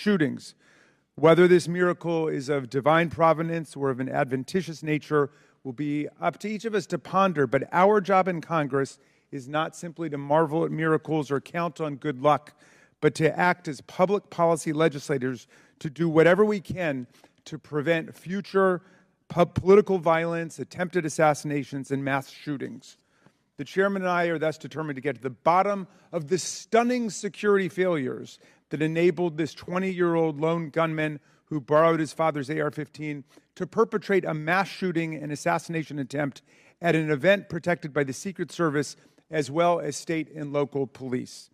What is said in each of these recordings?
shootings. Whether this miracle is of divine providence or of an adventitious nature will be up to each of us to ponder, but our job in Congress is not simply to marvel at miracles or count on good luck, but to act as public policy legislators to do whatever we can to prevent future political violence, attempted assassinations, and mass shootings. The chairman and I are thus determined to get to the bottom of the stunning security failures that enabled this 20-year-old lone gunman who borrowed his father's AR-15 to perpetrate a mass shooting and assassination attempt at an event protected by the Secret Service as well as state and local police.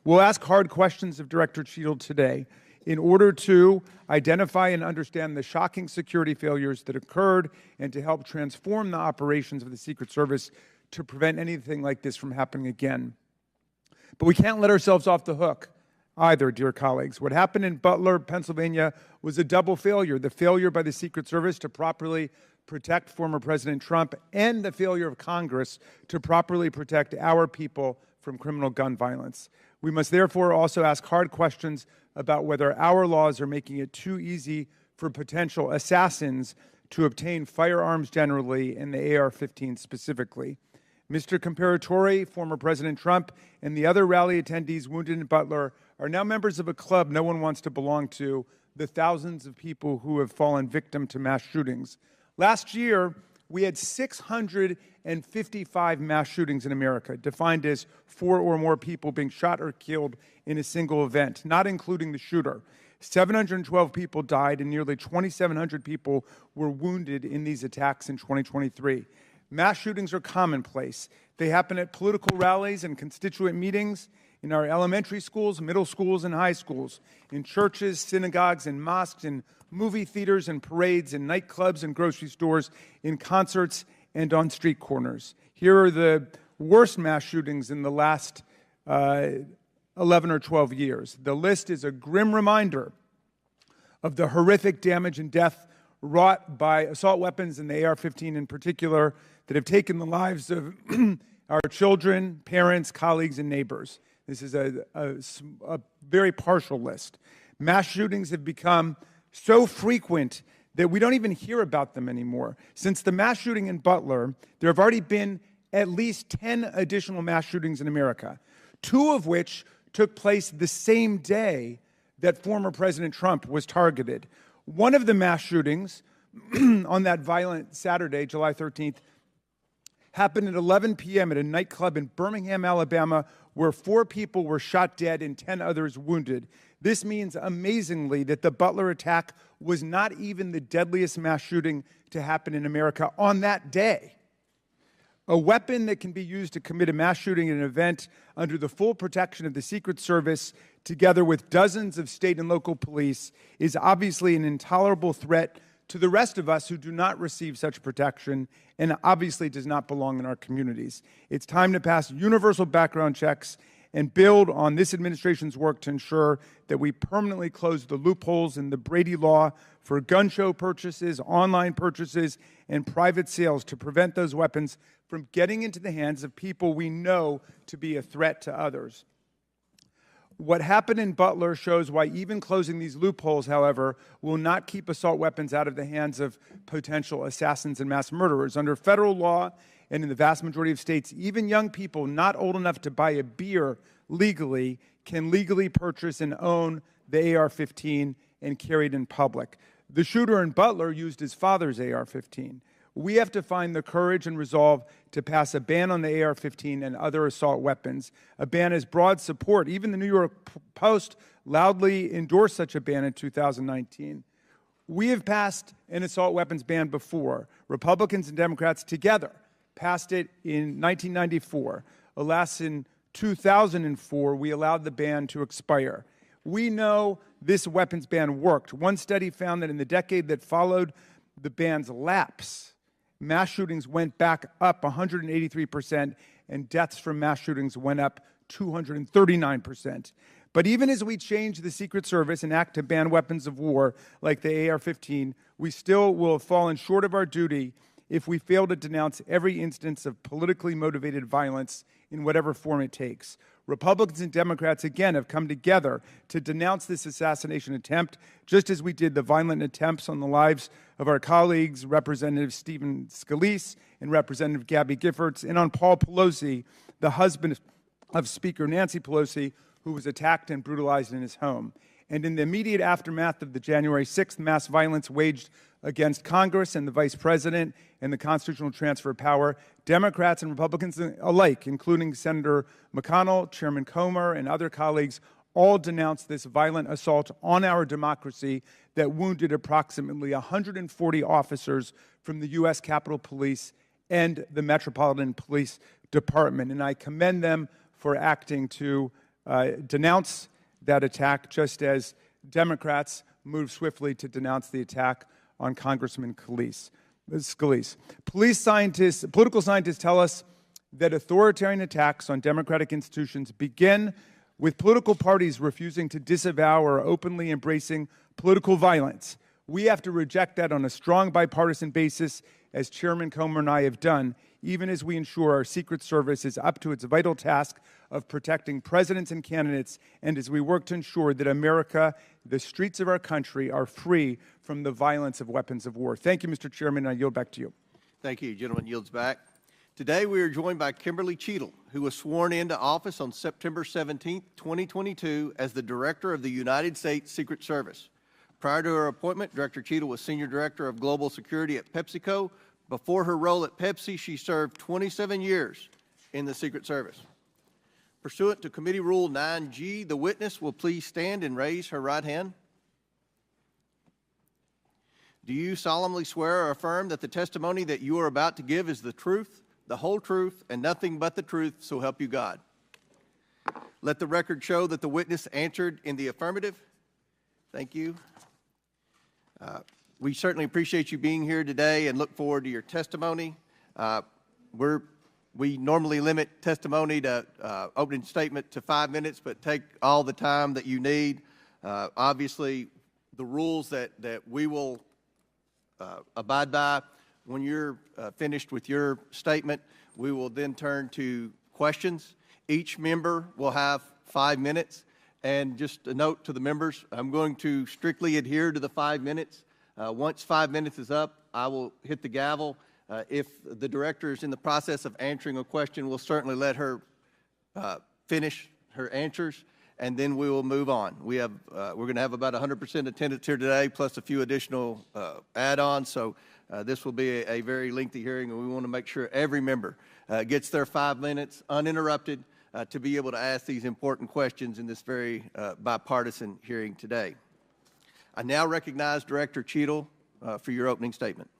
We'll ask hard questions of Director Cheatle today in order to identify and understand the shocking security failures that occurred and to help transform the operations of the Secret Service to prevent anything like this from happening again. But we can't let ourselves off the hook either, dear colleagues. What happened in Butler, Pennsylvania was a double failure: the failure by the Secret Service to properly protect former President Trump and the failure of Congress to properly protect our people from criminal gun violence. We must therefore also ask hard questions about whether our laws are making it too easy for potential assassins to obtain firearms generally and the AR-15 specifically. Mr. Comparatore, former President Trump, and the other rally attendees wounded in Butler are now members of a club no one wants to belong to, the thousands of people who have fallen victim to mass shootings. Last year, we had 655 mass shootings in America, defined as 4 or more people being shot or killed in a single event, not including the shooter. 712 people died and nearly 2,700 people were wounded in these attacks in 2023. Mass shootings are commonplace. They happen at political rallies and constituent meetings, in our elementary schools, middle schools, and high schools, in churches, synagogues, and mosques, in movie theaters and parades, in nightclubs and grocery stores, in concerts, and on street corners. Here are the worst mass shootings in the last 11 or 12 years. The list is a grim reminder of the horrific damage and death wrought by assault weapons and the AR-15 in particular that have taken the lives of our children, parents, colleagues, and neighbors. This is a very partial list. Mass shootings have become so frequent that we don't even hear about them anymore. Since the mass shooting in Butler, there have already been at least 10 additional mass shootings in America, 2 of which took place the same day that former President Trump was targeted. One of the mass shootings on that violent Saturday, July 13th, happened at 11 p.m. at a nightclub in Birmingham, Alabama, where 4 people were shot dead and 10 others wounded. This means, amazingly, that the Butler attack was not even the deadliest mass shooting to happen in America on that day. A weapon that can be used to commit a mass shooting at an event under the full protection of the Secret Service, together with dozens of state and local police, is obviously an intolerable threat to the rest of us who do not receive such protection and obviously does not belong in our communities. It's time to pass universal background checks and build on this administration's work to ensure that we permanently close the loopholes in the Brady law for gun show purchases, online purchases, and private sales to prevent those weapons from getting into the hands of people we know to be a threat to others. What happened in Butler shows why even closing these loopholes, however, will not keep assault weapons out of the hands of potential assassins and mass murderers. Under federal law, and in the vast majority of states, even young people not old enough to buy a beer legally can legally purchase and own the AR-15 and carry it in public. The shooter in Butler used his father's AR-15. We have to find the courage and resolve to pass a ban on the AR-15 and other assault weapons. A ban has broad support. Even the New York Post loudly endorsed such a ban in 2019. We have passed an assault weapons ban before. Republicans and Democrats together passed it in 1994. Alas, in 2004, we allowed the ban to expire. We know this weapons ban worked. One study found that in the decade that followed the ban's lapse, mass shootings went back up 183%, and deaths from mass shootings went up 239%. But even as we change the Secret Service and act to ban weapons of war like the AR-15, we still will have fallen short of our duty if we fail to denounce every instance of politically motivated violence in whatever form it takes. Republicans and Democrats, again, have come together to denounce this assassination attempt, just as we did the violent attempts on the lives of our colleagues, Representative Stephen Scalise and Representative Gabby Giffords, and on Paul Pelosi, the husband of Speaker Nancy Pelosi, who was attacked and brutalized in his home. And in the immediate aftermath of the January 6th mass violence waged against Congress and the Vice President and the constitutional transfer of power, Democrats and Republicans alike, including Senator McConnell, Chairman Comer, and other colleagues, all denounced this violent assault on our democracy that wounded approximately 140 officers from the U.S. Capitol Police and the Metropolitan Police Department. And I commend them for acting to denounce that attack, just as Democrats moved swiftly to denounce the attack on Congressman Scalise. Political scientists tell us that authoritarian attacks on democratic institutions begin with political parties refusing to disavow or openly embracing political violence. We have to reject that on a strong bipartisan basis, as Chairman Comer and I have done, even as we ensure our Secret Service is up to its vital task of protecting presidents and candidates, and as we work to ensure that America, the streets of our country, are free from the violence of weapons of war. Thank you, Mr. Chairman, and I yield back to you. Thank you. Gentleman yields back. Today we are joined by Kimberly Cheatle, who was sworn into office on September 17, 2022 as the Director of the United States Secret Service. Prior to her appointment, Director Cheatle was Senior Director of Global Security at PepsiCo. Before her role at Pepsi, she served 27 years in the Secret Service. Pursuant to Committee Rule 9G, the witness will please stand and raise her right hand. Do you solemnly swear or affirm that the testimony that you are about to give is the truth, the whole truth, and nothing but the truth, so help you God? Let the record show that the witness answered in the affirmative. Thank you. We certainly appreciate you being here today and look forward to your testimony. We normally limit testimony to opening statement to 5 minutes, but take all the time that you need. Obviously, the rules that we will abide by, when you're finished with your statement, we will then turn to questions. Each member will have 5 minutes. And just a note to the members, I'm going to strictly adhere to the 5 minutes. Once 5 minutes is up, I will hit the gavel. If the director is in the process of answering a question, we'll certainly let her finish her answers, and then we will move on. We're going to have about 100% attendance here today, plus a few additional add-ons. So this will be a very lengthy hearing, and we want to make sure every member gets their 5 minutes uninterrupted to be able to ask these important questions in this very bipartisan hearing today. I now recognize Director Cheatle for your opening statement.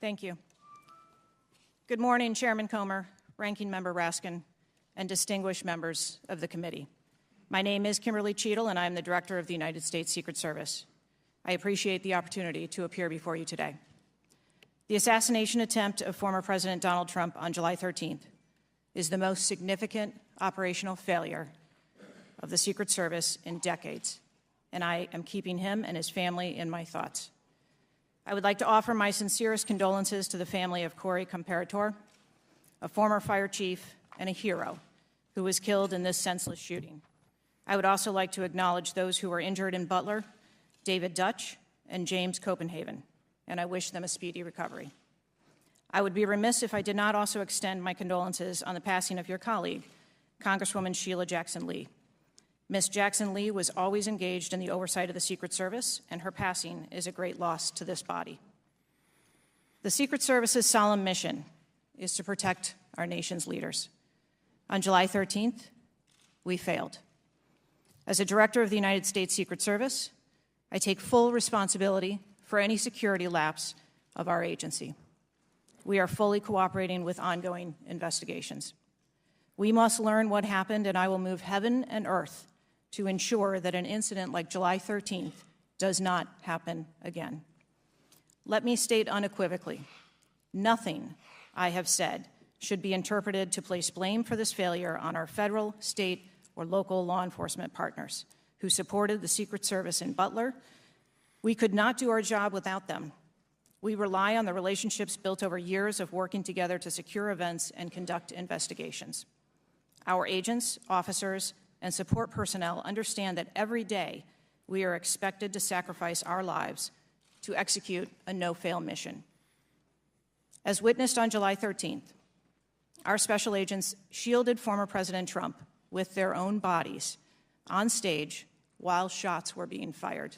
Thank you. Good morning, Chairman Comer, Ranking Member Raskin, and distinguished members of the committee. My name is Kimberly Cheatle, and I am the Director of the United States Secret Service. I appreciate the opportunity to appear before you today. The assassination attempt of former President Donald Trump on July 13th is the most significant operational failure of the Secret Service in decades, and I am keeping him and his family in my thoughts. I would like to offer my sincerest condolences to the family of Corey Comparator, a former fire chief and a hero who was killed in this senseless shooting. I would also like to acknowledge those who were injured in Butler, David Dutch and James Copenhagen, and I wish them a speedy recovery. I would be remiss if I did not also extend my condolences on the passing of your colleague, Congresswoman Sheila Jackson Lee. Ms. Jackson Lee was always engaged in the oversight of the Secret Service, and her passing is a great loss to this body. The Secret Service's solemn mission is to protect our nation's leaders. On July 13th, we failed. As a director of the United States Secret Service, I take full responsibility for any security lapse of our agency. We are fully cooperating with ongoing investigations. We must learn what happened, and I will move heaven and earth to ensure that an incident like July 13th does not happen again. Let me state unequivocally, nothing I have said should be interpreted to place blame for this failure on our federal, state, or local law enforcement partners who supported the Secret Service in Butler. We could not do our job without them. We rely on the relationships built over years of working together to secure events and conduct investigations. Our agents, officers, and support personnel understand that every day we are expected to sacrifice our lives to execute a no-fail mission. As witnessed on July 13th, our special agents shielded former President Trump with their own bodies on stage while shots were being fired.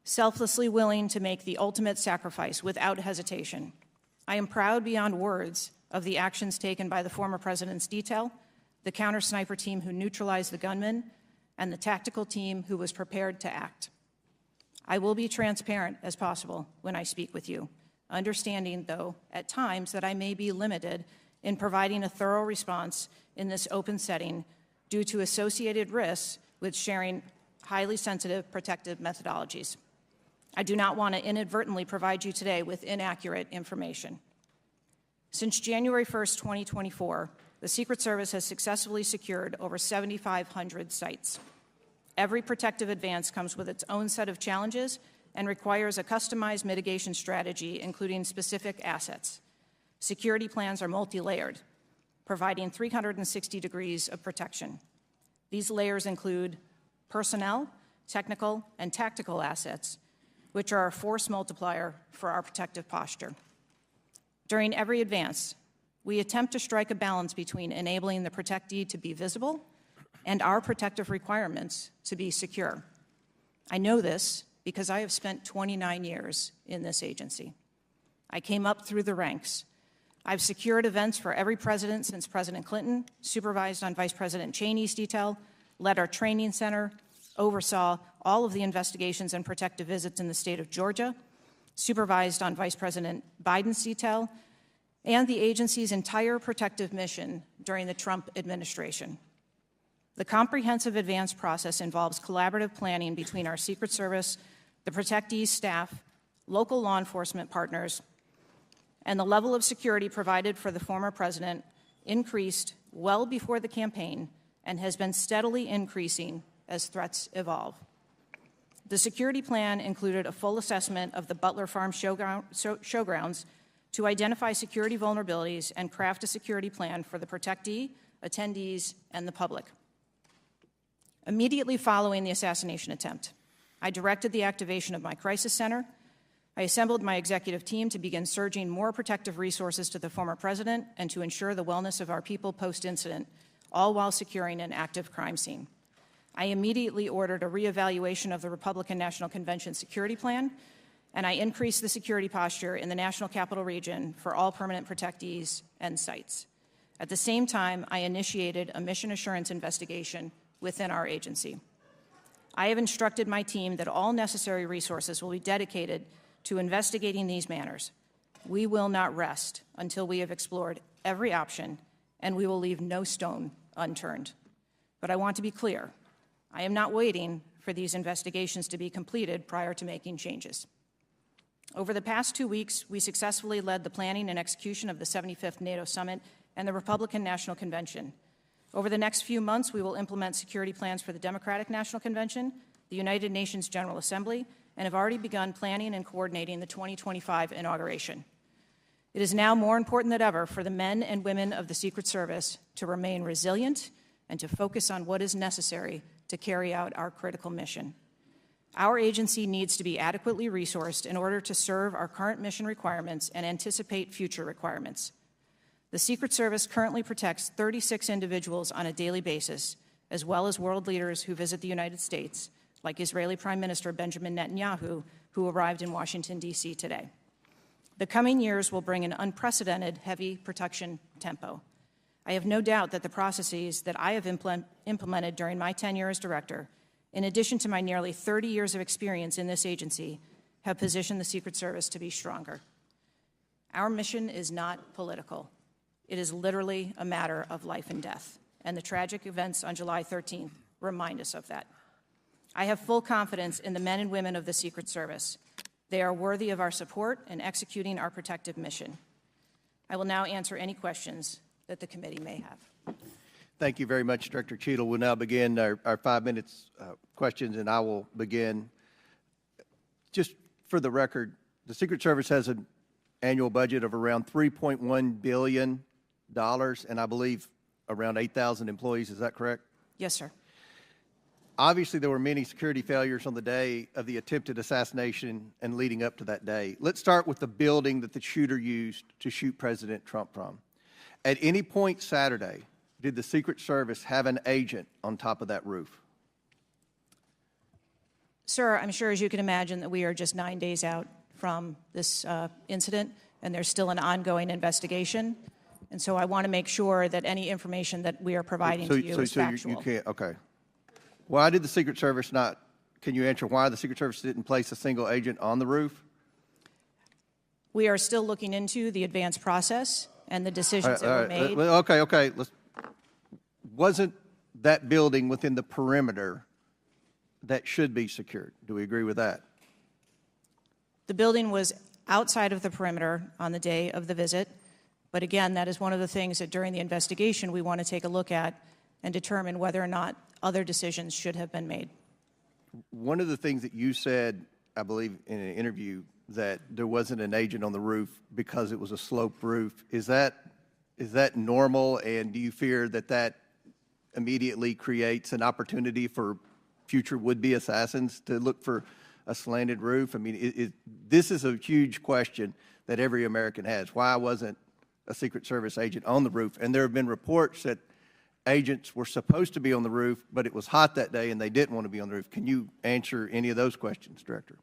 Selflessly willing to make the ultimate sacrifice without hesitation, I am proud beyond words of the actions taken by the former president's detail, the counter-sniper team who neutralized the gunman, and the tactical team who was prepared to act. I will be transparent as possible when I speak with you, understanding, though, at times that I may be limited in providing a thorough response in this open setting due to associated risks with sharing highly sensitive protective methodologies. I do not want to inadvertently provide you today with inaccurate information. Since January 1st, 2024, the Secret Service has successfully secured over 7,500 sites. Every protective advance comes with its own set of challenges and requires a customized mitigation strategy, including specific assets. Security plans are multi-layered, providing 360 degrees of protection. These layers include personnel, technical, and tactical assets, which are a force multiplier for our protective posture. During every advance, we attempt to strike a balance between enabling the protectee to be visible and our protective requirements to be secure. I know this because I have spent 29 years in this agency. I came up through the ranks. I've secured events for every president since President Clinton, supervised on Vice President Cheney's detail, led our training center, oversaw all of the investigations and protective visits in the state of Georgia, supervised on Vice President Biden's detail, and the agency's entire protective mission during the Trump administration. The comprehensive advance process involves collaborative planning between our Secret Service, the protectee's staff, local law enforcement partners, and the level of security provided for the former president increased well before the campaign and has been steadily increasing as threats evolve. The security plan included a full assessment of the Butler Farm showgrounds to identify security vulnerabilities and craft a security plan for the protectee, attendees, and the public. Immediately following the assassination attempt, I directed the activation of my crisis center. I assembled my executive team to begin surging more protective resources to the former president and to ensure the wellness of our people post-incident, all while securing an active crime scene. I immediately ordered a reevaluation of the Republican National Convention security plan, and I increased the security posture in the National Capital Region for all permanent protectees and sites. At the same time, I initiated a mission assurance investigation within our agency. I have instructed my team that all necessary resources will be dedicated to investigating these matters. We will not rest until we have explored every option, and we will leave no stone unturned. But I want to be clear. I am not waiting for these investigations to be completed prior to making changes. Over the past 2 weeks, we successfully led the planning and execution of the 75th NATO Summit and the Republican National Convention. Over the next few months, we will implement security plans for the Democratic National Convention, the United Nations General Assembly, and have already begun planning and coordinating the 2025 inauguration. It is now more important than ever for the men and women of the Secret Service to remain resilient and to focus on what is necessary to carry out our critical mission. Our agency needs to be adequately resourced in order to serve our current mission requirements and anticipate future requirements. The Secret Service currently protects 36 individuals on a daily basis, as well as world leaders who visit the United States, like Israeli Prime Minister Benjamin Netanyahu, who arrived in Washington, D.C. today. The coming years will bring an unprecedented heavy protection tempo. I have no doubt that the processes that I have implemented during my tenure as director, in addition to my nearly 30 years of experience in this agency, have positioned the Secret Service to be stronger. Our mission is not political. It is literally a matter of life and death, and the tragic events on July 13th remind us of that. I have full confidence in the men and women of the Secret Service. They are worthy of our support in executing our protective mission. I will now answer any questions that the committee may have. Thank you very much, Director Cheatle. We'll now begin our 5 minutes questions, and I will begin. Just for the record, the Secret Service has an annual budget of around $3.1 billion, and I believe around 8,000 employees. Is that correct? Yes, sir. Obviously, there were many security failures on the day of the attempted assassination and leading up to that day. Let's start with the building that the shooter used to shoot President Trump from. At any point Saturday, did the Secret Service have an agent on top of that roof? Sir, I'm sure, as you can imagine, that we are just 9 days out from this incident, and there's still an ongoing investigation. And so I want to make sure that any information that we are providing to you is factual. You can't, okay. Why did the Secret Service not, can you answer why the Secret Service didn't place a single agent on the roof? We are still looking into the advance process and the decisions that were made. Okay. Wasn't that building within the perimeter that should be secured? Do we agree with that? The building was outside of the perimeter on the day of the visit. But again, that is one of the things that during the investigation we want to take a look at and determine whether or not other decisions should have been made. One of the things that you said, I believe, in an interview, that there wasn't an agent on the roof because it was a sloped roof. Is that normal, and do you fear that that immediately creates an opportunity for future would-be assassins to look for a slanted roof? I mean, this is a huge question that every American has. Why wasn't a Secret Service agent on the roof? And there have been reports that agents were supposed to be on the roof, but it was hot that day and they didn't want to be on the roof. Can you answer any of those questions, Director?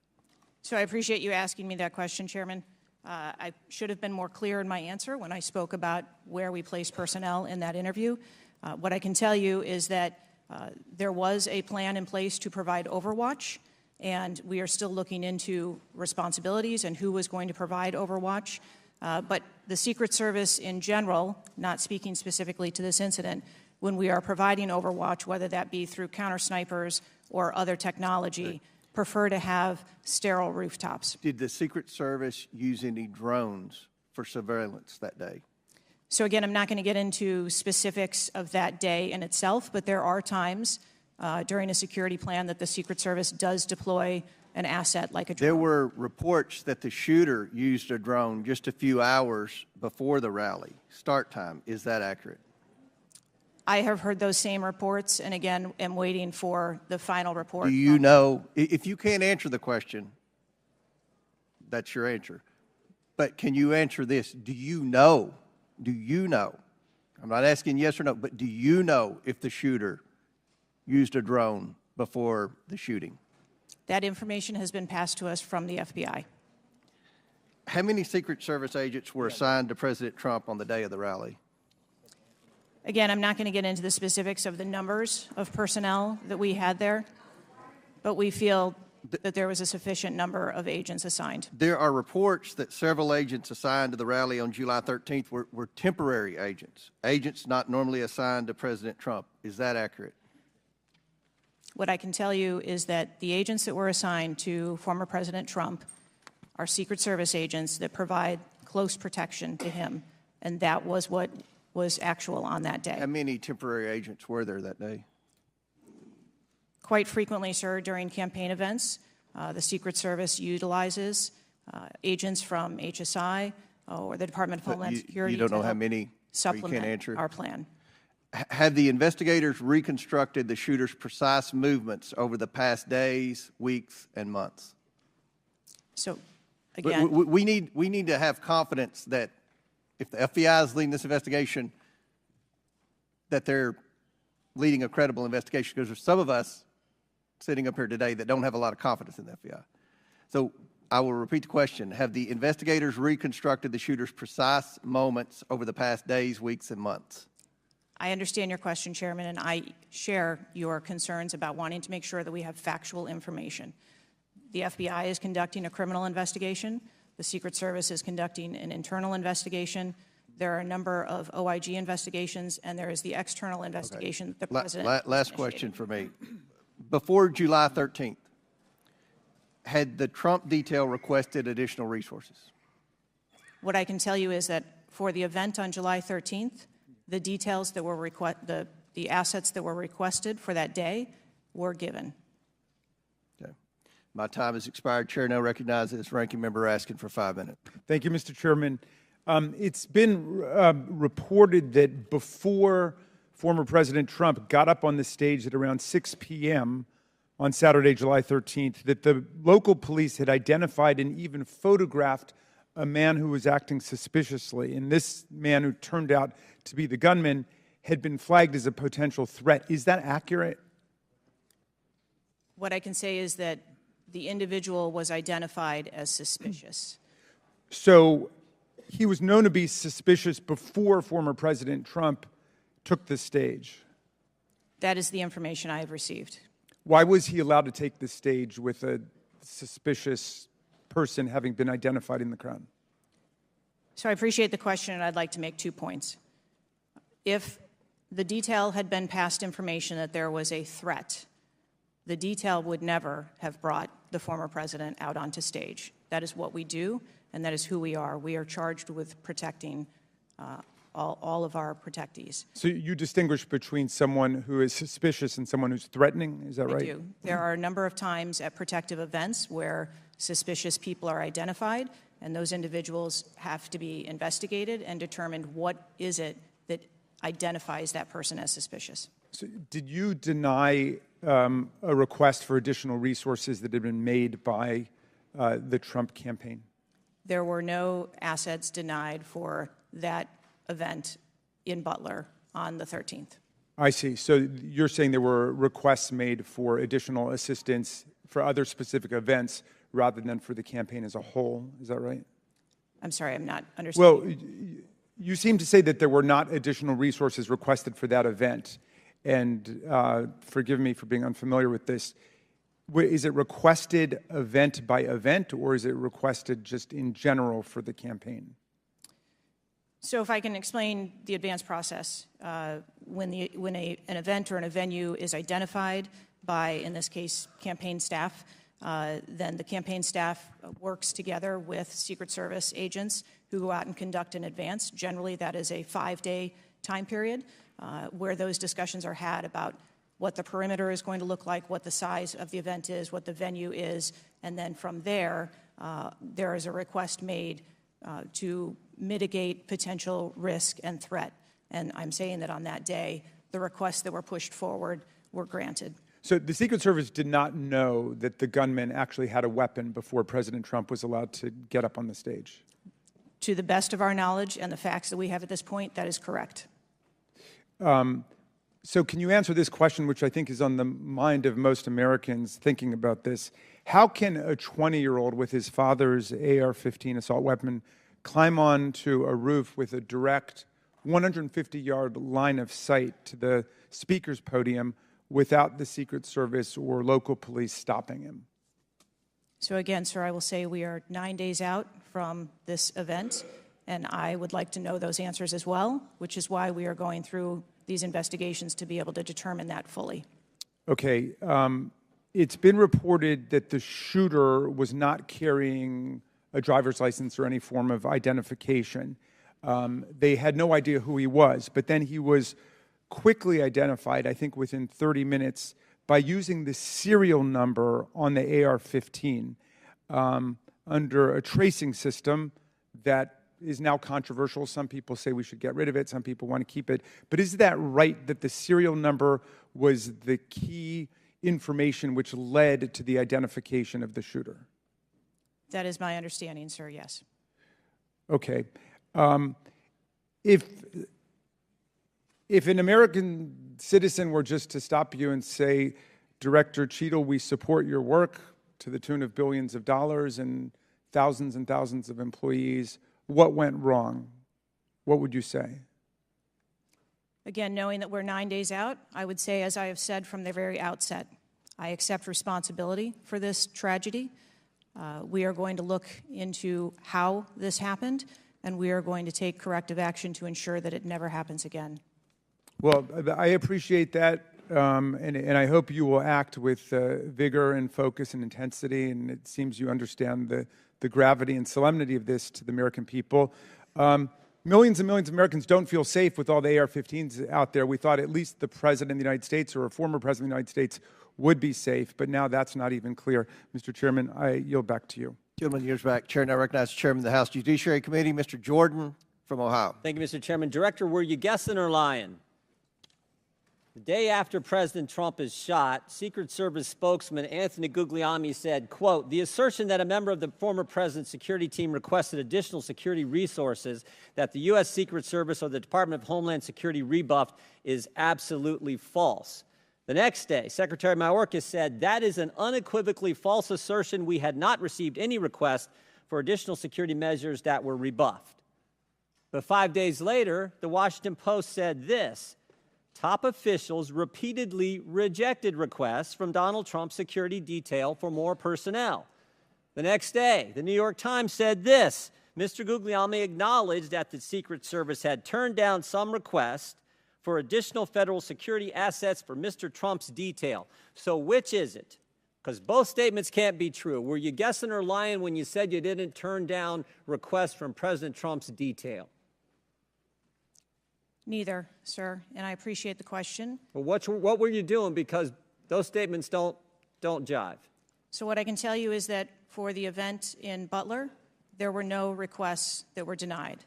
So I appreciate you asking me that question, Chairman. I should have been more clear in my answer when I spoke about where we place personnel in that interview. What I can tell you is that there was a plan in place to provide overwatch, and we are still looking into responsibilities and who was going to provide overwatch. But the Secret Service in general, not speaking specifically to this incident, when we are providing overwatch, whether that be through counter snipers or other technology, prefer to have sterile rooftops. Did the Secret Service use any drones for surveillance that day? So again, I'm not going to get into specifics of that day in itself, but there are times during a security plan that the Secret Service does deploy an asset like a drone. There were reports that the shooter used a drone just a few hours before the rally start time. Is that accurate? I have heard those same reports, and again, am waiting for the final report. Do you know, if you can't answer the question, that's your answer. But can you answer this? Do you know, I'm not asking yes or no, but do you know if the shooter used a drone before the shooting? That information has been passed to us from the FBI. How many Secret Service agents were assigned to President Trump on the day of the rally? Again, I'm not going to get into the specifics of the numbers of personnel that we had there, but we feel that there was a sufficient number of agents assigned. There are reports that several agents assigned to the rally on July 13th were temporary agents not normally assigned to President Trump. Is that accurate? What I can tell you is that the agents that were assigned to former President Trump are Secret Service agents that provide close protection to him, and that was what was actual on that day. How many temporary agents were there that day? Quite frequently, sir, during campaign events, the Secret Service utilizes agents from HSI or the Department of Homeland Security. You don't know how many? Supplement you can't answer? our plan. Have the investigators reconstructed the shooter's precise movements over the past days, weeks, and months? So, again, we need to have confidence that if the FBI is leading this investigation, that they're leading a credible investigation, because there's some of us sitting up here today that don't have a lot of confidence in the FBI. So I will repeat the question. Have the investigators reconstructed the shooter's precise moments over the past days, weeks, and months? I understand your question, Chairman, and I share your concerns about wanting to make sure that we have factual information. The FBI is conducting a criminal investigation. The Secret Service is conducting an internal investigation. There are a number of OIG investigations, and there is the external investigation that the President Last question for me. Before July 13th, had the Trump detail requested additional resources? What I can tell you is that for the event on July 13th, the details that were the assets that were requested for that day were given. Okay. My time has expired. Chair now recognizes Ranking Member Raskin for 5 minutes. Thank you, Mr. Chairman. It's been reported that before former President Trump got up on the stage at around 6 p.m. on Saturday, July 13th, that the local police had identified and even photographed a man who was acting suspiciously. And this man, who turned out to be the gunman, had been flagged as a potential threat. Is that accurate? What I can say is that the individual was identified as suspicious. So he was known to be suspicious before former President Trump took the stage. That is the information I have received. Why was he allowed to take the stage with a suspicious person having been identified in the crowd? So I appreciate the question, and I'd like to make 2 points. If the detail had been past information that there was a threat, the detail would never have brought the former president out onto stage. That is what we do, and that is who we are. We are charged with protecting all of our protectees. So you distinguish between someone who is suspicious and someone who's threatening, is that right? I do. There are a number of times at protective events where suspicious people are identified, and those individuals have to be investigated and determined what is it that identifies that person as suspicious. So did you deny a request for additional resources that had been made by the Trump campaign? There were no assets denied for that event in Butler on the 13th. I see. So you're saying there were requests made for additional assistance for other specific events rather than for the campaign as a whole. Is that right? I'm sorry, I'm not understanding. Well, you seem to say that there were not additional resources requested for that event. And forgive me for being unfamiliar with this. Is it requested event by event, or is it requested just in general for the campaign? So if I can explain the advance process, when an event or a venue is identified by, in this case, campaign staff, then the campaign staff works together with Secret Service agents who go out and conduct an advance. Generally, that is a 5-day time period where those discussions are had about what the perimeter is going to look like, what the size of the event is, what the venue is, and then from there, there is a request made to mitigate potential risk and threat. And I'm saying that on that day, the requests that were pushed forward were granted. So the Secret Service did not know that the gunman actually had a weapon before President Trump was allowed to get up on the stage? To the best of our knowledge and the facts that we have at this point, that is correct. So can you answer this question, which I think is on the mind of most Americans thinking about this? How can a 20-year-old with his father's AR-15 assault weapon climb onto a roof with a direct 150-yard line of sight to the speaker's podium without the Secret Service or local police stopping him? So again, sir, I will say we are 9 days out from this event, and I would like to know those answers as well, which is why we are going through these investigations to be able to determine that fully. Okay. It's been reported that the shooter was not carrying a driver's license or any form of identification. They had no idea who he was, but then he was quickly identified, I think within 30 minutes, by using the serial number on the AR-15 under a tracing system that is now controversial. Some people say we should get rid of it. Some people want to keep it. But is that right, that the serial number was the key information which led to the identification of the shooter? That is my understanding, sir, yes. Okay. If an American citizen were just to stop you and say, Director Cheatle, we support your work to the tune of billions of dollars and thousands of employees, what went wrong? What would you say? Again, knowing that we're 9 days out, I would say, as I have said from the very outset, I accept responsibility for this tragedy. We are going to look into how this happened, and we are going to take corrective action to ensure that it never happens again. Well, I appreciate that, and I hope you will act with vigor and focus and intensity, and it seems you understand the gravity and solemnity of this to the American people. Millions and millions of Americans don't feel safe with all the AR-15s out there. We thought at least the President of the United States or a former President of the United States would be safe, but now that's not even clear. Mr. Chairman, I yield back to you. Gentleman yields back. Chair now recognizes the Chairman of the House Judiciary Committee, Mr. Jordan from Ohio. Thank you, Mr. Chairman. Director, were you guessing or lying? The day after President Trump is shot, Secret Service spokesman Anthony Guglielmi said, quote, "The assertion that a member of the former president's security team requested additional security resources that the U.S. Secret Service or the Department of Homeland Security rebuffed is absolutely false." The next day, Secretary Mayorkas said, "That is an unequivocally false assertion. We had not received any request for additional security measures that were rebuffed." But 5 days later, the Washington Post said this: "Top officials repeatedly rejected requests from Donald Trump's security detail for more personnel." The next day, the New York Times said this: "Mr. Guglielmi acknowledged that the Secret Service had turned down some requests for additional federal security assets for Mr. Trump's detail." So which is it? Because both statements can't be true. Were you guessing or lying when you said you didn't turn down requests from President Trump's detail? Neither, sir, and I appreciate the question. Well, what were you doing? Because those statements don't jive. So what I can tell you is that for the event in Butler, there were no requests that were denied.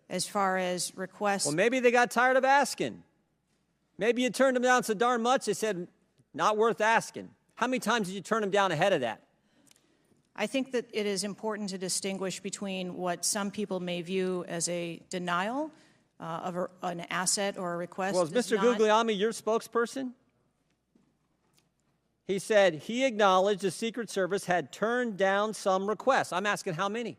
As far as requests... Well, maybe they got tired of asking. Maybe you turned them down so darn much, they said, not worth asking. How many times did you turn them down ahead of that? I think that it is important to distinguish between what some people may view as a denial of an asset or a request. Well, is Mr. Guglielmi your spokesperson? He said he acknowledged the Secret Service had turned down some requests. I'm asking how many?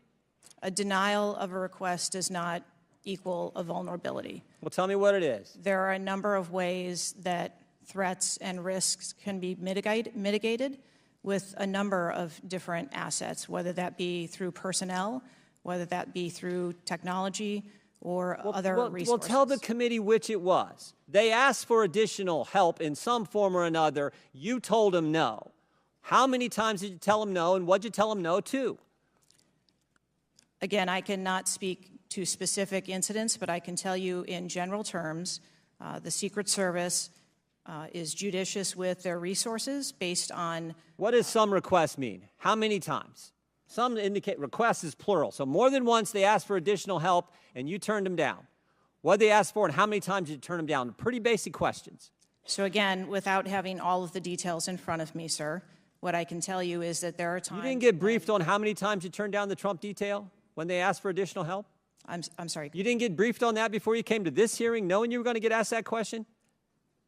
A denial of a request does not equal a vulnerability. Well, tell me what it is. There are a number of ways that threats and risks can be mitigated with a number of different assets, whether that be through personnel, whether that be through technology, or other resources. Well, tell the committee which it was. They asked for additional help in some form or another. You told them no. How many times did you tell them no, and what did you tell them no to? Again, I cannot speak to specific incidents, but I can tell you in general terms, the Secret Service is judicious with their resources based on... What does some requests mean? How many times? Some indicate requests is plural. So more than once they asked for additional help and you turned them down. What did they ask for and how many times did you turn them down? Pretty basic questions. So again, without having all of the details in front of me, sir, what I can tell you is that there are times... You didn't get briefed on how many times you turned down the Trump detail when they asked for additional help? I'm sorry. You didn't get briefed on that before you came to this hearing knowing you were going to get asked that question?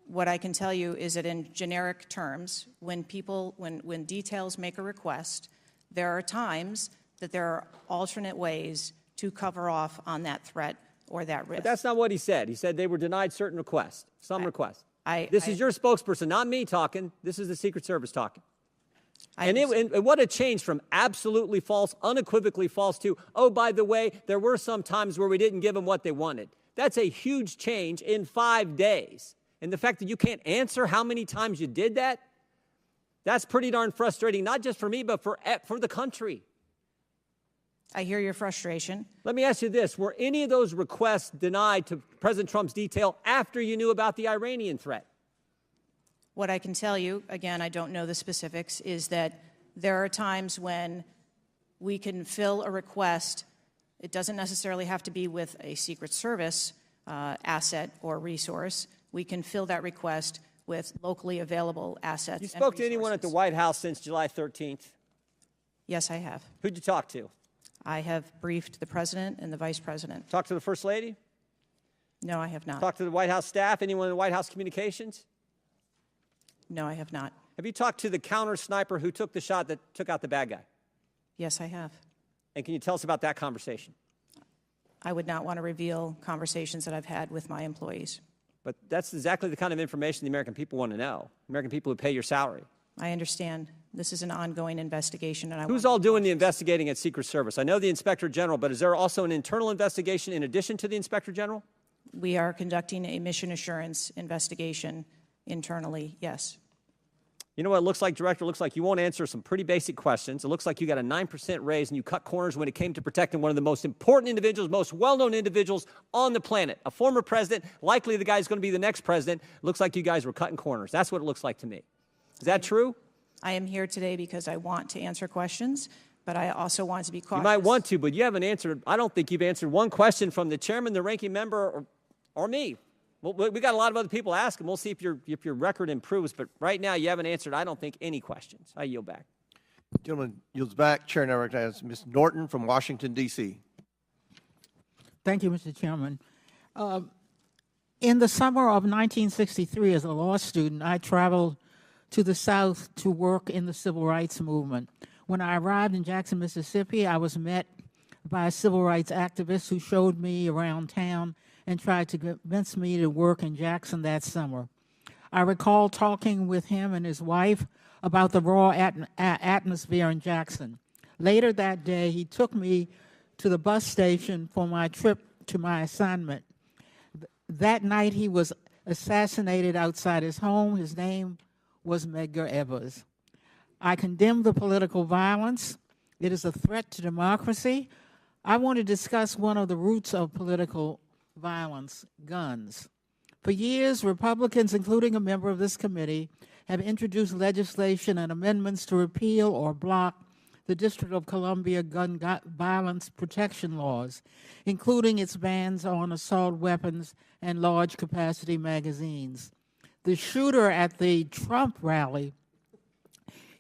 What I can tell you is that in generic terms, when details make a request, there are times that there are alternate ways to cover off on that threat or that risk. But that's not what he said. He said they were denied certain requests, some requests. This is your spokesperson, not me talking. This is the Secret Service talking. And what a change from absolutely false, unequivocally false to, oh, by the way, there were some times where we didn't give them what they wanted. That's a huge change in 5 days. And the fact that you can't answer how many times you did that, that's pretty darn frustrating, not just for me, but for the country. I hear your frustration. Let me ask you this. Were any of those requests denied to President Trump's detail after you knew about the Iranian threat? What I can tell you, again, I don't know the specifics, is that there are times when we can fill a request. It doesn't necessarily have to be with a Secret Service asset or resource. We can fill that request with locally available assets. You spoke to anyone at the White House since July 13th? Yes, I have. Who'd you talk to? I have briefed the President and the Vice President. Talked to the First Lady? No, I have not. Talked to the White House staff? Anyone in the White House communications? No, I have not. Have you talked to the counter sniper who took the shot that took out the bad guy? Yes, I have. And can you tell us about that conversation? I would not want to reveal conversations that I've had with my employees. But that's exactly the kind of information the American people want to know. American people who pay your salary. I understand. This is an ongoing investigation. And Who's all doing the investigating at Secret Service? I know the Inspector General, but is there also an internal investigation in addition to the Inspector General? We are conducting a mission assurance investigation internally, yes. You know what it looks like, Director? It looks like you won't answer some pretty basic questions. It looks like you got a 9% raise and you cut corners when it came to protecting one of the most important individuals, most well-known individuals on the planet. A former president, likely the guy who's going to be the next president. Looks like you guys were cutting corners. That's what it looks like to me. Is that true? I am here today because I want to answer questions, but I also want to be cautious. You might want to, but you haven't answered. I don't think you've answered one question from the chairman, the ranking member, or me. Well, we got a lot of other people asking. We'll see if your record improves. But right now, you haven't answered, I don't think, any questions. I yield back. Gentleman yields back. Chair now recognizes Ms. Norton from Washington, D.C. Thank you, Mr. Chairman. In the summer of 1963, as a law student, I traveled to the South to work in the civil rights movement. When I arrived in Jackson, Mississippi, I was met by a civil rights activist who showed me around town and tried to convince me to work in Jackson that summer. I recall talking with him and his wife about the raw atmosphere in Jackson. Later that day, he took me to the bus station for my trip to my assignment. That night, he was assassinated outside his home. His name was Medgar Evers. I condemn the political violence. It is a threat to democracy. I want to discuss one of the roots of political violence, guns. For years, Republicans, including a member of this committee, have introduced legislation and amendments to repeal or block the District of Columbia gun violence protection laws, including its bans on assault weapons and large capacity magazines. The shooter at the Trump rally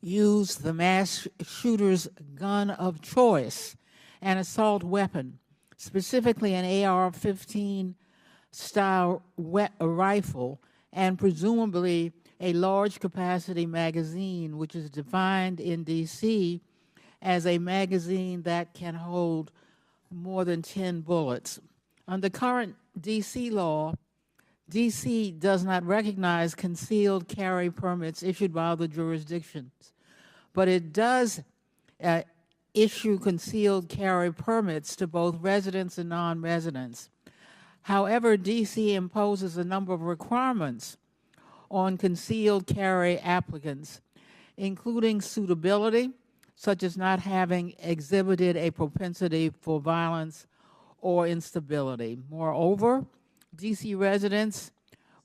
used the mass shooter's gun of choice, an assault weapon, specifically an AR-15 style rifle, and presumably a large capacity magazine, which is defined in D.C. as a magazine that can hold more than 10 bullets. Under current D.C. law, D.C. does not recognize concealed carry permits issued by other jurisdictions, but it does issue concealed carry permits to both residents and non-residents. However, D.C. imposes a number of requirements on concealed carry applicants, including suitability, such as not having exhibited a propensity for violence or instability. Moreover, D.C. residents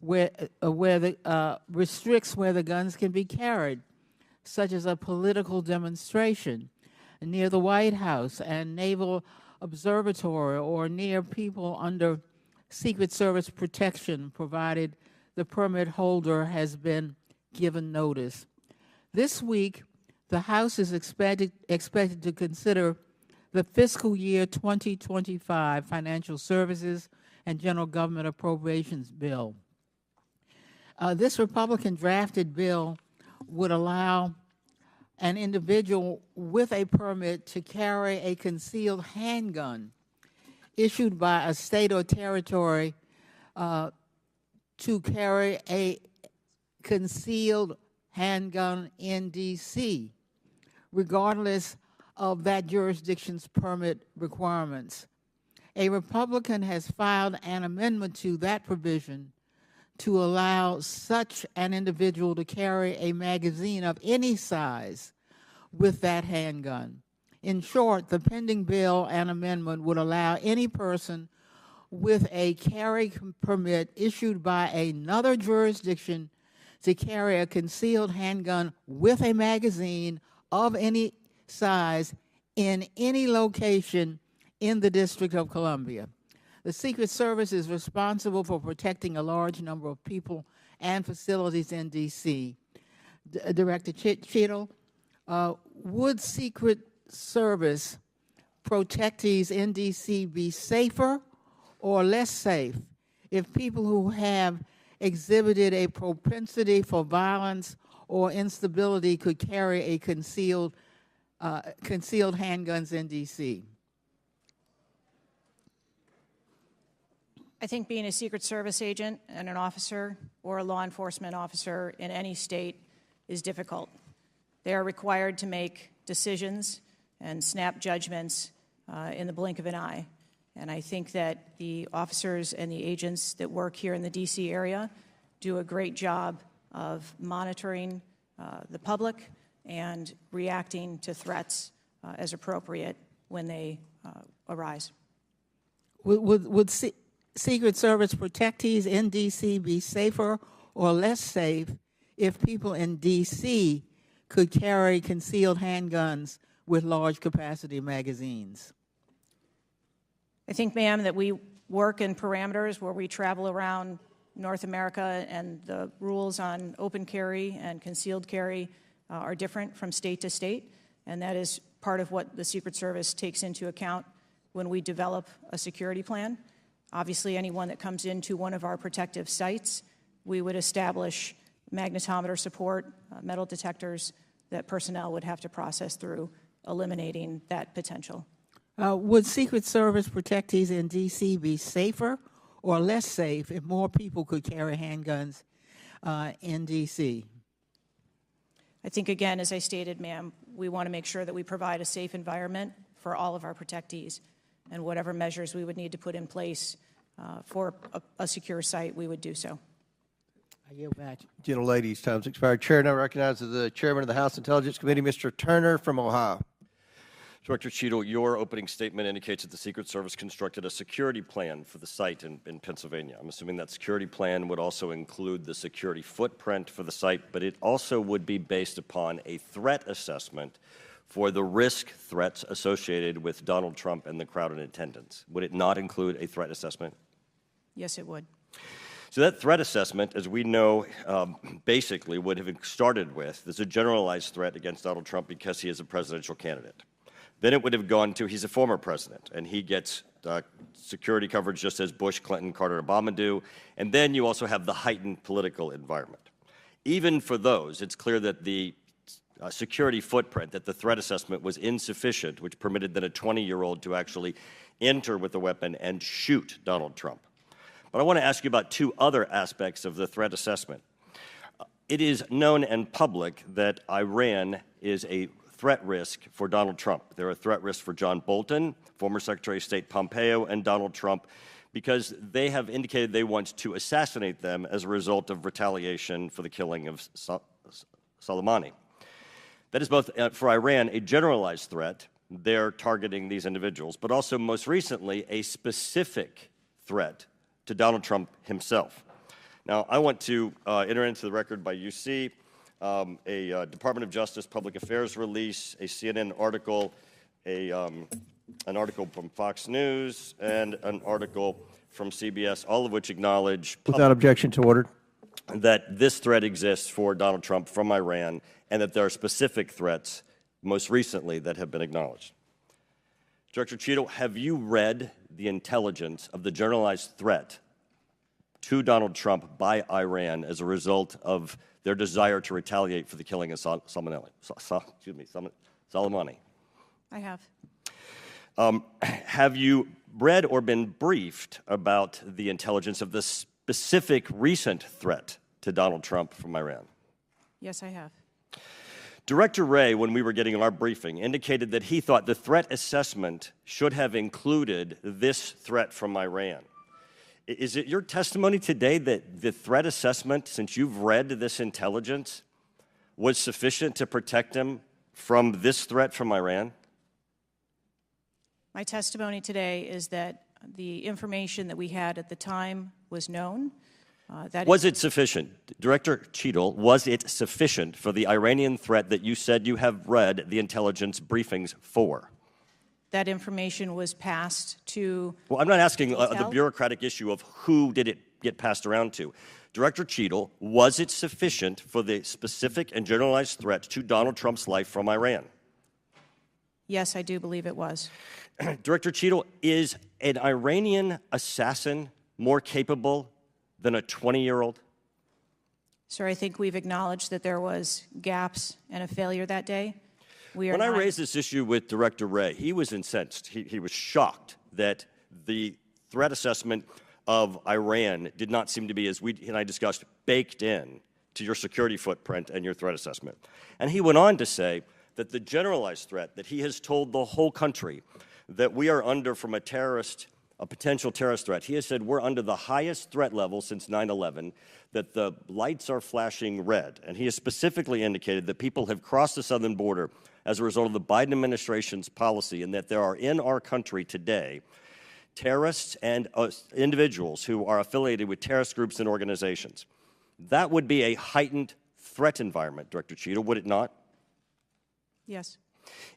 restricts where the guns can be carried, such as a political demonstration near the White House and Naval Observatory, or near people under Secret Service protection, provided the permit holder has been given notice. This week, the House is expected to consider the fiscal year 2025 Financial Services and General Government Appropriations Bill. This Republican-drafted bill would allow an individual with a permit to carry a concealed handgun issued by a state or territory to carry a concealed handgun in D.C., regardless of that jurisdiction's permit requirements. A Republican has filed an amendment to that provision to allow such an individual to carry a magazine of any size with that handgun. In short, the pending bill and amendment would allow any person with a carry permit issued by another jurisdiction to carry a concealed handgun with a magazine of any size in any location in the District of Columbia. The Secret Service is responsible for protecting a large number of people and facilities in D.C. Director Cheatle, would Secret Service protectees in D.C. be safer or less safe if people who have exhibited a propensity for violence or instability could carry a concealed handguns in D.C.? I think being a Secret Service agent and an officer or a law enforcement officer in any state is difficult. They are required to make decisions and snap judgments in the blink of an eye. And I think that the officers and the agents that work here in the D.C. area do a great job of monitoring the public and reacting to threats as appropriate when they arise. Would Secret Service protectees in D.C. be safer or less safe if people in D.C. could carry concealed handguns with large capacity magazines? I think, ma'am, that we work in parameters where we travel around North America and the rules on open carry and concealed carry are different from state to state, and that is part of what the Secret Service takes into account when we develop a security plan. Obviously, anyone that comes into one of our protective sites, we would establish magnetometer support, metal detectors that personnel would have to process through, eliminating that potential. Would Secret Service protectees in D.C. be safer or less safe if more people could carry handguns in D.C.? I think, again, as I stated, ma'am, we want to make sure that we provide a safe environment for all of our protectees, and whatever measures we would need to put in place for a secure site, we would do so. I yield back. Gentlelady's time's expired. Chair now recognizes the chairman of the House Intelligence Committee, Mr. Turner from Ohio. Director Cheatle, your opening statement indicates that the Secret Service constructed a security plan for the site in Pennsylvania. I'm assuming that security plan would also include the security footprint for the site, but it also would be based upon a threat assessment for the risk threats associated with Donald Trump and the crowd in attendance. Would it not include a threat assessment? Yes, it would. So that threat assessment, as we know, basically would have started with, there's a generalized threat against Donald Trump because he is a presidential candidate. Then it would have gone to he's a former president, and he gets security coverage just as Bush, Clinton, Carter, and Obama do. And then you also have the heightened political environment. Even for those, it's clear that the security footprint, that the threat assessment was insufficient, which permitted then a 20-year-old to actually enter with a weapon and shoot Donald Trump. But I want to ask you about two other aspects of the threat assessment. It is known and public that Iran is a threat risk for Donald Trump. They're a threat risk for John Bolton, former Secretary of State Pompeo, and Donald Trump, because they have indicated they want to assassinate them as a result of retaliation for the killing of Soleimani. That is both, for Iran, a generalized threat. They're targeting these individuals, but also, most recently, a specific threat to Donald Trump himself. Now, I want to enter into the record by UC a Department of Justice Public Affairs release, a CNN article, an article from Fox News, and an article from CBS, all of which acknowledge Without objection to order. that this threat exists for Donald Trump from Iran, and that there are specific threats, most recently, that have been acknowledged. Director Cheatle, have you read the intelligence of the generalized threat to Donald Trump by Iran as a result of their desire to retaliate for the killing of Soleimani? I have. Have you read or been briefed about the intelligence of the specific recent threat to Donald Trump from Iran? Yes, I have. Director Wray, when we were getting our briefing, indicated that he thought the threat assessment should have included this threat from Iran. Is it your testimony today that the threat assessment, since you've read this intelligence, was sufficient to protect him from this threat from Iran? My testimony today is that the information that we had at the time was known. Was it sufficient? Director Cheatle, was it sufficient for the Iranian threat that you said you have read the intelligence briefings for? That information was passed to... Well, I'm not asking the bureaucratic issue of who did it get passed around to. Director Cheatle, was it sufficient for the specific and generalized threat to Donald Trump's life from Iran? Yes, I do believe it was. Director Cheatle, is an Iranian assassin more capable than a 20-year-old? Sir, I think we've acknowledged that there was gaps and a failure that day. When I raised this issue with Director Wray, he was incensed. He was shocked that the threat assessment of Iran did not seem to be, as we and I discussed, baked in to your security footprint and your threat assessment. And he went on to say that the generalized threat that he has told the whole country that we are under from a potential terrorist threat. He has said we're under the highest threat level since 9/11, that the lights are flashing red. And he has specifically indicated that people have crossed the southern border as a result of the Biden administration's policy, and that there are in our country today terrorists and individuals who are affiliated with terrorist groups and organizations. That would be a heightened threat environment, Director Cheatle, would it not? Yes.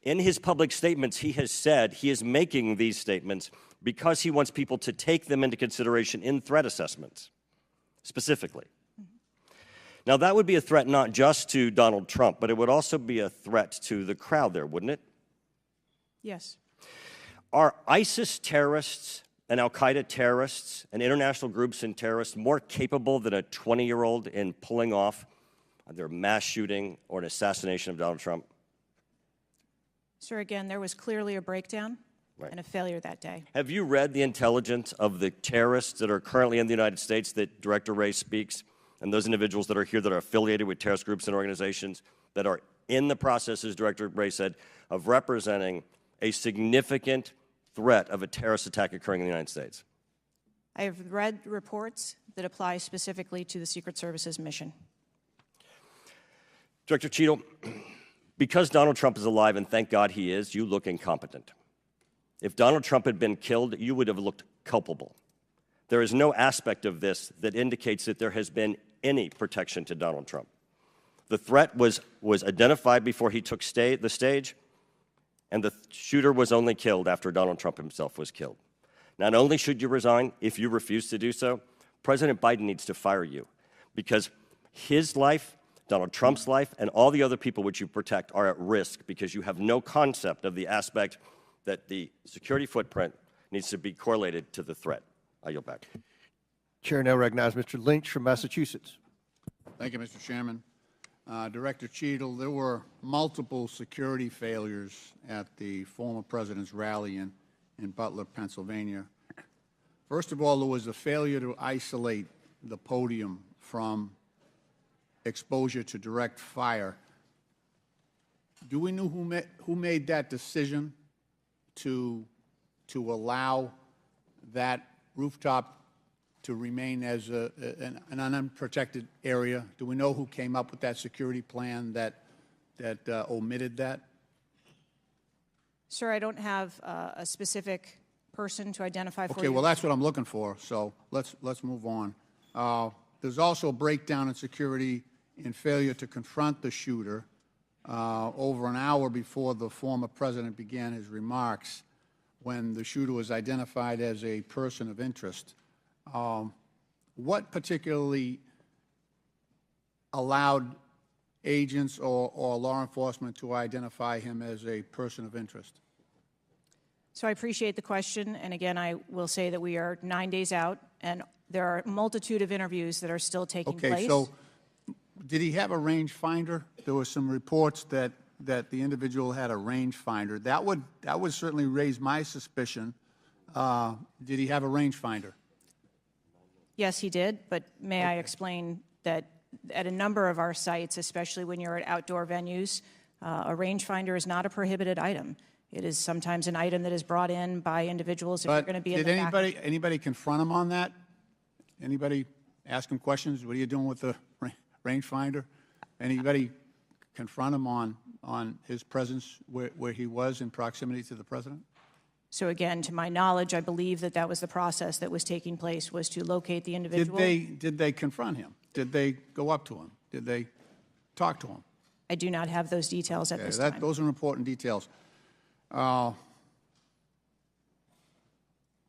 In his public statements, he has said he is making these statements because he wants people to take them into consideration in threat assessments. specifically. Now, that would be a threat not just to Donald Trump, but it would also be a threat to the crowd there, wouldn't it? Yes. Are ISIS terrorists and al-Qaeda terrorists and international groups and terrorists more capable than a 20-year-old in pulling off either a mass shooting or an assassination of Donald Trump? Sir, again, there was clearly a breakdown and a failure that day. Have you read the intelligence of the terrorists that are currently in the United States that Director Wray speaks, and those individuals that are here that are affiliated with terrorist groups and organizations that are in the process, as Director Wray said, of representing a significant threat of a terrorist attack occurring in the United States? I have read reports that apply specifically to the Secret Service's mission. Director Cheatle, because Donald Trump is alive, and thank God he is, you look incompetent. If Donald Trump had been killed, you would have looked culpable. There is no aspect of this that indicates that there has been any protection to Donald Trump. The threat was identified before he took the stage, and the shooter was only killed after Donald Trump himself was killed. Not only should you resign, if you refuse to do so, President Biden needs to fire you, because his life, Donald Trump's life, and all the other people which you protect are at risk because you have no concept of the aspect that the security footprint needs to be correlated to the threat. I yield back. Chair now recognizes Mr. Lynch from Massachusetts. Thank you, Mr. Chairman. Director Cheatle, there were multiple security failures at the former president's rally in Butler, Pennsylvania. First of all, there was a failure to isolate the podium from exposure to direct fire. Do we know who made that decision to allow that rooftop to remain as an unprotected area? Do we know who came up with that security plan that omitted that? Sir, I don't have a specific person to identify for you. Okay, well, that's what I'm looking for, so let's move on. There's also a breakdown in security in failure to confront the shooter over an hour before the former president began his remarks, when the shooter was identified as a person of interest. What particularly allowed agents or law enforcement to identify him as a person of interest? So I appreciate the question, and again, I will say that we are 9 days out, and there are a multitude of interviews that are still taking place. Okay, so did he have a rangefinder? There were some reports that the individual had a rangefinder. That would certainly raise my suspicion. Did he have a rangefinder? Yes, he did, but may I explain that at a number of our sites, especially when you're at outdoor venues, a rangefinder is not a prohibited item. It is sometimes an item that is brought in by individuals if you're going to be in the back. Did anybody confront him on that? Anybody ask him questions? What are you doing with the rangefinder? Anybody confront him on his presence where he was in proximity to the president? So again, to my knowledge, I believe that was the process that was taking place, was to locate the individual. Did they confront him? Did they go up to him? Did they talk to him? I do not have those details at this time. Those are important details. There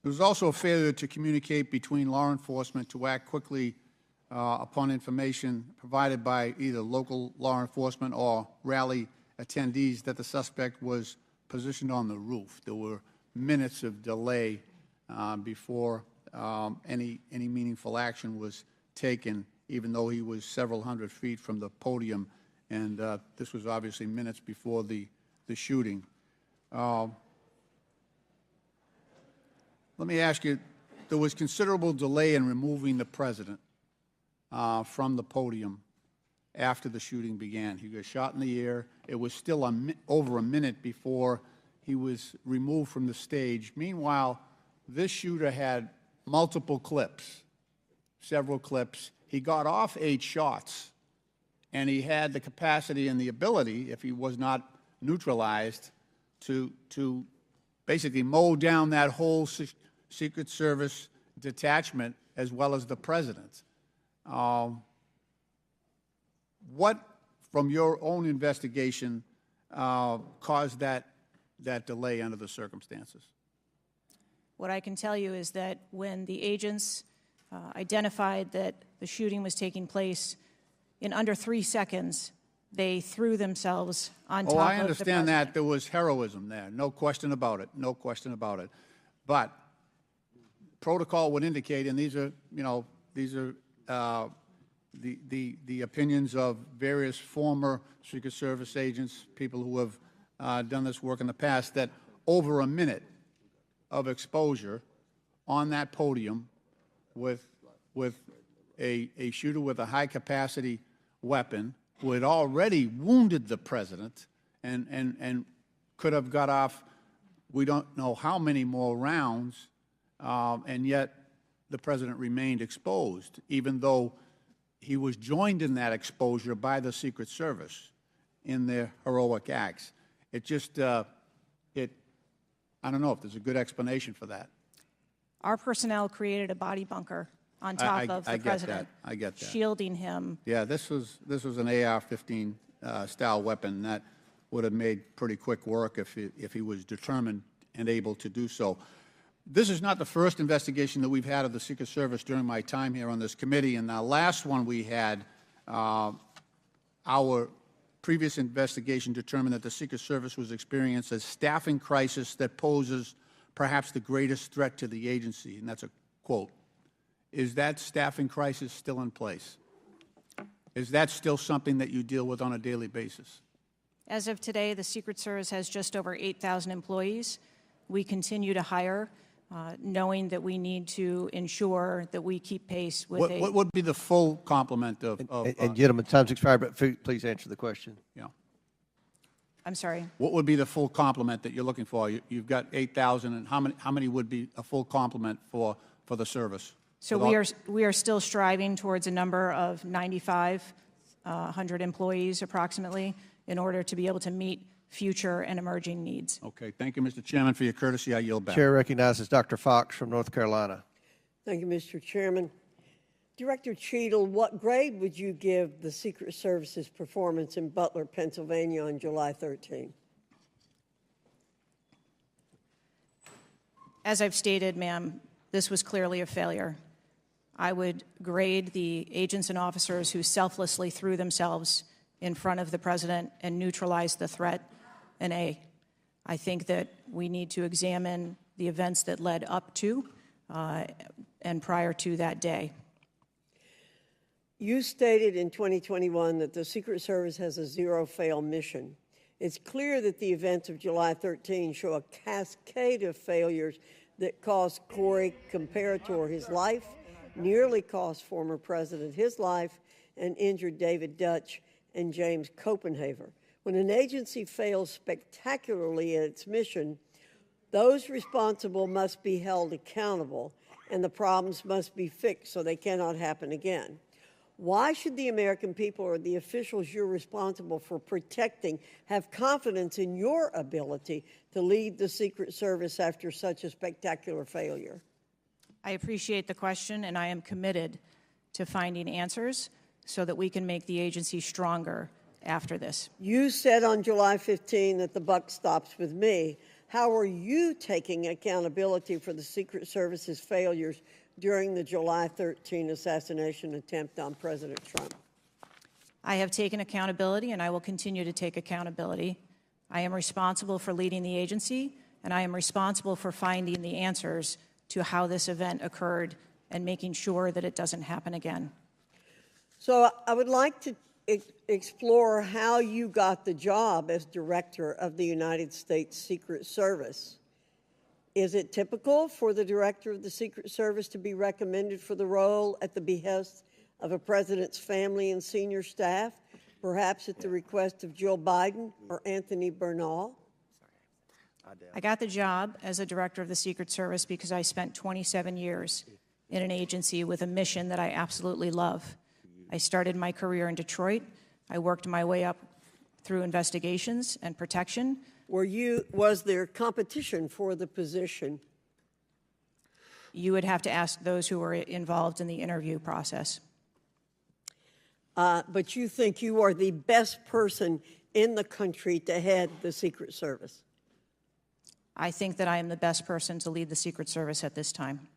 was also a failure to communicate between law enforcement to act quickly upon information provided by either local law enforcement or rally attendees that the suspect was positioned on the roof. There were minutes of delay before any meaningful action was taken, even though he was several hundred feet from the podium, and this was obviously minutes before the shooting. Let me ask you, there was considerable delay in removing the president from the podium after the shooting began. He got shot in the air. It was still over a minute before he was removed from the stage. Meanwhile, this shooter had multiple clips, several clips. He got off 8 shots, and he had the capacity and the ability, if he was not neutralized, to basically mow down that whole Secret Service detachment as well as the president. What, from your own investigation, caused that delay under the circumstances? What I can tell you is that when the agents identified that the shooting was taking place in under 3 seconds. They threw themselves on top of the president. I understand that. There was heroism there. No question about it. No question about it. But protocol would indicate, and these are, the opinions of various former Secret Service agents, people who have done this work in the past, that over a minute of exposure on that podium with a shooter with a high-capacity weapon who had already wounded the president and could have got off, we don't know how many more rounds, and yet the president remained exposed, even though he was joined in that exposure by the Secret Service in their heroic acts. It just, I don't know if there's a good explanation for that. Our personnel created a body bunker on top of the president. I get that. Shielding him. Yeah, this was an AR-15 style weapon that would have made pretty quick work if he was determined and able to do so. This is not the first investigation that we've had of the Secret Service during my time here on this committee, and the last one we had, our previous investigation determined that the Secret Service was experiencing a staffing crisis that poses perhaps the greatest threat to the agency, and that's a quote. Is that staffing crisis still in place? Is that still something that you deal with on a daily basis? As of today, the Secret Service has just over 8,000 employees. We continue to hire, knowing that we need to ensure that we keep pace with What would be the full complement of And gentlemen, time's expired, but please answer the question. yeah. I'm sorry. What would be the full complement that you're looking for? You've got 8,000, and how many would be a full complement for the service? So we are still striving towards a number of 9,500 employees approximately in order to be able to meet future and emerging needs. Okay, thank you, Mr. Chairman, for your courtesy. I yield back. Chair recognizes Dr. Fox from North Carolina. Thank you, Mr. Chairman. Director Cheatle, what grade would you give the Secret Service's performance in Butler, Pennsylvania on July 13? As I've stated, ma'am, this was clearly a failure. I would grade the agents and officers who selflessly threw themselves in front of the president and neutralized the threat an A. I think that we need to examine the events that led up to and prior to that day. You stated in 2021 that the Secret Service has a zero-fail mission. It's clear that the events of July 13 show a cascade of failures that cost Corey Comparator his life, nearly cost former president his life, and injured David Dutch and James Copenhaver. When an agency fails spectacularly at its mission, those responsible must be held accountable, and the problems must be fixed so they cannot happen again. Why should the American people or the officials you're responsible for protecting have confidence in your ability to lead the Secret Service after such a spectacular failure? I appreciate the question, and I am committed to finding answers so that we can make the agency stronger after this. You said on July 15 that the buck stops with me. How are you taking accountability for the Secret Service's failures during the July 13 assassination attempt on President Trump? I have taken accountability, and I will continue to take accountability. I am responsible for leading the agency, and I am responsible for finding the answers to how this event occurred and making sure that it doesn't happen again. So I would like to explore how you got the job as director of the United States Secret Service. Is it typical for the director of the Secret Service to be recommended for the role at the behest of a president's family and senior staff, perhaps at the request of Joe Biden or Anthony Bernal? I got the job as a director of the Secret Service because I spent 27 years in an agency with a mission that I absolutely love. I started my career in Detroit. I worked my way up through investigations and protection. Was there competition for the position? You would have to ask those who were involved in the interview process. But you think you are the best person in the country to head the Secret Service? I think that I am the best person to lead the Secret Service at this time.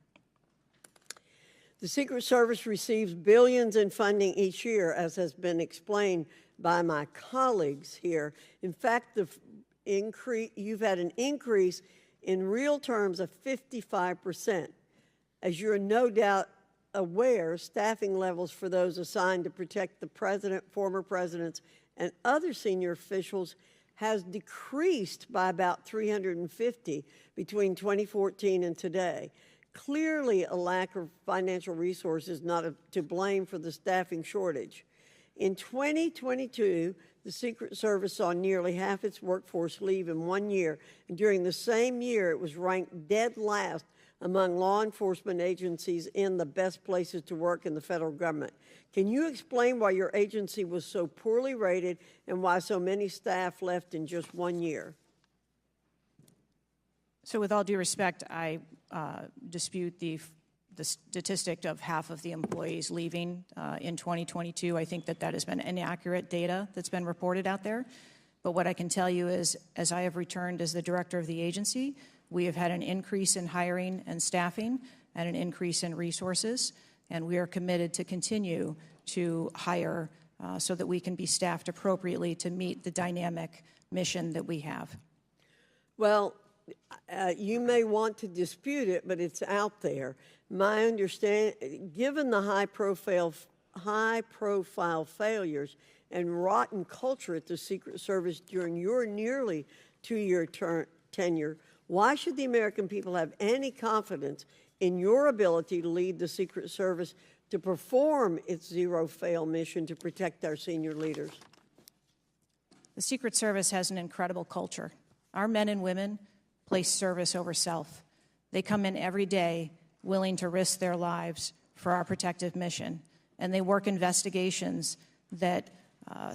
The Secret Service receives billions in funding each year, as has been explained by my colleagues here. In fact, you've had an increase in real terms of 55%. As you're no doubt aware, staffing levels for those assigned to protect the president, former presidents, and other senior officials has decreased by about 350 between 2014 and today. Clearly, a lack of financial resources not to blame for the staffing shortage. In 2022, the Secret Service saw nearly half its workforce leave in 1 year, and during the same year, it was ranked dead last among law enforcement agencies in the best places to work in the federal government. Can you explain why your agency was so poorly rated and why so many staff left in just 1 year? So with all due respect, I dispute the statistic of half of the employees leaving in 2022. I think that has been inaccurate data that's been reported out there. But what I can tell you is, as I have returned as the director of the agency, we have had an increase in hiring and staffing and an increase in resources, and we are committed to continue to hire so that we can be staffed appropriately to meet the dynamic mission that we have. Well, you may want to dispute it, but it's out there. My understanding, given the high-profile failures and rotten culture at the Secret Service during your nearly two-year tenure, why should the American people have any confidence in your ability to lead the Secret Service to perform its zero-fail mission to protect our senior leaders? The Secret Service has an incredible culture. Our men and women place service over self. They come in every day willing to risk their lives for our protective mission, and they work investigations that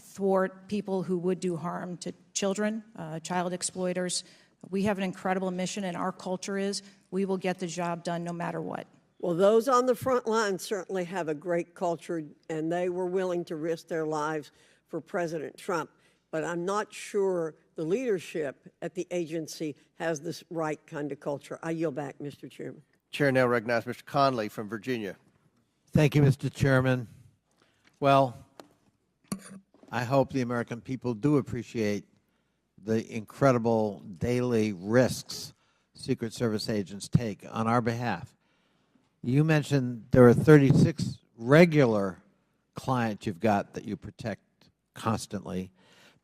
thwart people who would do harm to children, child exploiters. We have an incredible mission, and our culture is we will get the job done no matter what. Well, those on the front line certainly have a great culture, and they were willing to risk their lives for President Trump. But I'm not sure the leadership at the agency has this right kind of culture. I yield back, Mr. Chairman. Chair now recognizes Mr. Conley from Virginia. Thank you, Mr. Chairman. Well, I hope the American people do appreciate the incredible daily risks Secret Service agents take on our behalf. You mentioned there are 36 regular clients you've got that you protect constantly,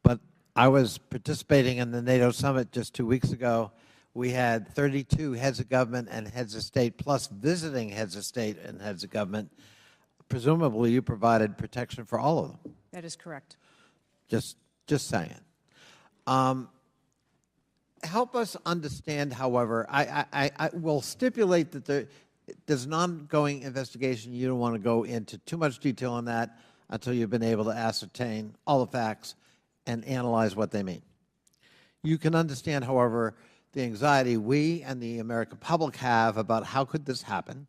but I was participating in the NATO summit just 2 weeks ago. We had 32 heads of government and heads of state, plus visiting heads of state and heads of government. Presumably, you provided protection for all of them. That is correct. Just saying. Help us understand, however, I will stipulate that there's an ongoing investigation. You don't want to go into too much detail on that until you've been able to ascertain all the facts and analyze what they mean. You can understand, however, the anxiety we and the American public have about how could this happen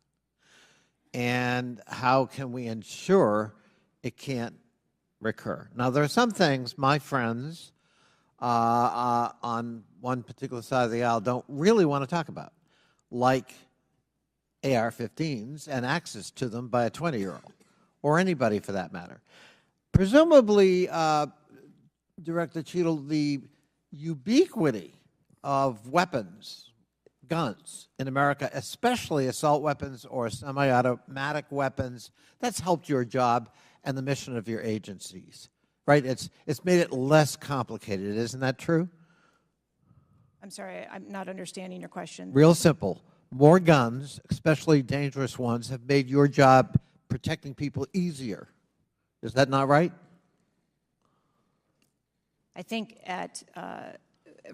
and how can we ensure it can't recur. Now, there are some things my friends on one particular side of the aisle don't really want to talk about, like AR-15s and access to them by a 20-year-old, or anybody for that matter. Presumably, Director Cheatle, the ubiquity of weapons, guns in America, especially assault weapons or semi-automatic weapons, that's helped your job and the mission of your agencies, right? It's made it less complicated. Isn't that true? I'm sorry, I'm not understanding your question. Real simple. More guns, especially dangerous ones, have made your job protecting people easier. Is that not right? I think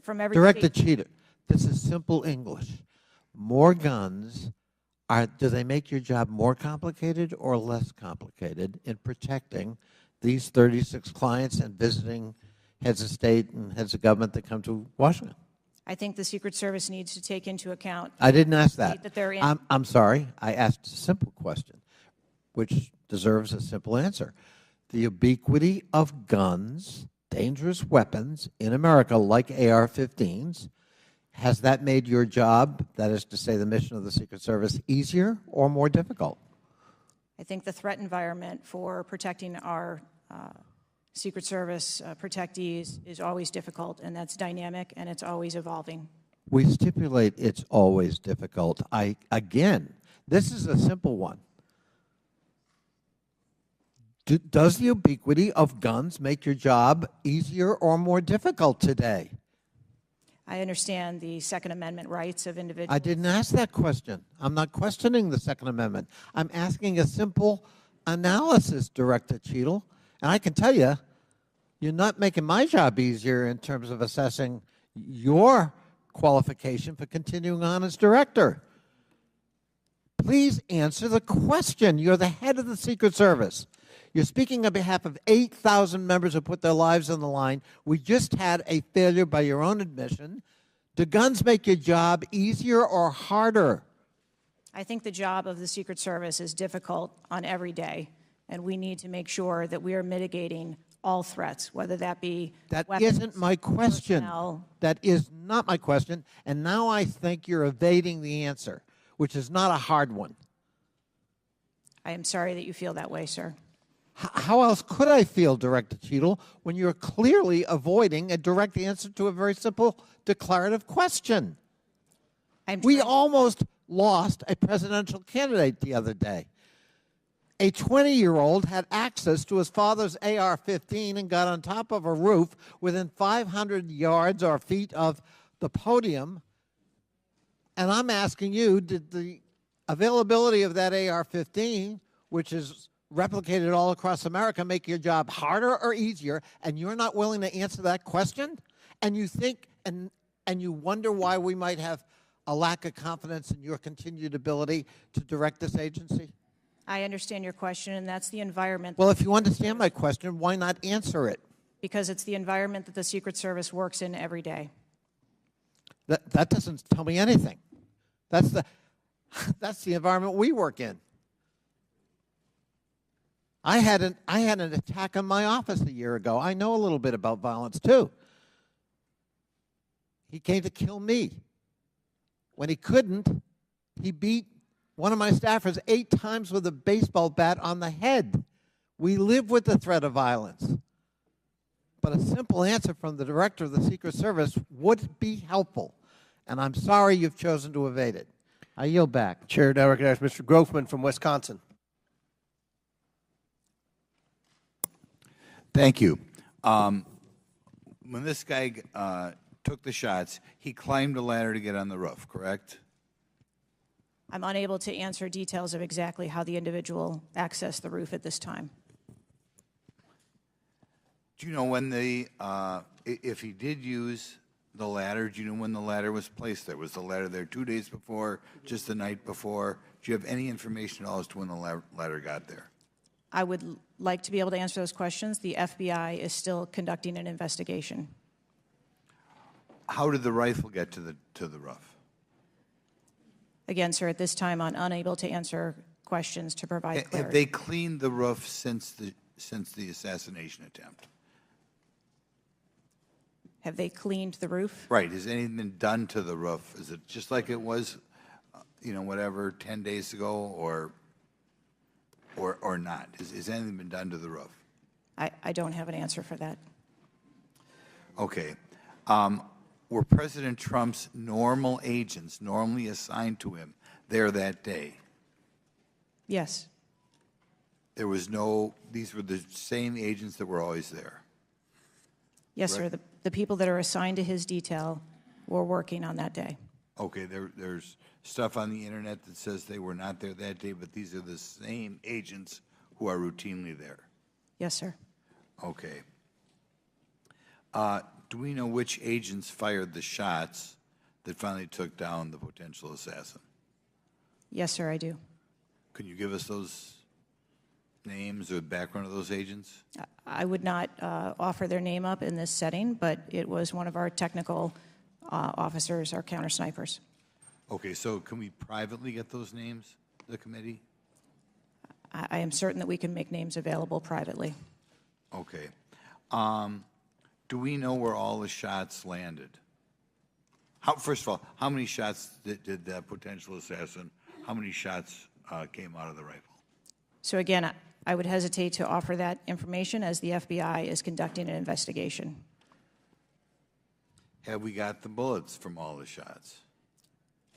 from every Director Cheatle, this is simple English. More guns, do they make your job more complicated or less complicated in protecting these 36 clients and visiting heads of state and heads of government that come to Washington? I think the Secret Service needs to take into account. I didn't ask that. They're in. I'm sorry. I asked a simple question, which deserves a simple answer. The ubiquity of guns, dangerous weapons in America, like AR-15s, has that made your job, that is to say the mission of the Secret Service, easier or more difficult? I think the threat environment for protecting our Secret Service protectees is always difficult, and that's dynamic, and it's always evolving. We stipulate it's always difficult. Again, this is a simple one. Does the ubiquity of guns make your job easier or more difficult today? I understand the Second Amendment rights of individuals. I didn't ask that question. I'm not questioning the Second Amendment. I'm asking a simple analysis, Director Cheatle. And I can tell you, you're not making my job easier in terms of assessing your qualification for continuing on as director. Please answer the question. You're the head of the Secret Service. You're speaking on behalf of 8,000 members who put their lives on the line. We just had a failure by your own admission. Do guns make your job easier or harder? I think the job of the Secret Service is difficult on every day, and we need to make sure that we are mitigating all threats, whether that be That weapons, isn't my question. personnel. That is not my question. And now I think you're evading the answer, which is not a hard one. I am sorry that you feel that way, sir. How else could I feel, Director Cheatle, when you're clearly avoiding a direct answer to a very simple declarative question? We almost lost a presidential candidate the other day. A 20-year-old had access to his father's AR-15 and got on top of a roof within 500 yards or feet of the podium. And I'm asking you, did the availability of that AR-15, which is replicated all across America, make your job harder or easier? And you're not willing to answer that question? And you think and you wonder why we might have a lack of confidence in your continued ability to direct this agency? I understand your question, and that's the environment. Well, if you understand my question, why not answer it? Because it's the environment that the Secret Service works in every day. That doesn't tell me anything. That's the environment we work in. I had an attack on my office a year ago. I know a little bit about violence too. He came to kill me. When he couldn't, he beat one of my staffers 8 times with a baseball bat on the head. We live with the threat of violence. But a simple answer from the director of the Secret Service would be helpful. And I'm sorry you've chosen to evade it. I yield back. Chair, now recognize Mr. Grofman from Wisconsin. Thank you. When this guy took the shots, he climbed a ladder to get on the roof, correct? I'm unable to answer details of exactly how the individual accessed the roof at this time. Do you know when if he did use the ladder, do you know when the ladder was placed there? Was the ladder there 2 days before, just the night before? Do you have any information at all as to when the ladder got there? I would like to be able to answer those questions. The FBI is still conducting an investigation. How did the rifle get to the roof? Again, sir, at this time, I'm unable to answer questions to provide clarity. Have they cleaned the roof since the assassination attempt? Have they cleaned the roof? Right. Has anything been done to the roof? Is it just like it was, whatever, 10 days ago, or not? Has anything been done to the roof? I don't have an answer for that. Okay. Were President Trump's normal agents normally assigned to him there that day? Yes. There was these were the same agents that were always there? Yes, Right. sir. The people that are assigned to his detail were working on that day. Okay, there's stuff on the internet that says they were not there that day, but these are the same agents who are routinely there. Yes, sir. Okay. Do we know which agents fired the shots that finally took down the potential assassin? Yes, sir, I do. Can you give us those names or the background of those agents? I would not offer their name up in this setting, but it was one of our technical officers, our counter snipers. Okay, so can we privately get those names, the committee? I am certain that we can make names available privately. Okay. Do we know where all the shots landed? First of all, how many shots did that potential assassin, how many shots came out of the rifle? So again, I would hesitate to offer that information as the FBI is conducting an investigation. Have we got the bullets from all the shots?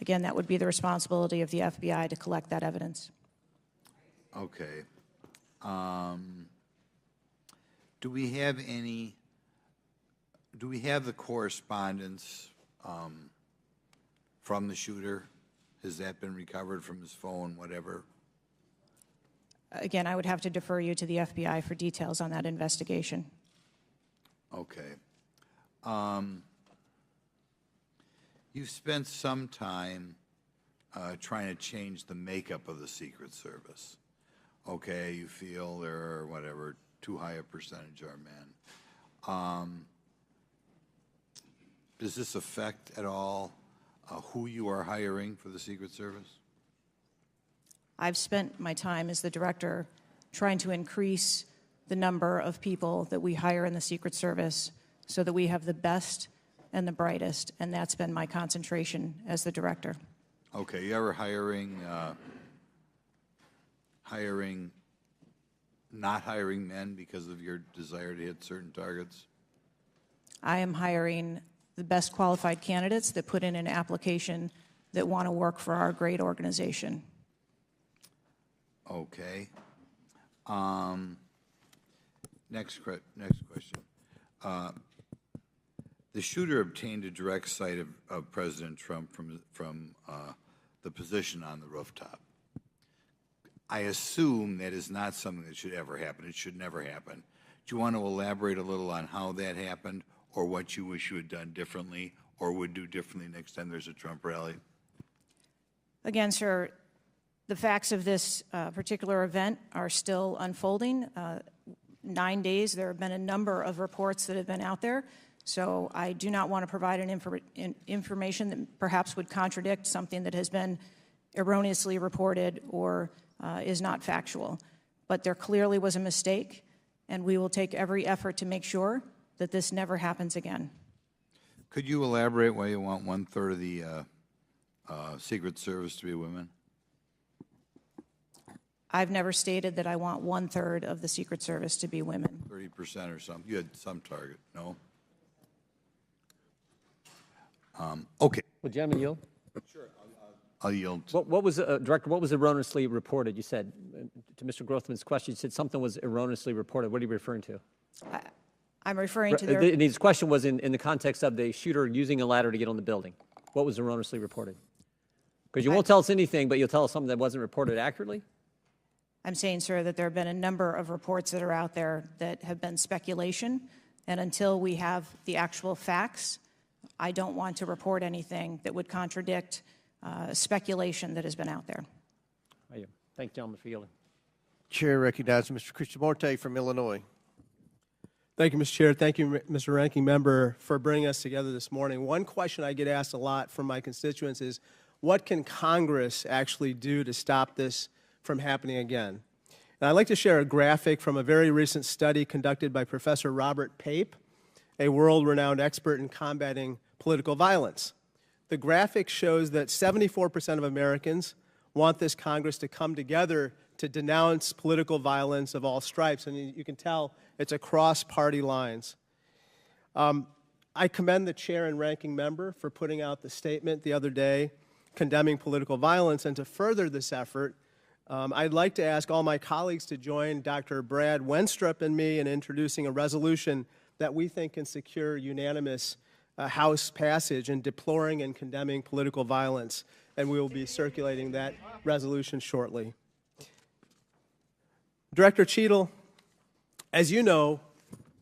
Again, that would be the responsibility of the FBI to collect that evidence. Okay. Do we have the correspondence from the shooter? Has that been recovered from his phone, whatever? Again, I would have to defer you to the FBI for details on that investigation. Okay. You've spent some time trying to change the makeup of the Secret Service. Okay, you feel there are, whatever, too high a percentage are men. Does this affect at all who you are hiring for the Secret Service? I've spent my time as the director trying to increase the number of people that we hire in the Secret Service so that we have the best and the brightest, and that's been my concentration as the director. Okay, you ever not hiring men because of your desire to hit certain targets? I am hiring the best qualified candidates that put in an application that want to work for our great organization. Okay. Next question. The shooter obtained a direct sight of President Trump from the position on the rooftop. I assume that is not something that should ever happen. It should never happen. Do you want to elaborate a little on how that happened, or what you wish you had done differently, or would do differently next time there's a Trump rally? Again, sir, the facts of this particular event are still unfolding. 9 days, there have been a number of reports that have been out there, so I do not want to provide information that perhaps would contradict something that has been erroneously reported or is not factual. But there clearly was a mistake, and we will take every effort to make sure that this never happens again. Could you elaborate why you want 1/3 of the Secret Service to be women? I've never stated that I want 1/3 of the Secret Service to be women. 30% or something. You had some target, no? Okay. Would gentlemen yield? Sure. I'll yield. What was, Director, what was erroneously reported? You said, to Mr. Grothman's question, you said something was erroneously reported. What are you referring to? I'm referring to their... His question was in the context of the shooter using a ladder to get on the building. What was erroneously reported? Because you won't tell us anything, but you'll tell us something that wasn't reported accurately? I'm saying, sir, that there have been a number of reports that are out there that have been speculation, and until we have the actual facts, I don't want to report anything that would contradict speculation that has been out there. Thank you, gentlemen, for yielding. Chair recognizes Mr. Krishnamurti from Illinois. Thank you, Mr. Chair. Thank you, Mr. Ranking Member, for bringing us together this morning. One question I get asked a lot from my constituents is, what can Congress actually do to stop this from happening again? And I'd like to share a graphic from a very recent study conducted by Professor Robert Pape, a world-renowned expert in combating political violence. The graphic shows that 74% of Americans want this Congress to come together to denounce political violence of all stripes, and you can tell it's across party lines. I commend the chair and ranking member for putting out the statement the other day condemning political violence, and to further this effort, I'd like to ask all my colleagues to join Dr. Brad Wenstrup and me in introducing a resolution that we think can secure unanimous House passage in deploring and condemning political violence, and we will be circulating that resolution shortly. Director Cheatle, as you know,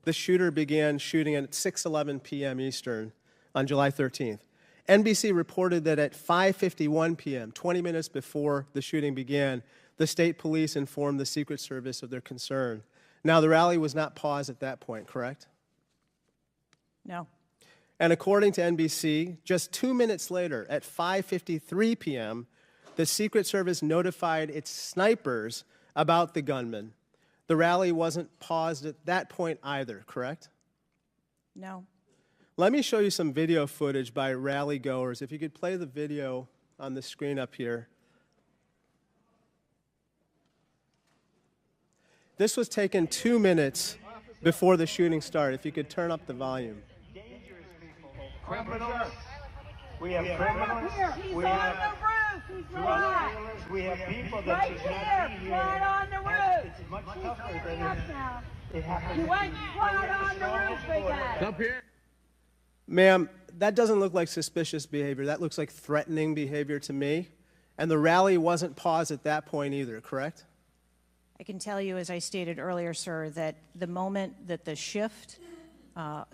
the shooter began shooting at 6:11 p.m. Eastern on July 13th. NBC reported that at 5:51 p.m., 20 minutes before the shooting began, the state police informed the Secret Service of their concern. Now, the rally was not paused at that point, correct? No. And according to NBC, just 2 minutes later, at 5:53 p.m., the Secret Service notified its snipers about the gunman. The rally wasn't paused at that point either, correct? No. Let me show you some video footage by rally goers. If you could play the video on the screen up here. This was taken 2 minutes before the shooting started. If you could turn up the volume. Criminals. We have criminals. We have drug dealers. We have people that should not be here. Right on the roof. It's much tougher than it happens. You went right on the roof, big guy. Up here. Ma'am, that doesn't look like suspicious behavior. That looks like threatening behavior to me. And the rally wasn't paused at that point either, correct? I can tell you, as I stated earlier, sir, that the moment that the shift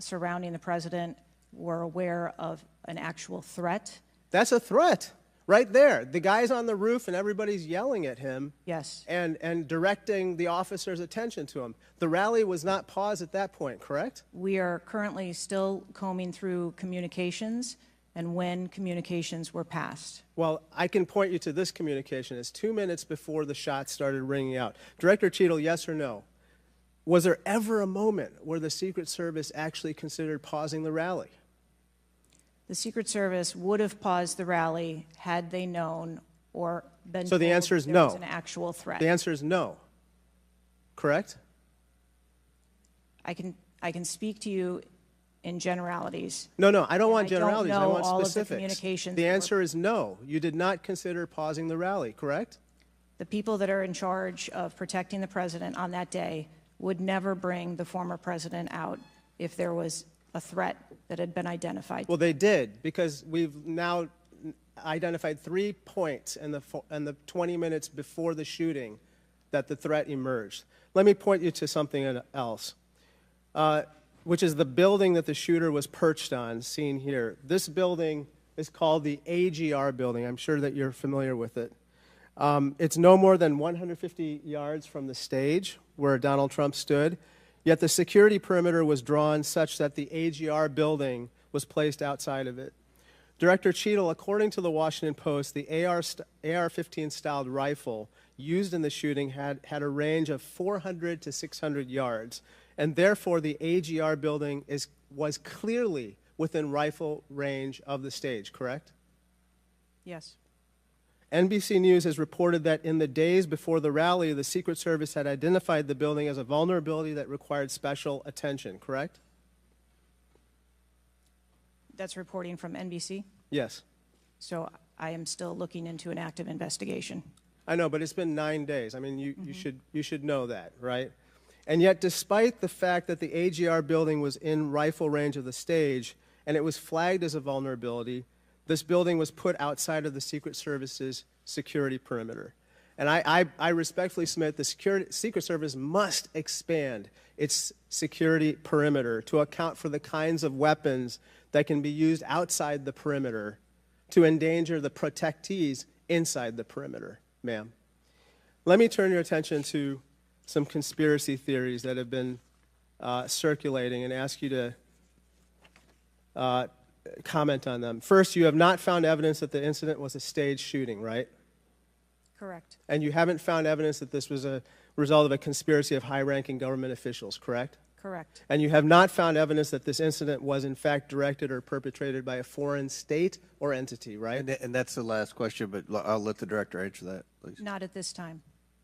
surrounding the president were aware of an actual threat. That's a threat right there. The guy's on the roof and everybody's yelling at him. Yes. And directing the officer's attention to him. The rally was not paused at that point, correct? We are currently still combing through communications and when communications were passed. Well, I can point you to this communication. It's 2 minutes before the shots started ringing out. Director Cheatle, yes or no? Was there ever a moment where the Secret Service actually considered pausing the rally? The Secret Service would have paused the rally had they known or been So the told answer is there no. was an actual threat. The answer is no. Correct? I can speak to you in generalities. No, I don't want I don't generalities. I know want all of the specifics. communications The that were- answer is no. You did not consider pausing the rally, correct? The people that are in charge of protecting the president on that day would never bring the former president out if there was a threat that had been identified. Well, they did, because we've now identified 3 points in the 20 minutes before the shooting that the threat emerged. Let me point you to something else, which is the building that the shooter was perched on, seen here. This building is called the AGR building. I'm sure that you're familiar with it. It's no more than 150 yards from the stage where Donald Trump stood, yet the security perimeter was drawn such that the AGR building was placed outside of it. Director Cheatle, according to the Washington Post, the AR-15 styled rifle used in the shooting had a range of 400 to 600 yards, and therefore the AGR building was clearly within rifle range of the stage, correct? Yes. NBC News has reported that in the days before the rally, the Secret Service had identified the building as a vulnerability that required special attention, correct? That's reporting from NBC? Yes. So I am still looking into an active investigation. I know, but it's been 9 days. I mean, you should know that, right? And yet, despite the fact that the AGR building was in rifle range of the stage and it was flagged as a vulnerability, this building was put outside of the Secret Service's security perimeter. And I respectfully submit the Secret Service must expand its security perimeter to account for the kinds of weapons that can be used outside the perimeter to endanger the protectees inside the perimeter, ma'am. Let me turn your attention to some conspiracy theories that have been circulating and ask you to comment on them. First, you have not found evidence that the incident was a staged shooting, right? Correct. And you haven't found evidence that this was a result of a conspiracy of high-ranking government officials, correct? Correct. And you have not found evidence that this incident was in fact directed or perpetrated by a foreign state or entity, right? And that's the last question, but I'll let the director answer that, please. Not at this time.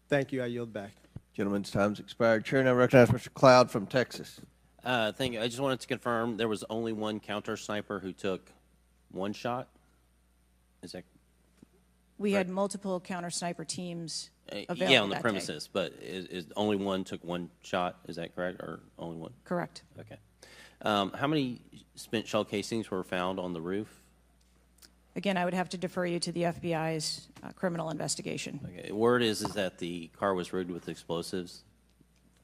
Thank you. I yield back. Gentleman's time's expired. Chair, now recognize Mr. Cloud from Texas. Thank you. I just wanted to confirm there was only one counter sniper who took one shot. Is that We had multiple counter sniper teams available yeah, on the that premises, but is only one took one shot? Is that correct, or only one? Correct. Okay. How many spent shell casings were found on the roof? Again, I would have to defer you to the FBI's criminal investigation. Okay. Word is that the car was rigged with explosives.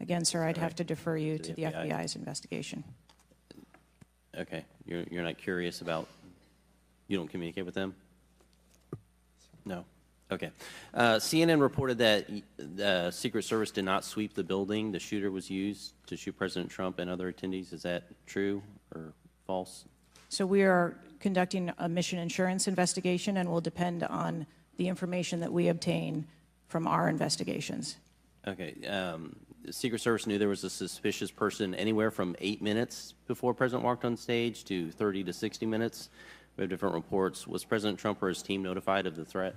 Again, sir, I'd have to defer you to the FBI's investigation. Okay. You're not curious about, you don't communicate with them? No. Okay. CNN reported that the Secret Service did not sweep the building the shooter was used to shoot President Trump and other attendees. Is that true or false? So we are conducting a mission insurance investigation and will depend on the information that we obtain from our investigations. Okay. The Secret Service knew there was a suspicious person anywhere from 8 minutes before President walked on stage to 30 to 60 minutes. We have different reports. Was President Trump or his team notified of the threat?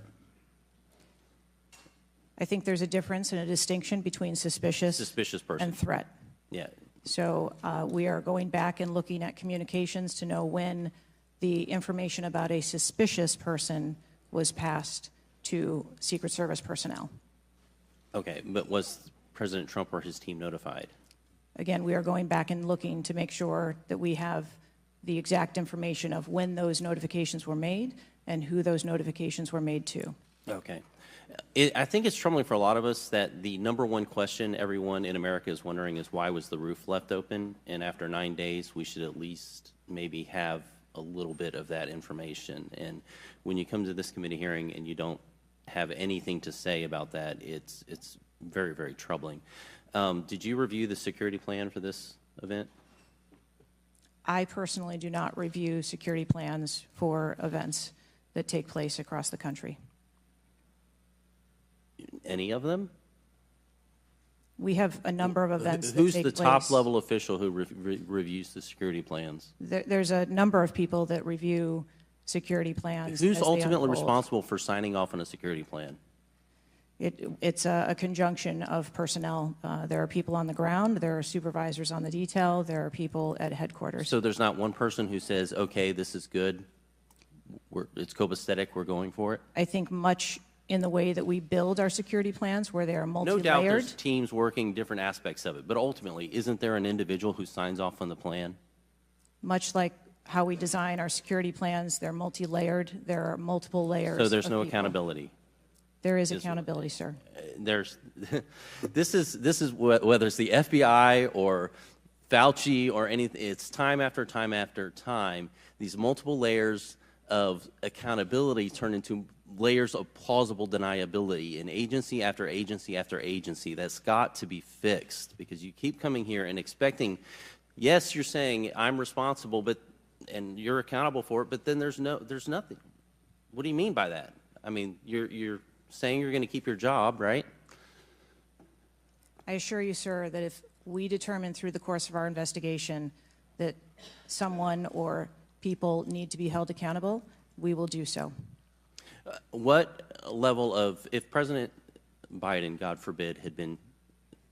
I think there's a difference and a distinction between suspicious person and threat. Yeah. So we are going back and looking at communications to know when the information about a suspicious person was passed to Secret Service personnel. Okay, but was President Trump or his team notified? Again, we are going back and looking to make sure that we have the exact information of when those notifications were made and who those notifications were made to. Okay. I think it's troubling for a lot of us that the number one question everyone in America is wondering is why was the roof left open? And after 9 days, we should at least maybe have a little bit of that information. And when you come to this committee hearing and you don't have anything to say about that, it's very, very troubling. Did you review the security plan for this event? I personally do not review security plans for events that take place across the country. Any of them? We have a number of events Who's that take the place. top level official who reviews the security plans? There's a number of people that review security plans. Who's as they ultimately unfold. responsible for signing off on a security plan? It's a conjunction of personnel. There are people on the ground, there are supervisors on the detail, there are people at headquarters. So there's not one person who says, okay, this is good, it's copacetic, we're going for it? I think much in the way that we build our security plans, where they are No multi-layered. doubt there's teams working different aspects of it, but ultimately, isn't there an individual who signs off on the plan? Much like how we design our security plans, they're multi-layered, there are multiple layers. So there's of no people. accountability? There is accountability, sir. There's, this is whether it's the FBI or Fauci or anything, it's time after time after time, these multiple layers of accountability turn into layers of plausible deniability in agency after agency after agency. That's got to be fixed, because you keep coming here and expecting, yes, you're saying I'm responsible, and you're accountable for it, but then there's nothing. What do you mean by that? I mean, you're saying you're going to keep your job, right? I assure you, sir, that if we determine through the course of our investigation that someone or people need to be held accountable, we will do so. What level of, if President Biden, God forbid, had been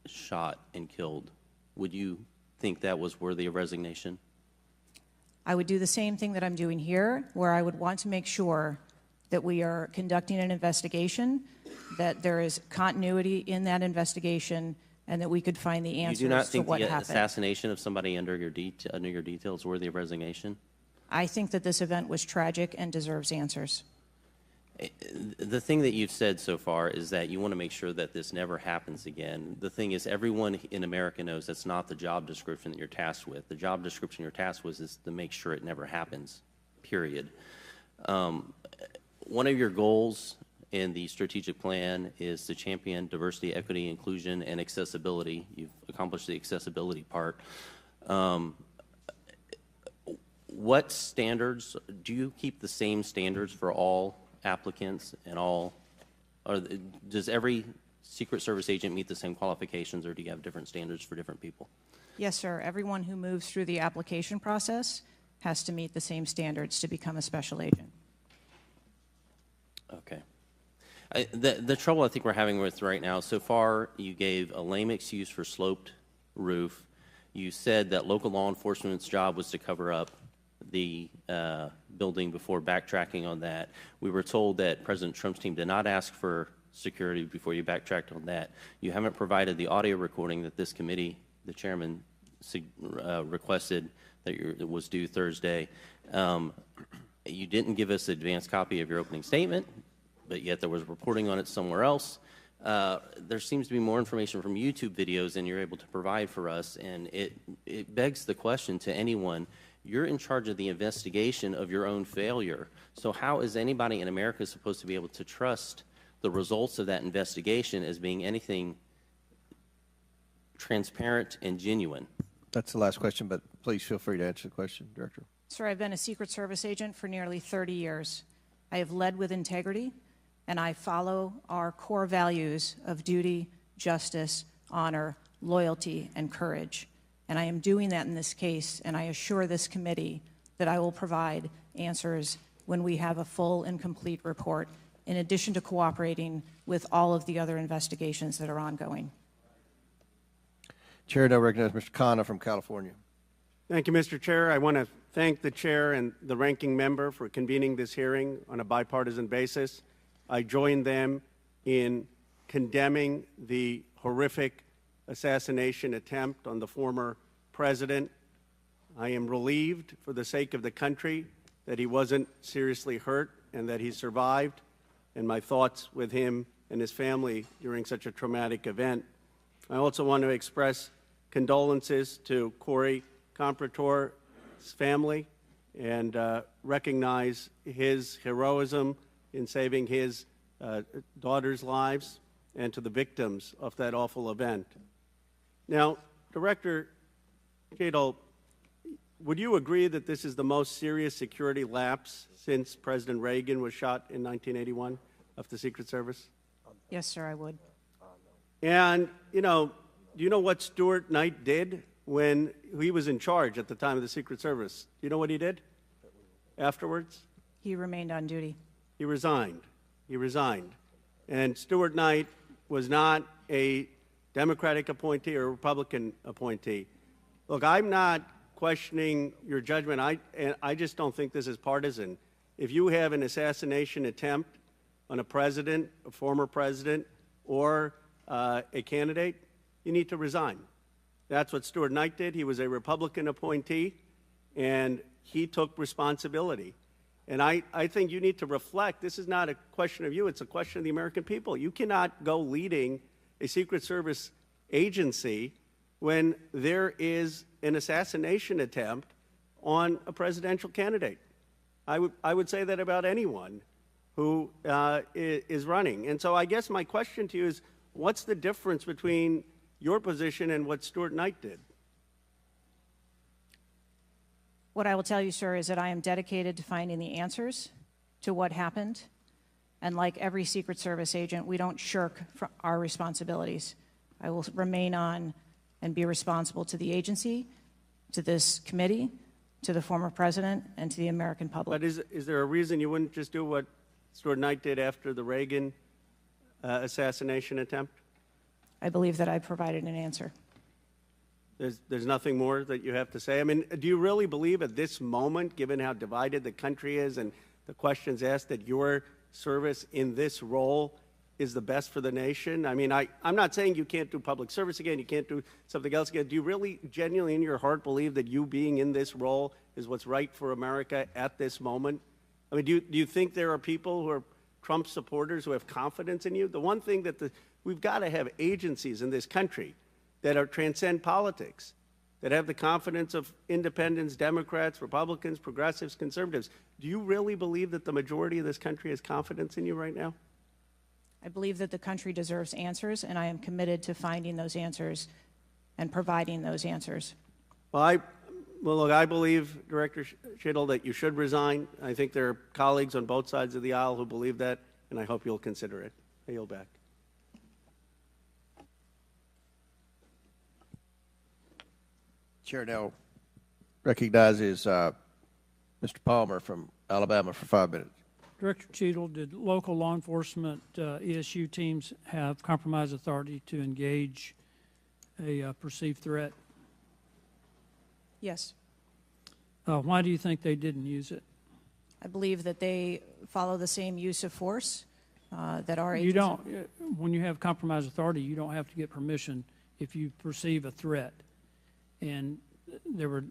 shot and killed, would you think that was worthy of resignation? I would do the same thing that I'm doing here, where I would want to make sure that we are conducting an investigation, that there is continuity in that investigation, and that we could find the answers You do not to think what the happened. assassination of somebody under your detail is worthy of resignation? I think that this event was tragic and deserves answers. The thing that you've said so far is that you want to make sure that this never happens again. The thing is, everyone in America knows that's not the job description that you're tasked with. The job description you're tasked with is to make sure it never happens, period. One of your goals in the strategic plan is to champion diversity, equity, inclusion, and accessibility. You've accomplished the accessibility part. What standards, do you keep the same standards for all applicants and all, or does every Secret Service agent meet the same qualifications, or do you have different standards for different people? Yes, sir. Everyone who moves through the application process has to meet the same standards to become a special agent. Okay. The trouble I think we're having with right now, so far you gave a lame excuse for sloped roof. You said that local law enforcement's job was to cover up the building before backtracking on that. We were told that President Trump's team did not ask for security before you backtracked on that. You haven't provided the audio recording that this committee, the chairman, requested that was due Thursday. You didn't give us an advanced copy of your opening statement, but yet there was reporting on it somewhere else. There seems to be more information from YouTube videos than you're able to provide for us, and it begs the question to anyone, you're in charge of the investigation of your own failure. So how is anybody in America supposed to be able to trust the results of that investigation as being anything transparent and genuine? That's the last question, but please feel free to answer the question, Director. Sir, I've been a Secret Service agent for nearly 30 years. I have led with integrity, and I follow our core values of duty, justice, honor, loyalty, and courage. And I am doing that in this case, and I assure this committee that I will provide answers when we have a full and complete report in addition to cooperating with all of the other investigations that are ongoing. Chair now recognizes Mr. Khanna from California. Thank you, Mr. Chair. I want to thank the chair and the ranking member for convening this hearing on a bipartisan basis. I join them in condemning the horrific assassination attempt on the former president. I am relieved for the sake of the country that he wasn't seriously hurt and that he survived, and my thoughts with him and his family during such a traumatic event. I also want to express condolences to Corey Comprator's family and recognize his heroism in saving his daughter's lives, and to the victims of that awful event. Now, Director Cheatle, would you agree that this is the most serious security lapse since President Reagan was shot in 1981 of the Secret Service? Yes, sir, I would. And, do you know what Stuart Knight did when he was in charge at the time of the Secret Service? Do you know what he did afterwards? He remained on duty. He resigned. He resigned. And Stuart Knight was not a Democratic appointee or a Republican appointee. Look, I'm not questioning your judgment. I just don't think this is partisan. If you have an assassination attempt on a president, a former president, or a candidate, you need to resign. That's what Stuart Knight did. He was a Republican appointee, and he took responsibility. And I think you need to reflect. This is not a question of you. It's a question of the American people. You cannot go leading a Secret Service agency when there is an assassination attempt on a presidential candidate. I would say that about anyone who is running. And so I guess my question to you is, what's the difference between your position and what Stuart Knight did? What I will tell you, sir, is that I am dedicated to finding the answers to what happened. And like every Secret Service agent, we don't shirk from our responsibilities. I will remain on and be responsible to the agency, to this committee, to the former president, and to the American public. But is there a reason you wouldn't just do what Stuart Knight did after the Reagan assassination attempt? I believe that I provided an answer. There's nothing more that you have to say? I mean, do you really believe at this moment, given how divided the country is and the questions asked, that your service in this role is the best for the nation? I mean, I'm not saying you can't do public service again, you can't do something else again. Do you really genuinely in your heart believe that you being in this role is what's right for America at this moment? I mean, do you think there are people who are Trump supporters who have confidence in you? The one thing that we've got to have agencies in this country that are transcend politics, that have the confidence of independents, Democrats, Republicans, progressives, conservatives. Do you really believe that the majority of this country has confidence in you right now? I believe that the country deserves answers, and I am committed to finding those answers and providing those answers. Well, look, I believe, Director Cheatle, that you should resign. I think there are colleagues on both sides of the aisle who believe that, and I hope you'll consider it. I yield back. Chair now recognizes Mr. Palmer from Alabama for 5 minutes. Director Cheatle, did local law enforcement ESU teams have compromise authority to engage a perceived threat? Yes. Why do you think they didn't use it? I believe that they follow the same use of force that our agency... You don't, when you have compromise authority, you don't have to get permission if you perceive a threat. And there were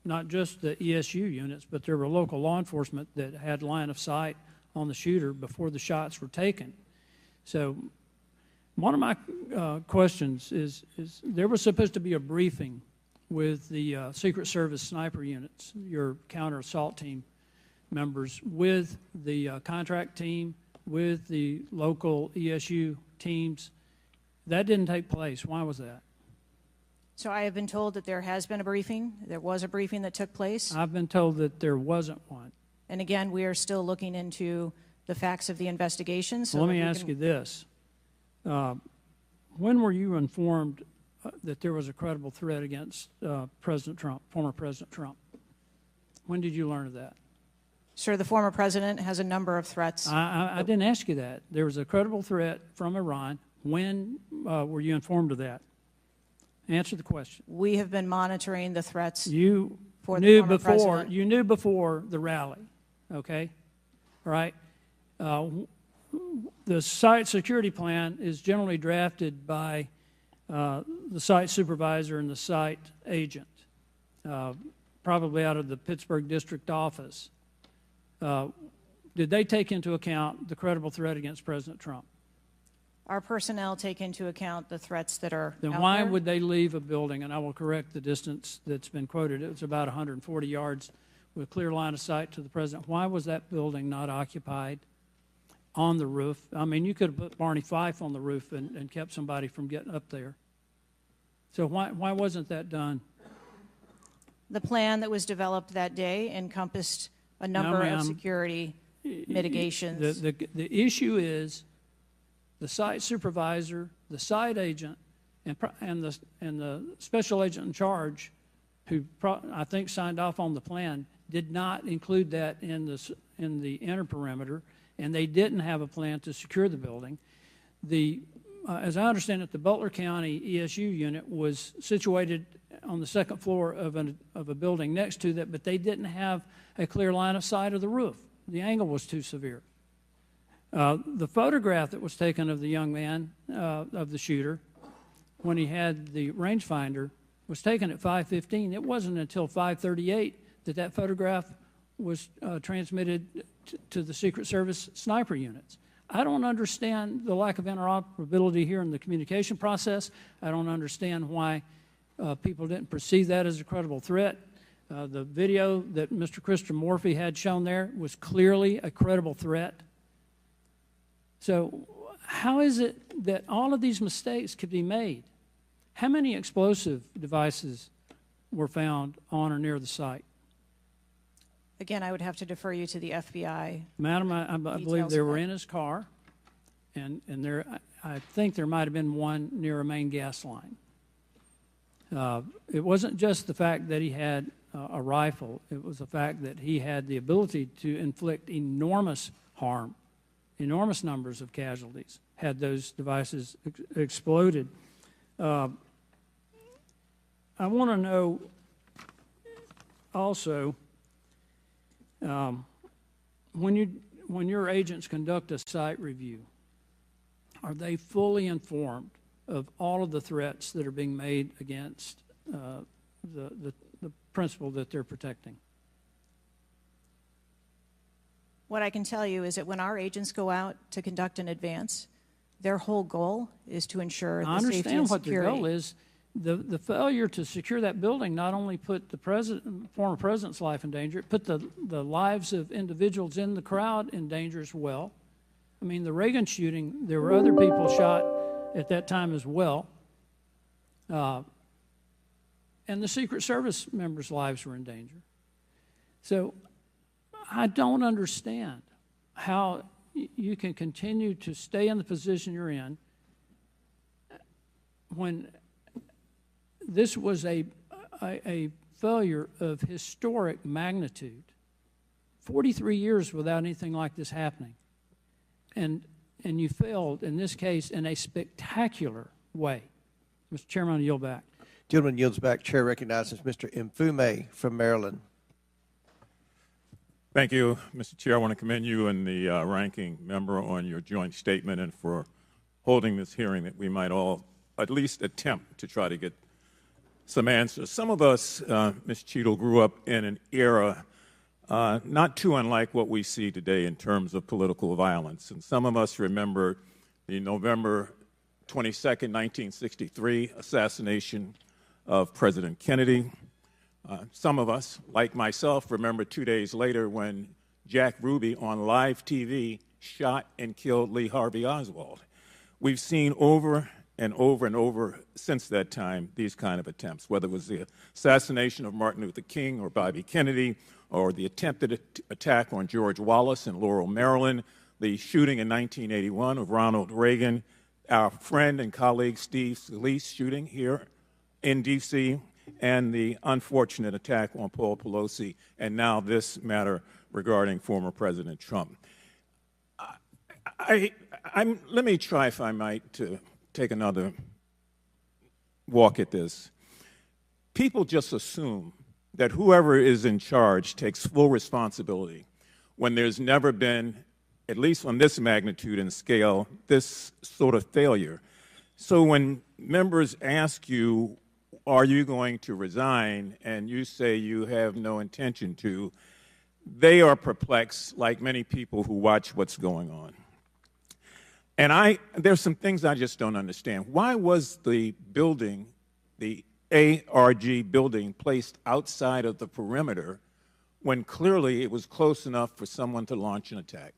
not just the ESU units, but there were local law enforcement that had line of sight on the shooter before the shots were taken. So one of my questions is there was supposed to be a briefing with the Secret Service sniper units, your counter-assault team members, with the contract team, with the local ESU teams. That didn't take place. Why was that? So I have been told that there has been a briefing. There was a briefing that took place. I've been told that there wasn't one. And again, we are still looking into the facts of the investigation. So let me ask you this. When were you informed that there was a credible threat against President Trump, former President Trump? When did you learn of that? Sir, the former president has a number of threats. I didn't ask you that. There was a credible threat from Iran. When were you informed of that? Answer the question. We have been monitoring the threats You for the knew former before. president. You knew before the rally, okay? All right. The site security plan is generally drafted by the site supervisor and the site agent, probably out of the Pittsburgh district office. Did they take into account the credible threat against President Trump? Our personnel take into account the threats that are Then out why there. would they leave a building? And I will correct the distance that's been quoted. It was about 140 yards with clear line of sight to the president. Why was that building not occupied on the roof? I mean, you could have put Barney Fife on the roof and kept somebody from getting up there. So why wasn't that done? The plan that was developed that day encompassed a number ma'am. of security mitigations. The issue is the site supervisor, the site agent, and the special agent in charge, who I think signed off on the plan, did not include that in the inner perimeter, and they didn't have a plan to secure the building. As I understand it, the Butler County ESU unit was situated on the second floor of a building next to that, but they didn't have a clear line of sight of the roof. The angle was too severe. The photograph that was taken of the young man, of the shooter, when he had the rangefinder, was taken at 5:15. It wasn't until 5:38 that photograph was transmitted to the Secret Service sniper units. I don't understand the lack of interoperability here in the communication process. I don't understand why people didn't perceive that as a credible threat. The video that Mr. Christopher Morphy had shown there was clearly a credible threat. So how is it that all of these mistakes could be made? How many explosive devices were found on or near the site? Again, I would have to defer you to the FBI. Madam, I believe they were in his car, and I think there might have been one near a main gas line. It wasn't just the fact that he had a rifle. It was the fact that he had the ability to inflict enormous harm, enormous numbers of casualties, had those devices exploded. I want to know also, when your agents conduct a site review, are they fully informed of all of the threats that are being made against the principle that they're protecting? What I can tell you is that when our agents go out to conduct an advance, their whole goal is to ensure the safety and security. I understand what the goal is. The failure to secure that building not only put the former president's life in danger, it put the lives of individuals in the crowd in danger as well. I mean, the Reagan shooting, there were other people shot at that time as well. And the Secret Service members' lives were in danger. So I don't understand how you can continue to stay in the position you're in when this was a failure of historic magnitude. 43 years without anything like this happening. And you failed, in this case, in a spectacular way. Mr. Chairman, I yield back. Gentleman yields back. Chair recognizes Mr. Mfume from Maryland. Thank you, Mr. Chair. I want to commend you and the ranking member on your joint statement and for holding this hearing that we might all at least attempt to try to get some answers. Some of us, Ms. Cheatle, grew up in an era not too unlike what we see today in terms of political violence. And some of us remember the November 22nd, 1963 assassination of President Kennedy. Some of us, like myself, remember 2 days later when Jack Ruby on live TV shot and killed Lee Harvey Oswald. We've seen over and over and over since that time these kind of attempts, whether it was the assassination of Martin Luther King or Bobby Kennedy, or the attempted attack on George Wallace in Laurel, Maryland, the shooting in 1981 of Ronald Reagan, our friend and colleague Steve Scalise shooting here in D.C., and the unfortunate attack on Paul Pelosi, and now this matter regarding former President Trump. Let me try, if I might, to take another walk at this. People just assume that whoever is in charge takes full responsibility when there's never been, at least on this magnitude and scale, this sort of failure. So when members ask you, are you going to resign, and you say you have no intention to, they are perplexed, like many people who watch what's going on. And there's some things I just don't understand. Why was the building, the ARG building, placed outside of the perimeter when clearly it was close enough for someone to launch an attack?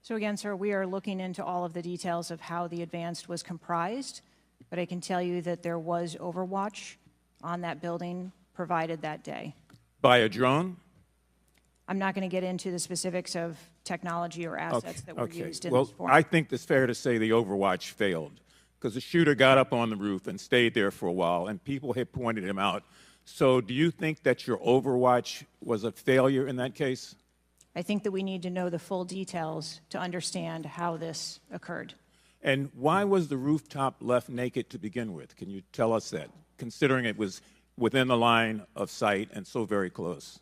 So again, sir, we are looking into all of the details of how the advance was comprised, but I can tell you that there was overwatch on that building provided that day. By a drone? I'm not going to get into the specifics of technology or assets that were used in this forum. I think it's fair to say the overwatch failed because the shooter got up on the roof and stayed there for a while, and people had pointed him out. So do you think that your overwatch was a failure in that case? I think that we need to know the full details to understand how this occurred. And why was the rooftop left naked to begin with? Can you tell us that, considering it was within the line of sight and so very close?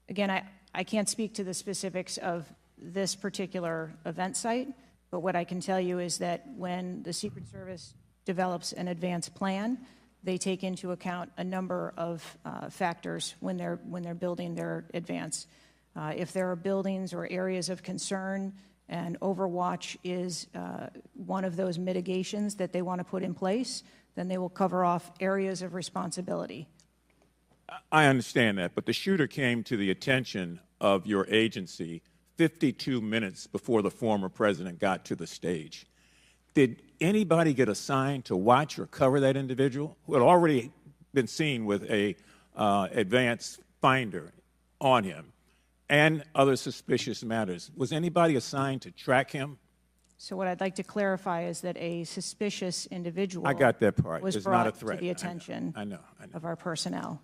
Again, I can't speak to the specifics of this particular event site, but what I can tell you is that when the Secret Service develops an advance plan, they take into account a number of factors when they're building their advance. If there are buildings or areas of concern, and overwatch is one of those mitigations that they want to put in place, then they will cover off areas of responsibility. I understand that, but the shooter came to the attention of your agency 52 minutes before the former president got to the stage. Did anybody get assigned to watch or cover that individual who had already been seen with a advanced finder on him and other suspicious matters? Was anybody assigned to track him? So what I'd like to clarify is that a suspicious individual I got that part. was It's brought not a threat. to the attention I know. of our personnel.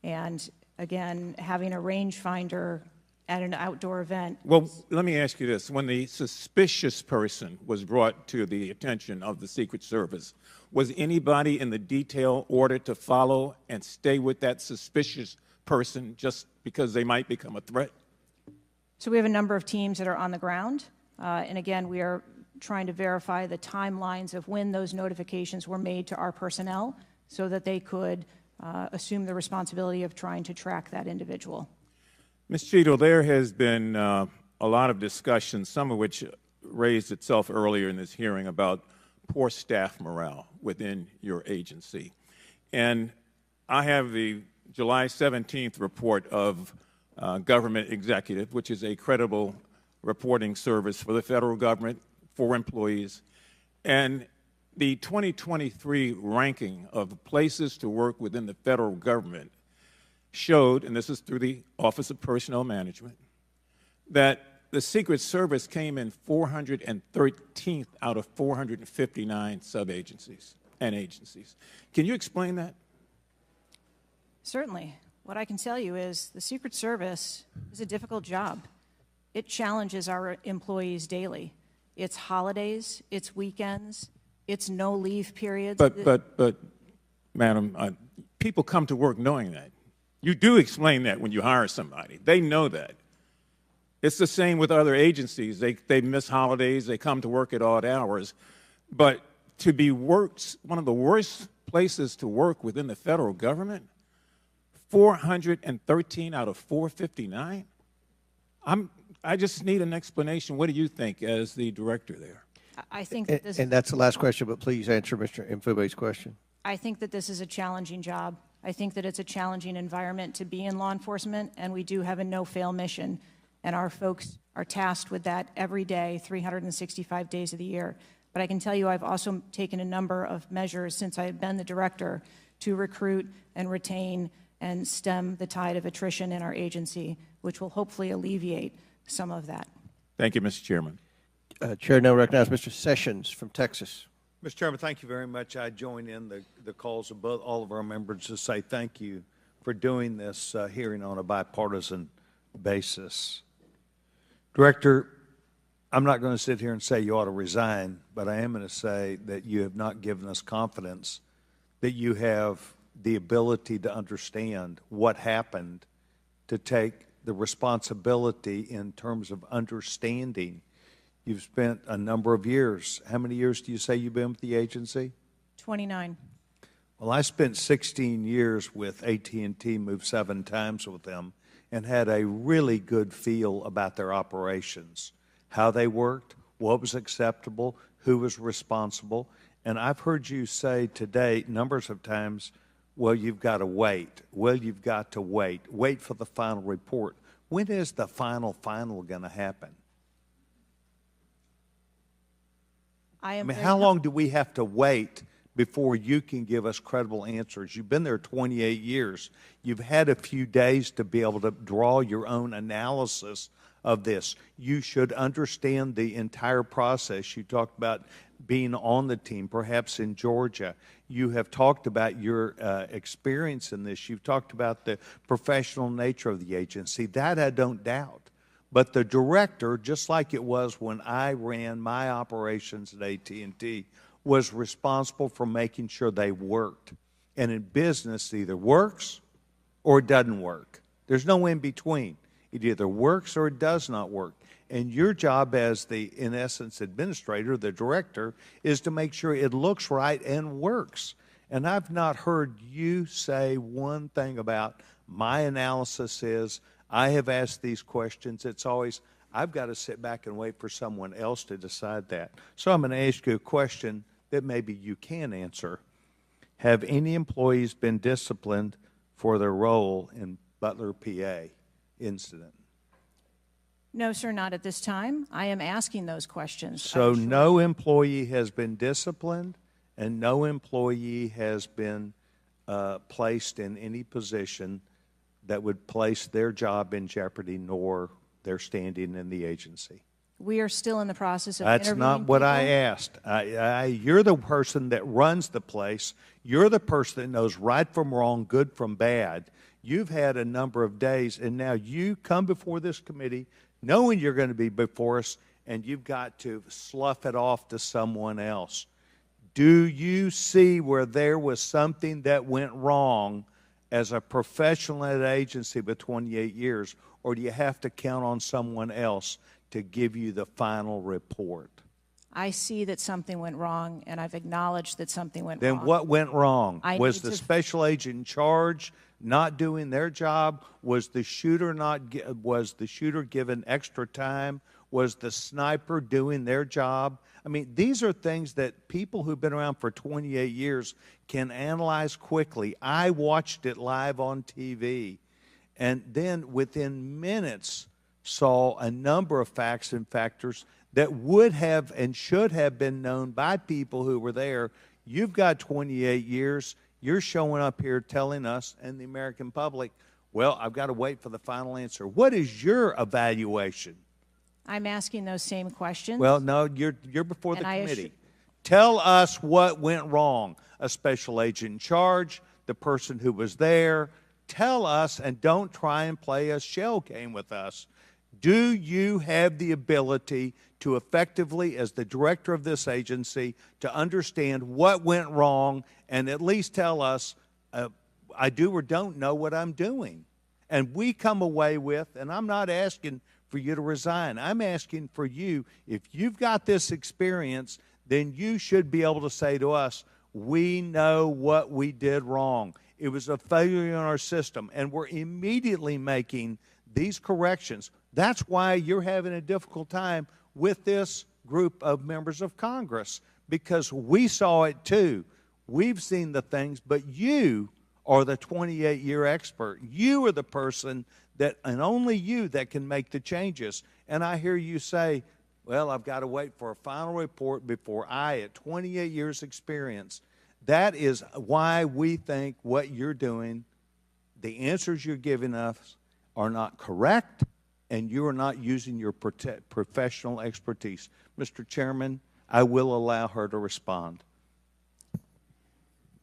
And again, having a rangefinder at an outdoor event. Well, let me ask you this. When the suspicious person was brought to the attention of the Secret Service, was anybody in the detail ordered to follow and stay with that suspicious person just because they might become a threat? So we have a number of teams that are on the ground. And again, we are trying to verify the timelines of when those notifications were made to our personnel so that they could assume the responsibility of trying to track that individual. Ms. Cheatle, there has been a lot of discussion, some of which raised itself earlier in this hearing, about poor staff morale within your agency. And I have the July 17th report of Government Executive, which is a credible reporting service for the federal government, for employees. And the 2023 ranking of places to work within the federal government showed, and this is through the Office of Personnel Management, that the Secret Service came in 413th out of 459 sub-agencies and agencies. Can you explain that? Certainly. What I can tell you is the Secret Service is a difficult job. It challenges our employees daily. It's holidays, it's weekends, it's no leave periods. But, Madam, people come to work knowing that. You do explain that when you hire somebody. They know that. It's the same with other agencies. They miss holidays. They come to work at odd hours. But to be worked, one of the worst places to work within the federal government, 413 out of 459? I just need an explanation. What do you think as the director there? I think that this And that's the last question, but please answer Mr. Mfube's question. I think that this is a challenging job. I think that it's a challenging environment to be in law enforcement, and we do have a no-fail mission, and our folks are tasked with that every day, 365 days of the year. But I can tell you I've also taken a number of measures since I have been the director to recruit and retain and stem the tide of attrition in our agency, which will hopefully alleviate some of that. Thank you, Mr. Chairman. Chair now recognizes Mr. Sessions from Texas. Mr. Chairman, thank you very much. I join in the calls of all of our members to say thank you for doing this hearing on a bipartisan basis. Director, I'm not going to sit here and say you ought to resign, but I am going to say that you have not given us confidence that you have the ability to understand what happened, to take the responsibility in terms of understanding. You've spent a number of years. How many years do you say you've been with the agency? 29. Well, I spent 16 years with AT&T, moved 7 times with them, and had a really good feel about their operations, how they worked, what was acceptable, who was responsible. And I've heard you say today numbers of times, well, you've got to wait. Well, you've got to wait. Wait for the final report. When is the final going to happen? I mean, how long do we have to wait before you can give us credible answers? You've been there 28 years. You've had a few days to be able to draw your own analysis of this. You should understand the entire process. You talked about being on the team, perhaps in Georgia. You have talked about your experience in this. You've talked about the professional nature of the agency. That I don't doubt. But the director, just like it was when I ran my operations at AT&T, was responsible for making sure they worked. And in business, it either works or it doesn't work. There's no in between. It either works or it does not work. And your job as the, in essence, administrator, the director, is to make sure it looks right and works. And I've not heard you say one thing about my analysis is, I have asked these questions. It's always, I've got to sit back and wait for someone else to decide that. So I'm going to ask you a question that maybe you can answer. Have any employees been disciplined for their role in Butler, PA incident? No, sir, not at this time. I am asking those questions. So no employee has been disciplined and no employee has been placed in any position that would place their job in jeopardy nor their standing in the agency. We are still in the process of That's not what I asked. You're the person that runs the place. You're the person that knows right from wrong, good from bad. You've had a number of days, and now you come before this committee knowing you're going to be before us, and you've got to slough it off to someone else. Do you see where there was something that went wrong as a professional at an agency with 28 years, or do you have to count on someone else to give you the final report? I see that something went wrong, and I've acknowledged that something went wrong. Then what went wrong? Was the special agent in charge not doing their job? Was the shooter given extra time? Was the sniper doing their job? I mean, these are things that people who've been around for 28 years can analyze quickly. I watched it live on TV, and then within minutes saw a number of facts and factors that would have and should have been known by people who were there. You've got 28 years. You're showing up here telling us and the American public, well, I've got to wait for the final answer. What is your evaluation? I'm asking those same questions. Well, no, you're before the committee. Tell us what went wrong. A special agent in charge, the person who was there. Tell us, and don't try and play a shell game with us. Do you have the ability to effectively, as the director of this agency, to understand what went wrong and at least tell us, I do or don't know what I'm doing? And we come away with, and I'm not asking for you to resign. I'm asking for you, if you've got this experience, then you should be able to say to us, we know what we did wrong. It was a failure in our system, and we're immediately making these corrections. That's why you're having a difficult time with this group of members of Congress, because we saw it too. We've seen the things, but you are the 28-year expert. You are the person that, and only you, that can make the changes. And I hear you say, well, I've got to wait for a final report before I, at 28 years experience. That is why we think what you're doing, the answers you're giving us are not correct, and you are not using your professional expertise. Mr. Chairman, I will allow her to respond.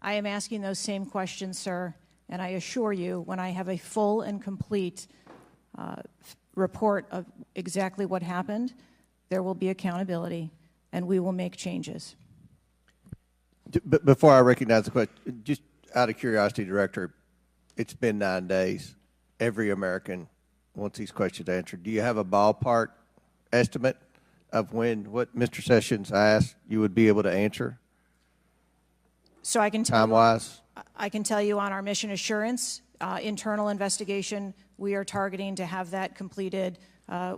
I am asking those same questions, sir, And I assure you, when I have a full and complete report of exactly what happened, there will be accountability, and we will make changes. Before I recognize the question, just out of curiosity, Director, it's been 9 days. Every American wants these questions answered. Do you have a ballpark estimate of when what Mr. Sessions asked you would be able to answer? So I can tell time-wise? I can tell you on our mission assurance internal investigation, we are targeting to have that completed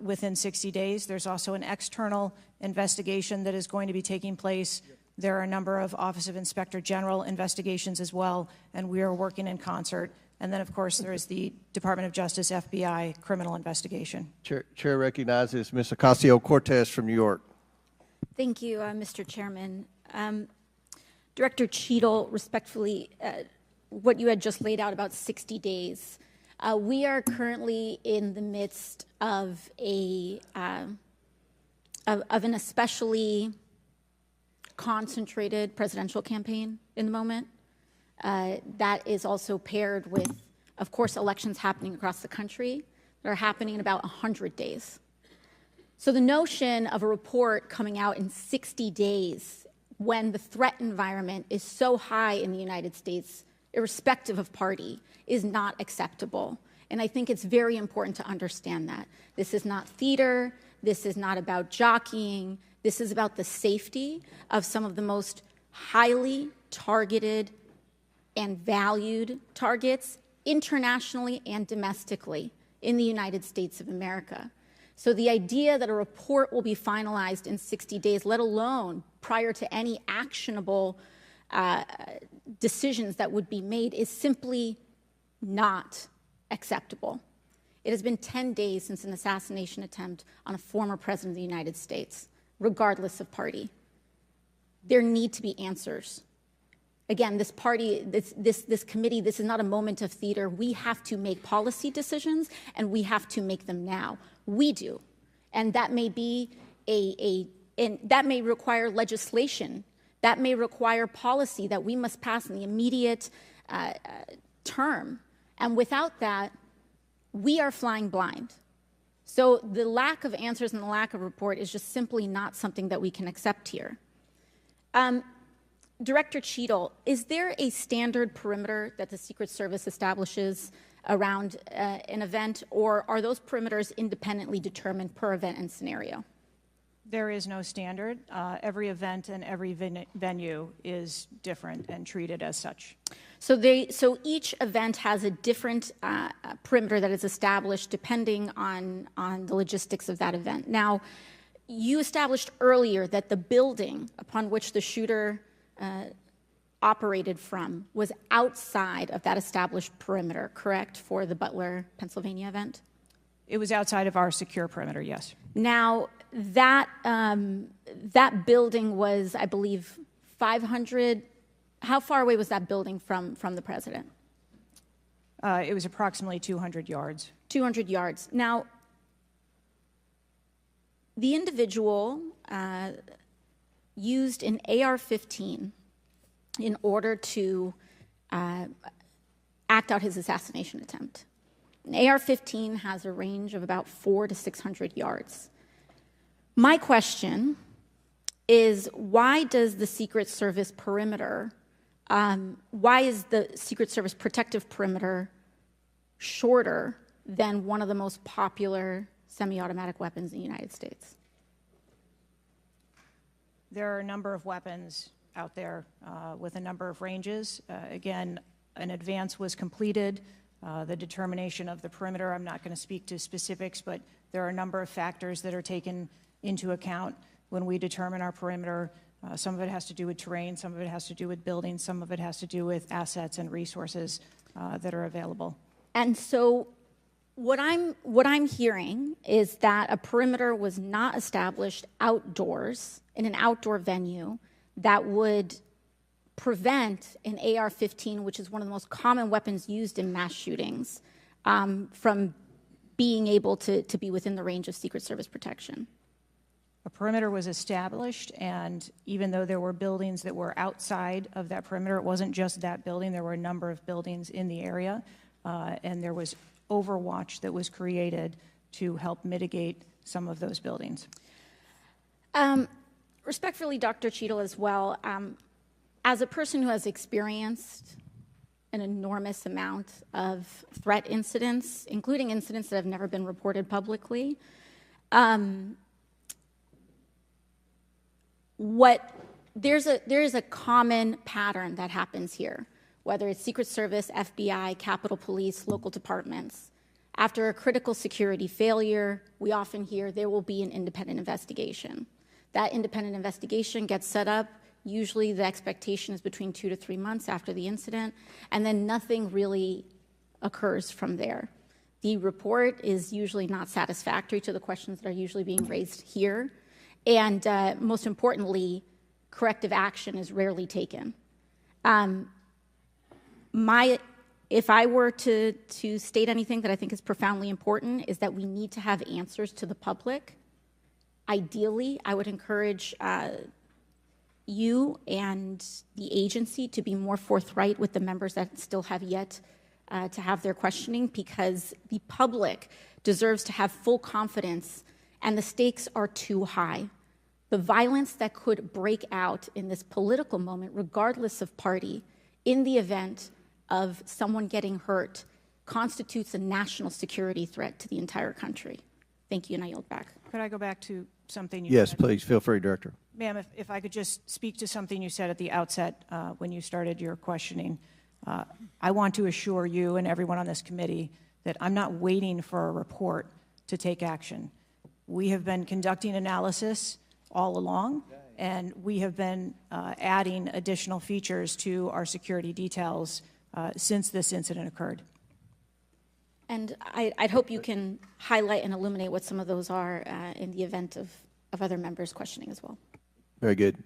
within 60 days. There's also an external investigation that is going to be taking place. There are a number of Office of Inspector General investigations as well, and we are working in concert. And then, of course, there is the Department of Justice, FBI, criminal investigation. Chair recognizes Ms. Ocasio-Cortez from New York. Thank you, Mr. Chairman. Director Cheatle, respectfully, what you had just laid out about 60 days. We are currently in the midst of an especially concentrated presidential campaign in the moment. That is also paired with, of course, elections happening across the country that are happening in about 100 days. So the notion of a report coming out in 60 days when the threat environment is so high in the United States, irrespective of party, is not acceptable. And I think it's very important to understand that. This is not theater. This is not about jockeying. This is about the safety of some of the most highly targeted and valued targets internationally and domestically in the United States of America. So the idea that a report will be finalized in 60 days, let alone prior to any actionable decisions that would be made, is simply not acceptable. It has been 10 days since an assassination attempt on a former president of the United States, regardless of party. There need to be answers. Again, this party, this committee, this is not a moment of theater. We have to make policy decisions, and we have to make them now. We do. And that may be and that may require legislation. That may require policy that we must pass in the immediate term. And without that, we are flying blind. So the lack of answers and the lack of report is just simply not something that we can accept here. Director Cheatle, is there a standard perimeter that the Secret Service establishes around an event, or are those perimeters independently determined per event and scenario? There is no standard. Every event and every venue is different and treated as such. So each event has a different perimeter that is established depending on the logistics of that event. Now, you established earlier that the building upon which the shooter operated from was outside of that established perimeter, correct, for the Butler, Pennsylvania event? It was outside of our secure perimeter, yes. Now, that building was, I believe, 500. How far away was that building from the president? It was approximately 200 yards. 200 yards. Now, the individual used an AR-15 in order to act out his assassination attempt. An AR-15 has a range of about 400 to 600 yards. My question is, why does the Secret Service perimeter, why is the Secret Service protective perimeter shorter than one of the most popular semi-automatic weapons in the United States? There are a number of weapons out there with a number of ranges. Again, an advance was completed. The determination of the perimeter, I'm not going to speak to specifics, but there are a number of factors that are taken into account when we determine our perimeter. Some of it has to do with terrain, some of it has to do with buildings, some of it has to do with assets and resources that are available. And so what I'm hearing is that a perimeter was not established outdoors in an outdoor venue that would prevent an AR-15, which is one of the most common weapons used in mass shootings, from being able to be within the range of Secret Service protection. A perimeter was established, and even though there were buildings that were outside of that perimeter, it wasn't just that building. There were a number of buildings in the area, and there was overwatch that was created to help mitigate some of those buildings. Respectfully, Dr. Cheatle, as well, as a person who has experienced an enormous amount of threat incidents, including incidents that have never been reported publicly, there is a common pattern that happens here, whether it's Secret Service, FBI, Capitol Police, local departments. After a critical security failure, we often hear there will be an independent investigation. That independent investigation gets set up. Usually the expectation is between 2 to 3 months after the incident, and then nothing really occurs from there. The report is usually not satisfactory to the questions that are usually being raised here, and most importantly, corrective action is rarely taken. If I were to state anything that I think is profoundly important, is that we need to have answers to the public. Ideally, I would encourage you and the agency to be more forthright with the members that still have yet to have their questioning, because the public deserves to have full confidence, and the stakes are too high. The violence that could break out in this political moment, regardless of party, in the event of someone getting hurt, constitutes a national security threat to the entire country. Thank you, and I yield back. Could I go back to something you Yes, said? please, feel free, Director. Ma'am, if I could just speak to something you said at the outset when you started your questioning. I want to assure you and everyone on this committee that I'm not waiting for a report to take action. We have been conducting analysis all along, and we have been adding additional features to our security details since this incident occurred. And I'd hope you can highlight and illuminate what some of those are in the event of other members questioning as well. Very good.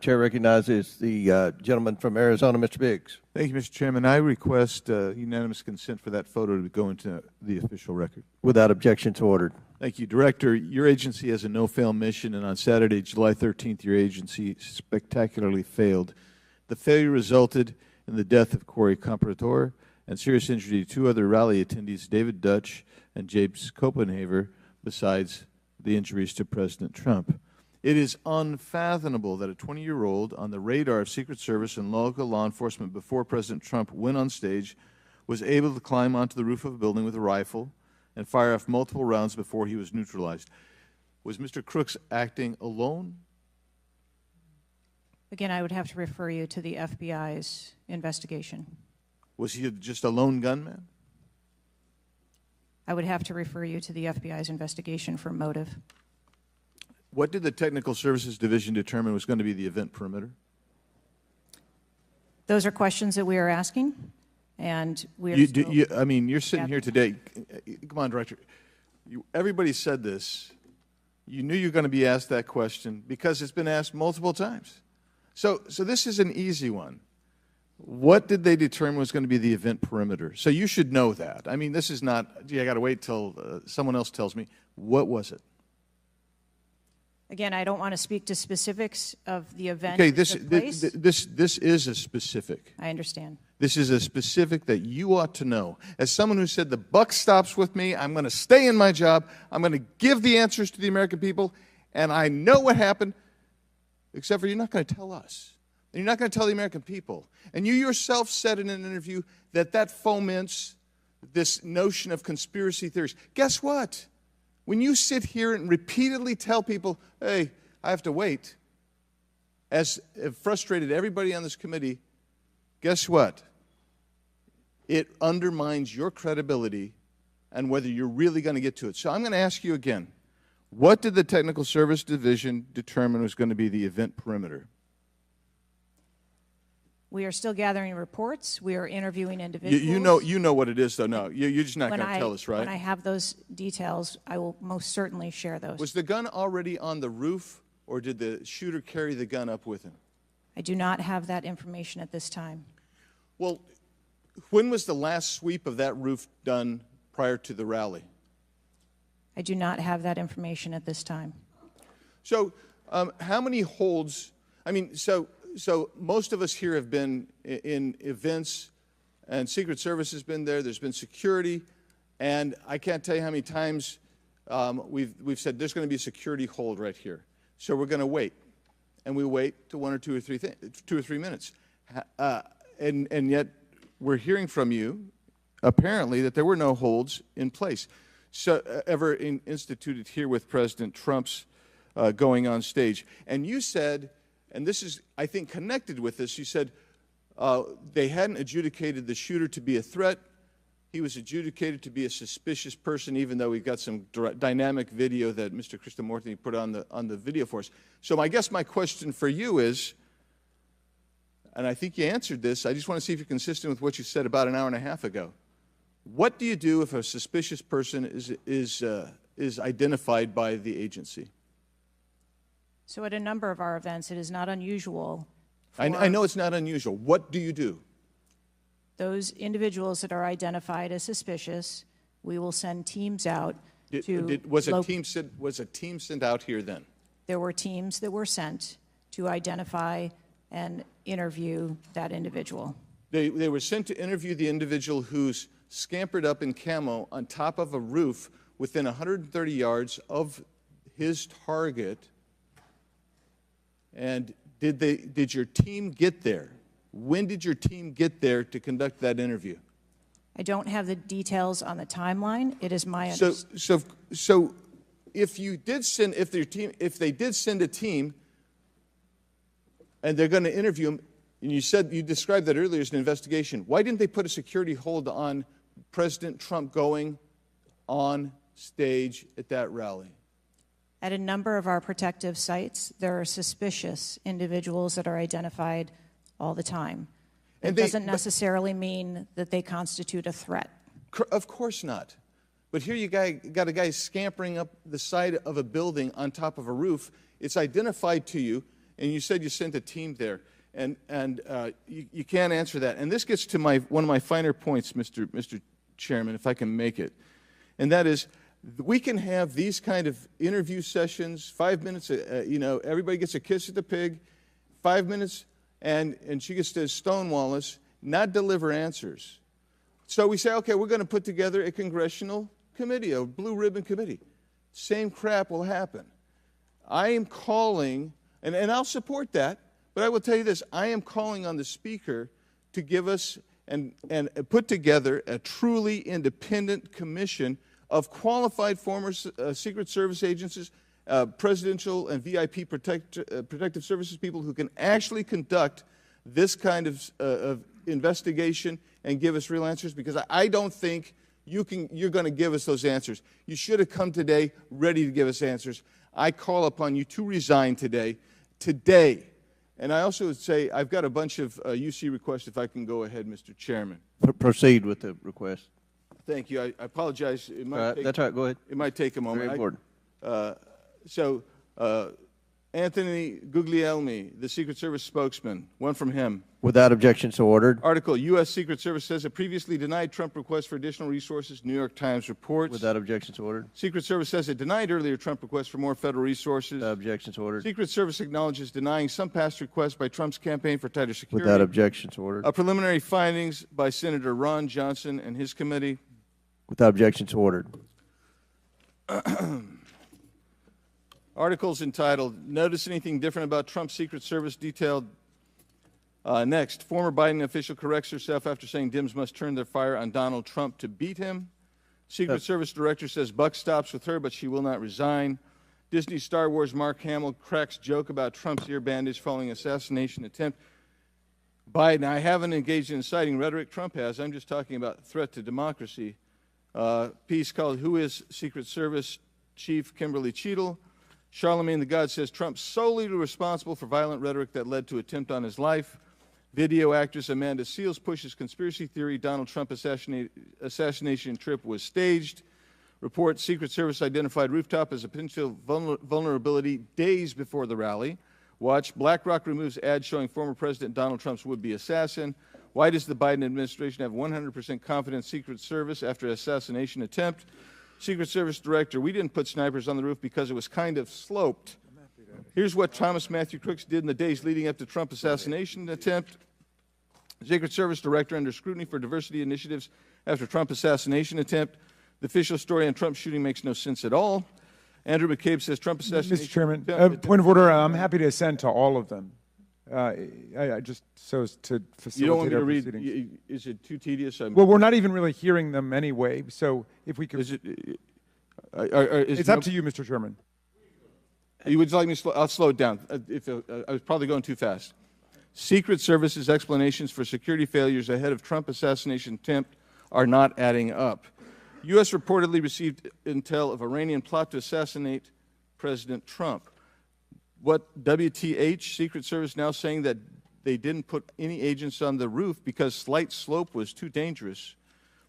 Chair recognizes the gentleman from Arizona, Mr. Biggs. Thank you, Mr. Chairman. I request unanimous consent for that photo to go into the official record. Without objection to ordered. Thank you. Director, your agency has a no-fail mission, and on Saturday, July 13th, your agency spectacularly failed. The failure resulted in the death of Corey Comprador and serious injury to 2 other rally attendees, David Dutch and James Copenhaver, besides the injuries to President Trump. It is unfathomable that a 20-year-old on the radar of Secret Service and local law enforcement before President Trump went on stage was able to climb onto the roof of a building with a rifle and fire off multiple rounds before he was neutralized. Was Mr. Crooks acting alone? Again, I would have to refer you to the FBI's investigation. Was he just a lone gunman? I would have to refer you to the FBI's investigation for motive. What did the Technical Services Division determine was going to be the event perimeter? Those are questions that we are asking, and we are I mean, you're sitting here today. Come on, Director. Everybody said this. You knew you were going to be asked that question because it's been asked multiple times. So this is an easy one. What did they determine was going to be the event perimeter? So you should know that. I mean, this is not, gee, I got to wait till someone else tells me. What was it? Again, I don't want to speak to specifics of the event. Okay, this is a specific. I understand. This is a specific that you ought to know. As someone who said the buck stops with me, I'm going to stay in my job, I'm going to give the answers to the American people, and I know what happened, except for you're not going to tell us. And you're not going to tell the American people. And you yourself said in an interview that foments this notion of conspiracy theories. Guess what? When you sit here and repeatedly tell people, hey, I have to wait, as it frustrated everybody on this committee, guess what? It undermines your credibility and whether you're really going to get to it. So I'm going to ask you again, what did the Technical Service Division determine was going to be the event perimeter? We are still gathering reports. We are interviewing individuals. You know what it is, though. No, you're just not going to tell us, right? When I have those details, I will most certainly share those. Was the gun already on the roof, or did the shooter carry the gun up with him? I do not have that information at this time. Well, when was the last sweep of that roof done prior to the rally? I do not have that information at this time. So how many holds? I mean, so most of us here have been in events, and Secret Service has been there. There's been security, and I can't tell you how many times we've said there's going to be a security hold right here. So we're going to wait, and we wait to 1 or 2 or 3 minutes, and yet we're hearing from you apparently that there were no holds in place, so ever instituted here with President Trump's going on stage. And you said, and this is, I think, connected with this, you said they hadn't adjudicated the shooter to be a threat. He was adjudicated to be a suspicious person, even though we've got some dynamic video that Mr. Krishnamurthy put on the video for us. So I guess my question for you is, and I think you answered this, I just want to see if you're consistent with what you said about an hour and a half ago. What do you do if a suspicious person is identified by the agency? So at a number of our events, it is not unusual. I know it's not unusual. What do you do? Those individuals that are identified as suspicious, we will send teams out to... Was a team sent out here then? There were teams that were sent to identify and interview that individual. They were sent to interview the individual who's scampered up in camo on top of a roof within 130 yards of his target. And did your team get there? When did your team get there to conduct that interview? I don't have the details on the timeline. It is my understanding. So if you did send, if they did send a team, and they're going to interview him, and you described that earlier as an investigation, why didn't they put a security hold on President Trump going on stage at that rally? At a number of our protective sites, there are suspicious individuals that are identified all the time. It doesn't necessarily mean that they constitute a threat. Of course not. But here you got a guy scampering up the side of a building on top of a roof. It's identified to you, and you said you sent a team there. And you can't answer that. And this gets to one of my finer points, Mr. Chairman, if I can make it. And that is, we can have these kind of interview sessions, 5 minutes, everybody gets a kiss at the pig, 5 minutes, and she gets to stonewall us, not deliver answers. So we say, okay, we're going to put together a congressional committee, a blue ribbon committee. Same crap will happen. I am calling, and I'll support that, but I will tell you this, I am calling on the Speaker to give us and put together a truly independent commission of qualified former Secret Service agents, presidential and VIP protective services people who can actually conduct this kind of investigation and give us real answers, because I don't think you're going to give us those answers. You should have come today ready to give us answers. I call upon you to resign today. And I also would say I've got a bunch of UC requests, if I can go ahead, Mr. Chairman. Proceed with the request. Thank you. I apologize. It might take, that's all right. Go ahead. It might take a moment. Very important. Anthony Guglielmi, the Secret Service spokesman, one from him. Without objection, so ordered. Article, U.S. Secret Service says it previously denied Trump requests for additional resources, New York Times reports. Without objection, so ordered. Secret Service says it denied earlier Trump requests for more federal resources. Without objection, so ordered. Secret Service acknowledges denying some past requests by Trump's campaign for tighter security. Without objection, so ordered. Preliminary findings by Senator Ron Johnson and his committee. Without objection, so ordered. Articles entitled, Notice Anything Different About Trump's Secret Service detailed. Next, former Biden official corrects herself after saying Dems must turn their fire on Donald Trump to beat him. Secret Service director says buck stops with her, but she will not resign. Disney Star Wars Mark Hamill cracks joke about Trump's ear bandage following assassination attempt. Biden, I haven't engaged in inciting rhetoric. Trump has. I'm just talking about threat to democracy. Piece called Who is Secret Service Chief Kimberly Cheatle? Charlemagne the God says Trump solely responsible for violent rhetoric that led to attempt on his life. Video actress Amanda Seales pushes conspiracy theory Donald Trump assassination trip was staged. Report Secret Service identified rooftop as a potential vulnerability days before the rally. Watch BlackRock removes ad showing former President Donald Trump's would-be assassin. Why does the Biden administration have 100% confidence Secret Service after assassination attempt? Secret Service director, we didn't put snipers on the roof because it was kind of sloped. Here's what Thomas Matthew Crooks did in the days leading up to Trump assassination attempt. Secret Service Director under scrutiny for diversity initiatives after Trump assassination attempt. The official story on Trump's shooting makes no sense at all. Andrew McCabe says Trump assassination. Mr. Chairman, point of order. I'm happy to assent to all of them. I just so as to facilitate You don't want me our to read? proceedings. Is it too tedious? Well, we're not even really hearing them anyway. So if we could, it's up to you, Mr. Chairman. You would like me to slow? I'll slow it down. I was probably going too fast. Secret Service's explanations for security failures ahead of Trump assassination attempt are not adding up. U.S. reportedly received intel of Iranian plot to assassinate President Trump. What WTH, Secret Service now saying that they didn't put any agents on the roof because slight slope was too dangerous.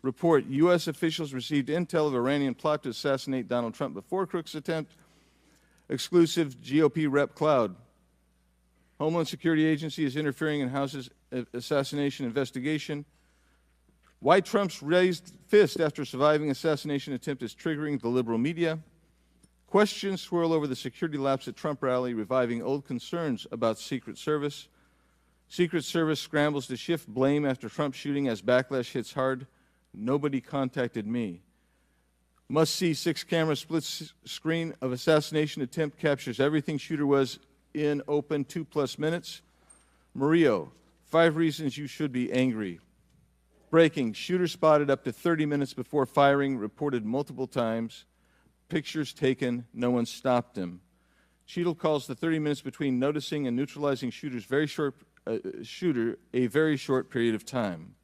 Report, U.S. officials received intel of Iranian plot to assassinate Donald Trump before Crooks' attempt. Exclusive GOP rep cloud. Homeland Security Agency is interfering in House's assassination investigation. Why Trump's raised fist after surviving assassination attempt is triggering the liberal media. Questions swirl over the security lapse at Trump rally, reviving old concerns about Secret Service. Secret Service scrambles to shift blame after Trump shooting as backlash hits hard. Nobody contacted me. Must-see 6-camera split screen of assassination attempt captures everything shooter was in open 2+ minutes. Murillo, 5 reasons you should be angry. Breaking, shooter spotted up to 30 minutes before firing, reported multiple times. Pictures taken, no one stopped him. Cheatle calls the 30 minutes between noticing and neutralizing shooter a very short period of time.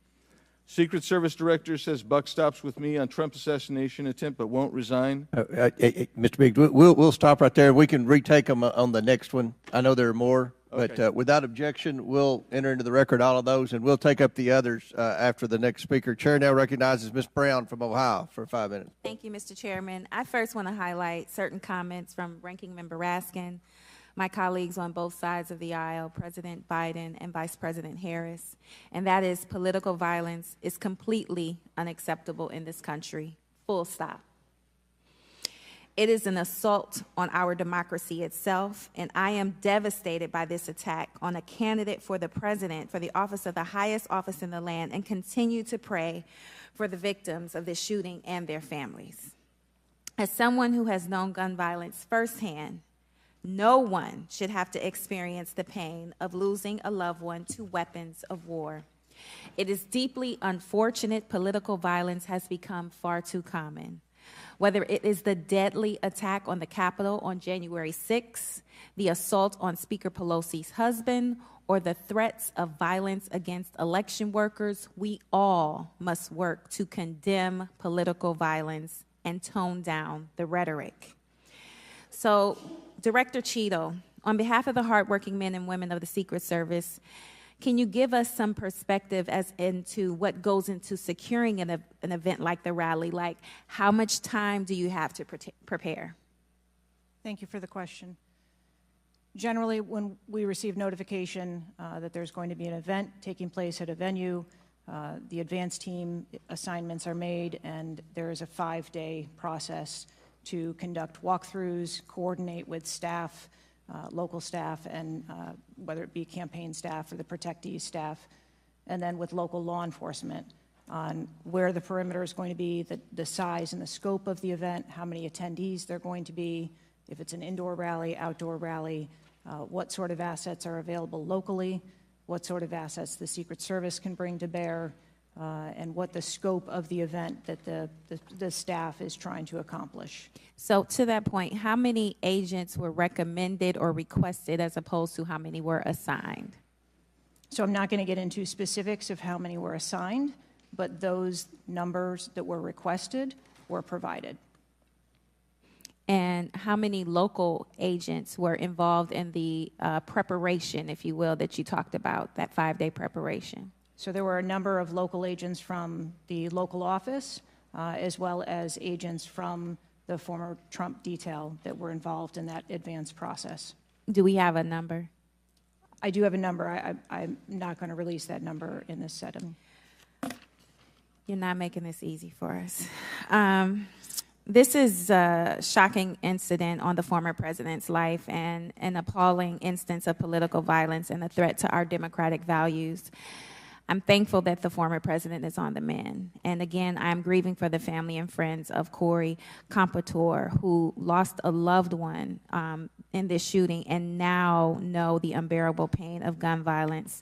Secret Service Director says buck stops with me on Trump assassination attempt but won't resign. Mr. Biggs, we'll stop right there. We can retake them on the next one. I know there are more, Okay. but without objection, we'll enter into the record all of those, and we'll take up the others after the next speaker. Chair now recognizes Ms. Brown from Ohio for 5 minutes. Thank you, Mr. Chairman. I first want to highlight certain comments from Ranking Member Raskin, my colleagues on both sides of the aisle, President Biden and Vice President Harris, and that is political violence is completely unacceptable in this country, full stop. It is an assault on our democracy itself, and I am devastated by this attack on a candidate for the president, for the office of the highest office in the land, and continue to pray for the victims of this shooting and their families. As someone who has known gun violence firsthand, no one should have to experience the pain of losing a loved one to weapons of war. It is deeply unfortunate political violence has become far too common. Whether it is the deadly attack on the Capitol on January 6th, the assault on Speaker Pelosi's husband, or the threats of violence against election workers, we all must work to condemn political violence and tone down the rhetoric. So, Director Cheatle, on behalf of the hardworking men and women of the Secret Service, can you give us some perspective as into what goes into securing an event like the rally? Like, how much time do you have to prepare? Thank you for the question. Generally, when we receive notification that there's going to be an event taking place at a venue, the advance team assignments are made, and there is a 5-day process to conduct walkthroughs, coordinate with staff, local staff, and whether it be campaign staff or the protectee staff, and then with local law enforcement on where the perimeter is going to be, the size and the scope of the event, how many attendees there are going to be, if it's an indoor rally, outdoor rally, what sort of assets are available locally, what sort of assets the Secret Service can bring to bear, and what the scope of the event that the staff is trying to accomplish. So to that point, how many agents were recommended or requested as opposed to how many were assigned? So I'm not going to get into specifics of how many were assigned, but those numbers that were requested were provided. And how many local agents were involved in the preparation, if you will, that you talked about, that 5-day preparation? So there were a number of local agents from the local office, as well as agents from the former Trump detail that were involved in that advance process. Do we have a number? I do have a number. I'm not going to release that number in this setting. You're not making this easy for us. This is a shocking incident on the former president's life and an appalling instance of political violence and a threat to our democratic values. I'm thankful that the former president is on the mend. And again, I'm grieving for the family and friends of Corey Compatore, who lost a loved one in this shooting and now know the unbearable pain of gun violence.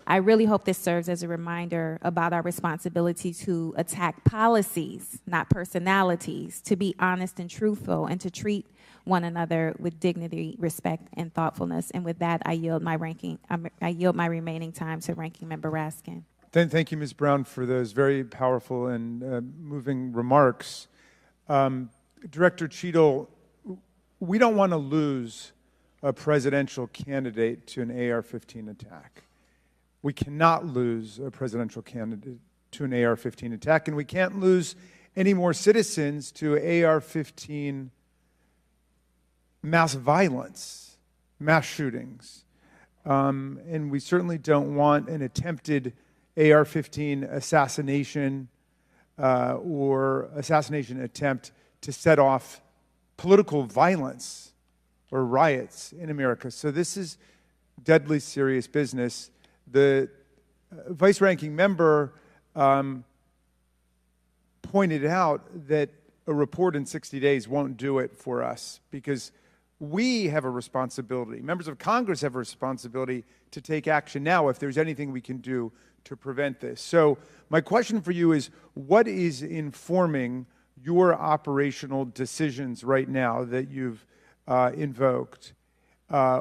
I really hope this serves as a reminder about our responsibility to attack policies, not personalities, to be honest and truthful, and to treat one another with dignity, respect, and thoughtfulness. And with that, I yield my remaining time to Ranking Member Raskin. Thank you, Ms. Brown, for those very powerful and moving remarks. Director Cheatle, we don't want to lose a presidential candidate to an AR-15 attack. We cannot lose a presidential candidate to an AR-15 attack, and we can't lose any more citizens to AR-15 mass violence, mass shootings. And we certainly don't want an attempted AR-15 assassination or assassination attempt to set off political violence or riots in America. So this is deadly serious business. The vice-ranking member pointed out that a report in 60 days won't do it for us because we have a responsibility. Members of Congress have a responsibility to take action now if there's anything we can do to prevent this. So my question for you is, what is informing your operational decisions right now that you've invoked?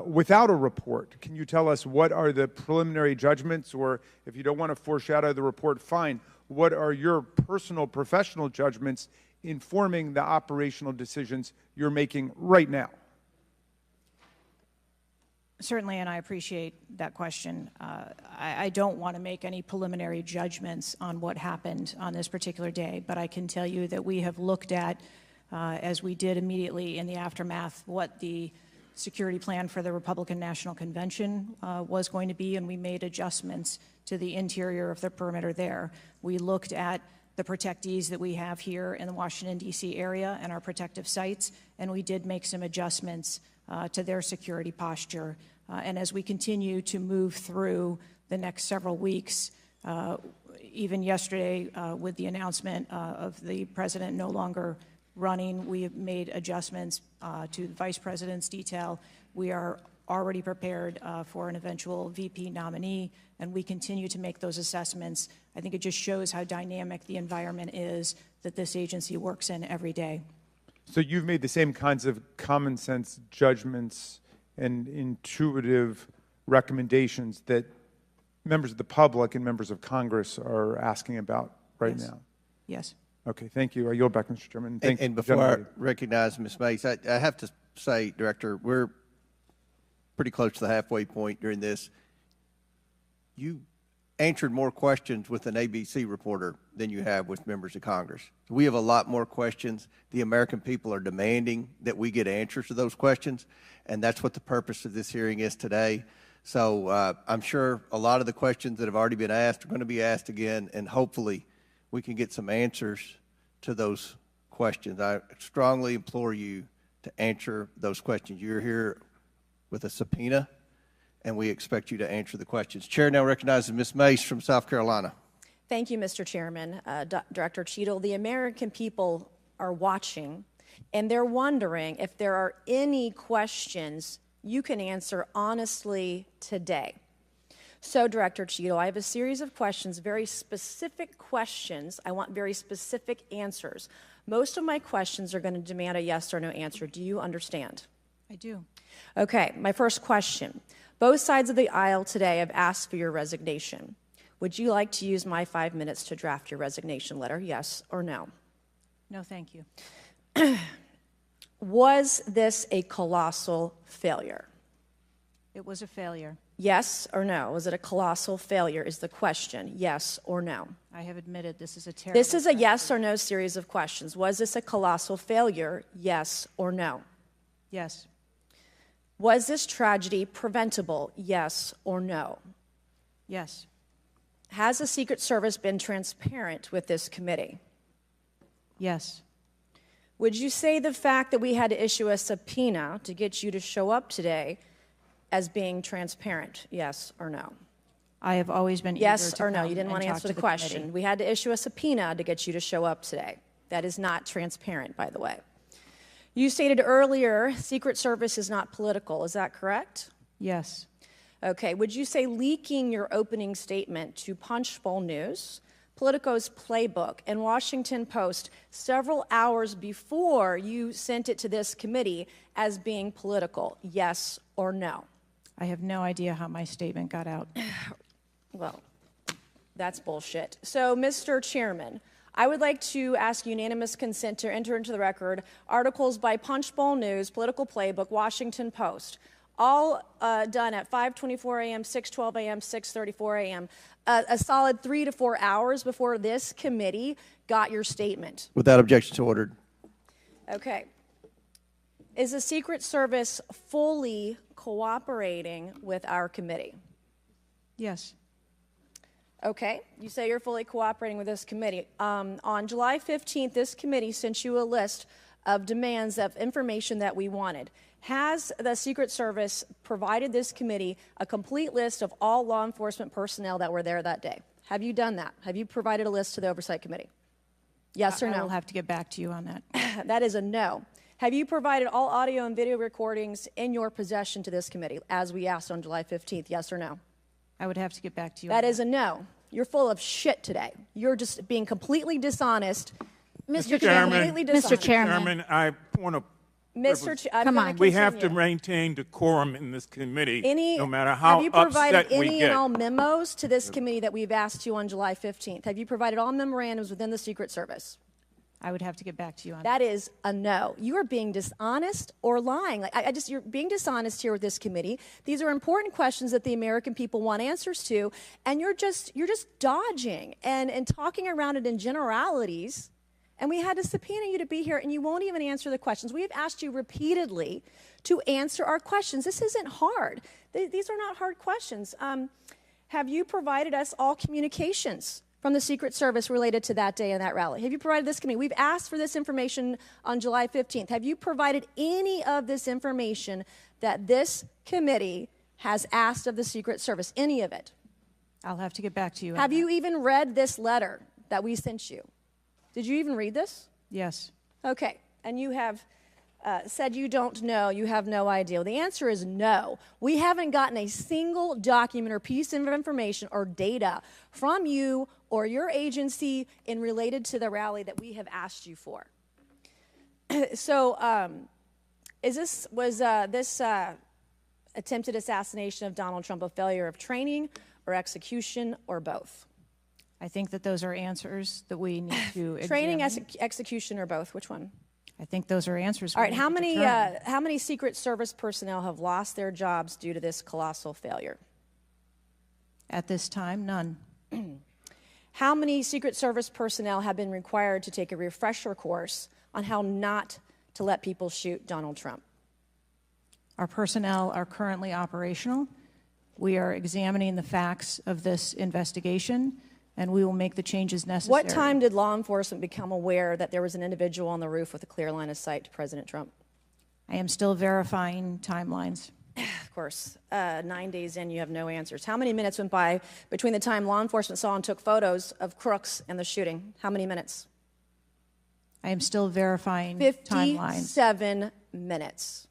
Without a report, can you tell us what are the preliminary judgments, or if you don't want to foreshadow the report, fine. What are your personal, professional judgments informing the operational decisions you're making right now? Certainly, and I appreciate that question. I don't want to make any preliminary judgments on what happened on this particular day, but I can tell you that we have looked at, as we did immediately in the aftermath, what the security plan for the Republican National Convention was going to be, and we made adjustments to the interior of the perimeter there. We looked at the protectees that we have here in the Washington, D.C. area and our protective sites, and we did make some adjustments to their security posture. And as we continue to move through the next several weeks, even yesterday with the announcement of the president no longer running, we have made adjustments to the vice president's detail. We are already prepared for an eventual VP nominee, and we continue to make those assessments. I think it just shows how dynamic the environment is that this agency works in every day. So you've made the same kinds of common sense judgments and intuitive recommendations that members of the public and members of Congress are asking about right now? Yes. Okay, thank you. I yield back, Mr. Chairman. And before I recognize Ms. Mace, I have to say, Director, we're pretty close to the halfway point during this. You answered more questions with an ABC reporter than you have with members of Congress. We have a lot more questions. The American people are demanding that we get answers to those questions, and that's what the purpose of this hearing is today. So I'm sure a lot of the questions that have already been asked are going to be asked again, and hopefully we can get some answers to those questions. I strongly implore you to answer those questions. You're here with a subpoena, and we expect you to answer the questions. Chair now recognizes Ms. Mace from South Carolina. Thank you, Mr. Chairman. Director Cheatle, the American people are watching, and they're wondering if there are any questions you can answer honestly today. So, Director Cheatle, I have a series of questions, very specific questions. I want very specific answers. Most of my questions are going to demand a yes or no answer. Do you understand? I do. Okay, my first question. Both sides of the aisle today have asked for your resignation. Would you like to use my 5 minutes to draft your resignation letter, yes or no? No, thank you. Was this a colossal failure? It was a failure. Yes or no? Was it a colossal failure is the question, yes or no? I have admitted this is a terrible This is a yes or no series of questions. Was this a colossal failure, yes or no? Yes. Was this tragedy preventable, yes or no? Yes. Has the Secret Service been transparent with this committee? Yes. Would you say the fact that we had to issue a subpoena to get you to show up today as being transparent? Yes or no? I have always been eager Yes to or no? come You didn't and want to talk answer to the question. committee. We had to issue a subpoena to get you to show up today. That is not transparent, by the way. You stated earlier Secret Service is not political. Is that correct? Yes. Okay. Would you say leaking your opening statement to Punchbowl News, Politico's Playbook, and Washington Post several hours before you sent it to this committee as being political? Yes or no? I have no idea how my statement got out. Well, that's bullshit. So, Mr. Chairman, I would like to ask unanimous consent to enter into the record articles by Punchbowl News, Political Playbook, Washington Post, all done at 5:24 a.m., 6:12 a.m., 6:34 a.m., a solid 3 to 4 hours before this committee got your statement. Without objection, so ordered. Okay. Is the Secret Service fully cooperating with our committee? Yes. Okay, you say you're fully cooperating with this committee. On July 15th, this committee sent you a list of demands of information that we wanted. Has the Secret Service provided this committee a complete list of all law enforcement personnel that were there that day? Have you done that? Have you provided a list to the Oversight Committee? Yes or no? I will have to get back to you on that. That is a no. Have you provided all audio and video recordings in your possession to this committee, as we asked on July 15th? Yes or no? I would have to get back to you. That is a no. You're full of shit today. You're just being completely dishonest. Mr. Chairman, Mr. Chairman, I point of privilege. Come on. We have to maintain decorum in this committee, no matter how have you provided upset we any get. and all memos to this committee that we've asked you on July 15th? Have you provided all memorandums within the Secret Service? I would have to get back to you on that. That is a no. You are being dishonest or lying. You're being dishonest here with this committee. These are important questions that the American people want answers to, and you're just dodging and talking around it in generalities. And we had to subpoena you to be here, and you won't even answer the questions. We have asked you repeatedly to answer our questions. This isn't hard. These are not hard questions. Have you provided us all communications from the Secret Service related to that day and that rally? Have you provided this committee? We've asked for this information on July 15th. Have you provided any of this information that this committee has asked of the Secret Service? Any of it? I'll have to get back to you. Have you even read this letter that we sent you? Did you even read this? Yes. Okay. And you have said you don't know, you have no idea. Well, the answer is no. We haven't gotten a single document or piece of information or data from you or your agency in related to the rally that we have asked you for. So, was this attempted assassination of Donald Trump a failure of training or execution or both? I think that those are answers that we need to Training, examine. execution, or both? Which one? I think those are answers. All right. How many Secret Service personnel have lost their jobs due to this colossal failure? At this time, none. How many Secret Service personnel have been required to take a refresher course on how not to let people shoot Donald Trump? Our personnel are currently operational. We are examining the facts of this investigation, and we will make the changes necessary. What time did law enforcement become aware that there was an individual on the roof with a clear line of sight to President Trump? I am still verifying timelines. Of course. 9 days in, you have no answers. How many minutes went by between the time law enforcement saw and took photos of crooks and the shooting? How many minutes? I am still verifying timelines. 57 minutes.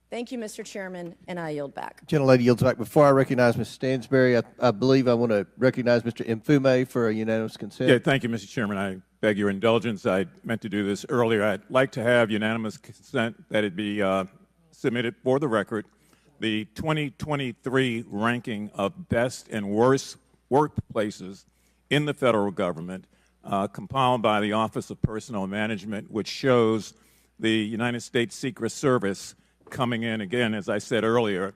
Thank you, Mr. Chairman, and I yield back. Gentlelady yields back. Before I recognize Ms. Stansberry, I believe I want to recognize Mr. Mfume for a unanimous consent. Yeah, thank you, Mr. Chairman. I beg your indulgence. I meant to do this earlier. I'd like to have unanimous consent that it be submitted for the record. The 2023 ranking of best and worst workplaces in the federal government, compiled by the Office of Personnel Management, which shows the United States Secret Service coming in, again, as I said earlier,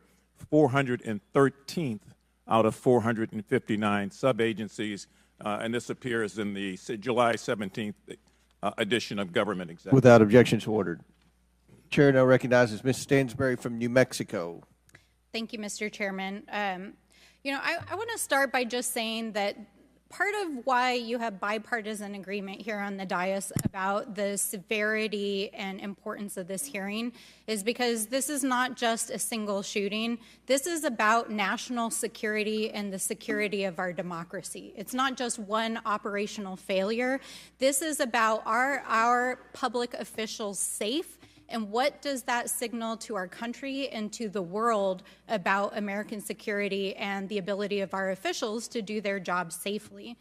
413th out of 459 sub-agencies, and this appears in the July 17th edition of Government Executive. Without objections ordered. Chair now recognizes Ms. Stansberry from New Mexico. Thank you, Mr. Chairman. I want to start by just saying that part of why you have bipartisan agreement here on the dais about the severity and importance of this hearing is because this is not just a single shooting. This is about national security and the security of our democracy. It's not just one operational failure. This is about our public officials safe, and what does that signal to our country and to the world about American security and the ability of our officials to do their job safely?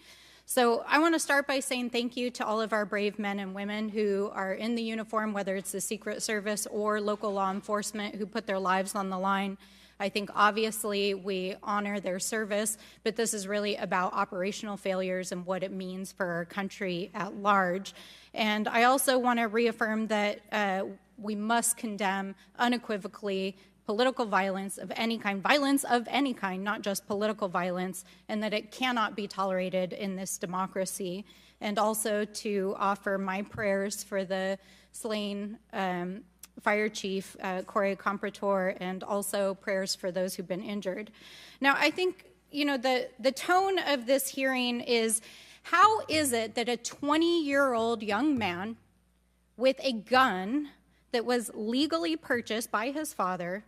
So I want to start by saying thank you to all of our brave men and women who are in the uniform, whether it's the Secret Service or local law enforcement, who put their lives on the line. I think obviously we honor their service, but this is really about operational failures and what it means for our country at large. And I also want to reaffirm that we must condemn unequivocally political violence of any kind, not just political violence, and that it cannot be tolerated in this democracy. And also to offer my prayers for the slain Fire Chief Corey Comprator, and also prayers for those who've been injured. Now, I think, the tone of this hearing is, how is it that a 20-year-old young man with a gun that was legally purchased by his father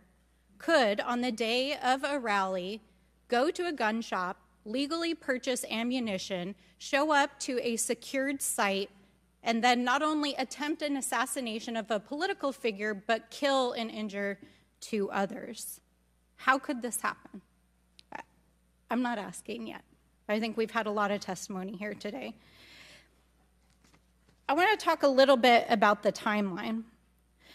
could, on the day of a rally, go to a gun shop, legally purchase ammunition, show up to a secured site, and then not only attempt an assassination of a political figure, but kill and injure 2 others? How could this happen? I'm not asking yet. I think we've had a lot of testimony here today. I want to talk a little bit about the timeline.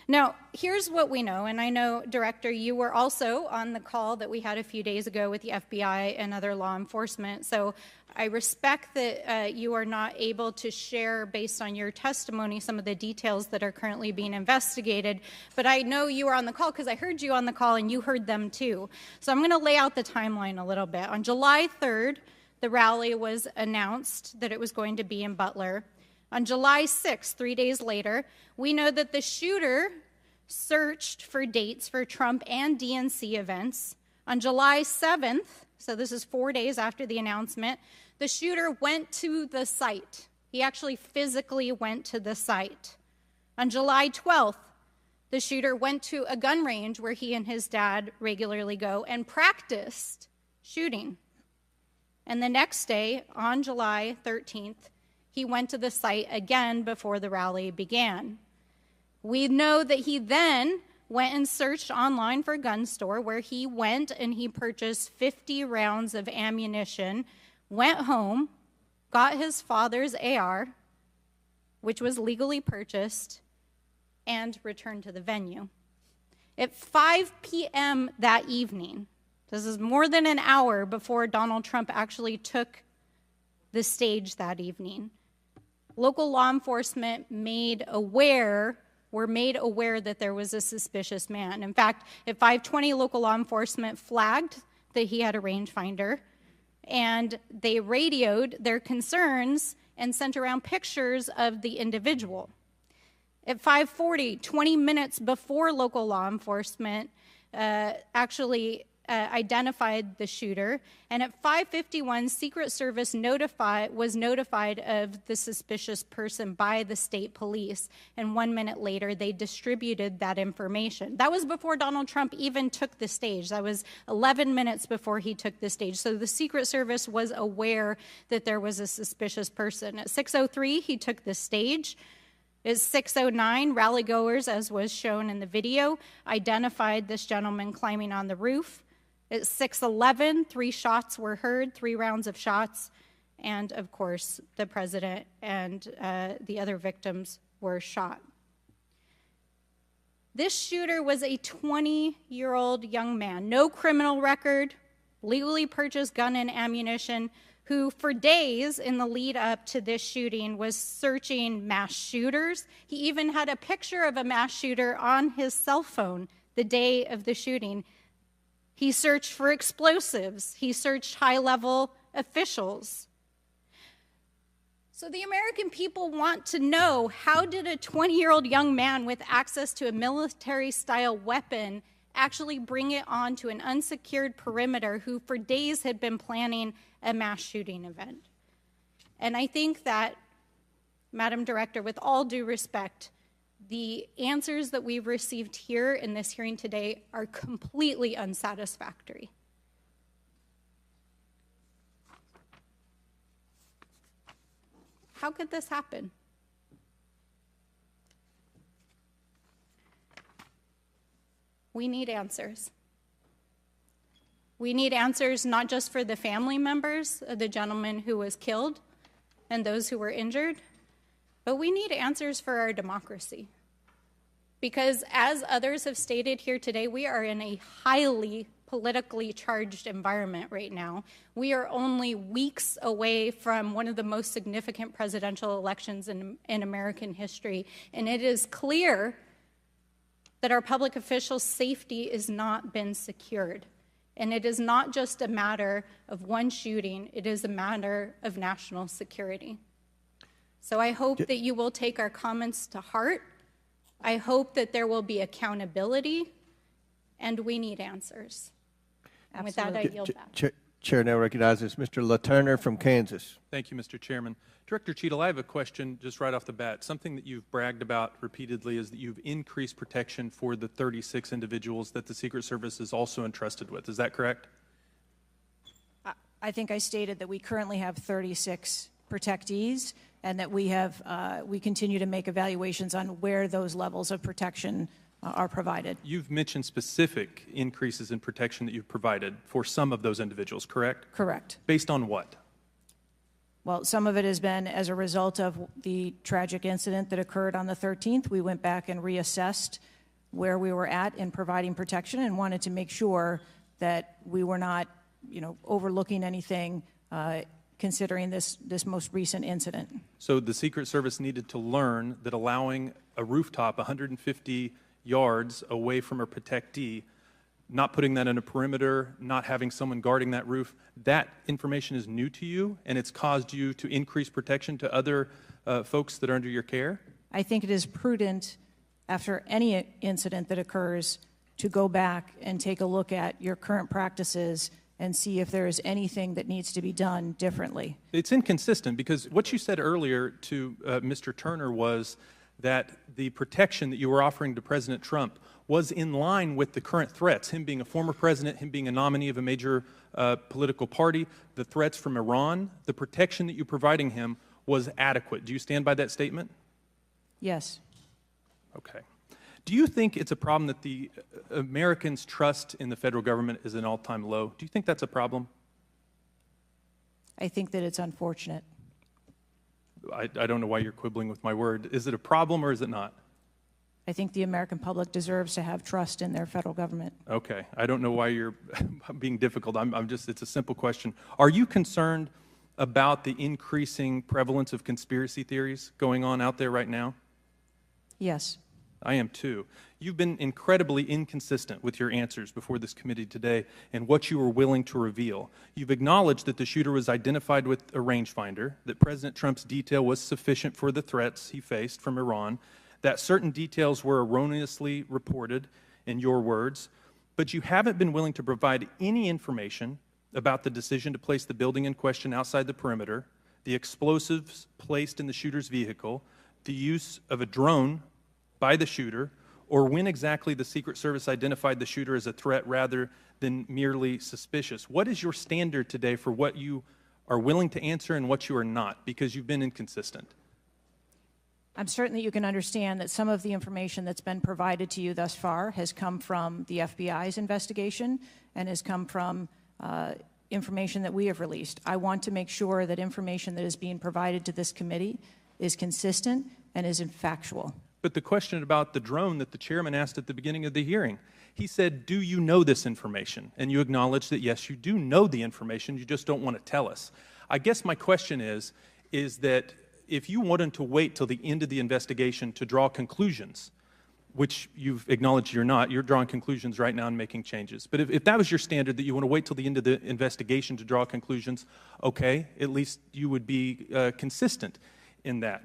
Now, here's what we know, and I know, Director, you were also on the call that we had a few days ago with the FBI and other law enforcement, so I respect that you are not able to share, based on your testimony, some of the details that are currently being investigated, but I know you were on the call because I heard you on the call and you heard them too. So I'm going to lay out the timeline a little bit. On July 3rd, the rally was announced that it was going to be in Butler. On July 6th, 3 days later, we know that the shooter searched for dates for Trump and DNC events. On July 7th, so this is 4 days after the announcement, the shooter went to the site. He actually physically went to the site. On July 12th, the shooter went to a gun range where he and his dad regularly go and practiced shooting. And the next day, on July 13th, he went to the site again before the rally began. We know that he then went and searched online for a gun store, where he went and he purchased 50 rounds of ammunition, went home, got his father's AR, which was legally purchased, and returned to the venue. At 5 p.m. that evening, this is more than an hour before Donald Trump actually took the stage that evening, local law enforcement were made aware that there was a suspicious man. In fact, at 5:20, local law enforcement flagged that he had a rangefinder, and they radioed their concerns and sent around pictures of the individual. At 5:40, 20 minutes before local law enforcement actually identified the shooter, and at 5:51, Secret Service was notified of the suspicious person by the state police, and 1 minute later, they distributed that information. That was before Donald Trump even took the stage. That was 11 minutes before he took the stage. So the Secret Service was aware that there was a suspicious person. At 6:03, he took the stage. At 6:09, rallygoers, as was shown in the video, identified this gentleman climbing on the roof. At 6:11, 3 shots were heard, 3 rounds of shots, and of course, the president and the other victims were shot. This shooter was a 20-year-old young man, no criminal record, legally purchased gun and ammunition, who for days in the lead up to this shooting was searching mass shooters. He even had a picture of a mass shooter on his cell phone the day of the shooting. He searched for explosives. He searched high-level officials. So the American people want to know, how did a 20-year-old young man with access to a military-style weapon actually bring it onto an unsecured perimeter, who for days had been planning a mass shooting event? And I think that, Madam Director, with all due respect, the answers that we've received here in this hearing today are completely unsatisfactory. How could this happen? We need answers. We need answers not just for the family members of the gentleman who was killed and those who were injured, but we need answers for our democracy. Because as others have stated here today, we are in a highly politically charged environment right now. We are only weeks away from one of the most significant presidential elections in American history, and it is clear that our public officials' safety has not been secured. And it is not just a matter of one shooting, it is a matter of national security. So I hope that you will take our comments to heart. I hope that there will be accountability, and we need answers. And with that, I yield back. Chair now recognizes Mr. LaTurner from Kansas. Thank you, Mr. Chairman. Director Cheatle, I have a question just right off the bat. Something that you've bragged about repeatedly is that you've increased protection for the 36 individuals that the Secret Service is also entrusted with. Is that correct? I think I stated that we currently have 36 protectees, and that we continue to make evaluations on where those levels of protection are provided. You've mentioned specific increases in protection that you've provided for some of those individuals, correct? Correct. Based on what? Well, some of it has been as a result of the tragic incident that occurred on the 13th. We went back and reassessed where we were at in providing protection and wanted to make sure that we were not, overlooking anything considering this most recent incident. So the Secret Service needed to learn that allowing a rooftop 150 yards away from a protectee, not putting that in a perimeter, not having someone guarding that roof, that information is new to you, and it's caused you to increase protection to other folks that are under your care? I think it is prudent, after any incident that occurs, to go back and take a look at your current practices and see if there is anything that needs to be done differently. It's inconsistent because what you said earlier to Mr. Turner was that the protection that you were offering to President Trump was in line with the current threats, him being a former president, him being a nominee of a major political party, the threats from Iran, the protection that you're providing him was adequate. Do you stand by that statement? Yes. Okay. Do you think it's a problem that the Americans' trust in the federal government is an all-time low? Do you think that's a problem? I think that it's unfortunate. I don't know why you're quibbling with my word. Is it a problem or is it not? I think the American public deserves to have trust in their federal government. Okay. I don't know why you're being difficult. It's a simple question. Are you concerned about the increasing prevalence of conspiracy theories going on out there right now? Yes. I am too. You've been incredibly inconsistent with your answers before this committee today and what you were willing to reveal. You've acknowledged that the shooter was identified with a rangefinder, that President Trump's detail was sufficient for the threats he faced from Iran, that certain details were erroneously reported, in your words, but you haven't been willing to provide any information about the decision to place the building in question outside the perimeter, the explosives placed in the shooter's vehicle, the use of a drone by the shooter, or when exactly the Secret Service identified the shooter as a threat rather than merely suspicious. What is your standard today for what you are willing to answer and what you are not, because you've been inconsistent? I'm certain that you can understand that some of the information that's been provided to you thus far has come from the FBI's investigation and has come from information that we have released. I want to make sure that information that is being provided to this committee is consistent and is factual. But the question about the drone that the chairman asked at the beginning of the hearing, he said, do you know this information? And you acknowledge that, yes, you do know the information, you just don't want to tell us. I guess my question is that if you wanted to wait till the end of the investigation to draw conclusions, which you've acknowledged you're not, you're drawing conclusions right now and making changes. But if that was your standard, that you want to wait till the end of the investigation to draw conclusions, okay, at least you would be consistent in that.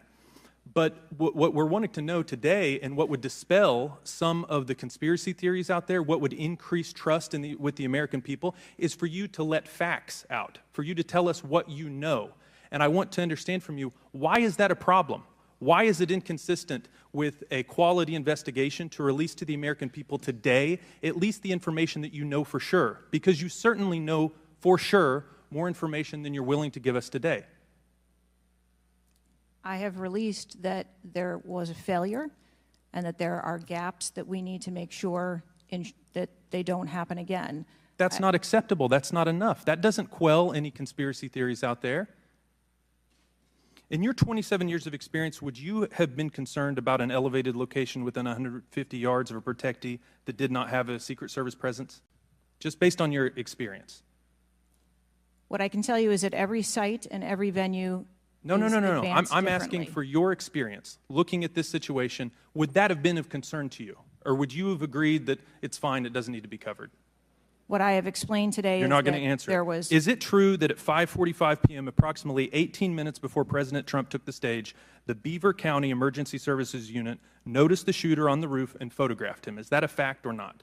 But what we're wanting to know today, and what would dispel some of the conspiracy theories out there, what would increase trust with the American people, is for you to let facts out, for you to tell us what you know. And I want to understand from you, why is that a problem? Why is it inconsistent with a quality investigation to release to the American people today at least the information that you know for sure? Because you certainly know for sure more information than you're willing to give us today. I have released that there was a failure and that there are gaps that we need to make sure that they don't happen again. That's not acceptable. That's not enough. That doesn't quell any conspiracy theories out there. In your 27 years of experience, would you have been concerned about an elevated location within 150 yards of a protectee that did not have a Secret Service presence? Just based on your experience. What I can tell you is that every site and every venue No. I'm asking for your experience. Looking at this situation, would that have been of concern to you? Or would you have agreed that it's fine, it doesn't need to be covered? What I have explained today You're is not going that to answer. there was... Is it true that at 5:45 p.m., approximately 18 minutes before President Trump took the stage, the Beaver County Emergency Services Unit noticed the shooter on the roof and photographed him? Is that a fact or not?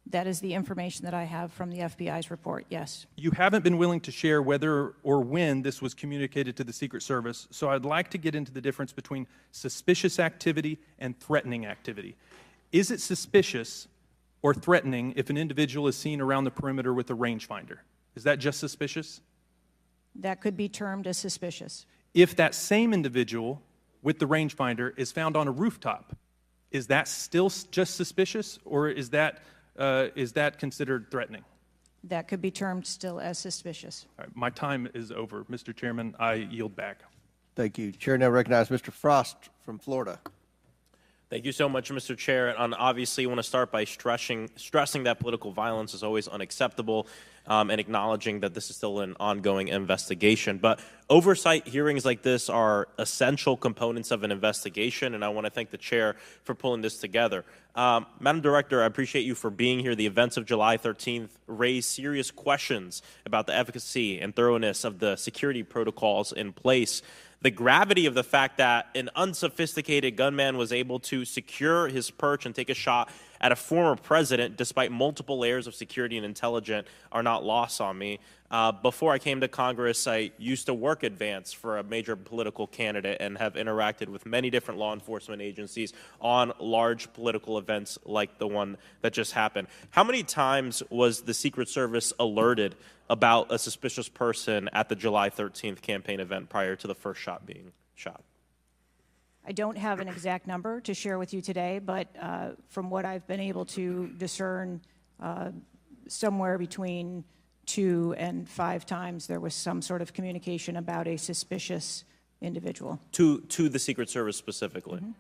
That is the information that I have from the FBI's report, yes. You haven't been willing to share whether or when this was communicated to the Secret Service, so I'd like to get into the difference between suspicious activity and threatening activity. Is it suspicious or threatening if an individual is seen around the perimeter with a rangefinder? Is that just suspicious? That could be termed as suspicious. If that same individual with the rangefinder is found on a rooftop, is that still just suspicious, or is that considered threatening? That could be termed still as suspicious. All right, my time is over. Mr. Chairman, I yield back. Thank you. Chair now recognizes Mr. Frost from Florida. Thank you so much, Mr. Chair. And obviously, I want to start by stressing that political violence is always unacceptable and acknowledging that this is still an ongoing investigation. But oversight hearings like this are essential components of an investigation, and I want to thank the chair for pulling this together. Madam Director, I appreciate you for being here. The events of July 13th raised serious questions about the efficacy and thoroughness of the security protocols in place. The gravity of the fact that an unsophisticated gunman was able to secure his perch and take a shot at a former president despite multiple layers of security and intelligence are not lost on me. Before I came to Congress, I used to work advance for a major political candidate and have interacted with many different law enforcement agencies on large political events like the one that just happened. How many times was the Secret Service alerted about a suspicious person at the July 13th campaign event prior to the first shot being shot? I don't have an exact number to share with you today, but from what I've been able to discern, somewhere between 2 and 5 times there was some sort of communication about a suspicious individual. To the Secret Service specifically? Mm-hmm.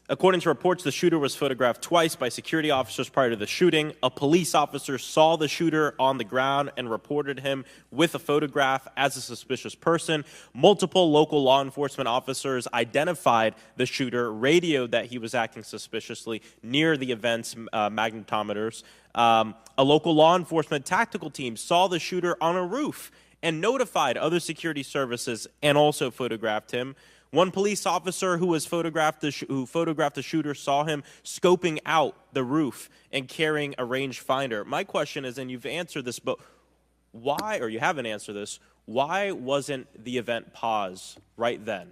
According to reports, the shooter was photographed twice by security officers prior to the shooting. A police officer saw the shooter on the ground and reported him with a photograph as a suspicious person. Multiple local law enforcement officers identified the shooter, radioed that he was acting suspiciously near the event's magnetometers. A local law enforcement tactical team saw the shooter on a roof and notified other security services and also photographed him. One police officer who photographed the shooter saw him scoping out the roof and carrying a rangefinder. My question is, and you've answered this, but why, or you haven't answered this, why wasn't the event paused right then?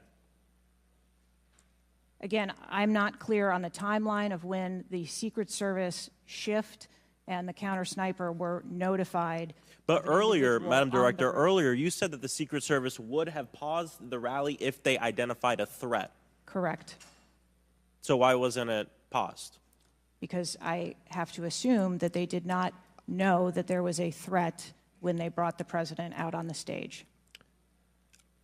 Again, I'm not clear on the timeline of when the Secret Service shift and the counter sniper were notified. But earlier, Madam Director, earlier you said that the Secret Service would have paused the rally if they identified a threat. Correct. So why wasn't it paused? Because I have to assume that they did not know that there was a threat when they brought the president out on the stage.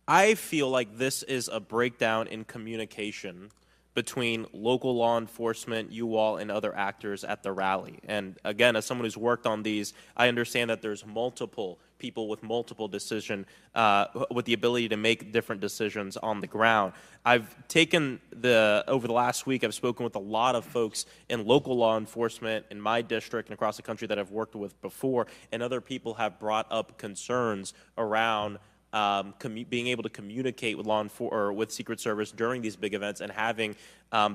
I feel like this is a breakdown in communication between local law enforcement, you all, and other actors at the rally. And again, as someone who's worked on these, I understand that there's multiple people with multiple decision, with the ability to make different decisions on the ground. I've taken over the last week, I've spoken with a lot of folks in local law enforcement in my district and across the country that I've worked with before, and other people have brought up concerns around being able to communicate with with Secret Service during these big events and having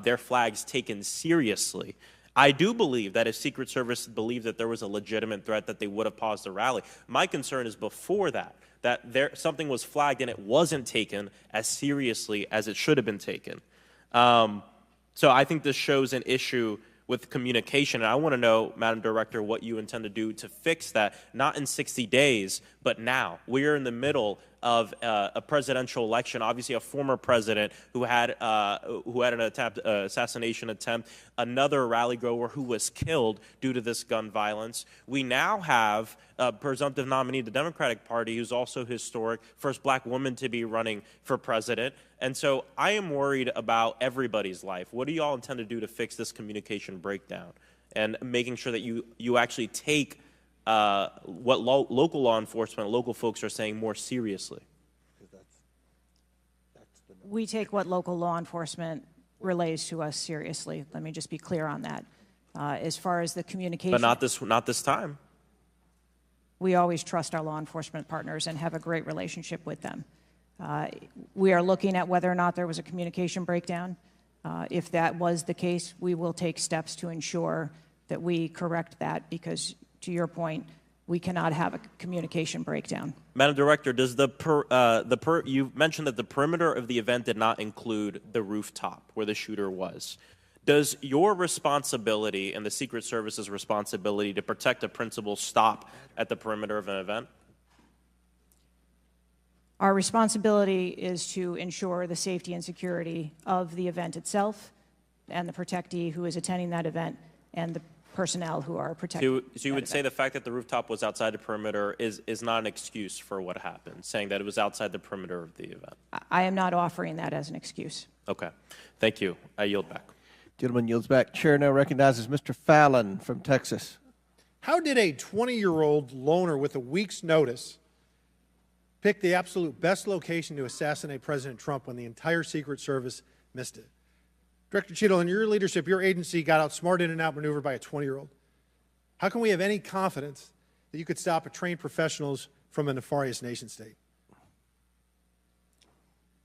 their flags taken seriously. I do believe that if Secret Service believed that there was a legitimate threat, that they would have paused the rally. My concern is before that something was flagged and it wasn't taken as seriously as it should have been taken. So I think this shows an issue with communication. And I want to know, Madam Director, what you intend to do to fix that, not in 60 days, but now. We are in the middle of a presidential election. Obviously, a former president who had an assassination attempt, another rally goer who was killed due to this gun violence. We now have a presumptive nominee of the Democratic Party who's also historic, first black woman to be running for president. And so I am worried about everybody's life. What do you all intend to do to fix this communication breakdown and making sure that you actually take what local law enforcement, local folks are saying more seriously? We take what local law enforcement relays to us seriously. Let me just be clear on that. As far as the communication, But not this time. We always trust our law enforcement partners and have a great relationship with them. We are looking at whether or not there was a communication breakdown. If that was the case, we will take steps to ensure that we correct that because, to your point, we cannot have a communication breakdown. Madam Director, does you mentioned that the perimeter of the event did not include the rooftop where the shooter was. Does your responsibility and the Secret Service's responsibility to protect a principal stop at the perimeter of an event? Our responsibility is to ensure the safety and security of the event itself and the protectee who is attending that event and the personnel who are protecting. So you would say the fact that the rooftop was outside the perimeter is not an excuse for what happened, saying that it was outside the perimeter of the event? I am not offering that as an excuse. Okay. Thank you. I yield back. Gentleman yields back. Chair now recognizes Mr. Fallon from Texas. How did a 20-year-old loner with a week's notice pick the absolute best location to assassinate President Trump when the entire Secret Service missed it? Director Cheatle, in your leadership, your agency got outsmarted and outmaneuvered by a 20-year-old. How can we have any confidence that you could stop trained professionals from a nefarious nation state?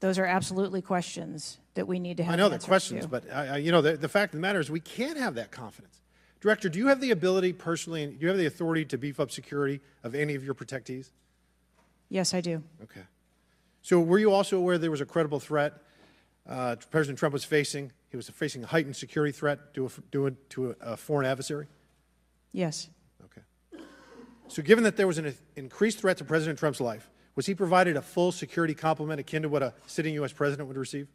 Those are absolutely questions that we need to have. I know they're answers questions, to. but the fact of the matter is we can't have that confidence. Director, do you have the ability personally, and do you have the authority to beef up security of any of your protectees? Yes, I do. Okay. So were you also aware there was a credible threat President Trump was facing? He was facing a heightened security threat to a foreign adversary? Yes. Okay. So given that there was an increased threat to President Trump's life, was he provided a full security complement akin to what a sitting U.S. president would receive?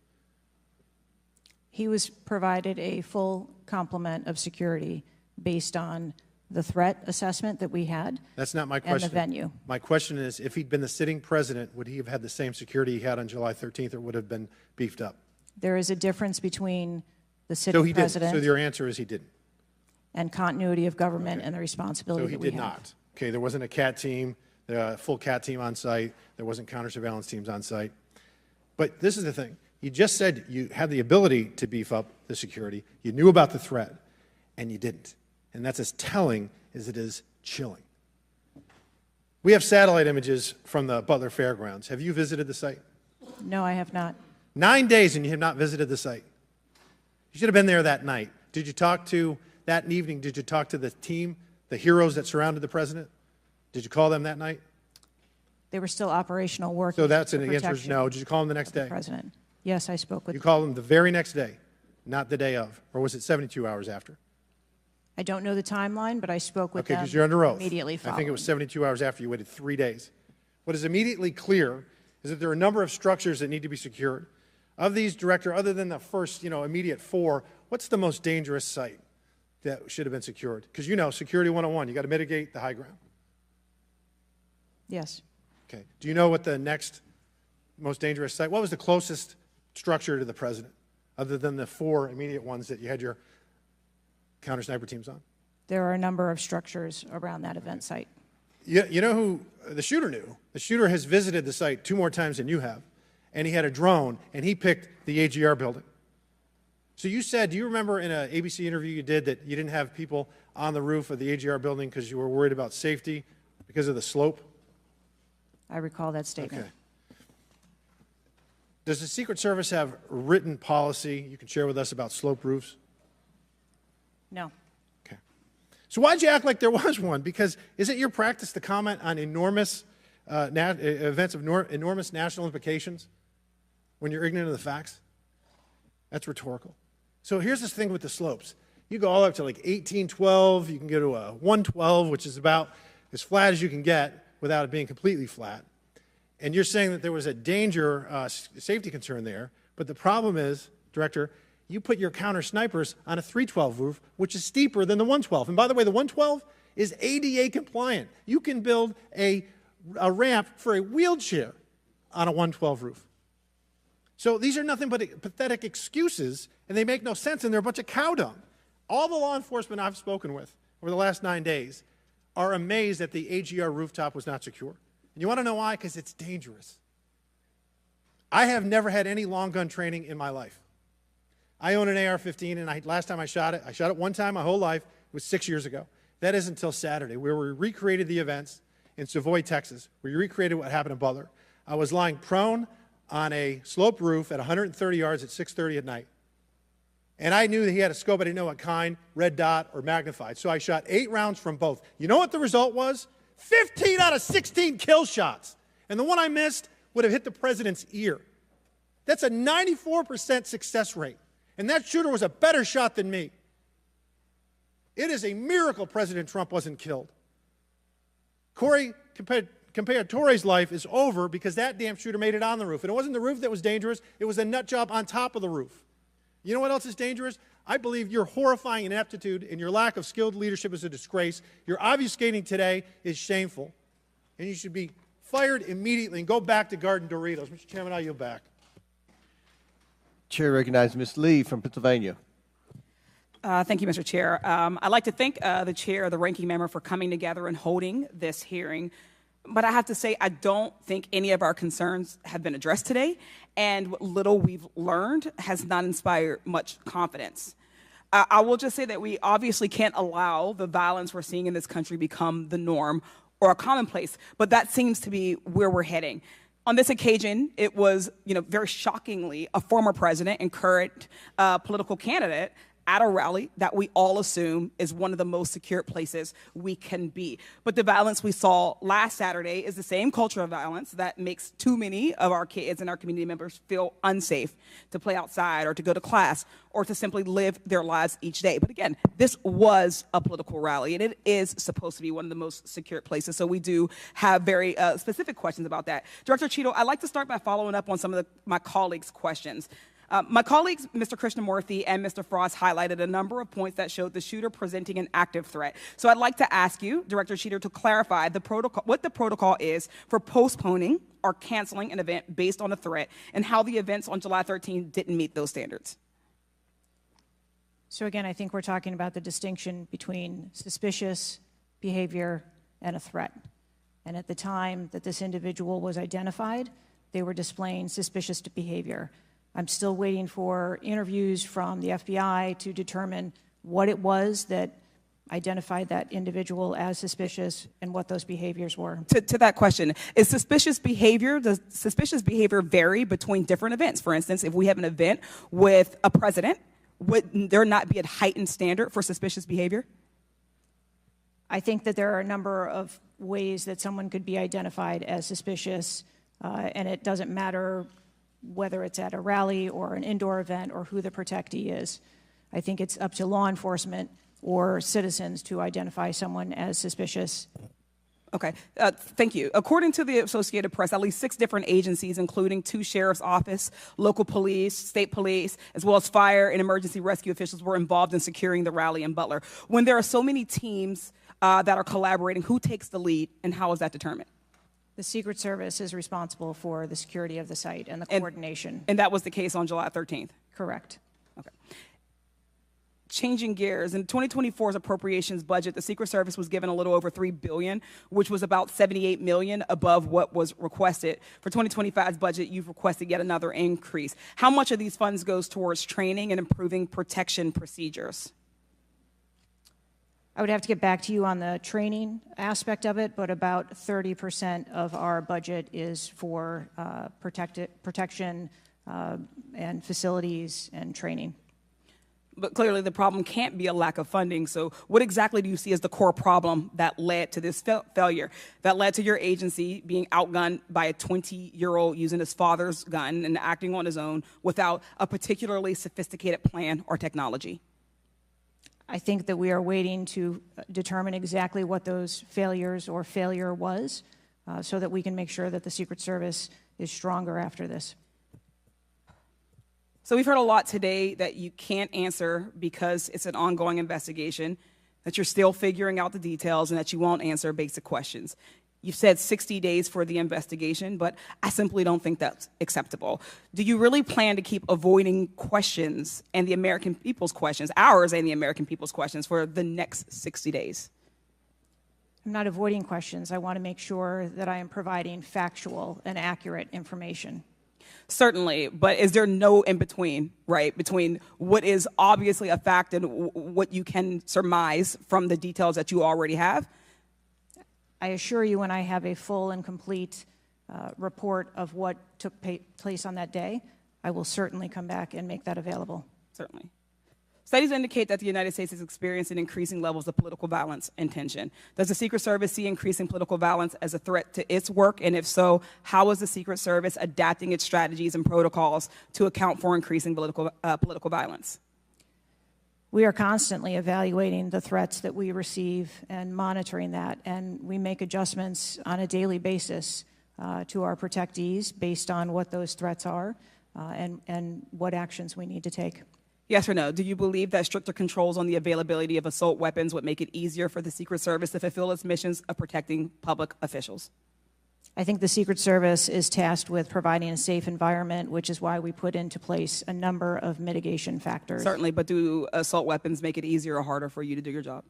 He was provided a full complement of security based on the threat assessment that we had. That's not my question. And the venue. My question is, if he'd been the sitting president, would he have had the same security he had on July 13th, or would have been beefed up? There is a difference between the sitting president. So your answer is he didn't. And continuity of government and the responsibility So he that we did have. not. Okay, there wasn't a CAT team, a full CAT team on site. There wasn't counter-surveillance teams on site. But this is the thing. You just said you had the ability to beef up the security. You knew about the threat, and you didn't. And that's as telling as it is chilling. We have satellite images from the Butler Fairgrounds. Have you visited the site? No, I have not. 9 days and you have not visited the site. You should have been there that night. Did you talk to, that evening, did you talk to the team, the heroes that surrounded the president? Did you call them that night? They were still operational working. So that's for an answer is protection no. Did you call them the next of the day? President. Yes, I spoke with You called them the very next day, not the day of, or was it 72 hours after? I don't know the timeline, but I spoke with Okay, them because you're under oath. immediately following. I think it was 72 hours after. You waited 3 days. What is immediately clear is that there are a number of structures that need to be secured. Of these, Director, other than the first, immediate 4, what's the most dangerous site that should have been secured? Because Security 101, you got to mitigate the high ground. Yes. Okay. Do you know what the next most dangerous site, what was the closest structure to the president, other than the 4 immediate ones that you had your counter-sniper teams on? There are a number of structures around that event site. You know who the shooter knew? The shooter has visited the site 2 more times than you have, and he had a drone, and he picked the AGR building. So you said, do you remember in an ABC interview you did that you didn't have people on the roof of the AGR building because you were worried about safety because of the slope? I recall that statement. Okay. Does the Secret Service have written policy you can share with us about slope roofs? No. So why'd you act like there was one? Because is it your practice to comment on enormous events of enormous national implications when you're ignorant of the facts? That's rhetorical. So here's this thing with the slopes. You go all up to like 1812, you can go to a 112, which is about as flat as you can get without it being completely flat. And you're saying that there was a danger, safety concern there, but the problem is, Director, you put your counter snipers on a 312 roof, which is steeper than the 112. And by the way, the 112 is ADA compliant. You can build a ramp for a wheelchair on a 112 roof. So these are nothing but pathetic excuses, and they make no sense, and they're a bunch of cow dung. All the law enforcement I've spoken with over the last 9 days are amazed that the AGR rooftop was not secure. And you want to know why? Because it's dangerous. I have never had any long gun training in my life. I own an AR-15, and last time I shot it one time my whole life. It was 6 years ago. That is until Saturday, where we recreated the events in Savoy, Texas. We recreated what happened in Butler. I was lying prone on a sloped roof at 130 yards at 6:30 at night. And I knew that he had a scope. I didn't know what kind, red dot or magnified. So I shot 8 rounds from both. You know what the result was? 15 out of 16 kill shots. And the one I missed would have hit the president's ear. That's a 94% success rate. And that shooter was a better shot than me. It is a miracle President Trump wasn't killed. Corey Comparatore life is over because that damn shooter made it on the roof. And it wasn't the roof that was dangerous. It was the nut job on top of the roof. You know what else is dangerous? I believe your horrifying ineptitude and your lack of skilled leadership is a disgrace. Your obfuscating today is shameful. And you should be fired immediately and go back to Garden Doritos. Mr. Chairman, I yield back. Chair recognizes Ms. Lee from Pennsylvania. Thank you, Mr. Chair. I'd like to thank the chair, the ranking member, for coming together and holding this hearing. But I have to say, I don't think any of our concerns have been addressed today, and what little we've learned has not inspired much confidence. I will just say that we obviously can't allow the violence we're seeing in this country become the norm or a commonplace, but that seems to be where we're heading. On this occasion, it was, very shockingly, a former president and current political candidate at a rally that we all assume is one of the most secure places we can be. But the violence we saw last Saturday is the same culture of violence that makes too many of our kids and our community members feel unsafe to play outside or to go to class or to simply live their lives each day. But again, this was a political rally, and it is supposed to be one of the most secure places. So we do have very specific questions about that. Director Cheatle, I'd like to start by following up on some of my colleagues' questions. My colleagues, Mr. Krishnamurthy and Mr. Frost, highlighted a number of points that showed the shooter presenting an active threat. So I'd like to ask you, Director Cheatle, to clarify what the protocol is for postponing or canceling an event based on a threat, and how the events on July 13 didn't meet those standards. So again, I think we're talking about the distinction between suspicious behavior and a threat. And at the time that this individual was identified, they were displaying suspicious behavior. I'm still waiting for interviews from the FBI to determine what it was that identified that individual as suspicious and what those behaviors were. To that question, does suspicious behavior vary between different events? For instance, if we have an event with a president, would there not be a heightened standard for suspicious behavior? I think that there are a number of ways that someone could be identified as suspicious, and it doesn't matter whether it's at a rally or an indoor event or who the protectee is. I think it's up to law enforcement or citizens to identify someone as suspicious. Okay, thank you. According to the Associated Press, at least 6 different agencies, including 2 sheriff's office, local police, state police, as well as fire and emergency rescue officials, were involved in securing the rally in Butler. When there are so many teams that are collaborating, who takes the lead and how is that determined? The Secret Service is responsible for the security of the site and the coordination. And that was the case on July 13th? Correct. Okay. Changing gears, in 2024's appropriations budget, the Secret Service was given a little over $3 billion, which was about $78 million above what was requested. For 2025's budget, you've requested yet another increase. How much of these funds goes towards training and improving protection procedures? I would have to get back to you on the training aspect of it, but about 30% of our budget is for protection and facilities and training. But clearly the problem can't be a lack of funding. So what exactly do you see as the core problem that led to this failure, that led to your agency being outgunned by a 20-year-old using his father's gun and acting on his own without a particularly sophisticated plan or technology? I think that we are waiting to determine exactly what those failures or failure was so that we can make sure that the Secret Service is stronger after this. So we've heard a lot today that you can't answer because it's an ongoing investigation, that you're still figuring out the details, and that you won't answer basic questions. You've said 60 days for the investigation, but I simply don't think that's acceptable. Do you really plan to keep avoiding questions and the American people's questions, ours and the American people's questions, for the next 60 days? I'm not avoiding questions. I want to make sure that I am providing factual and accurate information. Certainly, but is there no in-between, right, between what is obviously a fact and what you can surmise from the details that you already have? I assure you, when I have a full and complete report of what took place on that day, I will certainly come back and make that available. Certainly. Studies indicate that the United States is experiencing increasing levels of political violence and tension. Does the Secret Service see increasing political violence as a threat to its work? And if so, how is the Secret Service adapting its strategies and protocols to account for increasing political violence? We are constantly evaluating the threats that we receive and monitoring that, and we make adjustments on a daily basis to our protectees based on what those threats are and what actions we need to take. Yes or no? Do you believe that stricter controls on the availability of assault weapons would make it easier for the Secret Service to fulfill its missions of protecting public officials? I think the Secret Service is tasked with providing a safe environment, which is why we put into place a number of mitigation factors. Certainly, but do assault weapons make it easier or harder for you to do your job?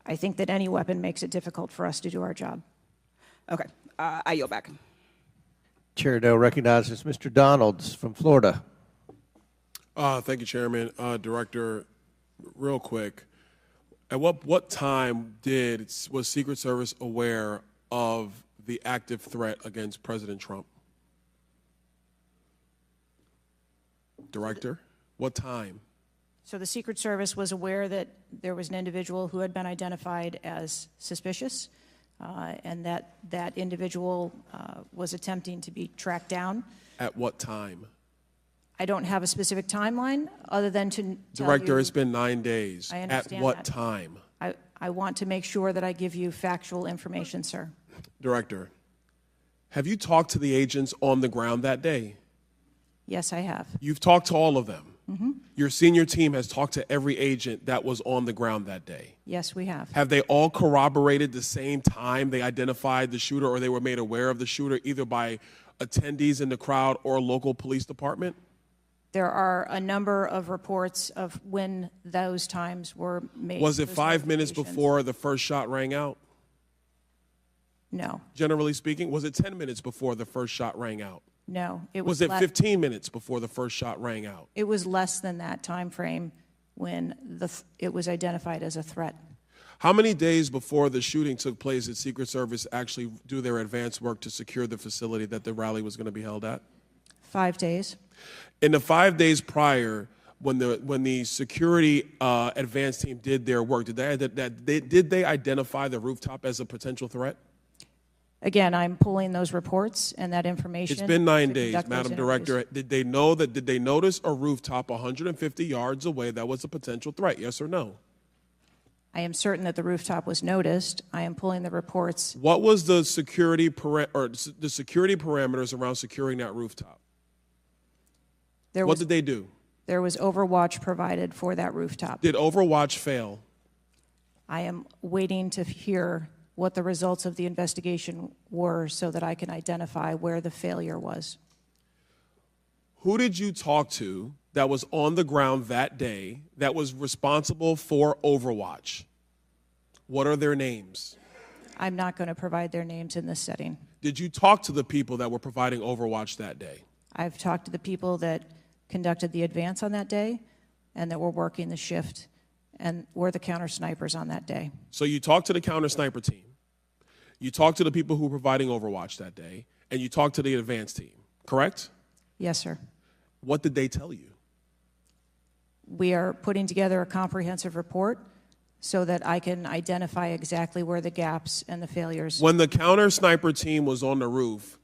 I think that any weapon makes it difficult for us to do our job. Okay, I yield back. Chair Doe recognizes Mr. Donalds from Florida. Thank you, Chairman. Director, real quick, at what time was Secret Service aware of the active threat against President Trump? Director, what time? So the Secret Service was aware that there was an individual who had been identified as suspicious and that that individual was attempting to be tracked down. At what time? I don't have a specific timeline other than to tell Director, you, it's been 9 days. I understand At what that. time? I want to make sure that I give you factual information, sir. Director, have you talked to the agents on the ground that day? Yes, I have. You've talked to all of them. Mm-hmm. Your senior team has talked to every agent that was on the ground that day. Yes, we have. Have they all corroborated the same time they identified the shooter or they were made aware of the shooter, either by attendees in the crowd or a local police department? There are a number of reports of when those times were made. Was it those 5 minutes notifications. before the first shot rang out? No. Generally speaking, was it 10 minutes before the first shot rang out? No. It Was it 15 minutes before the first shot rang out? It was less than that time frame when it was identified as a threat. How many days before the shooting took place did Secret Service actually do their advance work to secure the facility that the rally was going to be held at? 5 days. In the 5 days prior, when the security advance team did their work, did they identify the rooftop as a potential threat? Again, I'm pulling those reports and that information. It's been 9 to days, conduct those Madam interviews. Director. Did they notice a rooftop 150 yards away that was a potential threat? Yes or no? I am certain that the rooftop was noticed. I am pulling the reports. What was the security parameters around securing that rooftop? What did they do? There was overwatch provided for that rooftop. Did Overwatch fail? I am waiting to hear what the results of the investigation were so that I can identify where the failure was. Who did you talk to that was on the ground that day that was responsible for Overwatch? What are their names? I'm not going to provide their names in this setting. Did you talk to the people that were providing Overwatch that day? I've talked to the people that conducted the advance on that day and that were working the shift and were the counter snipers on that day. So you talked to the counter sniper team. You talked to the people who were providing Overwatch that day, and you talked to the advance team, correct? Yes, sir. What did they tell you? We are putting together a comprehensive report so that I can identify exactly where the gaps and the failures. When the counter sniper team was on the roof,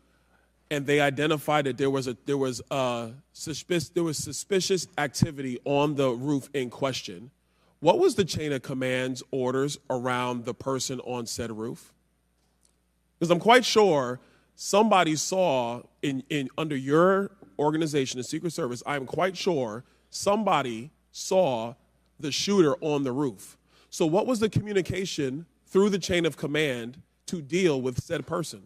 and they identified that there was suspicious activity on the roof in question, what was the chain of command's orders around the person on said roof? Because I'm quite sure somebody saw under your organization, the Secret Service, I'm quite sure somebody saw the shooter on the roof. So what was the communication through the chain of command to deal with said person?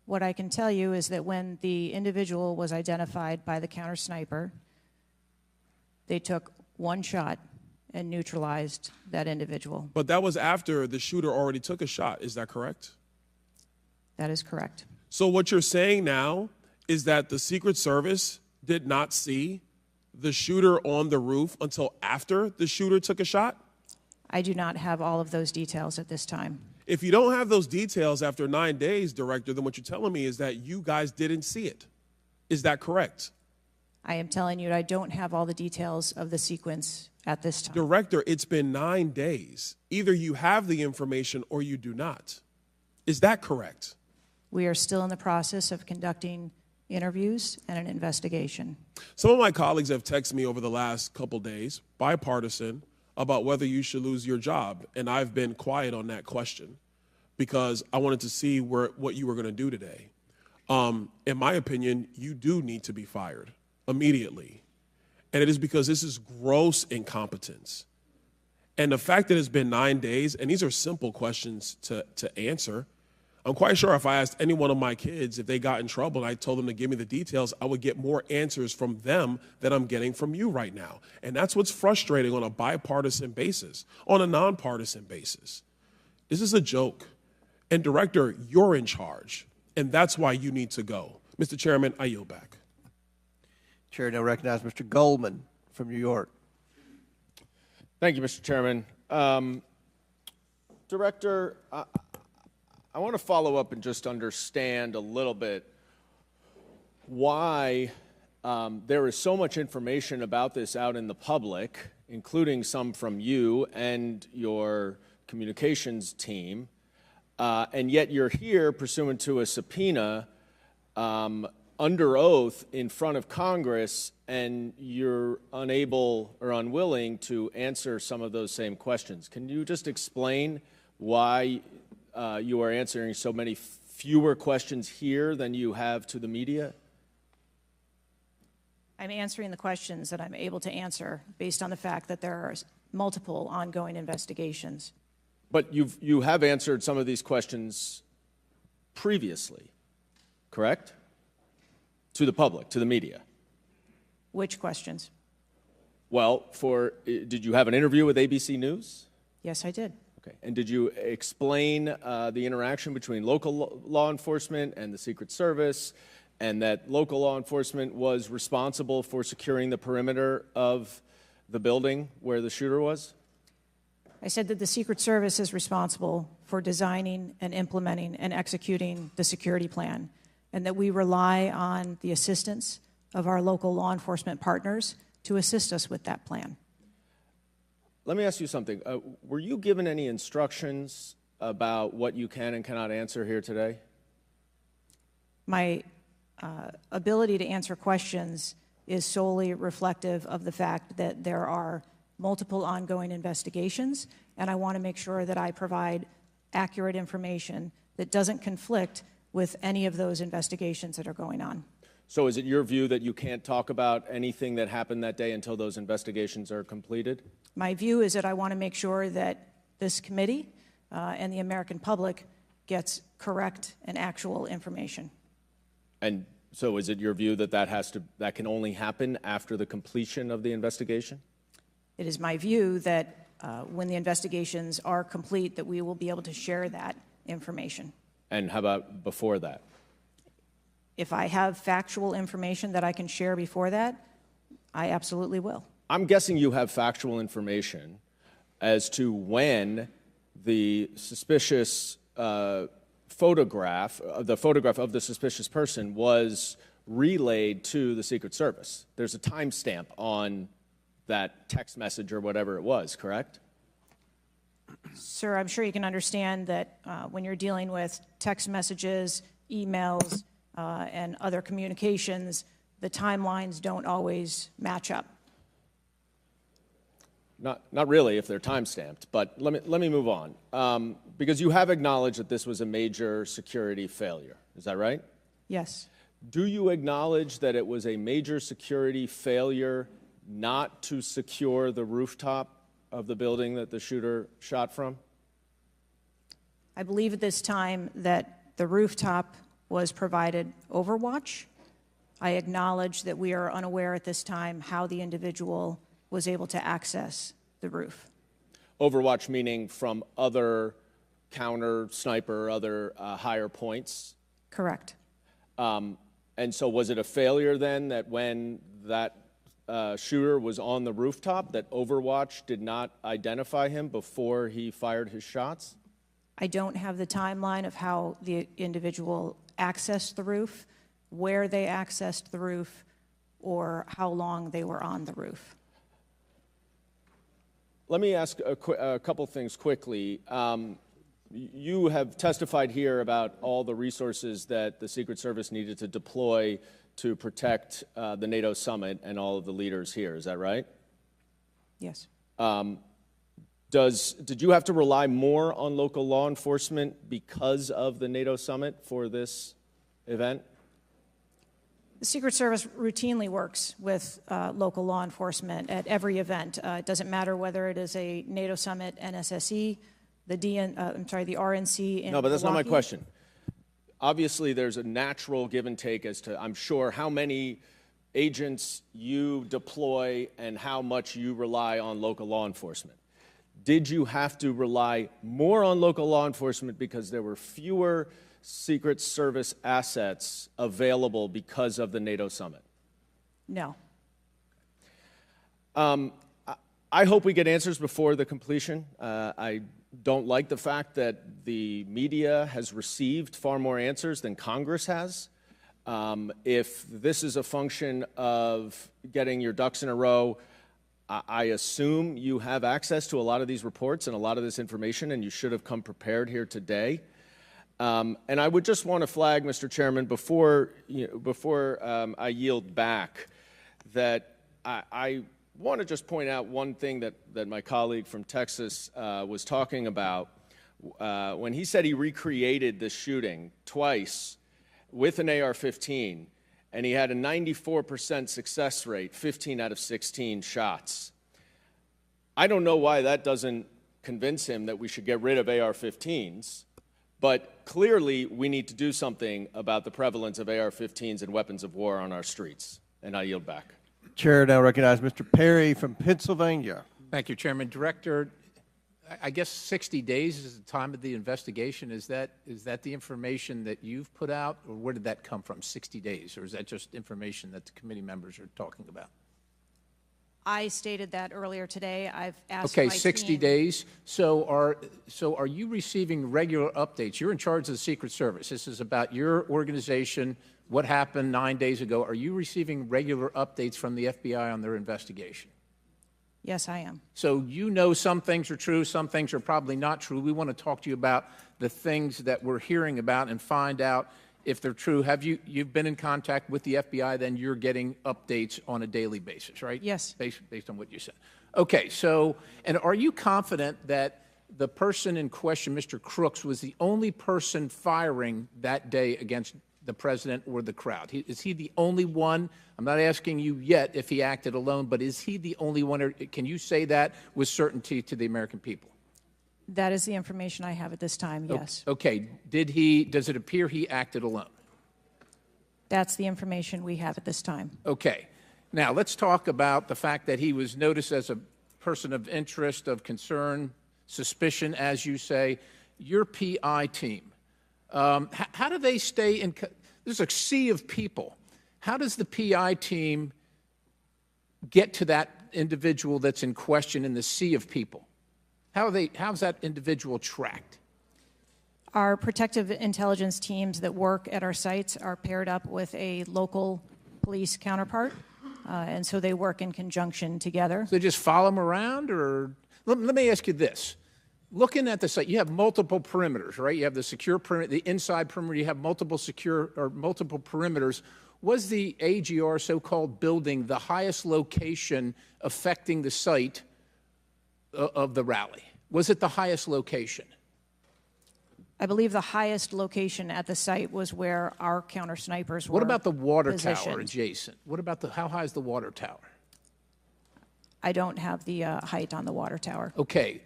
What I can tell you is that when the individual was identified by the counter sniper, they took one shot and neutralized that individual. But that was after the shooter already took a shot. Is that correct? That is correct. So what you're saying now is that the Secret Service did not see the shooter on the roof until after the shooter took a shot? I do not have all of those details at this time. If you don't have those details after 9 days, Director, then what you're telling me is that you guys didn't see it. Is that correct? I am telling you I don't have all the details of the sequence at this time. Director, it's been 9 days. Either you have the information or you do not. Is that correct? We are still in the process of conducting interviews and an investigation. Some of my colleagues have texted me over the last couple days, bipartisan, about whether you should lose your job, and I've been quiet on that question because I wanted to see what you were going to do today. In my opinion, you do need to be fired immediately, and it is because this is gross incompetence. And the fact that it's been 9 days, and these are simple questions to answer, I'm quite sure if I asked any one of my kids if they got in trouble and I told them to give me the details, I would get more answers from them than I'm getting from you right now. And that's what's frustrating on a bipartisan basis, on a nonpartisan basis. This is a joke. And Director, you're in charge, and that's why you need to go. Mr. Chairman, I yield back. Chair now recognize Mr. Goldman from New York. Thank you, Mr. Chairman. Director, I want to follow up and just understand a little bit why there is so much information about this out in the public, including some from you and your communications team, and yet you're here pursuant to a subpoena under oath in front of Congress, and you're unable or unwilling to answer some of those same questions. Can you just explain why you are answering so many fewer questions here than you have to the media? I'm answering the questions that I'm able to answer based on the fact that there are multiple ongoing investigations. But you have answered some of these questions previously, correct? To the public, to the media. Which questions? Well, did you have an interview with ABC News? Yes, I did. Okay. And did you explain the interaction between local law enforcement and the Secret Service, and that local law enforcement was responsible for securing the perimeter of the building where the shooter was? I said that the Secret Service is responsible for designing and implementing and executing the security plan, and that we rely on the assistance of our local law enforcement partners to assist us with that plan. Let me ask you something. Were you given any instructions about what you can and cannot answer here today? My ability to answer questions is solely reflective of the fact that there are multiple ongoing investigations, and I want to make sure that I provide accurate information that doesn't conflict with any of those investigations that are going on. So is it your view that you can't talk about anything that happened that day until those investigations are completed? My view is that I want to make sure that this committee and the American public gets correct and actual information. And so is it your view that that can only happen after the completion of the investigation? It is my view that when the investigations are complete, that we will be able to share that information. And how about before that? If I have factual information that I can share before that, I absolutely will. I'm guessing you have factual information as to when the suspicious photograph of the suspicious person was relayed to the Secret Service. There's a timestamp on that text message or whatever it was, correct? Sir, I'm sure you can understand that when you're dealing with text messages, emails, and other communications, the timelines don't always match up. Not really if they're time-stamped, but let me move on. Because you have acknowledged that this was a major security failure. Is that right? Yes. Do you acknowledge that it was a major security failure not to secure the rooftop of the building that the shooter shot from? I believe at this time that the rooftop was provided overwatch. I acknowledge that we are unaware at this time how the individual was able to access the roof. Overwatch meaning from other counter sniper, other higher points? Correct. And so was it a failure then that when that shooter was on the rooftop that Overwatch did not identify him before he fired his shots? I don't have the timeline of how the individual accessed the roof, where they accessed the roof, or how long they were on the roof. Let me ask a couple things quickly. You have testified here about all the resources that the Secret Service needed to deploy to protect the NATO summit and all of the leaders here. Is that right? Yes. Did you have to rely more on local law enforcement because of the NATO summit for this event? The Secret Service routinely works with local law enforcement at every event. It doesn't matter whether it is a NATO summit, NSSE, the RNC in No, but that's not my Milwaukee. question. Obviously, there's a natural give and take as to, I'm sure, how many agents you deploy and how much you rely on local law enforcement. Did you have to rely more on local law enforcement because there were fewer Secret Service assets available because of the NATO summit? No. I hope we get answers before the completion. I don't like the fact that the media has received far more answers than Congress has. If this is a function of getting your ducks in a row, I assume you have access to a lot of these reports and a lot of this information, and you should have come prepared here today. And I would just want to flag, Mr. Chairman, before I yield back, that I want to just point out one thing that my colleague from Texas was talking about. When he said he recreated the shooting twice with an AR-15, and he had a 94% success rate, 15 out of 16 shots. I don't know why that doesn't convince him that we should get rid of AR-15s, but clearly we need to do something about the prevalence of AR-15s and weapons of war on our streets. And I yield back. Chair now recognize Mr. Perry from Pennsylvania. Thank you, Chairman. Director, I guess 60 days is the time of the investigation. Is that the information that you've put out, or where did that come from, 60 days? Or is that just information that the committee members are talking about? I stated that earlier today. I've asked Okay, my 60 team. days. So are you receiving regular updates? You're in charge of the Secret Service. This is about your organization, what happened 9 days ago. Are you receiving regular updates from the FBI on their investigation? Yes, I am. So you know some things are true, some things are probably not true. We want to talk to you about the things that we're hearing about and find out if they're true. Have you've been in contact with the FBI, then you're getting updates on a daily basis, right? Yes. Based on what you said. Okay, so, and are you confident that the person in question, Mr. Crooks, was the only person firing that day against the president or the crowd? Is he the only one? I'm not asking you yet if he acted alone, but is he the only one, or can you say that with certainty to the American people? That is the information I have at this time, yes. Okay, does it appear he acted alone? That's the information we have at this time. Okay, now let's talk about the fact that he was noticed as a person of interest, of concern, suspicion, as you say. Your PI team, how do they stay in, there's a sea of people. How does the PI team get to that individual that's in question in the sea of people? How's that individual tracked? Our protective intelligence teams that work at our sites are paired up with a local police counterpart. and so they work in conjunction together. So they just follow them around, or let me ask you this. Looking at the site, you have multiple perimeters, right? You have the secure perimeter, the inside perimeter, you have multiple perimeters. Was the AGR so-called building the highest location affecting the site of the rally? Was it the highest location? I believe the highest location at the site was where our counter snipers were. What about the water positioned. tower adjacent? What about how high is the water tower? I don't have the height on the water tower. Okay,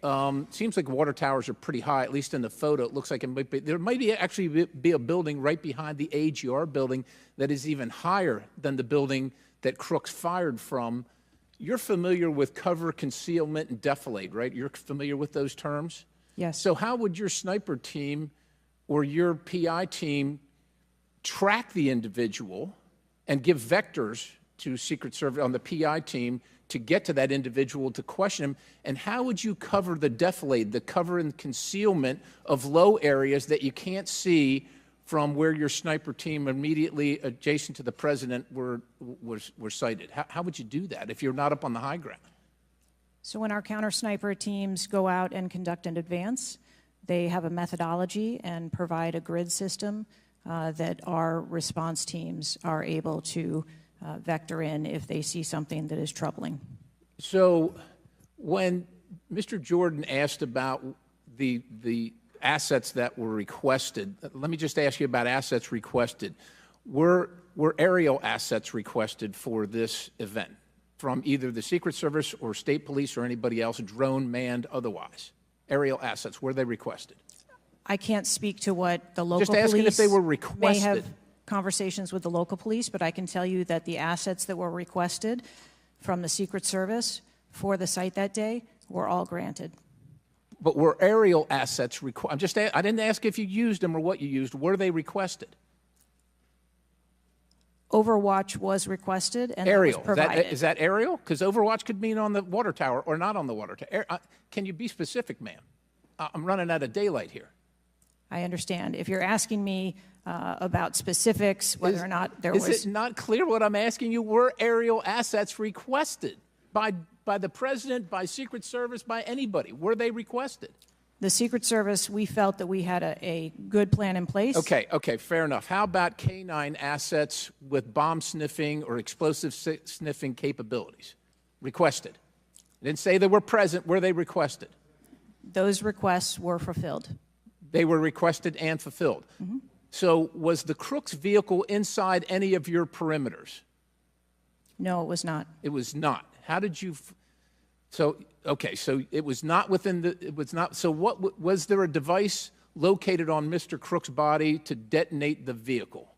seems like water towers are pretty high, at least in the photo. It looks like it might be, there might actually be a building right behind the AGR building that is even higher than the building that Crooks fired from. You're familiar with cover, concealment, and defilade, right? You're familiar with those terms? Yes. So how would your sniper team or your PI team track the individual and give vectors to Secret Service on the PI team to get to that individual to question him? And how would you cover the defilade, the cover and concealment of low areas that you can't see from where your sniper team immediately adjacent to the president were sighted? How would you do that if you're not up on the high ground? So when our counter sniper teams go out and conduct an advance, they have a methodology and provide a grid system that our response teams are able to vector in if they see something that is troubling. So when Mr. Jordan asked about the assets that were requested, let me just ask you about assets requested. Were aerial assets requested for this event from either the Secret Service or state police or anybody else, drone, manned, otherwise? Aerial assets, were they requested? I can't speak to what the local just asking police if they were requested. may have conversations with the local police, but I can tell you that the assets that were requested from the Secret Service for the site that day were all granted. But were aerial assets requested? I didn't ask if you used them or what you used. Were they requested? Overwatch was requested and aerial. that was provided. Is that aerial? Because Overwatch could mean on the water tower or not on the water tower. Can you be specific, ma'am? I'm running out of daylight here. I understand. If you're asking me about specifics, whether or not there was... Is it not clear what I'm asking you? Were aerial assets requested by the President, by Secret Service, by anybody? Were they requested? The Secret Service, we felt that we had a good plan in place. Okay, fair enough. How about K-9 assets with bomb sniffing or explosive sniffing capabilities? Requested. I didn't say they were present. Were they requested? Those requests were fulfilled. They were requested and fulfilled. Mm-hmm. So was the Crooks vehicle inside any of your perimeters? No, it was not. It was not. How did you... So it was not within the... It was not... So what... Was there a device located on Mr. Crook's body to detonate the vehicle?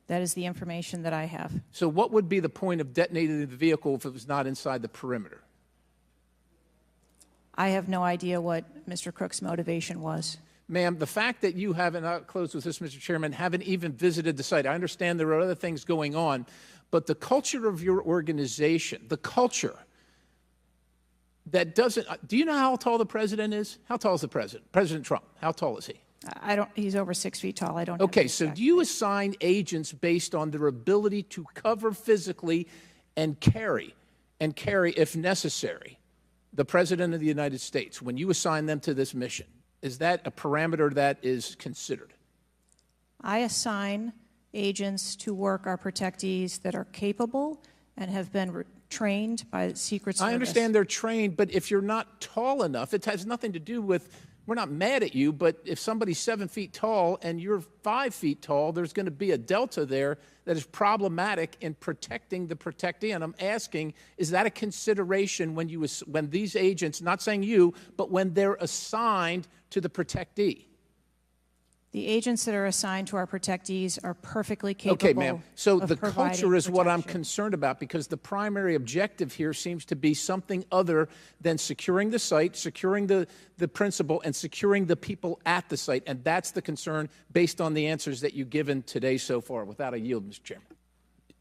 That is the information that I have. So what would be the point of detonating the vehicle if it was not inside the perimeter? I have no idea what Mr. Crook's motivation was. Ma'am, the fact that you haven't, I'll close with this, Mr. Chairman, haven't even visited the site, I understand there are other things going on, but the culture of your organization, the culture that doesn't, do you know how tall the president is? How tall is the president? President Trump, how tall is he? I don't, he's over 6 feet tall. I don't have Okay, so do you assign agents based on their ability to cover physically and carry, if necessary, the President of the United States when you assign them to this mission? Is that a parameter that is considered? I assign agents to work our protectees that are capable and have been trained by the Secret Service. I understand they're trained, but if you're not tall enough, it has nothing to do with, we're not mad at you, but if somebody's 7 feet tall and you're 5 feet tall, there's going to be a delta there that is problematic in protecting the protectee. And I'm asking, is that a consideration when these agents, not saying you, but when they're assigned to the protectee? The agents that are assigned to our protectees are perfectly capable. Okay, ma'am. So the providing culture is what I'm protection. concerned about, because the primary objective here seems to be something other than securing the site, securing the principal, and securing the people at the site. And that's the concern based on the answers that you've given today so far. Without a yield, Mr. Chairman.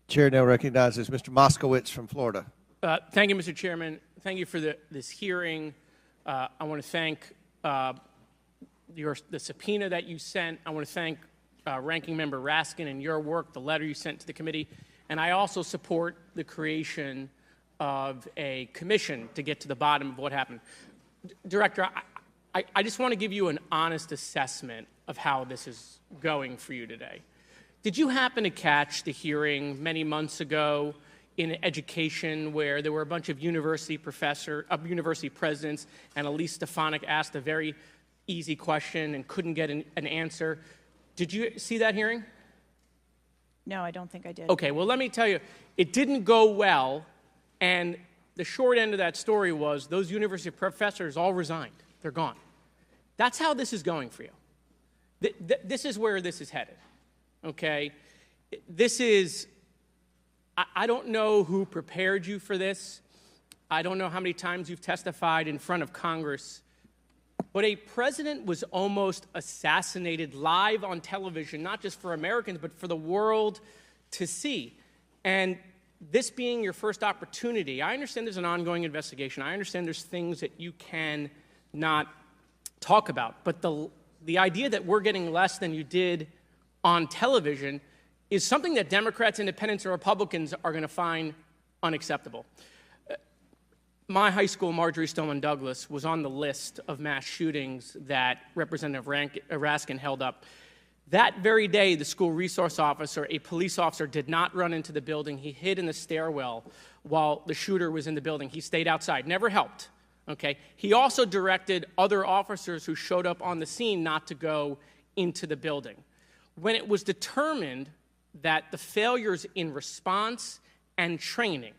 Chair now recognizes Mr. Moskowitz from Florida. Thank you, Mr. Chairman. Thank you for this hearing. I want to thank the subpoena that you sent. I want to thank Ranking Member Raskin and your work, the letter you sent to the committee. And I also support the creation of a commission to get to the bottom of what happened. Director, I just want to give you an honest assessment of how this is going for you today. Did you happen to catch the hearing many months ago in education where there were a bunch of university presidents and Elise Stefanik asked a very easy question and couldn't get an answer? Did you see that hearing? No, I don't think I did. Okay, well, let me tell you, it didn't go well, and the short end of that story was those university professors all resigned. They're gone. That's how this is going for you. This is where this is headed, okay? This is, I don't know who prepared you for this. I don't know how many times you've testified in front of Congress, but a president was almost assassinated live on television, not just for Americans, but for the world to see. And this being your first opportunity, I understand there's an ongoing investigation. I understand there's things that you can not talk about. But the idea that we're getting less than you did on television is something that Democrats, Independents, and Republicans are going to find unacceptable. My high school, Marjorie Stoneman Douglas, was on the list of mass shootings that Representative Raskin held up. That very day, the school resource officer, a police officer, did not run into the building. He hid in the stairwell while the shooter was in the building. He stayed outside, never helped. Okay? He also directed other officers who showed up on the scene not to go into the building. When it was determined that the failures in response and training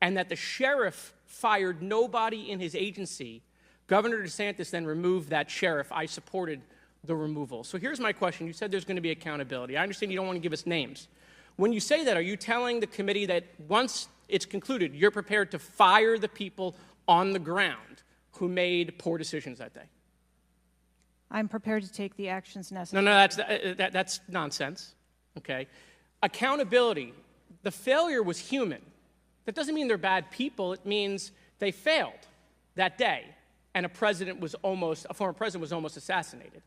and that the sheriff fired nobody in his agency, Governor DeSantis then removed that sheriff. I supported the removal. So here's my question. You said there's going to be accountability. I understand you don't want to give us names. When you say that, are you telling the committee that once it's concluded, you're prepared to fire the people on the ground who made poor decisions that day? I'm prepared to take the actions necessary. No, that's nonsense. Okay? Accountability. The failure was human. That doesn't mean they're bad people. It means they failed that day, and a former president was almost assassinated.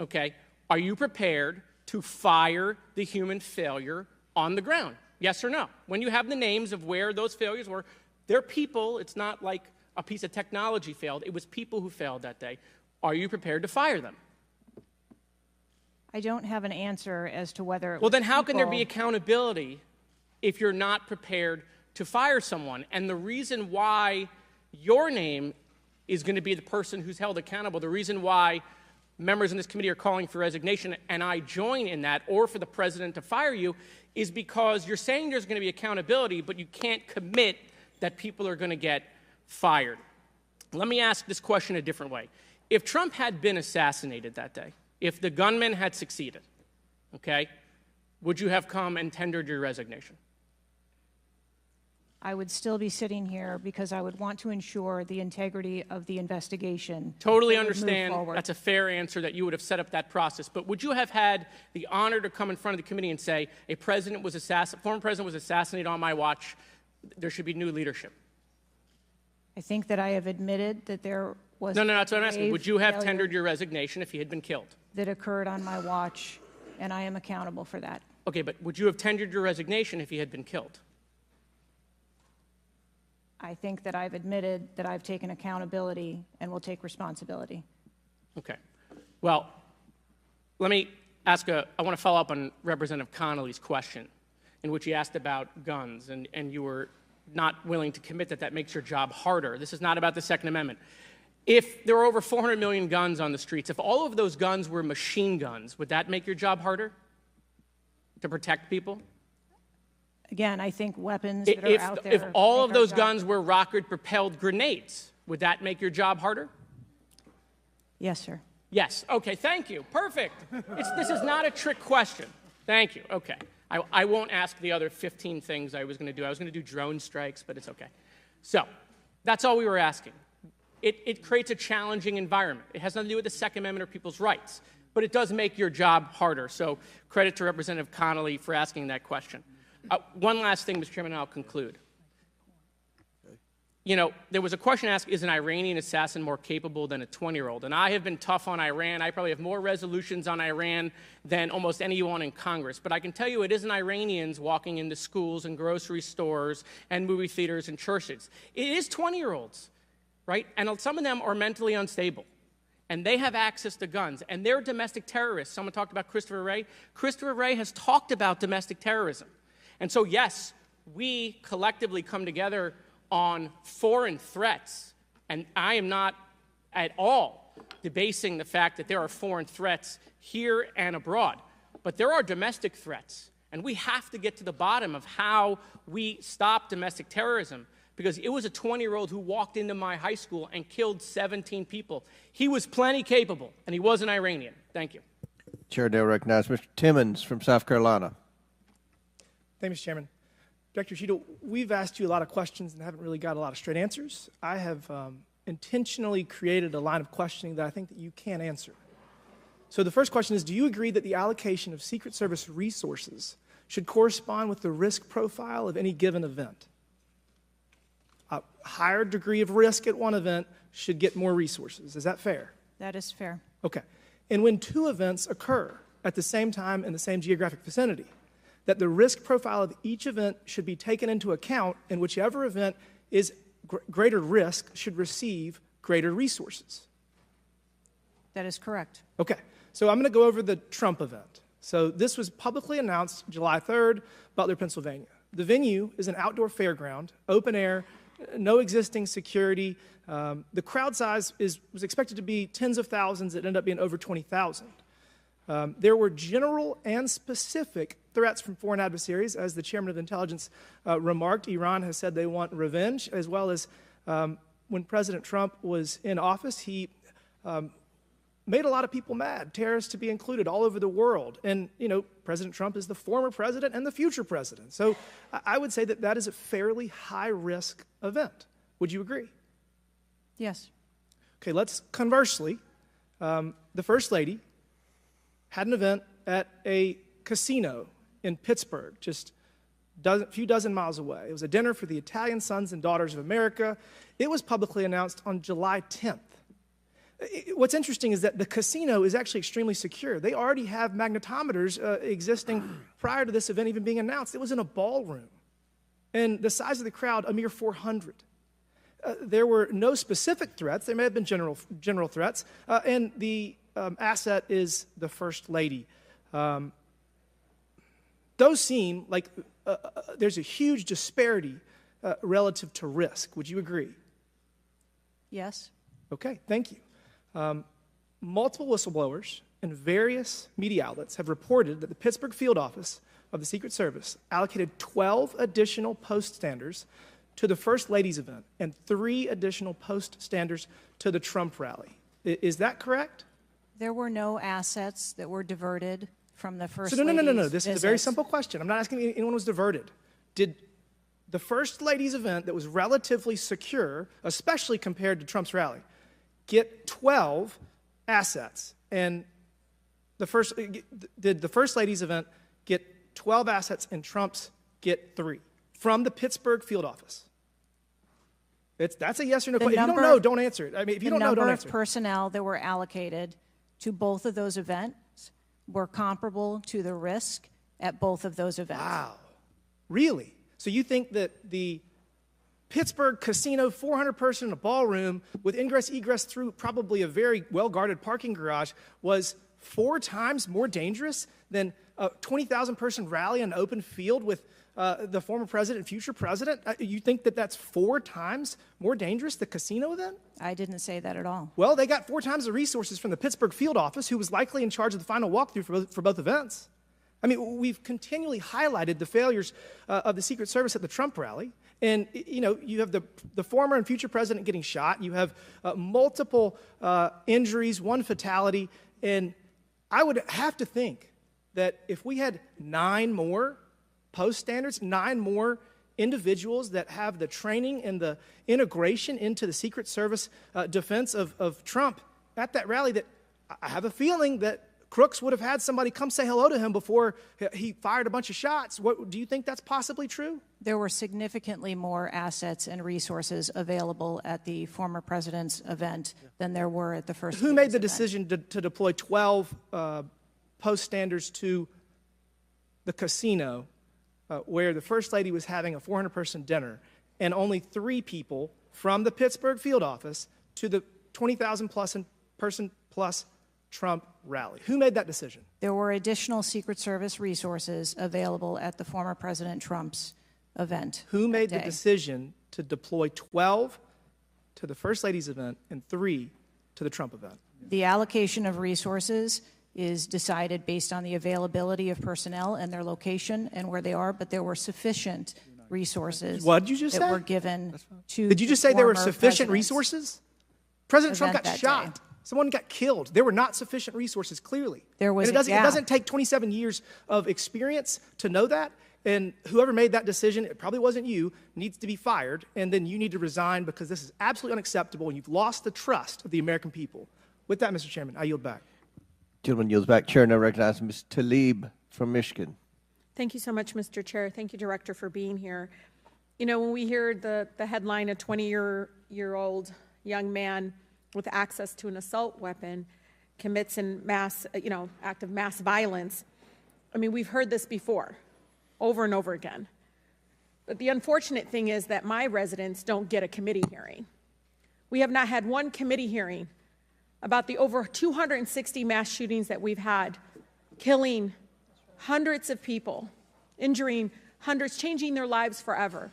Okay? Are you prepared to fire the human failure on the ground? Yes or no? When you have the names of where those failures were, they're people. It's not like a piece of technology failed. It was people who failed that day. Are you prepared to fire them? I don't have an answer as to whether. Well, then how can there be accountability if you're not prepared to fire someone? And the reason why your name is going to be the person who's held accountable, the reason why members in this committee are calling for resignation, and I join in that, or for the president to fire you, is because you're saying there's going to be accountability, but you can't commit that people are going to get fired. Let me ask this question a different way. If Trump had been assassinated that day, if the gunman had succeeded, okay, would you have come and tendered your resignation? I would still be sitting here because I would want to ensure the integrity of the investigation. Totally understand. That's a fair answer, that you would have set up that process. But would you have had the honor to come in front of the committee and say, former president was assassinated on my watch, there should be new leadership? I think that I have admitted that there was No, that's what I'm asking. Would you have tendered your resignation if he had been killed? That occurred on my watch, and I am accountable for that. Okay, but would you have tendered your resignation if he had been killed? I think that I've admitted that I've taken accountability and will take responsibility. Okay. Well, let me ask I want to follow up on Representative Connolly's question, in which he asked about guns, and you were not willing to commit that makes your job harder. This is not about the Second Amendment. If there were over 400 million guns on the streets, if all of those guns were machine guns, would that make your job harder to protect people? Again, I think weapons that are out there. If all of those guns were rocket-propelled grenades, would that make your job harder? Yes, sir. Yes. Okay, thank you. Perfect. This is not a trick question. Thank you. Okay. I won't ask the other 15 things I was going to do. I was going to do drone strikes, but it's okay. So that's all we were asking. It creates a challenging environment. It has nothing to do with the Second Amendment or people's rights, but it does make your job harder. So credit to Representative Connolly for asking that question. One last thing, Mr. Chairman, and I'll conclude. there was a question asked, is an Iranian assassin more capable than a 20-year-old? And I have been tough on Iran. I probably have more resolutions on Iran than almost anyone in Congress. But I can tell you it isn't Iranians walking into schools and grocery stores and movie theaters and churches. It is 20-year-olds, right? And some of them are mentally unstable. And they have access to guns. And they're domestic terrorists. Someone talked about Christopher Wray. Christopher Wray has talked about domestic terrorism. And so, yes, we collectively come together on foreign threats, and I am not at all debasing the fact that there are foreign threats here and abroad, but there are domestic threats, and we have to get to the bottom of how we stop domestic terrorism, because it was a 20-year-old who walked into my high school and killed 17 people. He was plenty capable, and he was an Iranian. Thank you. Chair now recognizes Mr. Timmons from South Carolina. Thank you, Mr. Chairman. Director Cheatle, we've asked you a lot of questions and haven't really got a lot of straight answers. I have intentionally created a line of questioning that I think that you can answer. So the first question is, do you agree that the allocation of Secret Service resources should correspond with the risk profile of any given event? A higher degree of risk at one event should get more resources. Is that fair? That is fair. Okay. And when two events occur at the same time in the same geographic vicinity, that the risk profile of each event should be taken into account, and whichever event is greater risk should receive greater resources. That is correct. Okay, so I'm going to go over the Trump event. So this was publicly announced July 3rd, Butler, Pennsylvania. The venue is an outdoor fairground, open air, no existing security. The crowd size was expected to be tens of thousands. It ended up being over 20,000. There were general and specific threats from foreign adversaries. As the chairman of intelligence remarked, Iran has said they want revenge, as well as when President Trump was in office, he made a lot of people mad, terrorists to be included all over the world. And, President Trump is the former president and the future president. So I would say that that is a fairly high-risk event. Would you agree? Yes. Okay, let's conversely, the First Lady had an event at a casino in Pittsburgh, just a few dozen miles away. It was a dinner for the Italian Sons and Daughters of America. It was publicly announced on July 10th. What's interesting is that the casino is actually extremely secure. They already have magnetometers existing prior to this event even being announced. It was in a ballroom. And the size of the crowd, a mere 400. There were no specific threats. There may have been general threats. And the asset is the First Lady. Those seem like there's a huge disparity relative to risk. Would you agree? Yes. Okay, thank you. Multiple whistleblowers and various media outlets have reported that the Pittsburgh field office of the Secret Service allocated 12 additional post standers to the First Lady's event and 3 additional post standers to the Trump rally. Is that correct? There were no assets that were diverted from the First No. Lady's This is a very simple question. I'm not asking if anyone was diverted. Did the First Lady's event that was relatively secure, especially compared to Trump's rally, get 12 assets? And did the First Lady's event get 12 assets and Trump's get 3 from the Pittsburgh field office? That's a yes or no question. If you don't know, don't answer it. I mean, if you don't know, don't answer it. The number of personnel that were allocated to both of those events were comparable to the risk at both of those events. Wow. Really? So you think that the Pittsburgh casino, 400-person in a ballroom with ingress, egress through probably a very well-guarded parking garage was 4 times more dangerous than a 20,000-person rally in an open field with the former president and future president? You think that that's 4 times more dangerous, the casino event? I didn't say that at all. Well, they got 4 times the resources from the Pittsburgh field office, who was likely in charge of the final walkthrough for both events. I mean, we've continually highlighted the failures of the Secret Service at the Trump rally. And, you have the former and future president getting shot. You have multiple injuries, 1 fatality. And I would have to think that if we had 9 more post standards, 9 more individuals that have the training and the integration into the Secret Service defense of Trump at that rally, that I have a feeling that Crooks would have had somebody come say hello to him before he fired a bunch of shots. Do you think that's possibly true? There were significantly more assets and resources available at the former president's event than there were at the first. Who made the decision to deploy 12 post standers to the casino where the First Lady was having a 400-person dinner, and only 3 people from the Pittsburgh field office to the 20,000-person plus Trump rally? Who made that decision? There were additional Secret Service resources available at the former President Trump's event. Who made the decision to deploy 12 to the First Lady's event and 3 to the Trump event? The allocation of resources is decided based on the availability of personnel and their location and where they are, but there were sufficient resources What did you just that say? were given to Did you just the say there were former sufficient president's resources? President Trump event got that shot. day. Someone got killed. There were not sufficient resources, clearly. There was and a it gap. doesn't take 27 years of experience to know that. And whoever made that decision, it probably wasn't you, needs to be fired. And then you need to resign because this is absolutely unacceptable. And you've lost the trust of the American people. With that, Mr. Chairman, I yield back. Gentleman yields back. Chair now recognizes Ms. Tlaib from Michigan. Thank you so much, Mr. Chair. Thank you, Director, for being here. You know, when we hear the headline, a 20-year-old young man with access to an assault weapon commits an act of mass violence, I mean, we've heard this before, over and over again. But the unfortunate thing is that my residents don't get a committee hearing. We have not had one committee hearing about the over 260 mass shootings that we've had, killing hundreds of people, injuring hundreds, changing their lives forever.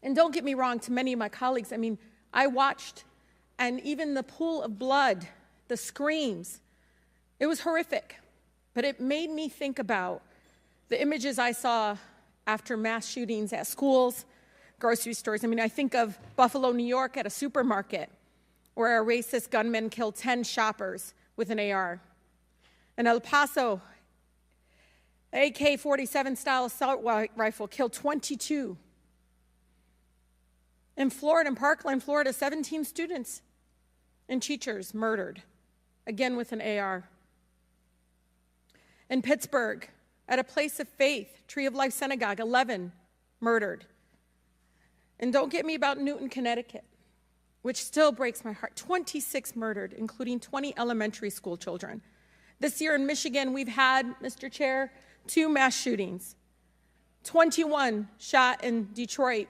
And don't get me wrong, to many of my colleagues, I mean, I watched, and even the pool of blood, the screams, it was horrific. But it made me think about the images I saw after mass shootings at schools, grocery stores. I mean, I think of Buffalo, New York at a supermarket where a racist gunman killed 10 shoppers with an AR. In El Paso, AK-47 style assault rifle killed 22. In Florida, in Parkland, Florida, 17 students and teachers murdered, again with an AR. In Pittsburgh, at a place of faith, Tree of Life Synagogue, 11 murdered. And don't get me about Newton, Connecticut, which still breaks my heart. 26 murdered, including 20 elementary school children. This year in Michigan, we've had, Mr. Chair, 2 mass shootings. 21 shot in Detroit.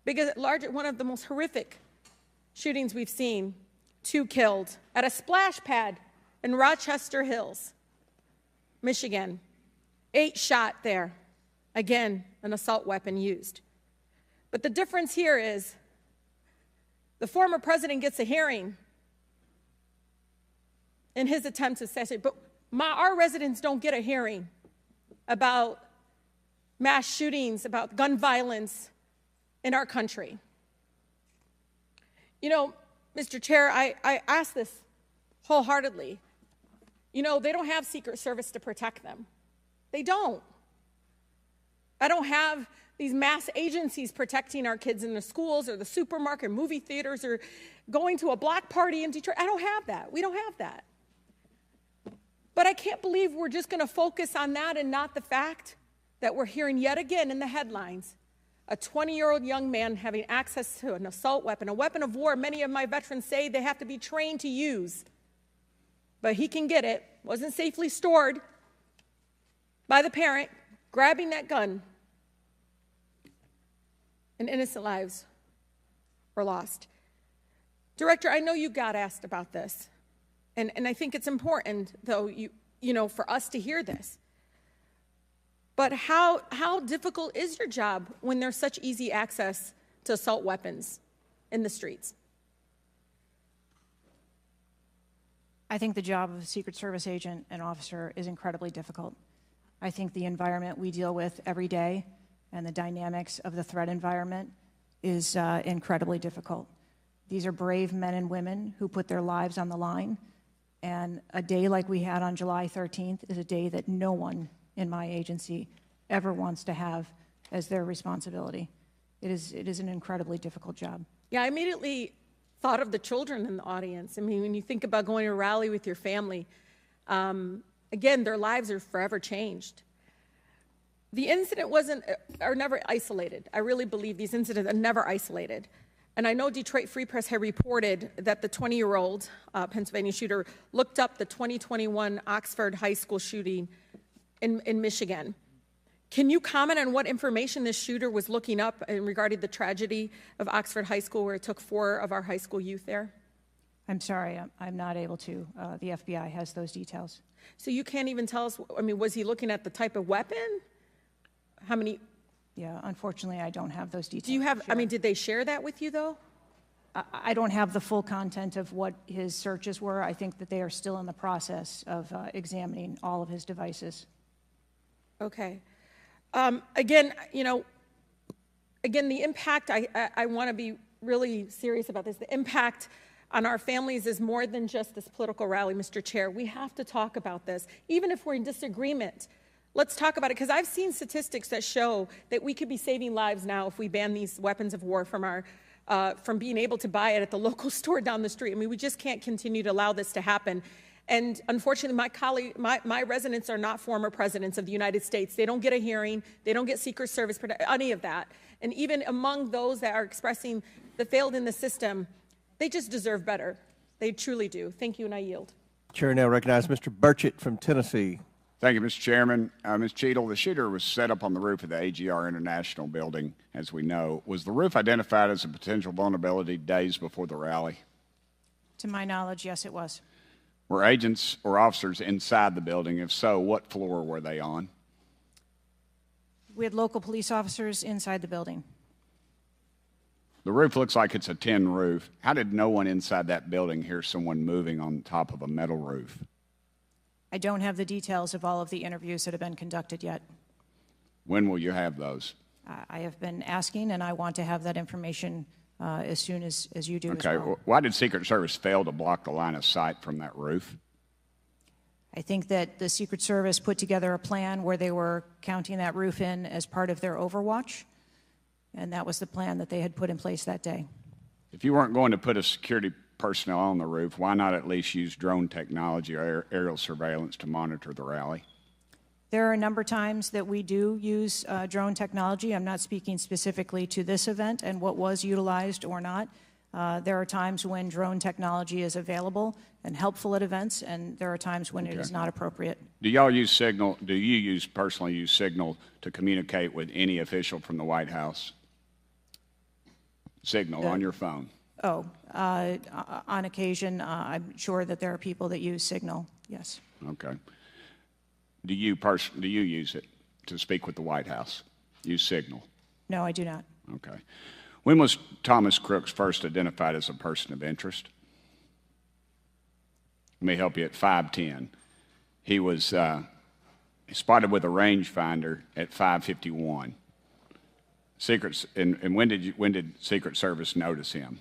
One of the most horrific shootings we've seen. 2 killed at a splash pad in Rochester Hills, Michigan. 8 shot there. Again, an assault weapon used. But the difference here is the former president gets a hearing in his attempt to assassinate, but our residents don't get a hearing about mass shootings, about gun violence in our country. You know, Mr. Chair, I ask this wholeheartedly. You know, they don't have Secret Service to protect them. They don't. I don't have these mass agencies protecting our kids in the schools or the supermarket, movie theaters, or going to a block party in Detroit. I don't have that. We don't have that. But I can't believe we're just going to focus on that and not the fact that we're hearing yet again in the headlines a 20-year-old young man having access to an assault weapon, a weapon of war many of my veterans say they have to be trained to use. But he can get it, wasn't safely stored by the parent, grabbing that gun, and innocent lives were lost. Director, I know you got asked about this, and I think it's important, though, you know, for us to hear this. But how difficult is your job when there's such easy access to assault weapons in the streets? I think the job of a Secret Service agent and officer is incredibly difficult. I think the environment we deal with every day and the dynamics of the threat environment is incredibly difficult. These are brave men and women who put their lives on the line, and a day like we had on July 13th is a day that no one in my agency ever wants to have as their responsibility. It is an incredibly difficult job. Yeah, I immediately thought of the children in the audience. I mean, when you think about going to a rally with your family, Again, their lives are forever changed. The incident are never isolated. I really believe these incidents are never isolated. And I know Detroit Free Press had reported that the 20-year-old Pennsylvania shooter looked up the 2021 Oxford High School shooting in Michigan. Can you comment on what information this shooter was looking up in regarding the tragedy of Oxford High School, where it took 4 of our high school youth there? I'm sorry, I'm not able to. The FBI has those details. So you can't even tell us, I mean, was he looking at the type of weapon? How many? Yeah, unfortunately, I don't have those details. Do you have, I mean, did they share that with you, though? I don't have the full content of what his searches were. I think that they are still in the process of examining all of his devices. Okay. Again, you know, the impact, I want to be really serious about this. The impact on our families is more than just this political rally, Mr. Chair. We have to talk about this, even if we're in disagreement. Let's talk about it, because I've seen statistics that show that we could be saving lives now if we ban these weapons of war from being able to buy it at the local store down the street. I mean, we just can't continue to allow this to happen. And unfortunately, my residents are not former presidents of the United States. They don't get a hearing. They don't get Secret Service, any of that. And even among those that are expressing the failed in the system, they just deserve better. They truly do. Thank you, and I yield. Chair now recognizes Mr. Burchett from Tennessee. Thank you, Mr. Chairman. Ms. Cheatle, the shooter was set up on the roof of the AGR International building, as we know. Was the roof identified as a potential vulnerability days before the rally? To my knowledge, yes, it was. Were agents or officers inside the building? If so, what floor were they on? We had local police officers inside the building. The roof looks like it's a tin roof. How did no one inside that building hear someone moving on top of a metal roof? I don't have the details of all of the interviews that have been conducted yet. When will you have those? I have been asking, and I want to have that information as soon as you do as well. Okay. Why did Secret Service fail to block the line of sight from that roof? I think that the Secret Service put together a plan where they were counting that roof in as part of their overwatch, and that was the plan that they had put in place that day. If you weren't going to put a security personnel on the roof, why not at least use drone technology or aerial surveillance to monitor the rally? There are a number of times that we do use drone technology. I'm not speaking specifically to this event and what was utilized or not. There are times when drone technology is available and helpful at events, and there are times when it is not appropriate. Do y'all use Signal? Do you personally use Signal to communicate with any official from the White House? Signal on your phone? Oh, on occasion, I'm sure that there are people that use Signal, yes. Okay. Do you use it to speak with the White House? Use Signal? No, I do not. Okay. When was Thomas Crooks first identified as a person of interest? Let me help you. At 5:10, he was spotted with a rangefinder at 5:51. And when did Secret Service notice him?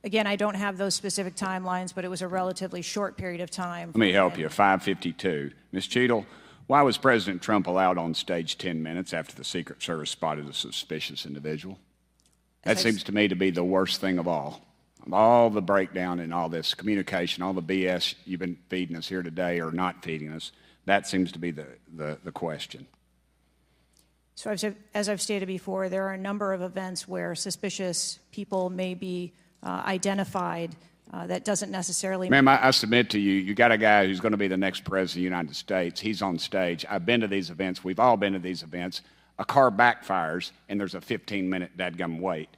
Again, I don't have those specific timelines, but it was a relatively short period of time. Let me help you. 5:52. Ms. Cheatle, why was President Trump allowed on stage 10 minutes after the Secret Service spotted a suspicious individual? That seems to me to be the worst thing of all. All the breakdown in all this communication, all the BS you've been feeding us here today or not feeding us, that seems to be the question. So as I've stated before, there are a number of events where suspicious people may be identified. That doesn't necessarily... Ma'am, I submit to you, you got a guy who's going to be the next president of the United States. He's on stage. I've been to these events. We've all been to these events. A car backfires, and there's a 15-minute dadgum wait.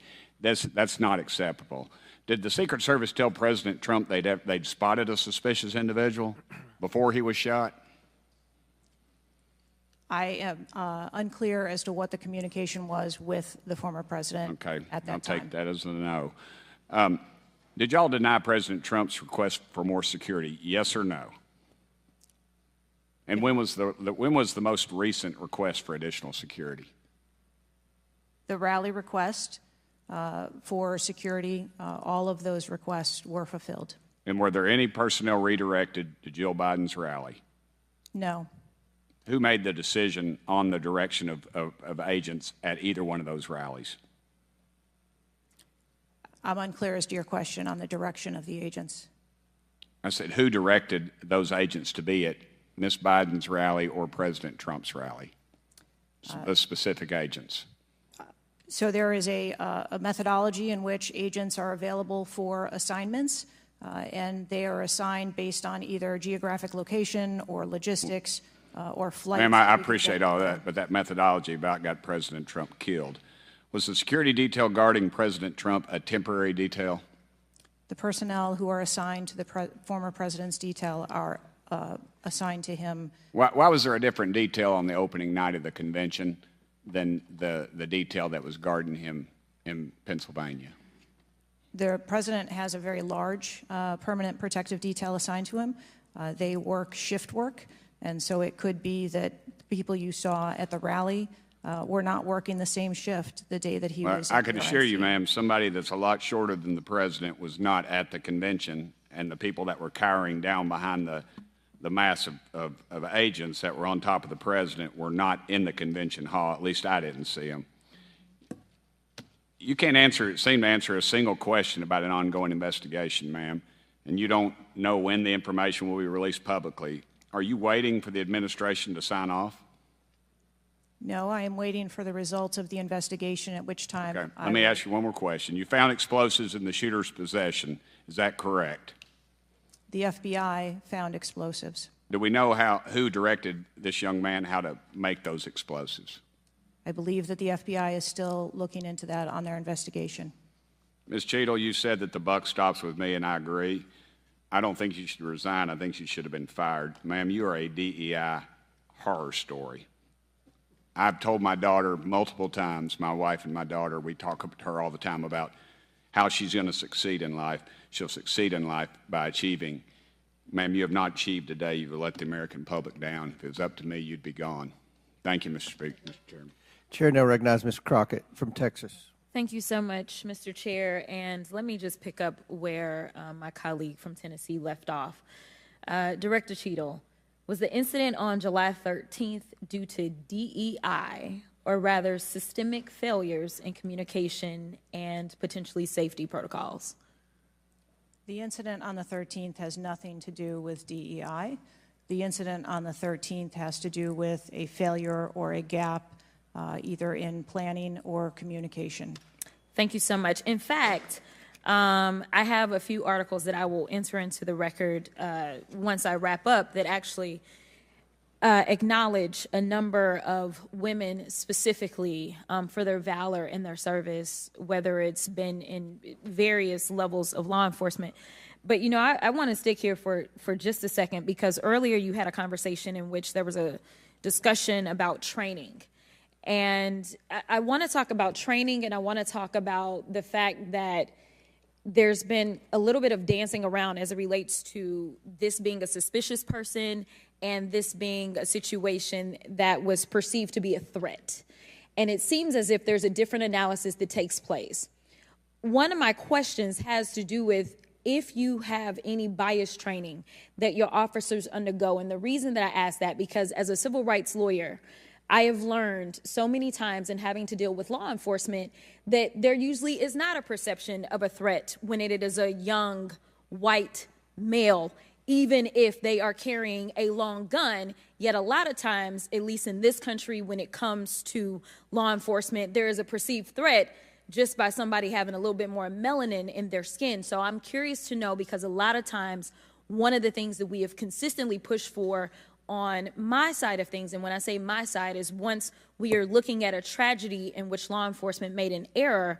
That's not acceptable. Did the Secret Service tell President Trump they'd spotted a suspicious individual before he was shot? I am unclear as to what the communication was with the former president at that time. I'll take that as a no. Did y'all deny President Trump's request for more security, yes or no? And when was the most recent request for additional security? The rally request for security, all of those requests were fulfilled. And were there any personnel redirected to Jill Biden's rally? No. Who made the decision on the direction of agents at either one of those rallies? I'm unclear as to your question on the direction of the agents. I said, who directed those agents to be at Ms. Biden's rally or President Trump's rally? The specific agents. So there is a methodology in which agents are available for assignments, and they are assigned based on either geographic location or logistics or flight. Ma'am, I appreciate all that, but that methodology about got President Trump killed. Was the security detail guarding President Trump a temporary detail? The personnel who are assigned to the former president's detail are assigned to him. Why was there a different detail on the opening night of the convention than the detail that was guarding him in Pennsylvania? The president has a very large permanent protective detail assigned to him. They work shift work, and so it could be that people you saw at the rally were not working the same shift the day that he was. I can assure you, ma'am, somebody that's a lot shorter than the president was not at the convention, and the people that were cowering down behind the mass of agents that were on top of the president were not in the convention hall. At least I didn't see them. You can't seem to answer a single question about an ongoing investigation, ma'am, and you don't know when the information will be released publicly. Are you waiting for the administration to sign off? No, I am waiting for the results of the investigation, at which time. Okay. Let me ask you one more question. You found explosives in the shooter's possession. Is that correct? The FBI found explosives. Do we know who directed this young man how to make those explosives? I believe that the FBI is still looking into that on their investigation. Ms. Cheatle, you said that the buck stops with me, and I agree. I don't think you should resign. I think you should have been fired. Ma'am, you are a DEI horror story. I've told my daughter multiple times, my wife and my daughter, we talk to her all the time about how she's going to succeed in life. She'll succeed in life by achieving. Ma'am, you have not achieved today. You've let the American public down. If it was up to me, you'd be gone. Thank you, Mr. Speaker, Mr. Chairman. Chair now recognizes Mr. Crockett from Texas. Thank you so much, Mr. Chair. And let me just pick up where my colleague from Tennessee left off. Director Cheatle, was the incident on July 13th due to DEI, or rather systemic failures in communication and potentially safety protocols? The incident on the 13th has nothing to do with DEI. The incident on the 13th has to do with a failure or a gap either in planning or communication. Thank you so much. In fact, I have a few articles that I will enter into the record once I wrap up that actually acknowledge a number of women specifically for their valor in their service, whether it's been in various levels of law enforcement. But, you know, I want to stick here for just a second, because earlier you had a conversation in which there was a discussion about training. And I want to talk about training, and I want to talk about the fact that there's been a little bit of dancing around as it relates to this being a suspicious person and this being a situation that was perceived to be a threat. And it seems as if there's a different analysis that takes place. One of my questions has to do with if you have any bias training that your officers undergo. And the reason that I ask that, because as a civil rights lawyer, I have learned so many times in having to deal with law enforcement that there usually is not a perception of a threat when it is a young white male, even if they are carrying a long gun. Yet a lot of times, at least in this country, when it comes to law enforcement, there is a perceived threat just by somebody having a little bit more melanin in their skin. So I'm curious to know, because a lot of times, one of the things that we have consistently pushed for on my side of things, and when I say my side, is once we are looking at a tragedy in which law enforcement made an error,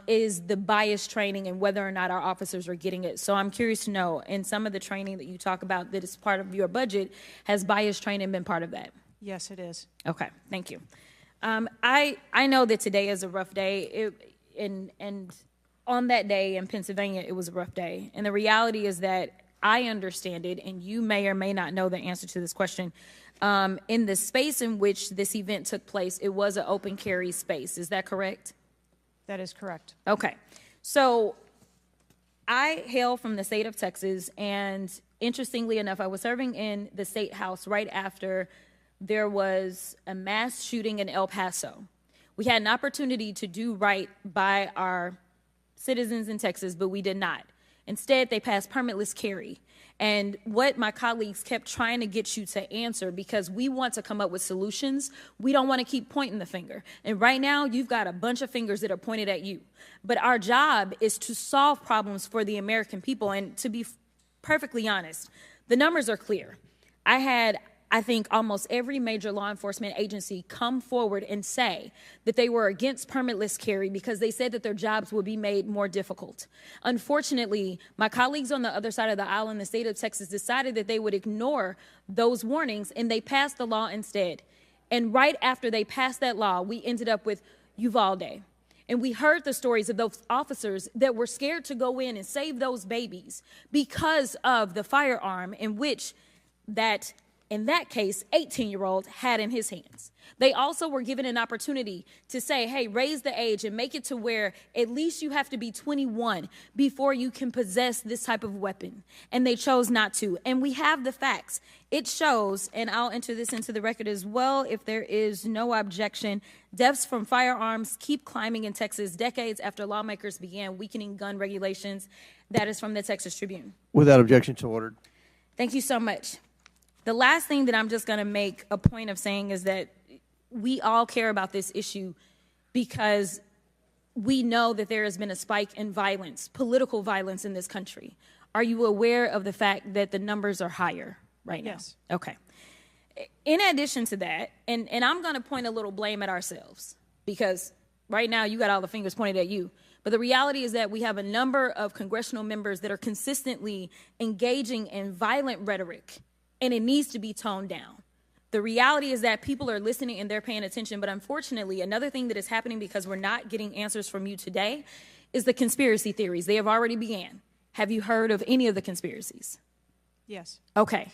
is the bias training and whether or not our officers are getting it. So I'm curious to know, in some of the training that you talk about that is part of your budget, has bias training been part of that? Yes, it is. Okay, thank you. I know that today is a rough day, and on that day in Pennsylvania, it was a rough day. And the reality is that I understand it, and you may or may not know the answer to this question. In the space in which this event took place, it was an open carry space. Is that correct? That is correct. Okay. So I hail from the state of Texas, and interestingly enough, I was serving in the state house right after there was a mass shooting in El Paso. We had an opportunity to do right by our citizens in Texas, but we did not. Instead, they passed permitless carry. And what my colleagues kept trying to get you to answer, because we want to come up with solutions, we don't want to keep pointing the finger. And right now, you've got a bunch of fingers that are pointed at you. But our job is to solve problems for the American people. And to be perfectly honest, the numbers are clear. I think almost every major law enforcement agency come forward and say that they were against permitless carry because they said that their jobs would be made more difficult. Unfortunately, my colleagues on the other side of the aisle in the state of Texas decided that they would ignore those warnings, and they passed the law instead. And right after they passed that law, we ended up with Uvalde. And we heard the stories of those officers that were scared to go in and save those babies because of the firearm in which in that case, 18-year-old had in his hands. They also were given an opportunity to say, hey, raise the age and make it to where at least you have to be 21 before you can possess this type of weapon. And they chose not to. And we have the facts. It shows, and I'll enter this into the record as well if there is no objection, deaths from firearms keep climbing in Texas decades after lawmakers began weakening gun regulations. That is from the Texas Tribune. Without objection, so ordered. Thank you so much. The last thing that I'm just going to make a point of saying is that we all care about this issue because we know that there has been a spike in violence, political violence in this country. Are you aware of the fact that the numbers are higher right now? Yes. Okay. In addition to that, and I'm going to point a little blame at ourselves because right now you got all the fingers pointed at you. But the reality is that we have a number of congressional members that are consistently engaging in violent rhetoric, and it needs to be toned down. The reality is that people are listening and they're paying attention, but unfortunately, another thing that is happening because we're not getting answers from you today is the conspiracy theories. They have already began. Have you heard of any of the conspiracies? Yes. Okay.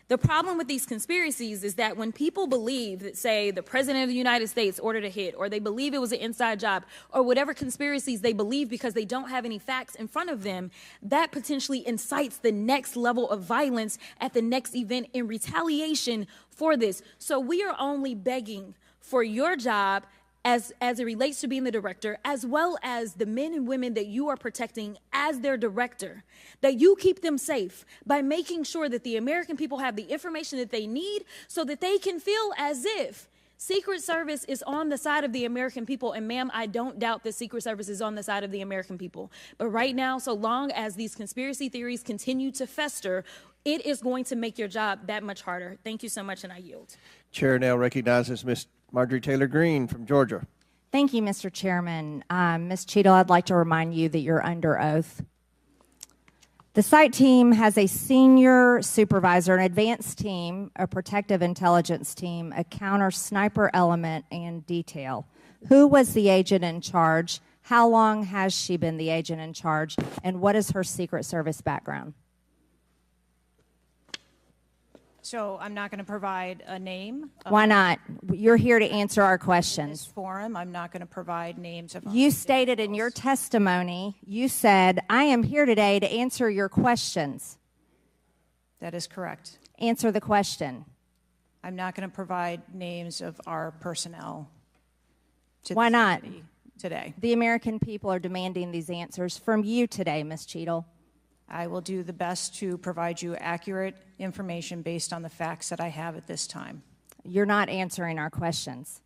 The problem with these conspiracies is that when people believe that, say, the president of the United States ordered a hit, or they believe it was an inside job, or whatever conspiracies they believe because they don't have any facts in front of them, that potentially incites the next level of violence at the next event in retaliation for this. So we are only begging for your job as it relates to being the director, as well as the men and women that you are protecting as their director, that you keep them safe by making sure that the American people have the information that they need so that they can feel as if Secret Service is on the side of the American people. And ma'am, I don't doubt that Secret Service is on the side of the American people. But right now, so long as these conspiracy theories continue to fester, it is going to make your job that much harder. Thank you so much, and I yield. Chair now recognizes Ms. Marjorie Taylor Greene from Georgia. Thank you, Mr. Chairman. Ms. Cheatle, I'd like to remind you that you're under oath. The site team has a senior supervisor, an advanced team, a protective intelligence team, a counter sniper element, and detail. Who was the agent in charge? How long has she been the agent in charge? And what is her Secret Service background? So I'm not going to provide a name. Why not? You're here to answer our In this questions. forum, I'm not going to provide names of. You stated in your testimony, you said, I am here today to answer your questions. That is correct. Answer the question. I'm not going to provide names of our personnel. Why not? Today. The American people are demanding these answers from you today, Ms. Cheatle. I will do the best to provide you accurate information based on the facts that I have at this time. You're not answering our questions.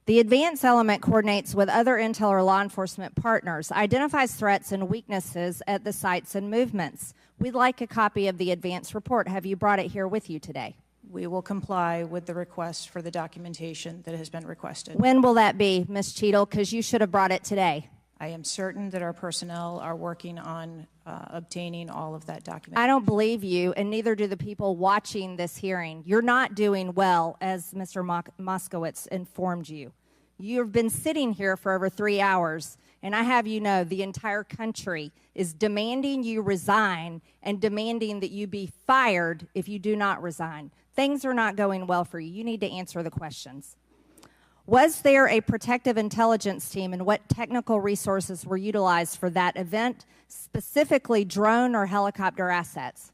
The advance element coordinates with other intel or law enforcement partners, identifies threats and weaknesses at the sites and movements. We'd like a copy of the advance report. Have you brought it here with you today? We will comply with the request for the documentation that has been requested. When will that be, Ms. Cheatle? Because you should have brought it today. I am certain that our personnel are working on obtaining all of that documentation. I don't believe you, and neither do the people watching this hearing. You're not doing well, as Mr. Moskowitz informed you. You've been sitting here for over 3 hours, and I have you know the entire country is demanding you resign and demanding that you be fired if you do not resign. Things are not going well for you. You need to answer the questions. Was there a protective intelligence team, and what technical resources were utilized for that event, specifically drone or helicopter assets?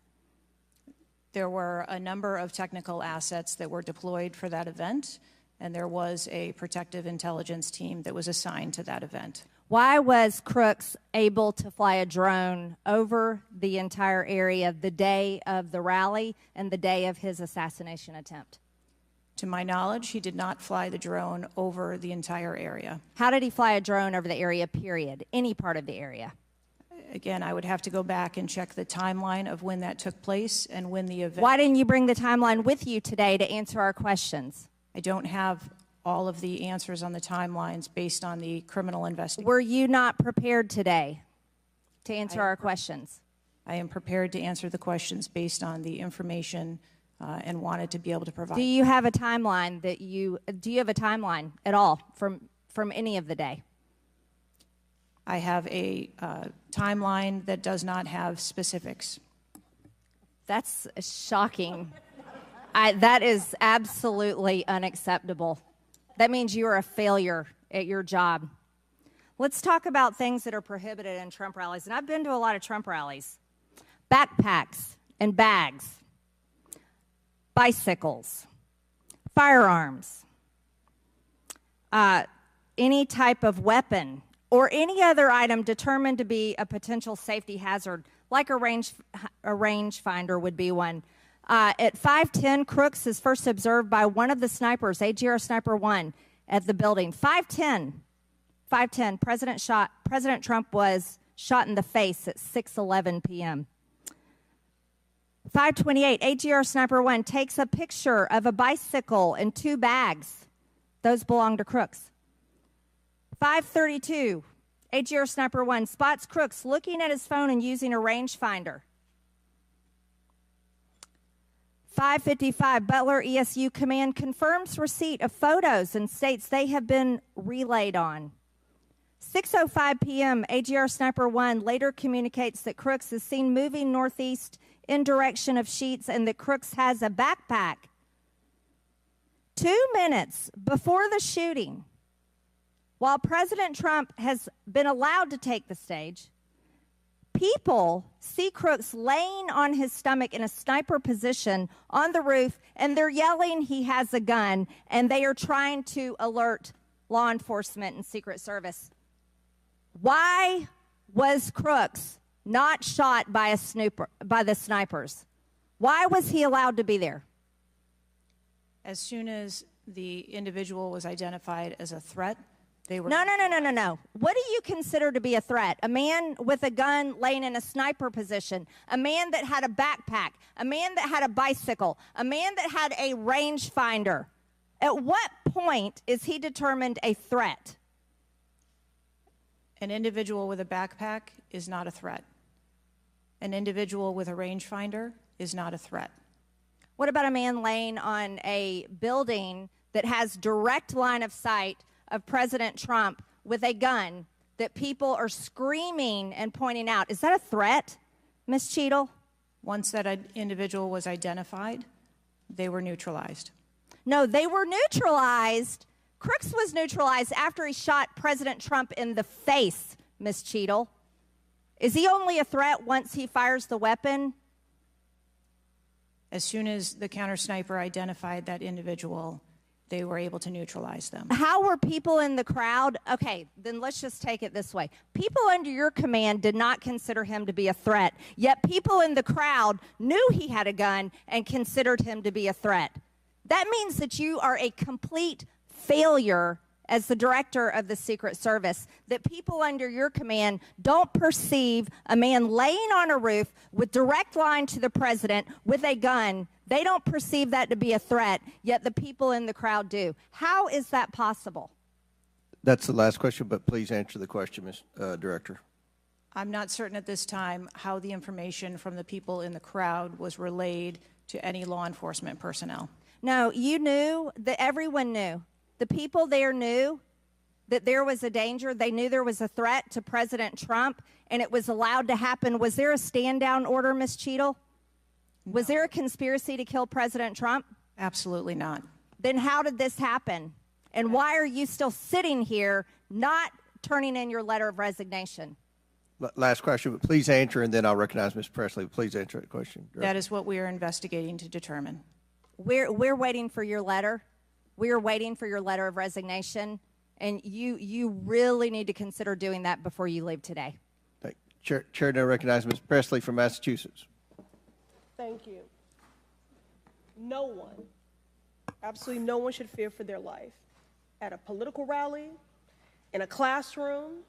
There were a number of technical assets that were deployed for that event, and there was a protective intelligence team that was assigned to that event. Why was Crooks able to fly a drone over the entire area the day of the rally and the day of his assassination attempt? To my knowledge, he did not fly the drone over the entire area. How did he fly a drone over the area, period? Any part of the area? Again, I would have to go back and check the timeline of when that took place and when the event... Why didn't you bring the timeline with you today to answer our questions? I don't have all of the answers on the timelines based on the criminal investigation. Were you not prepared today to answer our questions? I am prepared to answer the questions based on the information and wanted to be able to provide. Do you have a timeline at all from any of the day? I have a timeline that does not have specifics. That's shocking. That is absolutely unacceptable. That means you are a failure at your job. Let's talk about things that are prohibited in Trump rallies. And I've been to a lot of Trump rallies. Backpacks and bags, bicycles, firearms, any type of weapon, or any other item determined to be a potential safety hazard, like a rangefinder would be one. At 5:10, Crooks is first observed by one of the snipers, AGR Sniper 1, at the building. 5:10, President Trump was shot in the face at 6:11 p.m. 5:28, AGR Sniper 1 takes a picture of a bicycle and 2 bags. Those belong to Crooks. 5:32, AGR Sniper 1 spots Crooks looking at his phone and using a rangefinder. 5:55, Butler ESU Command confirms receipt of photos and states they have been relayed on. 6:05 p.m., AGR Sniper 1 later communicates that Crooks is seen moving northeast in direction of Sheets and that Crooks has a backpack. 2 minutes before the shooting, while President Trump has been allowed to take the stage, people see Crooks laying on his stomach in a sniper position on the roof, and they're yelling he has a gun, and they are trying to alert law enforcement and Secret Service. Why was Crooks not shot by the snipers? Why was he allowed to be there? As soon as the individual was identified as a threat, they were... No. What do you consider to be a threat? A man with a gun laying in a sniper position, a man that had a backpack, a man that had a bicycle, a man that had a rangefinder. At what point is he determined a threat? An individual with a backpack is not a threat. An individual with a rangefinder is not a threat. What about a man laying on a building that has direct line of sight of President Trump with a gun that people are screaming and pointing out? Is that a threat, Ms. Cheatle? Once that individual was identified, they were neutralized. No, they were neutralized. Crooks was neutralized after he shot President Trump in the face, Ms. Cheatle. Is he only a threat once he fires the weapon? As soon as the counter sniper identified that individual, they were able to neutralize them. How were people in the crowd? Okay, then let's just take it this way. People under your command did not consider him to be a threat, yet people in the crowd knew he had a gun and considered him to be a threat. That means that you are a complete failure as the director of the Secret Service, that people under your command don't perceive a man laying on a roof with direct line to the president with a gun. They don't perceive that to be a threat, yet the people in the crowd do. How is that possible? That's the last question, but please answer the question, Ms. Director. I'm not certain at this time how the information from the people in the crowd was relayed to any law enforcement personnel. No, you knew, that everyone knew. The people there knew that there was a danger. They knew there was a threat to President Trump, and it was allowed to happen. Was there a stand-down order, Ms. Cheatle? No. Was there a conspiracy to kill President Trump? Absolutely not. Then how did this happen? And why are you still sitting here not turning in your letter of resignation? Last question, but please answer, and then I'll recognize Ms. Presley. Please answer that question. That is what we are investigating to determine. We're waiting for your letter. We are waiting for your letter of resignation, And you really need to consider doing that before you leave today. Chair now recognizes Ms. Presley from Massachusetts. Thank you. No one, absolutely no one should fear for their life at a political rally, in a classroom,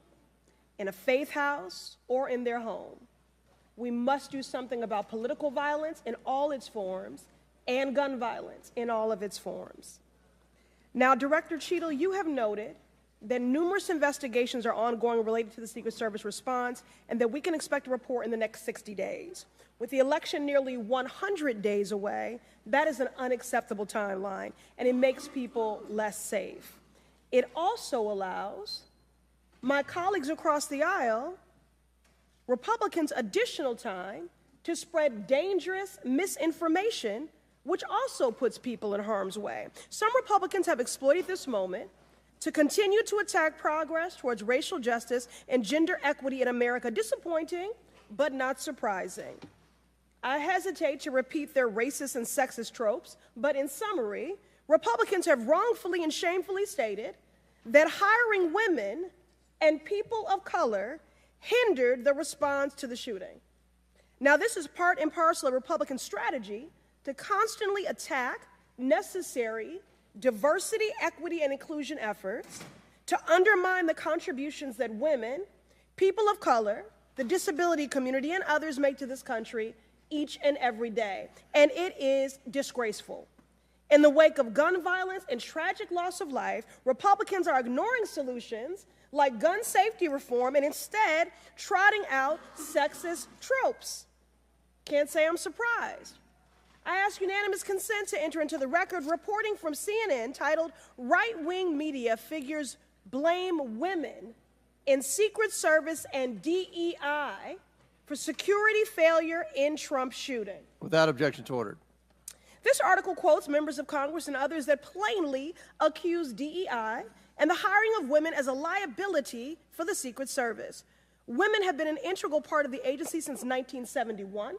in a faith house, or in their home. We must do something about political violence in all its forms and gun violence in all of its forms. Now, Director Cheatle, you have noted that numerous investigations are ongoing related to the Secret Service response and that we can expect a report in the next 60 days. With the election nearly 100 days away, that is an unacceptable timeline, and it makes people less safe. It also allows my colleagues across the aisle, Republicans, additional time to spread dangerous misinformation, which also puts people in harm's way. Some Republicans have exploited this moment to continue to attack progress towards racial justice and gender equity in America. Disappointing, but not surprising. I hesitate to repeat their racist and sexist tropes, but in summary, Republicans have wrongfully and shamefully stated that hiring women and people of color hindered the response to the shooting. Now, this is part and parcel of Republican strategy to constantly attack necessary diversity, equity, and inclusion efforts, to undermine the contributions that women, people of color, the disability community, and others make to this country each and every day. And it is disgraceful. In the wake of gun violence and tragic loss of life, Republicans are ignoring solutions like gun safety reform and instead trotting out sexist tropes. Can't say I'm surprised. I ask unanimous consent to enter into the record reporting from CNN titled "Right-Wing Media Figures Blame Women in Secret Service and DEI for Security Failure in Trump Shooting." Without objection to order. This article quotes members of Congress and others that plainly accuse DEI and the hiring of women as a liability for the Secret Service. Women have been an integral part of the agency since 1971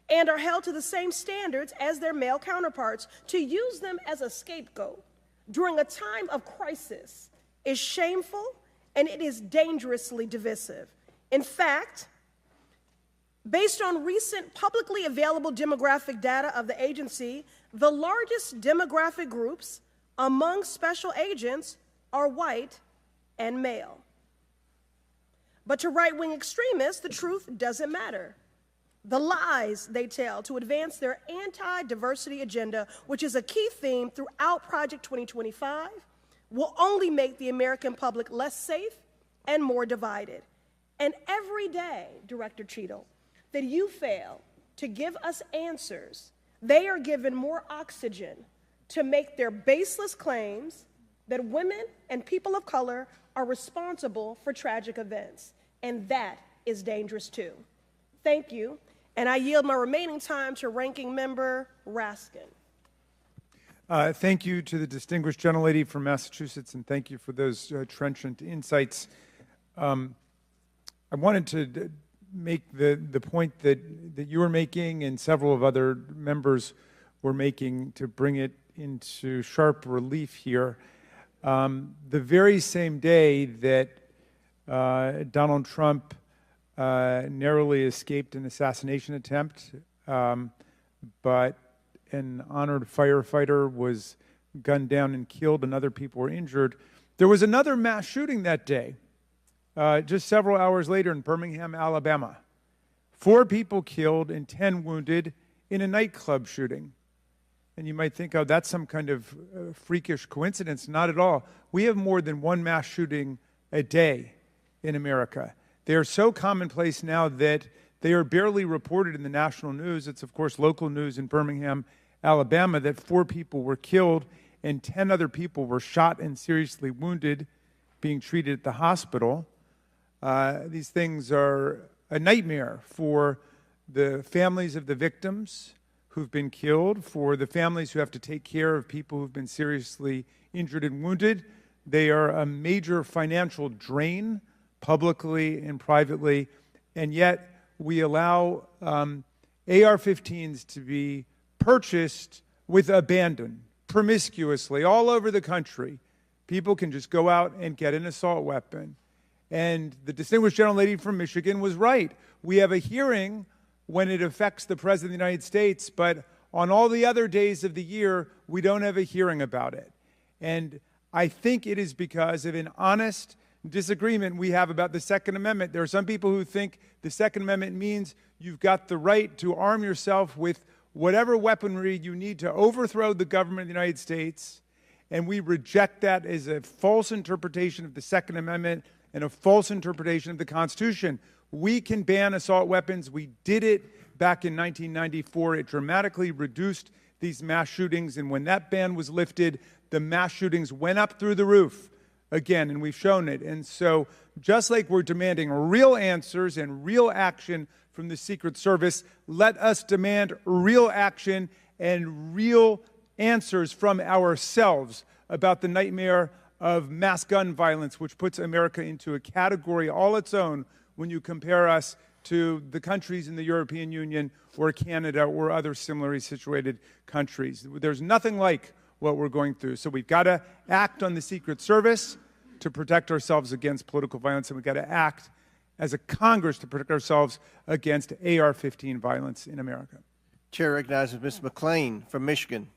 and are held to the same standards as their male counterparts. To use them as a scapegoat during a time of crisis is shameful and it is dangerously divisive. In fact, based on recent publicly available demographic data of the agency, the largest demographic groups among special agents are white and male. But to right-wing extremists, the truth doesn't matter. The lies they tell to advance their anti-diversity agenda, which is a key theme throughout Project 2025, will only make the American public less safe and more divided. And every day, Director Cheatle, that you fail to give us answers, they are given more oxygen to make their baseless claims that women and people of color are responsible for tragic events. And that is dangerous too. Thank you. And I yield my remaining time to Ranking Member Raskin. Thank you to the distinguished gentlelady from Massachusetts, and thank you for those trenchant insights. I wanted to make the point that you were making and several of other members were making to bring it into sharp relief here. The very same day that Donald Trump narrowly escaped an assassination attempt, but an honored firefighter was gunned down and killed and other people were injured. There was another mass shooting that day, just several hours later in Birmingham, Alabama. 4 people killed and 10 wounded in a nightclub shooting. And you might think, oh, that's some kind of freakish coincidence. Not at all. We have more than one mass shooting a day in America. They are so commonplace now that they are barely reported in the national news. It's, of course, local news in Birmingham, Alabama, that 4 people were killed and 10 other people were shot and seriously wounded, being treated at the hospital. These things are a nightmare for the families of the victims who've been killed, for the families who have to take care of people who've been seriously injured and wounded. They are a major financial drain, publicly and privately, and yet we allow AR-15s to be purchased with abandon, promiscuously, all over the country, People can just go out and get an assault weapon. And the distinguished gentlelady from Michigan was right. We have a hearing when it affects the President of the United States, but on all the other days of the year, we don't have a hearing about it. And I think it is because of an honest disagreement we have about the Second Amendment. There are some people who think the Second Amendment means you've got the right to arm yourself with whatever weaponry you need to overthrow the government of the United States, and we reject that as a false interpretation of the Second Amendment and a false interpretation of the Constitution. We can ban assault weapons. We did it back in 1994. It dramatically reduced these mass shootings, and when that ban was lifted, the mass shootings went up through the roof again, and we've shown it. And so just like we're demanding real answers and real action from the Secret Service, let us demand real action and real answers from ourselves about the nightmare of mass gun violence, which puts America into a category all its own when you compare us to the countries in the European Union or Canada or other similarly situated countries. There's nothing like what we're going through. So we've got to act on the Secret Service to protect ourselves against political violence, and we've got to act as a Congress to protect ourselves against AR-15 violence in America. Chair recognizes Ms. McClain from Michigan.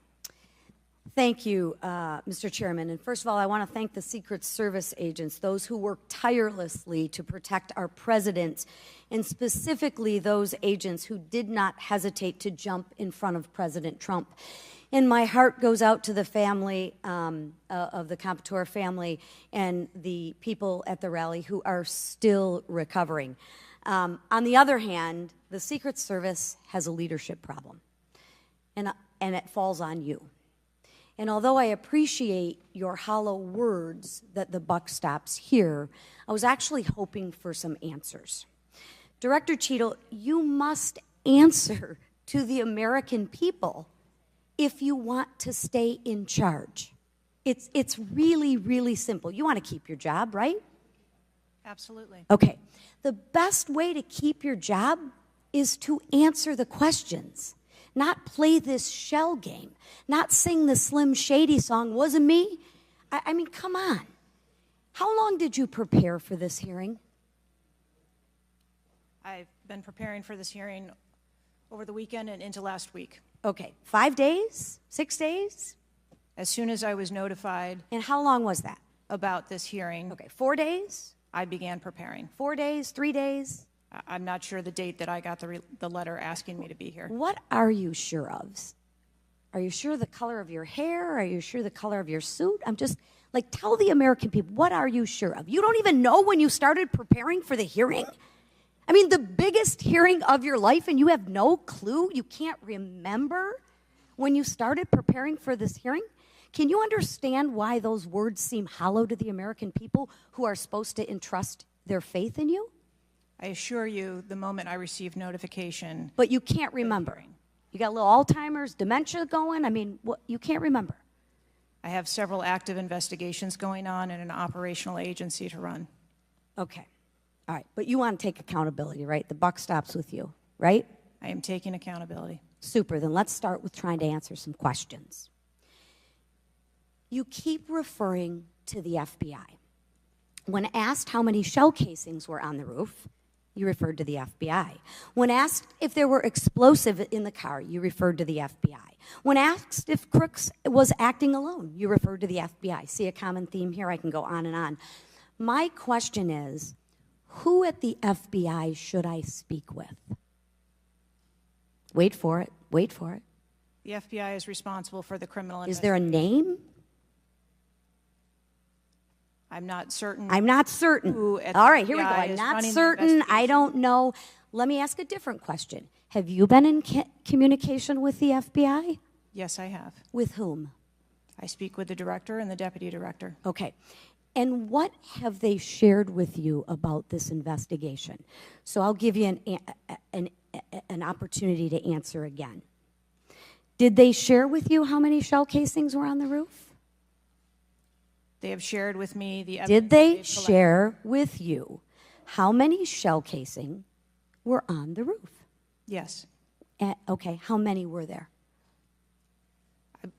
Thank you, Mr. Chairman. And first of all, I want to thank the Secret Service agents, those who work tirelessly to protect our president, and specifically those agents who did not hesitate to jump in front of President Trump. And my heart goes out to the family of the Comptoir family and the people at the rally who are still recovering. On the other hand, the Secret Service has a leadership problem, and it falls on you. And although I appreciate your hollow words that the buck stops here, I was actually hoping for some answers. Director Cheatle, you must answer to the American people if you want to stay in charge. It's really, really simple. You want to keep your job, right? Absolutely. Okay. The best way to keep your job is to answer the questions, not play this shell game, not sing the Slim Shady song, wasn't me. I mean, come on. How long did you prepare for this hearing? I've been preparing for this hearing over the weekend and into last week. Okay, 5 days, 6 days? As soon as I was notified. And how long was that? About this hearing. Okay, 4 days? I began preparing. 4 days, 3 days? I'm not sure the date that I got the letter asking me to be here. What are you sure of? Are you sure the color of your hair? Are you sure the color of your suit? I'm just, like, tell the American people, what are you sure of? You don't even know when you started preparing for the hearing? I mean, the biggest hearing of your life, and you have no clue? You can't remember when you started preparing for this hearing? Can you understand why those words seem hollow to the American people who are supposed to entrust their faith in you? I assure you, the moment I received notification. But you can't remember. You got a little Alzheimer's, dementia going? I mean, what, you can't remember. I have several active investigations going on and an operational agency to run. Okay. All right. But you want to take accountability, right? The buck stops with you, right? I am taking accountability. Super. Then let's start with trying to answer some questions. You keep referring to the FBI. When asked how many shell casings were on the roof, you referred to the FBI. When asked if there were explosives in the car, you referred to the FBI. When asked if Crooks was acting alone, you referred to the FBI. See a common theme here? I can go on and on. My question is, who at the FBI should I speak with? Wait for it. Wait for it. The FBI is responsible for the criminal investigation. Is there a name? I'm not certain. I'm not certain. All right, here we go. I'm not certain. I don't know. Let me ask a different question. Have you been in communication with the FBI? Yes, I have. With whom? I speak with the director and the deputy director. Okay. And what have they shared with you about this investigation? So I'll give you an opportunity to answer again. Did they share with you how many shell casings were on the roof? They have shared with me the evidence. Did they share with you how many shell casing were on the roof? Yes. Okay, how many were there?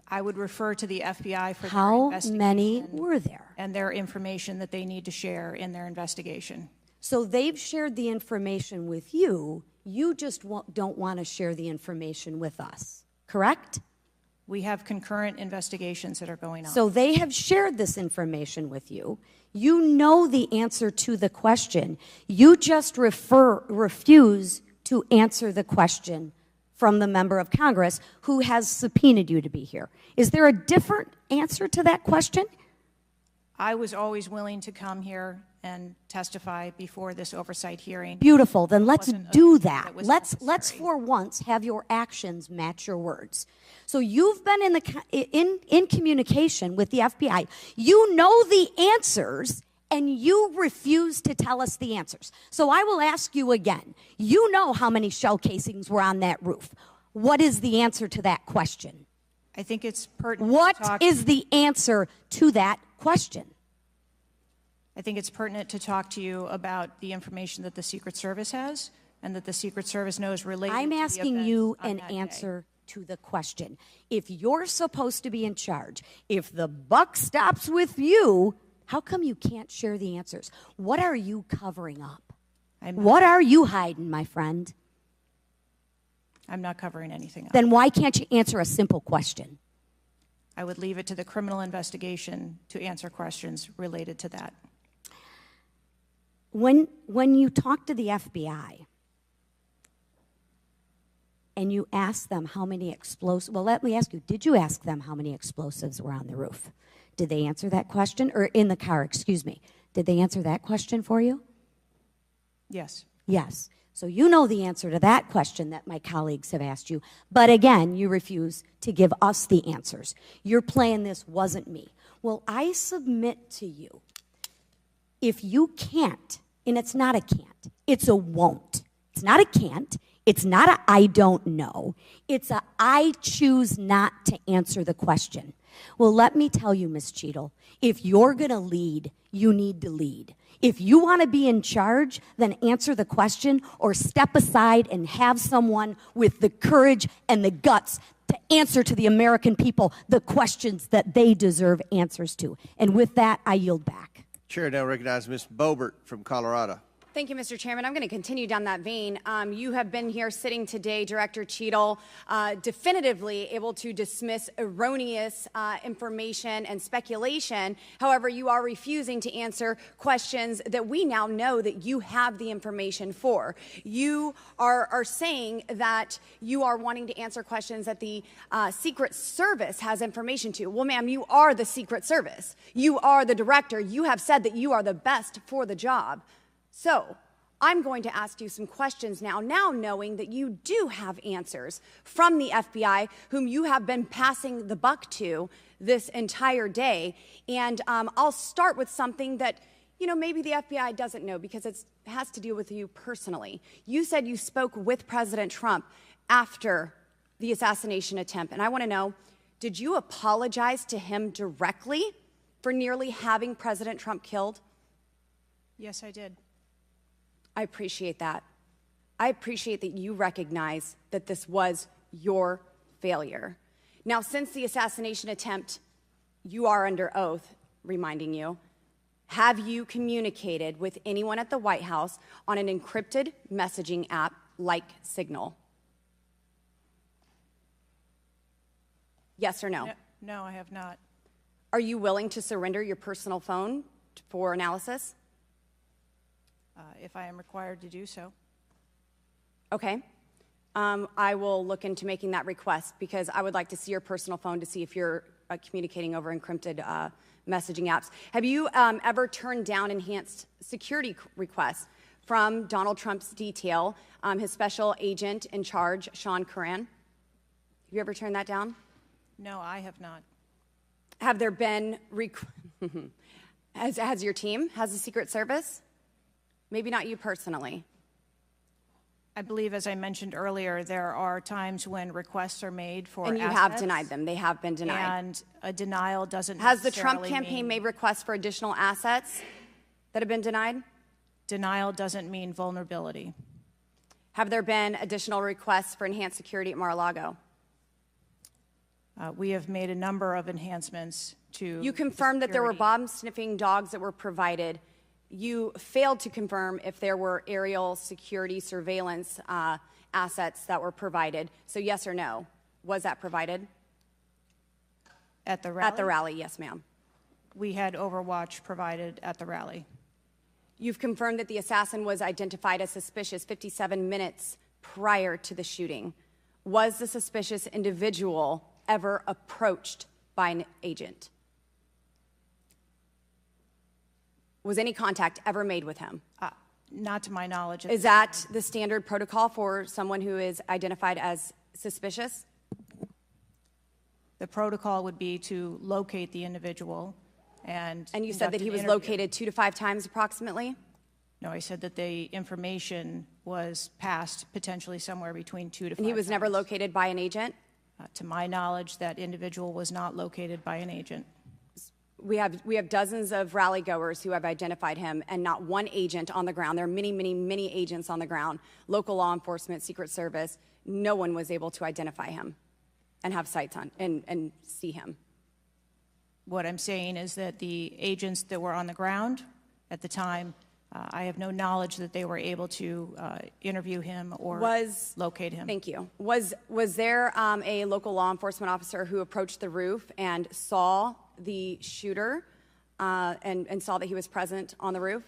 I would refer to the FBI for their How investigation many were there? and their information that they need to share in their investigation. So they've shared the information with you. You just don't want to share the information with us, correct? We have concurrent investigations that are going on. So they have shared this information with you. You know the answer to the question. You just refuse to answer the question from the member of Congress who has subpoenaed you to be here. Is there a different answer to that question? I was always willing to come here and testify before this oversight hearing. Beautiful. Then let's do that. Let's for once have your actions match your words. So you've been in communication with the FBI. You know the answers, and you refuse to tell us the answers. So I will ask you again. You know how many shell casings were on that roof. What is the answer to that question? I think it's pertinent. What is the answer to that question? I think it's pertinent to talk to you about the information that the Secret Service has and that the Secret Service knows related I'm to the asking events you on an that answer to the question. If you're supposed to be in charge, if the buck stops with you, how come you can't share the answers? What are you covering up? What are you hiding, my friend? I'm not covering anything up. Then why can't you answer a simple question? I would leave it to the criminal investigation to answer questions related to that. When you talk to the FBI and you ask them how many explosives, well, let me ask you, did you ask them how many explosives were on the roof? Did they answer that question? Or in the car, excuse me. Did they answer that question for you? Yes. Yes. So you know the answer to that question that my colleagues have asked you. But again, you refuse to give us the answers. You're playing this wasn't me. Well, I submit to you, if you can't, and it's not a can't, it's a won't. It's not a can't. It's not a I don't know. It's a I choose not to answer the question. Well, let me tell you, Ms. Cheatle, if you're going to lead, you need to lead. If you want to be in charge, then answer the question or step aside and have someone with the courage and the guts to answer to the American people the questions that they deserve answers to. And with that, I yield back. Chair now recognizes Ms. Boebert from Colorado. Thank you, Mr. Chairman. I'm going to continue down that vein. You have been here sitting today, Director Cheatle, definitively able to dismiss erroneous information and speculation. However, you are refusing to answer questions that we now know that you have the information for. You are saying that you are wanting to answer questions that the Secret Service has information to. Well, ma'am, you are the Secret Service. You are the director. You have said that you are the best for the job. So I'm going to ask you some questions now knowing that you do have answers from the FBI, whom you have been passing the buck to this entire day. And I'll start with something that, maybe the FBI doesn't know because it has to deal with you personally. You said you spoke with President Trump after the assassination attempt. And I want to know, did you apologize to him directly for nearly having President Trump killed? Yes, I did. I appreciate that. I appreciate that you recognize that this was your failure. Now, since the assassination attempt, you are under oath, reminding you, have you communicated with anyone at the White House on an encrypted messaging app like Signal? Yes or no? No, I have not. Are you willing to surrender your personal phone for analysis? If I am required to do so. Okay. I will look into making that request because I would like to see your personal phone to see if you're communicating over encrypted messaging apps. Have you ever turned down enhanced security requests from Donald Trump's detail, his special agent in charge, Sean Curran? Have you ever turned that down? No, I have not. Have there been, has your team, has the Secret Service? Maybe not you personally. I believe, as I mentioned earlier, there are times when requests are made for And you assets, have denied them. They have been denied. And a denial doesn't Has the Trump necessarily campaign mean, made requests for additional assets that have been denied? Denial doesn't mean vulnerability. Have there been additional requests for enhanced security at Mar-a-Lago? We have made a number of enhancements to. You confirmed that there were bomb-sniffing dogs that were provided. You failed to confirm if there were aerial security surveillance assets that were provided. So yes or no, was that provided? At the rally? At the rally, yes, ma'am. We had Overwatch provided at the rally. You've confirmed that the assassin was identified as suspicious 57 minutes prior to the shooting. Was the suspicious individual ever approached by an agent? Was any contact ever made with him? Not to my knowledge. Is that the standard protocol for someone who is identified as suspicious? The protocol would be to locate the individual and. And you said that he was located 2 to 5 times approximately? No, I said that the information was passed potentially somewhere between 2 to 5 And he was times. never located by an agent? To my knowledge, that individual was not located by an agent. We have dozens of rally goers who have identified him, and not one agent on the ground. There are many, many, many agents on the ground, local law enforcement, Secret Service. No one was able to identify him and have sights on and see him. What I'm saying is that the agents that were on the ground at the time, I have no knowledge that they were able to interview him or locate him. Thank you. Was there a local law enforcement officer who approached the roof and saw the shooter and saw that he was present on the roof?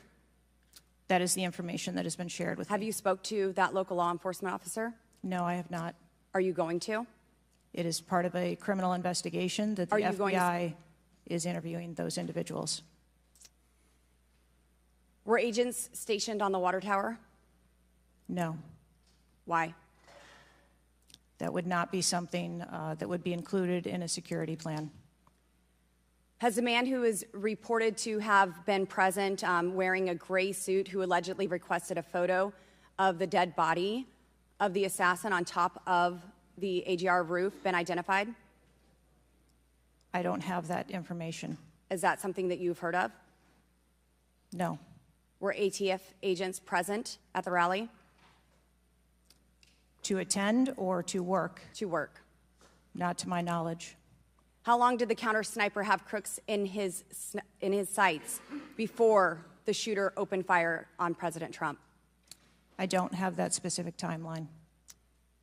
That is the information that has been shared with me. Have you spoke to that local law enforcement officer? No, I have not. Are you going to? It is part of a criminal investigation that the FBI is interviewing those individuals. Were agents stationed on the water tower? No. Why? That would not be something that would be included in a security plan. Has the man who is reported to have been present wearing a gray suit who allegedly requested a photo of the dead body of the assassin on top of the AGR roof been identified? I don't have that information. Is that something that you've heard of? No. Were ATF agents present at the rally? To attend or to work? To work. Not to my knowledge. How long did the counter sniper have crooks in his sights before the shooter opened fire on President Trump? I don't have that specific timeline.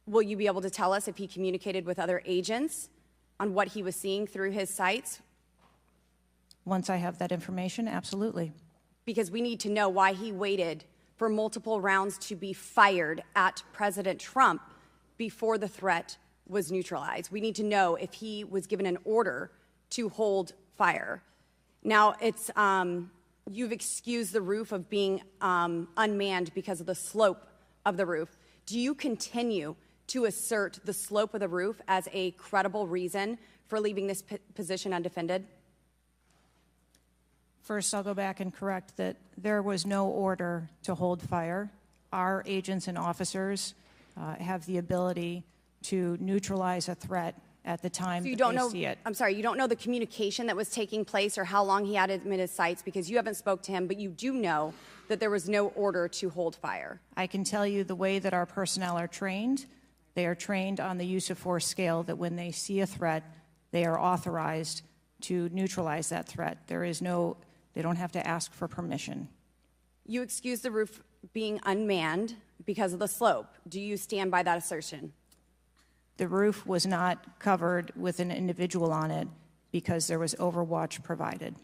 Will you be able to tell us if he communicated with other agents on what he was seeing through his sights? Once I have that information, absolutely. Because we need to know why he waited for multiple rounds to be fired at President Trump before the threat was neutralized. We need to know if he was given an order to hold fire. Now, it's you've excused the roof of being unmanned because of the slope of the roof. Do you continue to assert the slope of the roof as a credible reason for leaving this position undefended? First, I'll go back and correct that there was no order to hold fire. Our agents and officers have the ability to neutralize a threat at the time So you that don't they know, see it. I'm sorry, you don't know the communication that was taking place or how long he had him in his sights because you haven't spoke to him, but you do know that there was no order to hold fire. I can tell you the way that our personnel are trained. They are trained on the use of force scale that when they see a threat, they are authorized to neutralize that threat. They don't have to ask for permission. You excuse the roof being unmanned because of the slope. Do you stand by that assertion? The roof was not covered with an individual on it because there was overwatch provided.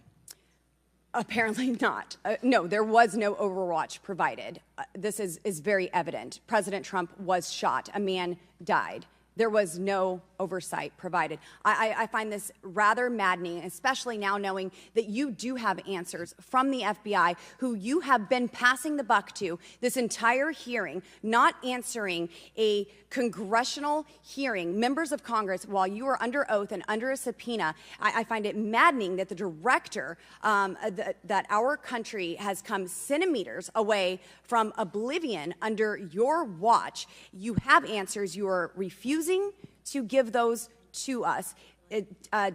Apparently not. No, there was no overwatch provided. This is very evident. President Trump was shot. A man died. There was no oversight provided. I find this rather maddening, especially now knowing that you do have answers from the FBI, who you have been passing the buck to this entire hearing, not answering a congressional hearing, members of Congress, while you are under oath and under a subpoena. I find it maddening that the director, that our country has come centimeters away from oblivion under your watch. You have answers. You are refusing to give those to us,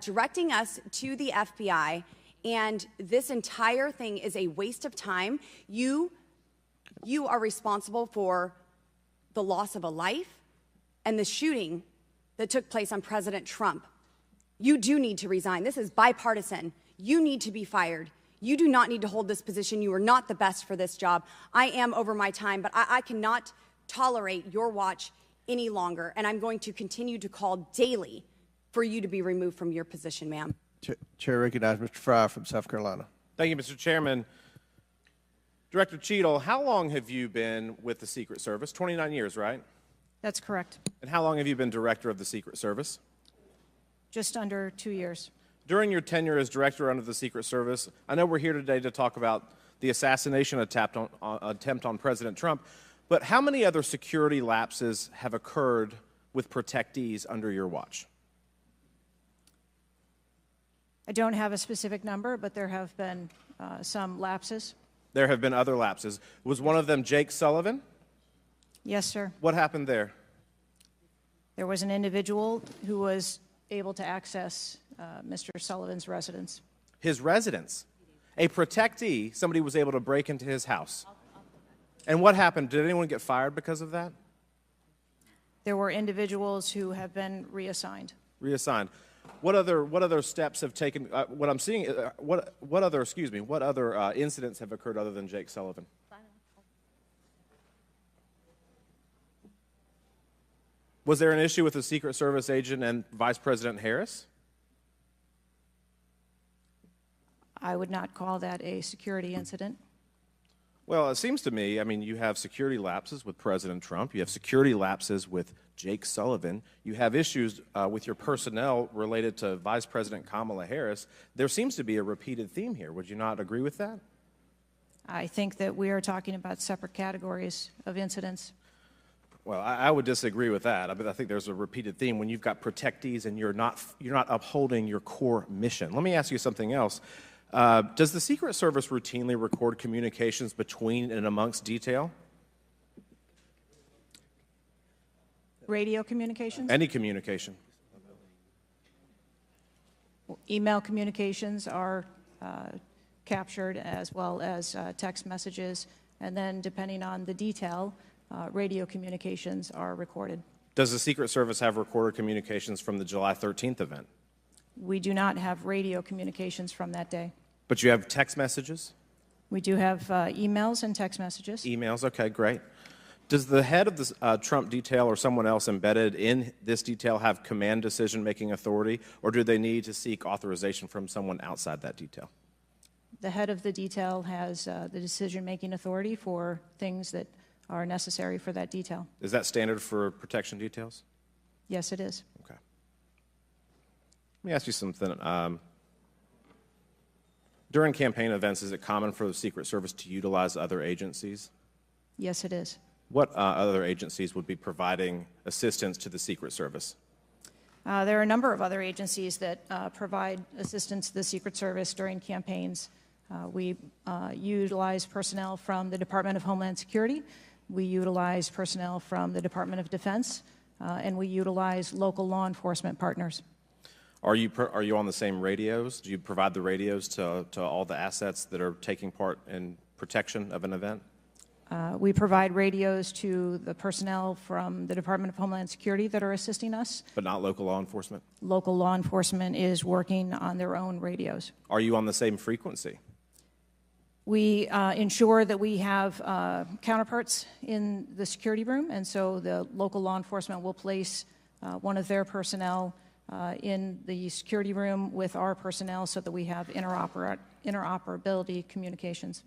directing us to the FBI, and this entire thing is a waste of time. You are responsible for the loss of a life and the shooting that took place on President Trump You do need to resign. This is bipartisan. You need to be fired. You do not need to hold this position. You are not the best for this job. I am over my time, but I cannot tolerate your watch any longer, and I'm going to continue to call daily for you to be removed from your position, ma'am. Chair recognizes Mr. Fry from South Carolina. Thank you, Mr. Chairman. Director Cheatle, how long have you been with the Secret Service? 29 years, right? That's correct. And how long have you been director of the Secret Service? Just under 2 years. During your tenure as director under the Secret Service, I know we're here today to talk about the assassination attempt on President Trump, but how many other security lapses have occurred with protectees under your watch? I don't have a specific number, but there have been some lapses. There have been other lapses. Was one of them Jake Sullivan? Yes, sir. What happened there? There was an individual who was able to access Mr. Sullivan's residence. His residence? A protectee, somebody was able to break into his house. And what happened? Did anyone get fired because of that? There were individuals who have been reassigned. Reassigned. What other steps have taken? What I'm seeing, what other incidents have occurred other than Jake Sullivan? Was there an issue with the Secret Service agent and Vice President Harris? I would not call that a security incident. Well, it seems to me, I mean, you have security lapses with President Trump. You have security lapses with Jake Sullivan. You have issues with your personnel related to Vice President Kamala Harris. There seems to be a repeated theme here. Would you not agree with that? I think that we are talking about separate categories of incidents. Well, I would disagree with that. I think there's a repeated theme when you've got protectees and you're not upholding your core mission. Let me ask you something else. Does the Secret Service routinely record communications between and amongst detail? Radio communications? Any communication? Email communications are captured, as well as text messages, and then depending on the detail, radio communications are recorded. Does the Secret Service have recorded communications from the July 13th event? We do not have radio communications from that day. But you have text messages? We do have emails and text messages. Emails, okay, great. Does the head of the Trump detail or someone else embedded in this detail have command decision-making authority, or do they need to seek authorization from someone outside that detail? The head of the detail has the decision-making authority for things that are necessary for that detail. Is that standard for protection details? Yes, it is. Okay. Let me ask you something. During campaign events, is it common for the Secret Service to utilize other agencies? Yes, it is. What other agencies would be providing assistance to the Secret Service? There are a number of other agencies that provide assistance to the Secret Service during campaigns. We utilize personnel from the Department of Homeland Security. We utilize personnel from the Department of Defense, and we utilize local law enforcement partners. Are you on the same radios? Do you provide the radios to all the assets that are taking part in protection of an event? We provide radios to the personnel from the Department of Homeland Security that are assisting us. But not local law enforcement? Local law enforcement is working on their own radios. Are you on the same frequency? We ensure that we have counterparts in the security room, and so the local law enforcement will place one of their personnel in the security room with our personnel so that we have interoperability communications.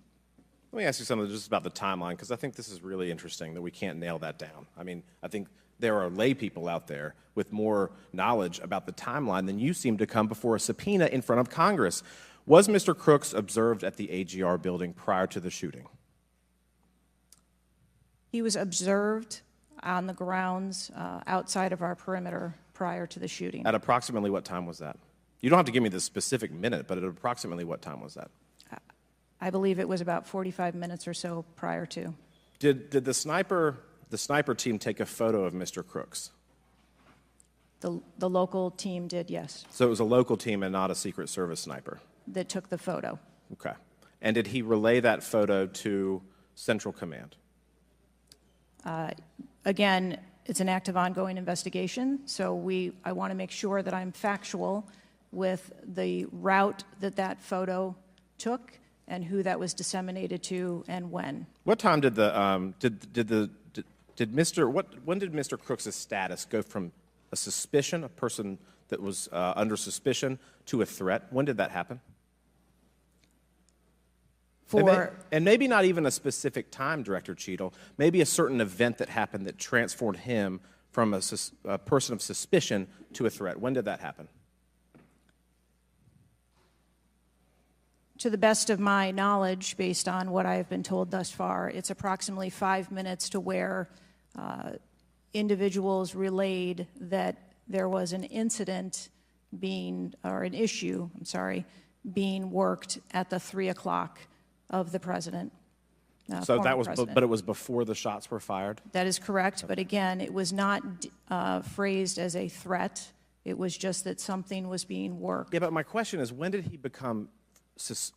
Let me ask you something just about the timeline, because I think this is really interesting that we can't nail that down. I mean, I think there are lay people out there with more knowledge about the timeline than you seem to come before a subpoena in front of Congress. Was Mr. Crooks observed at the AGR building prior to the shooting? He was observed on the grounds outside of our perimeter prior to the shooting. At approximately what time was that? You don't have to give me the specific minute, but at approximately what time was that? I believe it was about 45 minutes or so prior to. Did the sniper team take a photo of Mr. Crooks? The local team did, yes. So it was a local team and not a Secret Service sniper? That took the photo. Okay. And did he relay that photo to Central Command? Again, it's an active ongoing investigation, so I want to make sure that I'm factual with the route that that photo took and who that was disseminated to and when. What time did when did Mr. Crooks' status go from a suspicion, a person that was under suspicion, to a threat? When did that happen? And maybe not even a specific time, Director Cheatle, maybe a certain event that happened that transformed him from a person of suspicion to a threat. When did that happen? To the best of my knowledge, based on what I have been told thus far, it's approximately 5 minutes to where individuals relayed that there was an incident being worked at the 3 o'clock of the president. So that was, but it was before the shots were fired? That is correct, but again, it was not phrased as a threat. It was just that something was being worked. Yeah, but my question is, when did he become,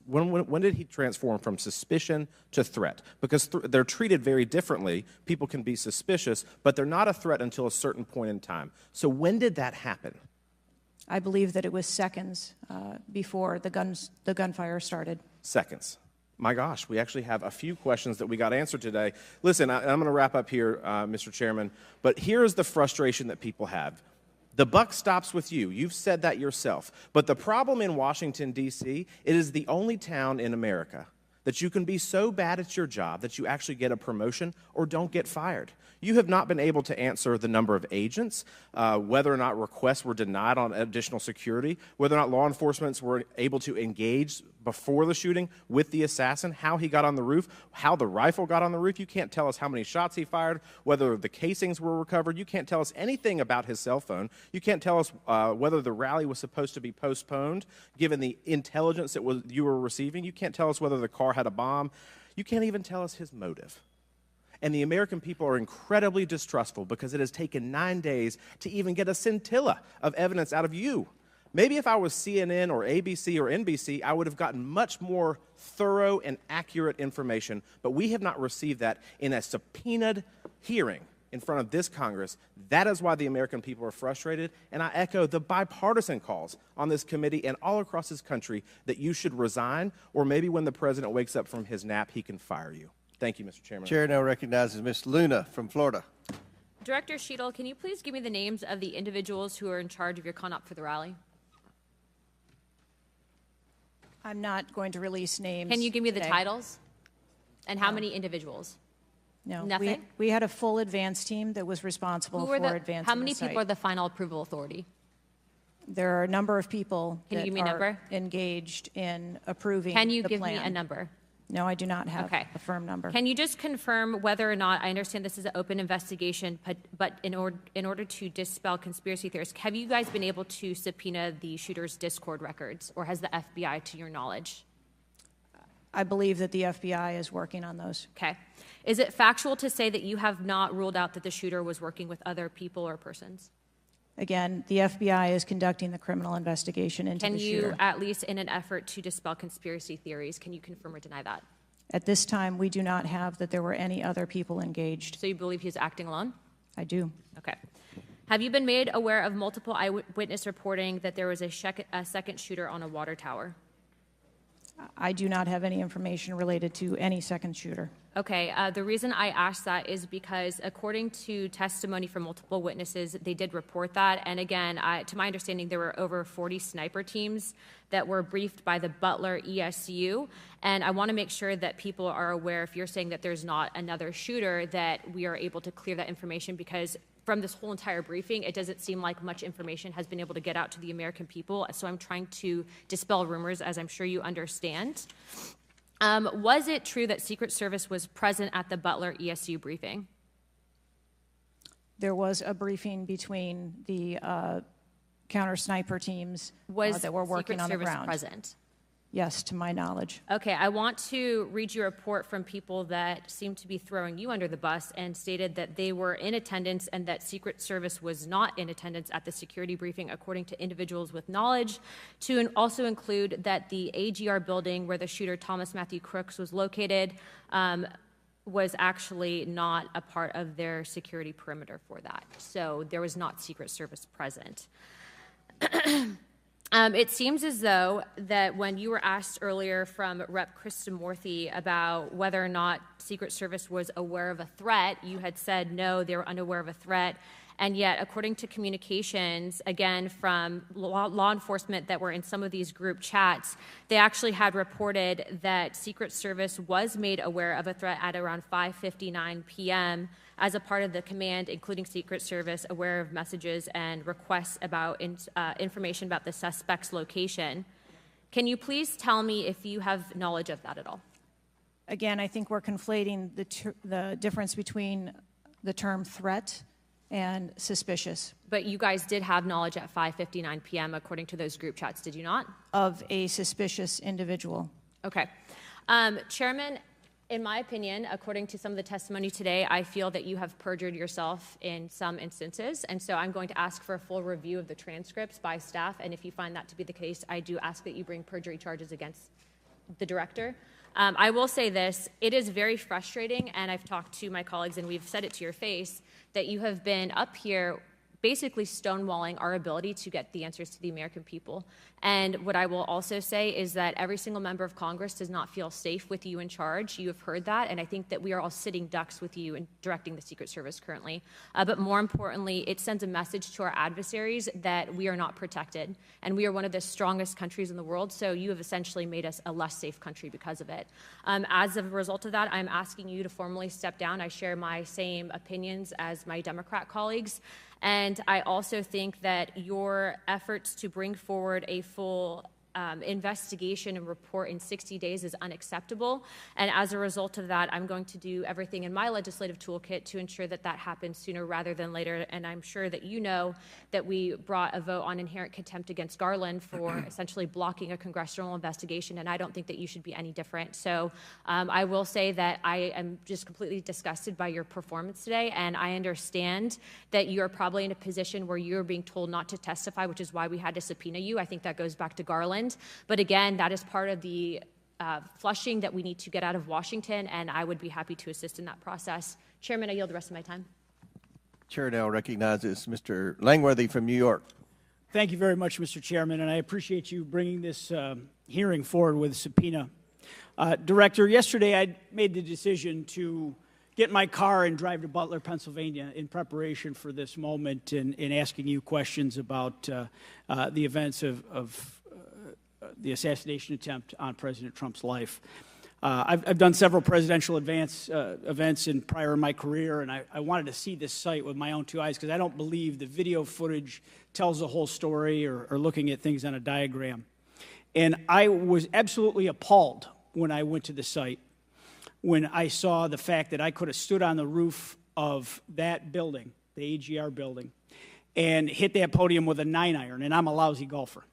when did he transform from suspicion to threat? Because they're treated very differently. People can be suspicious, but they're not a threat until a certain point in time. So when did that happen? I believe that it was seconds before the gunfire started. Seconds. My gosh, we actually have a few questions that we got answered today. Listen, I'm going to wrap up here, Mr. Chairman, but here's the frustration that people have. The buck stops with you. You've said that yourself. But the problem in Washington, D.C., it is the only town in America that you can be so bad at your job that you actually get a promotion or don't get fired. You have not been able to answer the number of agents, whether or not requests were denied on additional security, whether or not law enforcement were able to engage before the shooting with the assassin, how he got on the roof, how the rifle got on the roof. You can't tell us how many shots he fired, whether the casings were recovered. You can't tell us anything about his cell phone. You can't tell us whether the rally was supposed to be postponed, given the intelligence that you were receiving. You can't tell us whether the car had a bomb. You can't even tell us his motive. And the American people are incredibly distrustful because it has taken 9 days to even get a scintilla of evidence out of you. Maybe if I was CNN or ABC or NBC, I would have gotten much more thorough and accurate information, but we have not received that in a subpoenaed hearing in front of this Congress. That is why the American people are frustrated, and I echo the bipartisan calls on this committee and all across this country that you should resign, or maybe when the president wakes up from his nap, he can fire you. Thank you, Mr. Chairman. Chair now recognizes Ms. Luna from Florida. Director Cheatle, can you please give me the names of the individuals who are in charge of your conduct for the rally? I'm not going to release names. Can you give me the today. titles? And how many individuals? No. Nothing? We had a full advance team that was responsible for advancing How many the site. people are the final approval authority? There are a number of people Can you that give me a are number? engaged in approving Can you the give plan. me a number? No, I do not have a firm number. Can you just confirm whether or not, I understand this is an open investigation, but in order to dispel conspiracy theories, have you guys been able to subpoena the shooter's Discord records, or has the FBI, to your knowledge? I believe that the FBI is working on those. Okay. Is it factual to say that you have not ruled out that the shooter was working with other people or persons? Again, the FBI is conducting the criminal investigation into the shooter. Can you, at least in an effort to dispel conspiracy theories, can you confirm or deny that? At this time, we do not have that there were any other people engaged. So you believe he was acting alone? I do. Okay. Have you been made aware of multiple eyewitness reporting that there was a second shooter on a water tower? I do not have any information related to any second shooter. Okay, the reason I asked that is because according to testimony from multiple witnesses, they did report that. And again, to my understanding, there were over 40 sniper teams that were briefed by the Butler ESU. And I want to make sure that people are aware, if you're saying that there's not another shooter, that we are able to clear that information, because from this whole entire briefing, it doesn't seem like much information has been able to get out to the American people. So I'm trying to dispel rumors, as I'm sure you understand. Was it true that Secret Service was present at the Butler ESU briefing? There was a briefing between the counter sniper teams that were working on the ground. Was Secret Service present? Yes, to my knowledge. Okay, I want to read you a report from people that seem to be throwing you under the bus and stated that they were in attendance and that Secret Service was not in attendance at the security briefing, according to individuals with knowledge, to also include that the AGR building where the shooter Thomas Matthew Crooks was located was actually not a part of their security perimeter for that. So there was not Secret Service present. It seems as though that when you were asked earlier from Rep. Krishnamurthy about whether or not Secret Service was aware of a threat, you had said no, they were unaware of a threat. And yet, according to communications, again, from law enforcement that were in some of these group chats, they actually had reported that Secret Service was made aware of a threat at around 5:59 p.m. as a part of the command, including Secret Service, aware of messages and requests about information about the suspect's location. Can you please tell me if you have knowledge of that at all? Again, I think we're conflating the difference between the term threat and suspicious. But you guys did have knowledge at 5:59 p.m. according to those group chats, did you not? Of a suspicious individual. Okay. Chairman, in my opinion, according to some of the testimony today, I feel that you have perjured yourself in some instances, and so I'm going to ask for a full review of the transcripts by staff, and if you find that to be the case, I do ask that you bring perjury charges against the director. I will say this, it is very frustrating, and I've talked to my colleagues and we've said it to your face, that you have been up here basically stonewalling our ability to get the answers to the American people. And what I will also say is that every single member of Congress does not feel safe with you in charge. You have heard that, and I think that we are all sitting ducks with you in directing the Secret Service currently. But more importantly, it sends a message to our adversaries that we are not protected, and we are one of the strongest countries in the world, so you have essentially made us a less safe country because of it. As a result of that, I'm asking you to formally step down. I share my same opinions as my Democrat colleagues. And I also think that your efforts to bring forward a full investigation and report in 60 days is unacceptable. And as a result of that, I'm going to do everything in my legislative toolkit to ensure that that happens sooner rather than later. And I'm sure that you know that we brought a vote on inherent contempt against Garland for essentially blocking a congressional investigation, and I don't think that you should be any different. So I will say that I am just completely disgusted by your performance today, and I understand that you're probably in a position where you're being told not to testify, which is why we had to subpoena you. I think that goes back to Garland. But again, that is part of the flushing that we need to get out of Washington, and I would be happy to assist in that process. Chairman, I yield the rest of my time. Chair now recognizes Mr. Langworthy from New York. Thank you very much, Mr. Chairman, and I appreciate you bringing this hearing forward with a subpoena. Director, yesterday I made the decision to get in my car and drive to Butler, Pennsylvania in preparation for this moment and asking you questions about the events of the assassination attempt on President Trump's life. I've done several presidential events prior in my career, and I wanted to see this site with my own two eyes because I don't believe the video footage tells the whole story or looking at things on a diagram. And I was absolutely appalled when I went to the site, when I saw the fact that I could have stood on the roof of that building, the AGR building, and hit that podium with a 9-iron, and I'm a lousy golfer.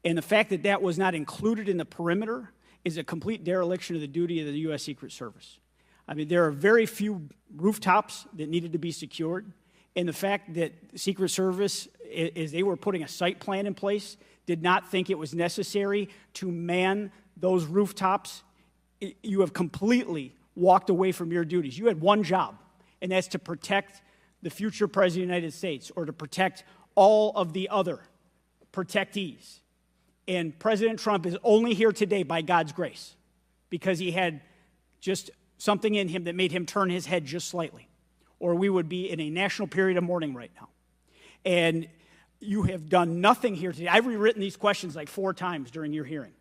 And the fact that that was not included in the perimeter is a complete dereliction of the duty of the U.S. Secret Service. I mean, there are very few rooftops that needed to be secured, and the fact that Secret Service, as they were putting a site plan in place, did not think it was necessary to man those rooftops, you have completely walked away from your duties. You had one job, and that's to protect the future President of the United States or to protect all of the other protectees. And President Trump is only here today by God's grace because he had just something in him that made him turn his head just slightly, or we would be in a national period of mourning right now. And you have done nothing here today. I've rewritten these questions like 4 times during your hearing,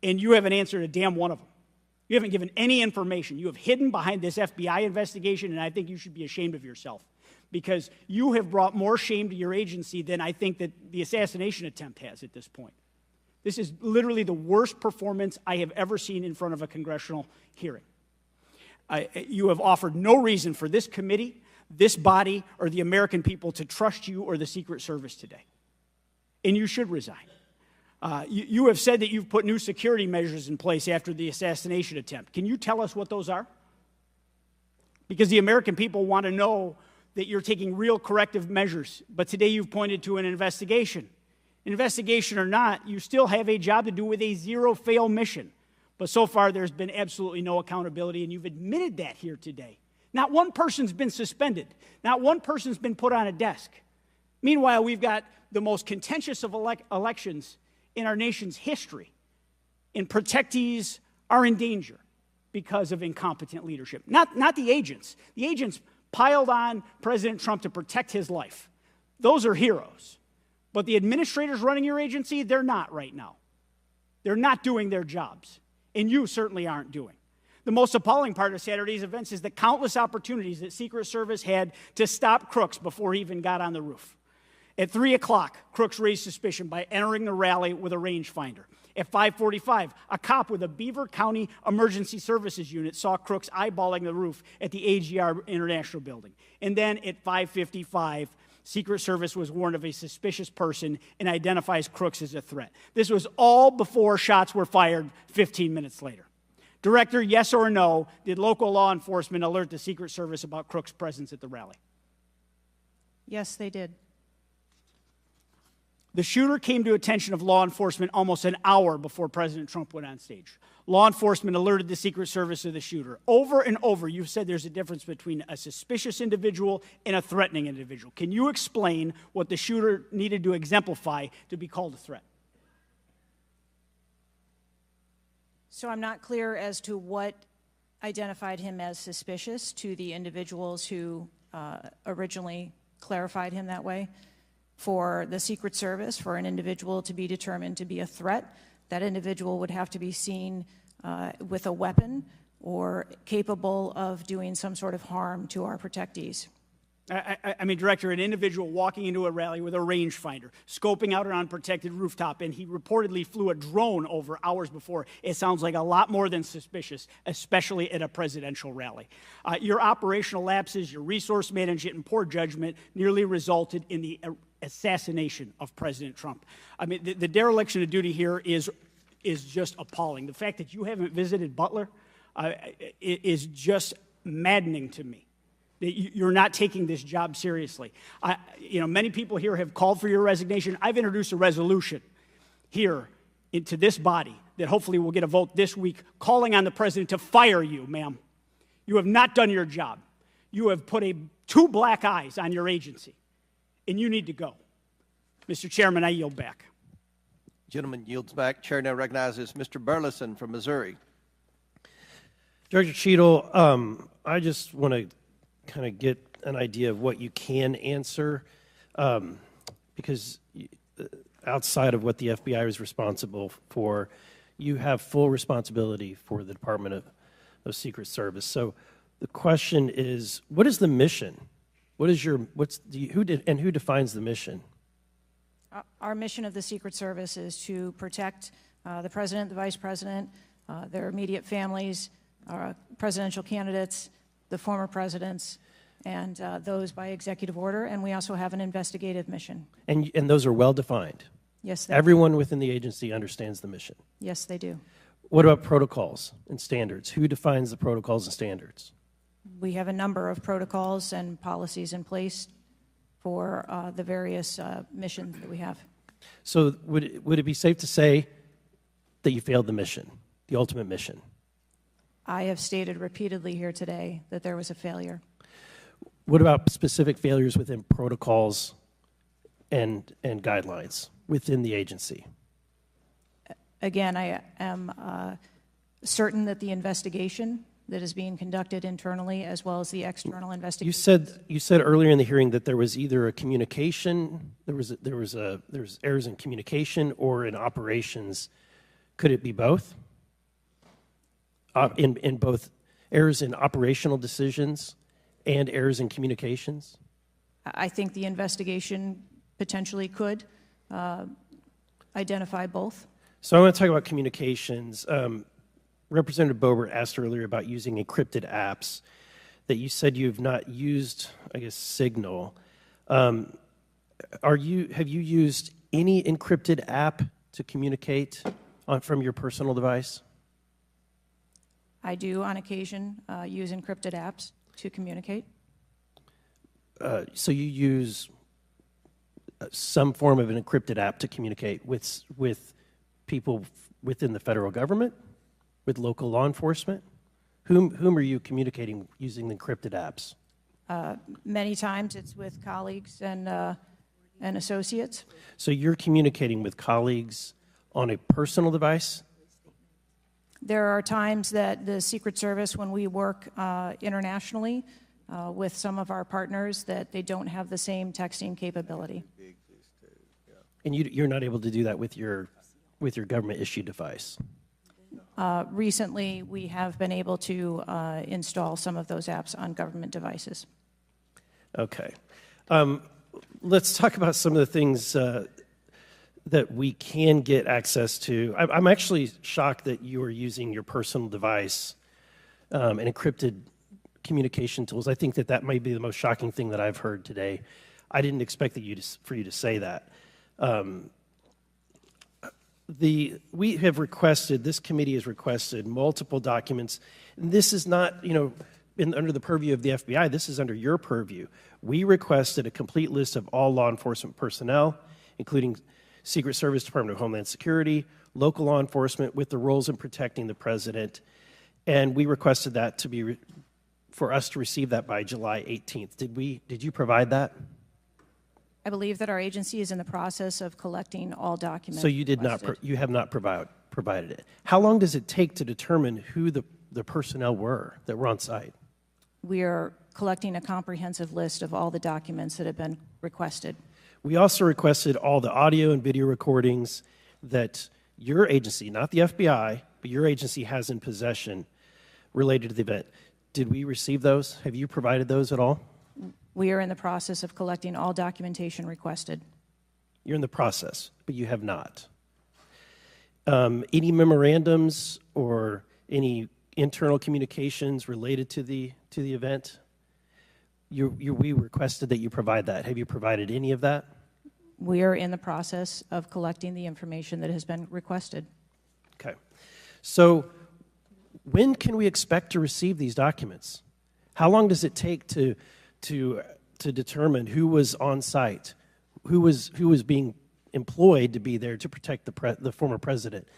and you haven't answered a damn one of them. You haven't given any information. You have hidden behind this FBI investigation, and I think you should be ashamed of yourself because you have brought more shame to your agency than I think that the assassination attempt has at this point. This is literally the worst performance I have ever seen in front of a congressional hearing. You have offered no reason for this committee, this body, or the American people to trust you or the Secret Service today. And you should resign. You have said that you've put new security measures in place after the assassination attempt. Can you tell us what those are? Because the American people want to know that you're taking real corrective measures. But today you've pointed to an investigation. Investigation or not, you still have a job to do with a zero-fail mission. But so far, there's been absolutely no accountability, and you've admitted that here today. Not one person's been suspended. Not one person's been put on a desk. Meanwhile, we've got the most contentious of elections in our nation's history, and protectees are in danger because of incompetent leadership. Not the agents. The agents piled on President Trump to protect his life. Those are heroes. But the administrators running your agency, they're not right now. They're not doing their jobs, and you certainly aren't doing. The most appalling part of Saturday's events is the countless opportunities that Secret Service had to stop Crooks before he even got on the roof. At 3 o'clock, Crooks raised suspicion by entering the rally with a rangefinder. At 5:45, a cop with a Beaver County Emergency Services unit saw Crooks eyeballing the roof at the AGR International Building. And then at 5:55, Secret Service was warned of a suspicious person and identifies Crooks as a threat. This was all before shots were fired 15 minutes later. Director, yes or no, did local law enforcement alert the Secret Service about Crooks' presence at the rally? Yes, they did. The shooter came to attention of law enforcement almost an hour before President Trump went on stage. Law enforcement alerted the Secret Service of the shooter. Over and over, you've said there's a difference between a suspicious individual and a threatening individual. Can you explain what the shooter needed to exemplify to be called a threat? So I'm not clear as to what identified him as suspicious to the individuals who originally clarified him that way. For the Secret Service, for an individual to be determined to be a threat, that individual would have to be seen with a weapon or capable of doing some sort of harm to our protectees. I mean, Director, an individual walking into a rally with a rangefinder, scoping out an unprotected rooftop, and he reportedly flew a drone over hours before. It sounds like a lot more than suspicious, especially at a presidential rally. Your operational lapses, your resource management, and poor judgment nearly resulted in the assassination of President Trump. I mean, the dereliction of duty here is just appalling. The fact that you haven't visited Butler is just maddening to me. You're not taking this job seriously. Many people here have called for your resignation. I've introduced a resolution here into this body that hopefully will get a vote this week calling on the president to fire you, ma'am. You have not done your job. You have put two black eyes on your agency, and you need to go. Mr. Chairman, I yield back. Gentleman yields back. Chair now recognizes Mr. Burleson from Missouri. Director Cheatle, I just want to kind of get an idea of what you can answer, because outside of what the FBI is responsible for, you have full responsibility for the Department of Secret Service. So the question is, what is the mission? Who defines the mission? Our mission of the Secret Service is to protect the president, the vice president, their immediate families, presidential candidates, the former presidents, and those by executive order. And we also have an investigative mission. And those are well defined? Yes, they Everyone within the agency understands the mission? Yes, they do. What about protocols and standards? Who defines the protocols and standards? We have a number of protocols and policies in place for the various missions that we have. So would it be safe to say that you failed the mission, the ultimate mission? I have stated repeatedly here today that there was a failure. What about specific failures within protocols and guidelines within the agency? Again, I am certain that the investigation that is being conducted internally as well as the external investigation. You said earlier in the hearing that there was either a communication, there was errors in communication or in operations. Could it be both? In both errors in operational decisions and errors in communications? I think the investigation potentially could identify both. So I want to talk about communications. Representative Boebert asked earlier about using encrypted apps that you said you've not used, I guess, Signal. Have you used any encrypted app to communicate from your personal device? I do, on occasion, use encrypted apps to communicate. So you use some form of an encrypted app to communicate with people within the federal government, with local law enforcement? Whom are you communicating using the encrypted apps? Many times it's with colleagues and and associates. So you're communicating with colleagues on a personal device? There are times that the Secret Service, when we work internationally with some of our partners, that they don't have the same texting capability. And you're not able to do that with your government-issued device? Recently, we have been able to install some of those apps on government devices. Okay. Let's talk about some of the things that we can get access to. I'm actually shocked that you are using your personal device and encrypted communication tools. I think that might be the most shocking thing that I've heard today. I didn't expect for you to say that. We have requested, this committee has requested multiple documents. And this is not, under the purview of the FBI, this is under your purview. We requested a complete list of all law enforcement personnel, including Secret Service, Department of Homeland Security, local law enforcement with the roles in protecting the president. And we requested that to be, for us to receive that by July 18th. Did you provide that? I believe that our agency is in the process of collecting all documents. So you did not, you have not provided it. How long does it take to determine who the personnel were that were on site? We are collecting a comprehensive list of all the documents that have been requested. We also requested all the audio and video recordings that your agency, not the FBI, but your agency has in possession related to the event. Did we receive those? Have you provided those at all? We are in the process of collecting all documentation requested. You're in the process, but you have not. Any memorandums or any internal communications related to the event? We requested that you provide that. Have you provided any of that? We are in the process of collecting the information that has been requested. Okay. So when can we expect to receive these documents? How long does it take to determine who was on site, who was being employed to be there to protect the former president?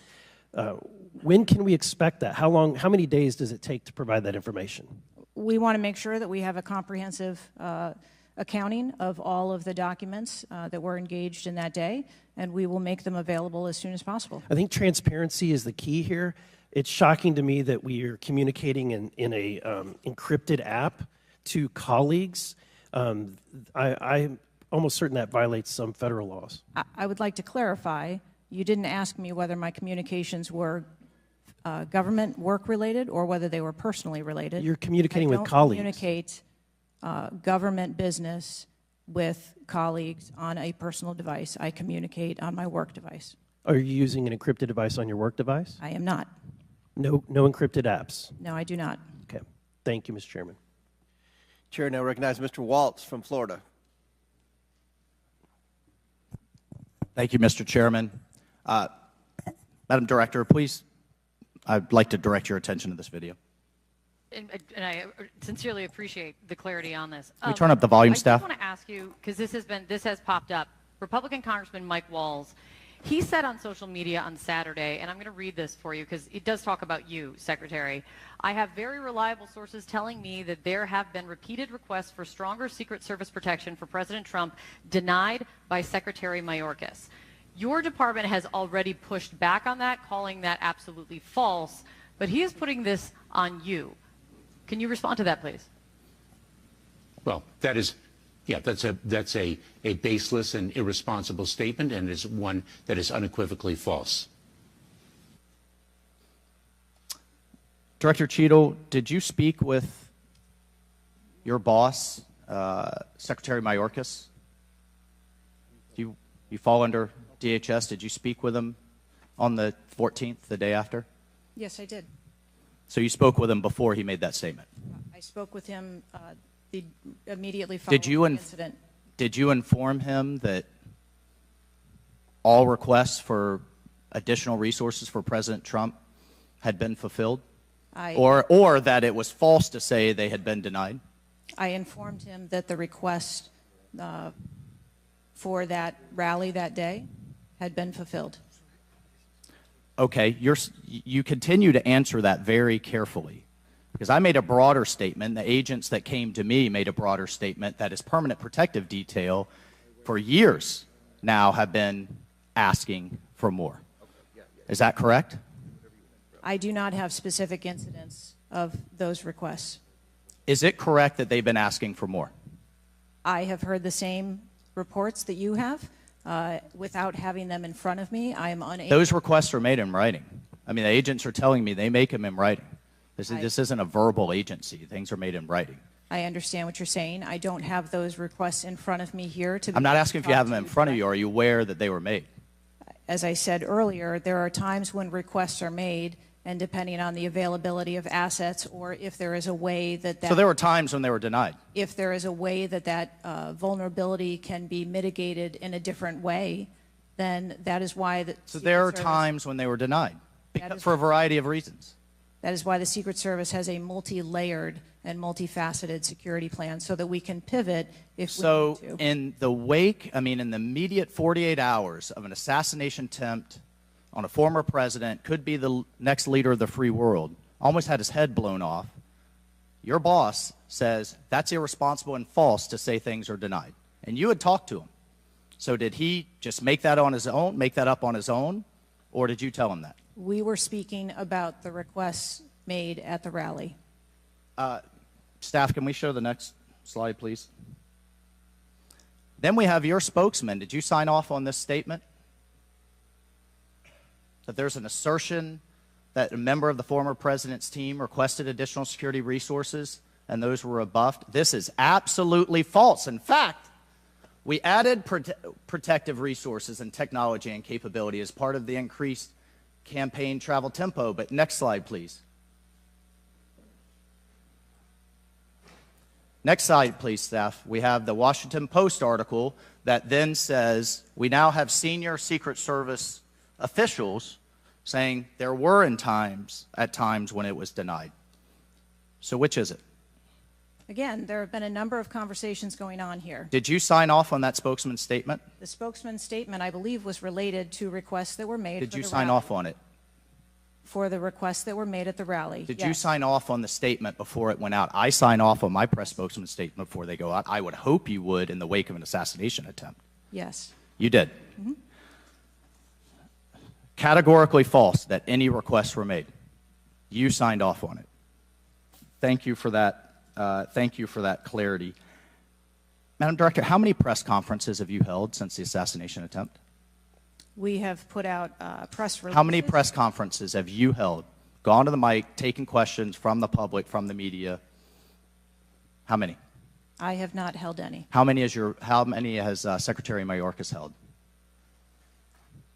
When can we expect that? How many days does it take to provide that information? We want to make sure that we have a comprehensive accounting of all of the documents that were engaged in that day, and we will make them available as soon as possible. I think transparency is the key here. It's shocking to me that we are communicating in a encrypted app to colleagues. I'm almost certain that violates some federal laws. I would like to clarify, you didn't ask me whether my communications were government work related or whether they were personally related. You're communicating with colleagues. I don't communicate government business with colleagues on a personal device. I communicate on my work device. Are you using an encrypted device on your work device? I am not. No encrypted apps? No, I do not. Okay. Thank you, Mr. Chairman. Chair now recognizes Mr. Waltz from Florida. Thank you, Mr. Chairman. Madam Director, please, I'd like to direct your attention to this video. And I sincerely appreciate the clarity on this. Can we turn up the volume, staff? I just want to ask you, because this has popped up. Republican Congressman Mike Walz, he said on social media on Saturday, and I'm going to read this for you because it does talk about you, Secretary. I have very reliable sources telling me that there have been repeated requests for stronger Secret Service protection for President Trump denied by Secretary Mayorkas. Your department has already pushed back on that, calling that absolutely false, but he is putting this on you. Can you respond to that, please? Well, that is, yeah, that's a baseless and irresponsible statement, and is one that is unequivocally false. Director Cheatle, did you speak with your boss, Secretary Mayorkas? You fall under DHS. Did you speak with him on the 14th, the day after? Yes, I did. So you spoke with him before he made that statement? I spoke with him immediately following the incident. Did you inform him that all requests for additional resources for President Trump had been fulfilled? Or that it was false to say they had been denied? I informed him that the request for that rally that day had been fulfilled. Okay, you continue to answer that very carefully, because I made a broader statement. The agents that came to me made a broader statement that his permanent protective detail for years now have been asking for more. Is that correct? I do not have specific incidents of those requests. Is it correct that they've been asking for more? I have heard the same reports that you have. Without having them in front of me, I am unable. Those requests are made in writing. I mean, the agents are telling me they make them in writing. This isn't a verbal agency. Things are made in writing. I understand what you're saying. I don't have those requests in front of me here. I'm not asking if you have them in front of you. Are you aware that they were made? As I said earlier, there are times when requests are made, and depending on the availability of assets, or if there is a way that So there were times when they were denied. if there is a way that vulnerability can be mitigated in a different way, then that is why the So there are Secret Service- times when they were denied That is- for a variety of reasons. That is why the Secret Service has a multi-layered and multifaceted security plan so that we can pivot if So we need to. in the wake, in the immediate 48 hours of an assassination attempt on a former president, could be the next leader of the free world, almost had his head blown off, your boss says that's irresponsible and false to say things are denied. And you had talked to him. So did he just make that up on his own, or did you tell him that? We were speaking about the requests made at the rally. Staff, can we show the next slide, please? Then we have your spokesman. Did you sign off on this statement? That there's an assertion that a member of the former president's team requested additional security resources and those were rebuffed? This is absolutely false. In fact, we added protective resources and technology and capability as part of the increased campaign travel tempo. But next slide, please. Next slide, please, staff. We have the Washington Post article that then says we now have senior Secret Service officials saying there were at times when it was denied. So which is it? Again, there have been a number of conversations going on here. Did you sign off on that spokesman's statement? The spokesman's statement, I believe, was related to requests that were made. Did for you the sign rally. off on it? For the requests that were made at the rally. Did yes. you sign off on the statement before it went out? I sign off on my press spokesman's statement before they go out. I would hope you would in the wake of an assassination attempt. Yes. You did. Mhm. Categorically false that any requests were made. You signed off on it. Thank you for that. Thank you for that clarity. Madam Director, how many press conferences have you held since the assassination attempt? We have put out press releases. How many press conferences have you held? Gone to the mic, taken questions from the public, from the media? How many? I have not held any. How many has Secretary Mayorkas held?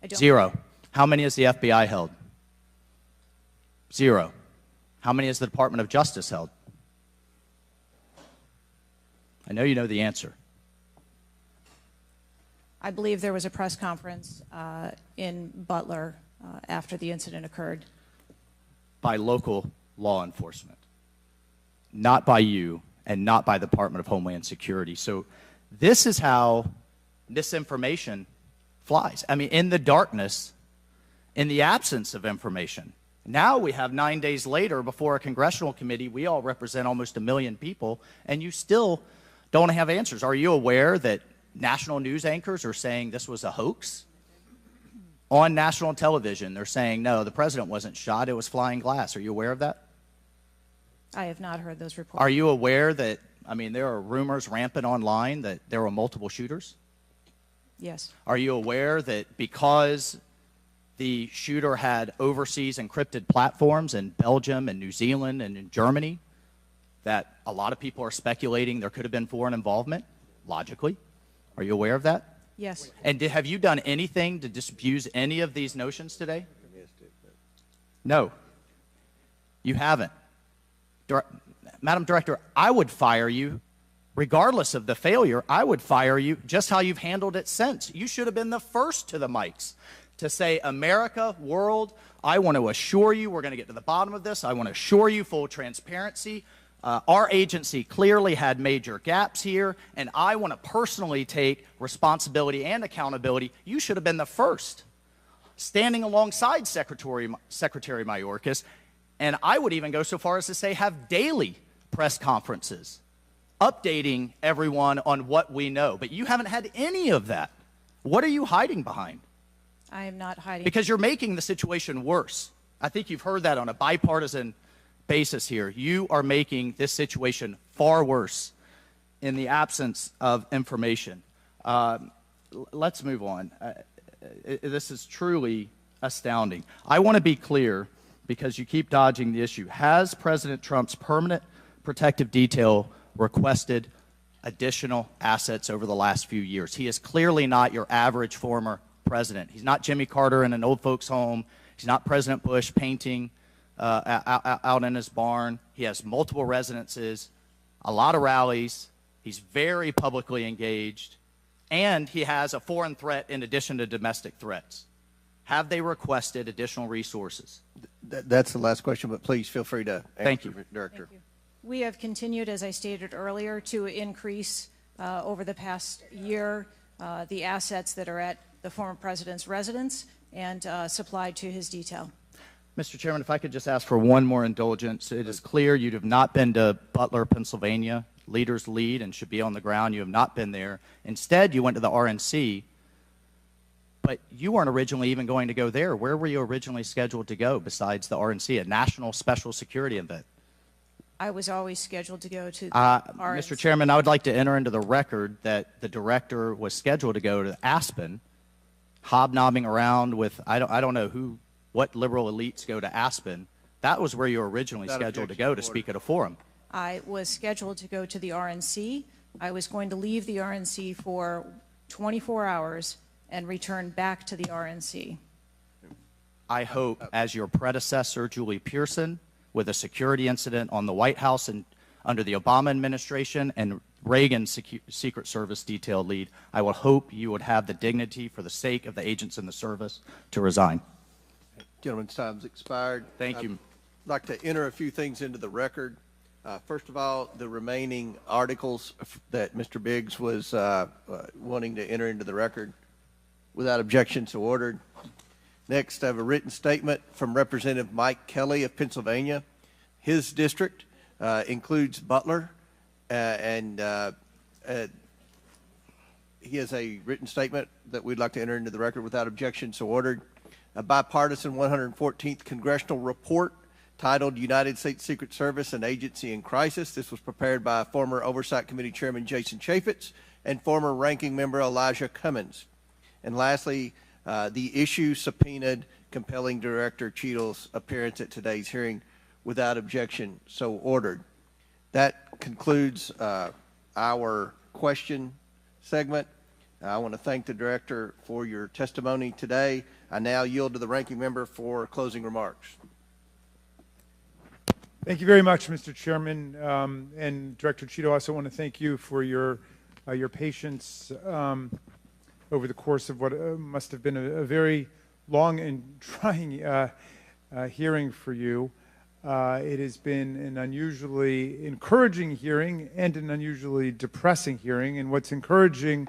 I don't 0. How many has the FBI held? 0. How many has the Department of Justice held? I know you know the answer. I believe there was a press conference in Butler after the incident occurred. By local law enforcement, not by you and not by the Department of Homeland Security. So this is how misinformation flies. In the darkness, in the absence of information. Now we have 9 days later before a congressional committee, we all represent almost 1 million people, and you still don't have answers. Are you aware that national news anchors are saying this was a hoax? On national television, they're saying, no, the president wasn't shot, it was flying glass. Are you aware of that? I have not heard those reports. Are you aware that, there are rumors rampant online that there were multiple shooters? Yes. Are you aware that because the shooter had overseas encrypted platforms in Belgium and New Zealand and in Germany, that a lot of people are speculating there could have been foreign involvement, logically? Are you aware of that? Yes. And have you done anything to disabuse any of these notions today? No. You haven't. Madam Director, I would fire you. Regardless of the failure, I would fire you just how you've handled it since. You should have been the first to the mics to say, America, world, I want to assure you we're going to get to the bottom of this. I want to assure you full transparency. Our agency clearly had major gaps here, and I want to personally take responsibility and accountability. You should have been the first, standing alongside Secretary Mayorkas, and I would even go so far as to say have daily press conferences updating everyone on what we know. But you haven't had any of that. What are you hiding behind? I am not hiding. Because you're making the situation worse. I think you've heard that on a bipartisan basis here. You are making this situation far worse in the absence of information. Let's move on. This is truly astounding. I want to be clear, because you keep dodging the issue. Has President Trump's permanent protective detail requested additional assets over the last few years? He is clearly not your average former president. He's not Jimmy Carter in an old folks' home. He's not President Bush painting out in his barn. He has multiple residences, a lot of rallies. He's very publicly engaged, and he has a foreign threat in addition to domestic threats. Have they requested additional resources? That's the last question, but please feel free to answer. Thank you, Director. Thank you. We have continued, as I stated earlier, to increase over the past year the assets that are at the former president's residence and supplied to his detail. Mr. Chairman, if I could just ask for one more indulgence. It is clear you have not been to Butler, Pennsylvania. Leaders lead and should be on the ground. You have not been there. Instead, you went to the RNC, but you weren't originally even going to go there. Where were you originally scheduled to go besides the RNC, a national special security event? I was always scheduled to go to the RNC. Mr. Chairman, I would like to enter into the record that the director was scheduled to go to Aspen, hobnobbing around with, I don't know what liberal elites go to Aspen. That was where you were originally scheduled to go to speak at a forum. I was scheduled to go to the RNC. I was going to leave the RNC for 24 hours and return back to the RNC. I hope, as your predecessor, Julie Pearson, with a security incident on the White House and under the Obama administration and Reagan's Secret Service detail lead, I will hope you would have the dignity for the sake of the agents in the service to resign. Gentleman's time's expired. Thank you. I'd like to enter a few things into the record. First of all, the remaining articles that Mr. Biggs was wanting to enter into the record, without objection, so ordered. Next, I have a written statement from Representative Mike Kelly of Pennsylvania. His district includes Butler, and he has a written statement that we'd like to enter into the record without objection, so ordered. A bipartisan 114th congressional report titled United States Secret Service, an Agency in Crisis. This was prepared by former Oversight Committee Chairman Jason Chaffetz and former Ranking Member Elijah Cummings. And lastly, the issue subpoenaed compelling Director Cheatle's appearance at today's hearing without objection, so ordered. That concludes our question segment. I want to thank the Director for your testimony today. I now yield to the Ranking Member for closing remarks. Thank you very much, Mr. Chairman. And Director Cheatle, I also want to thank you for your patience over the course of what must have been a very long and trying hearing for you. It has been an unusually encouraging hearing and an unusually depressing hearing. And what's encouraging,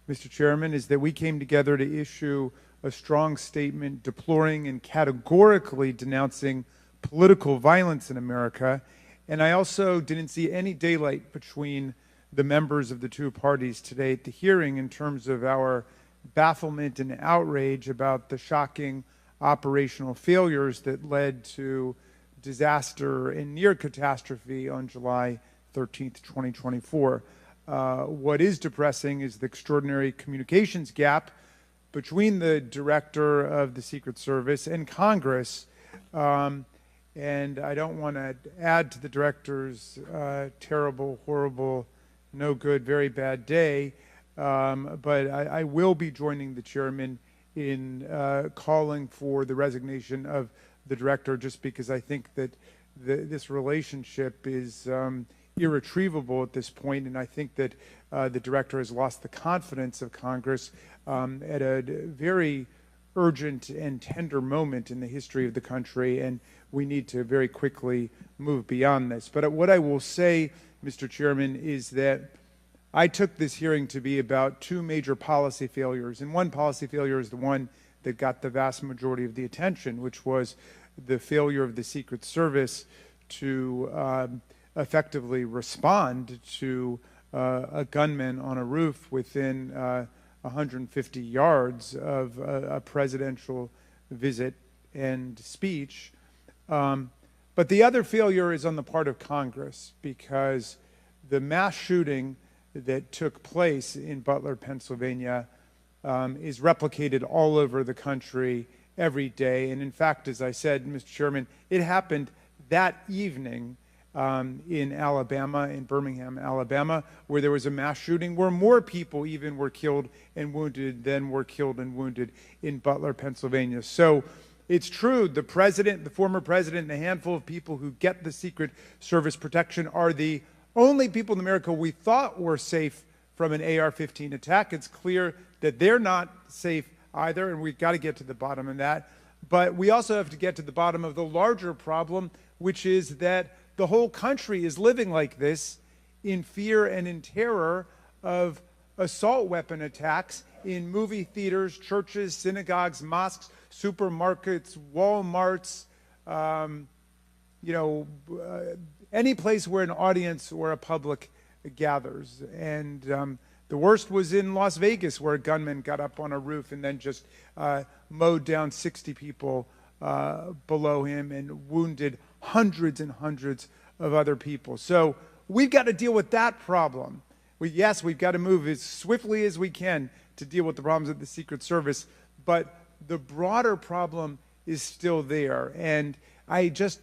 Mr. Chairman, is that we came together to issue a strong statement deploring and categorically denouncing political violence in America. And I also didn't see any daylight between the members of the two parties today at the hearing in terms of our bafflement and outrage about the shocking operational failures that led to disaster and near catastrophe on July 13th, 2024. What is depressing is the extraordinary communications gap between the Director of the Secret Service and Congress. And I don't want to add to the Director's terrible, horrible, no good, very bad day, but I will be joining the Chairman in calling for the resignation of the Director, just because I think that this relationship is irretrievable at this point, and I think that the Director has lost the confidence of Congress at a very urgent and tender moment in the history of the country, and we need to very quickly move beyond this. But what I will say, Mr. Chairman, is that I took this hearing to be about two major policy failures, and one policy failure is the one that got the vast majority of the attention, which was the failure of the Secret Service to effectively respond to a gunman on a roof within 150 yards of a presidential visit and speech. But the other failure is on the part of Congress, because the mass shooting that took place in Butler, Pennsylvania, is replicated all over the country every day. And in fact, as I said, Mr. Chairman, it happened that evening in Alabama, in Birmingham, Alabama, where there was a mass shooting where more people even were killed and wounded than were killed and wounded in Butler, Pennsylvania. So it's true, the president, the former president, and a handful of people who get the Secret Service protection are the only people in America we thought were safe from an AR-15 attack. It's clear that they're not safe either, and we've got to get to the bottom of that. But we also have to get to the bottom of the larger problem, which is that the whole country is living like this, in fear and in terror of assault weapon attacks in movie theaters, churches, synagogues, mosques, supermarkets, Walmarts, any place where an audience or a public gathers. And the worst was in Las Vegas, where a gunman got up on a roof and then just mowed down 60 people below him and wounded hundreds and hundreds of other people. So we've got to deal with that problem. Yes, we've got to move as swiftly as we can to deal with the problems of the Secret Service, but the broader problem is still there. And I just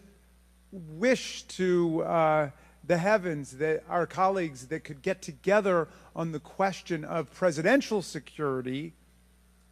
wish to the heavens that our colleagues that could get together on the question of presidential security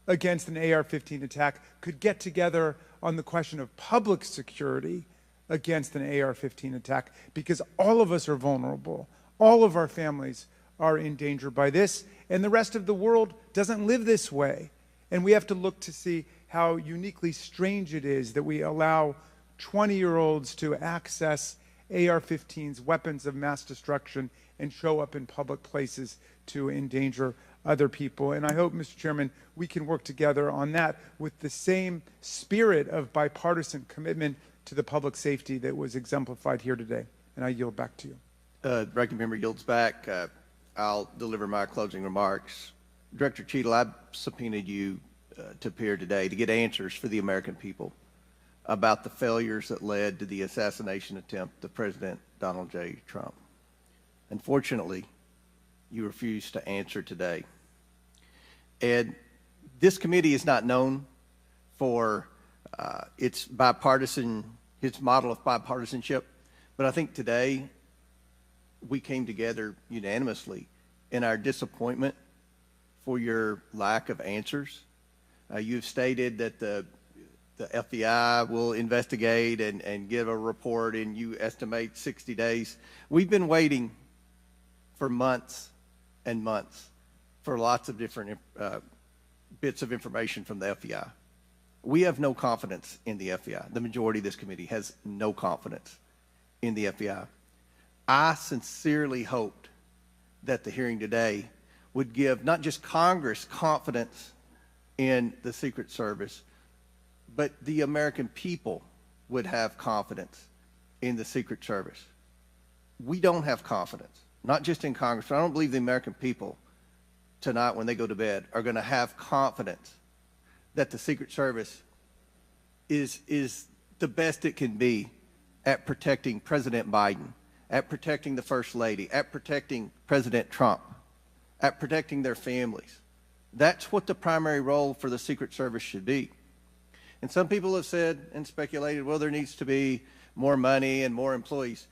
against an AR-15 attack could get together on the question of public security against an AR-15 attack, because all of us are vulnerable. All of our families are in danger by this, and the rest of the world doesn't live this way. And we have to look to see how uniquely strange it is that we allow 20-year-olds to access AR-15s, weapons of mass destruction, and show up in public places to endanger other people. And I hope, Mr. Chairman, we can work together on that with the same spirit of bipartisan commitment to the public safety that was exemplified here today. And I yield back to you. Ranking member yields back. I'll deliver my closing remarks. Director Cheatle, I subpoenaed you to appear today to get answers for the American people about the failures that led to the assassination attempt of President Donald J. Trump. Unfortunately, you refused to answer today. And this committee is not known for its model of bipartisanship, but I think today we came together unanimously in our disappointment for your lack of answers. You've stated that the FBI will investigate and give a report, and you estimate 60 days. We've been waiting for months and months for lots of different bits of information from the FBI. We have no confidence in the FBI. The majority of this committee has no confidence in the FBI. I sincerely hoped that the hearing today would give not just Congress confidence in the Secret Service, but the American people would have confidence in the Secret Service. We don't have confidence, not just in Congress, but I don't believe the American people tonight when they go to bed are going to have confidence that the Secret Service is the best it can be at protecting President Biden, at protecting the First Lady, at protecting President Trump, at protecting their families. That's what the primary role for the Secret Service should be. And some people have said and speculated, well, there needs to be more money and more employees.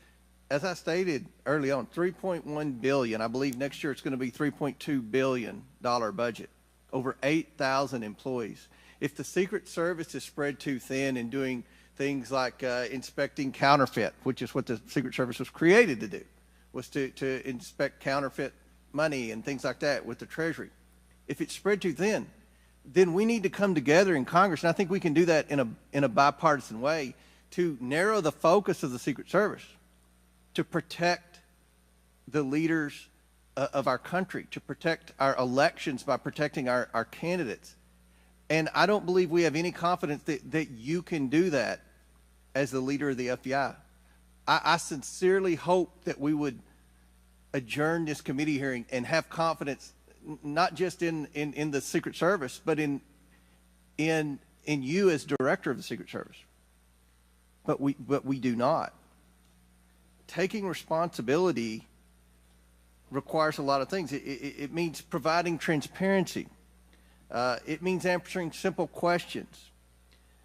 As I stated early on, $3.1 billion, I believe next year it's going to be $3.2 billion budget, over 8,000 employees. If the Secret Service is spread too thin in doing things like inspecting counterfeit, which is what the Secret Service was created to do, was to inspect counterfeit money and things like that with the Treasury. If it's spread too thin, then we need to come together in Congress, and I think we can do that in a bipartisan way to narrow the focus of the Secret Service, to protect the leaders of our country, to protect our elections by protecting our candidates. And I don't believe we have any confidence that you can do that as the leader of the FBI. I sincerely hope that we would adjourn this committee hearing and have confidence, not just in the Secret Service, but in you as director of the Secret Service. But we do not. Taking responsibility requires a lot of things. It means providing transparency. It means answering simple questions.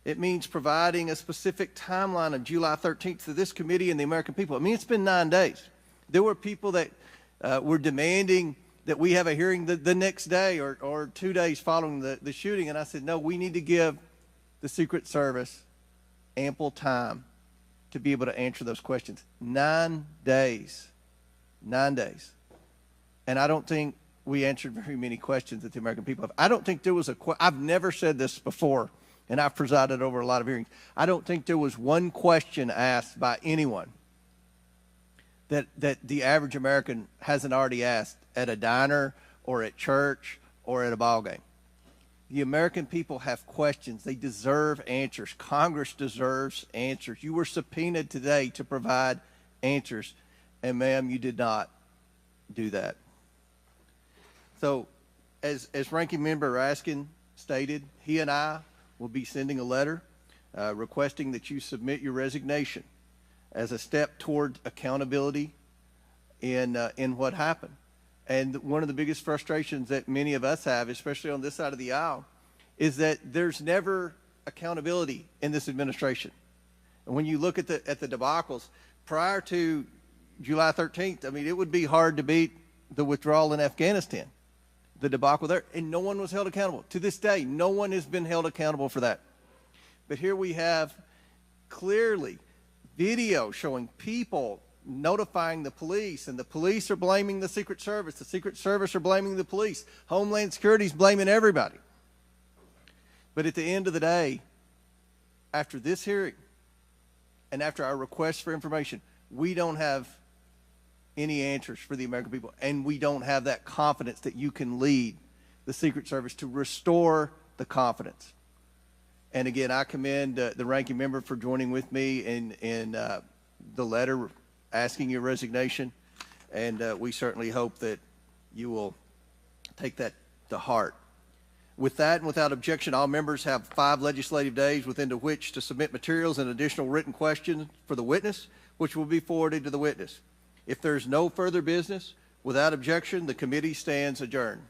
It means providing a specific timeline of July 13th to this committee and the American people. I mean, it's been 9 days. There were people that were demanding that we have a hearing the next day or 2 days following the shooting. And I said, no, we need to give the Secret Service ample time to be able to answer those questions. 9 days. 9 days. And I don't think we answered very many questions that the American people have. I don't think there was I've never said this before, and I've presided over a lot of hearings. I don't think there was one question asked by anyone that the average American hasn't already asked at a diner or at church or at a ball game. The American people have questions. They deserve answers. Congress deserves answers. You were subpoenaed today to provide answers, and ma'am, you did not do that. So, as Ranking Member Raskin stated, he and I will be sending a letter requesting that you submit your resignation as a step toward accountability in what happened. And one of the biggest frustrations that many of us have, especially on this side of the aisle, is that there's never accountability in this administration. And when you look at the debacles prior to July 13th, I mean, it would be hard to beat the withdrawal in Afghanistan, the debacle there, and no one was held accountable. To this day, no one has been held accountable for that. But here we have clearly video showing people notifying the police, and the police are blaming the Secret Service. The Secret Service are blaming the police. Homeland Security is blaming everybody. But at the end of the day, after this hearing and after our request for information, we don't have any answers for the American people, and we don't have that confidence that you can lead the Secret Service to restore the confidence. And again, I commend the ranking member for joining with me in the letter asking your resignation, and we certainly hope that you will take that to heart. With that and without objection, all members have 5 legislative days within which to submit materials and additional written questions for the witness, which will be forwarded to the witness. If there's no further business, without objection, the committee stands adjourned.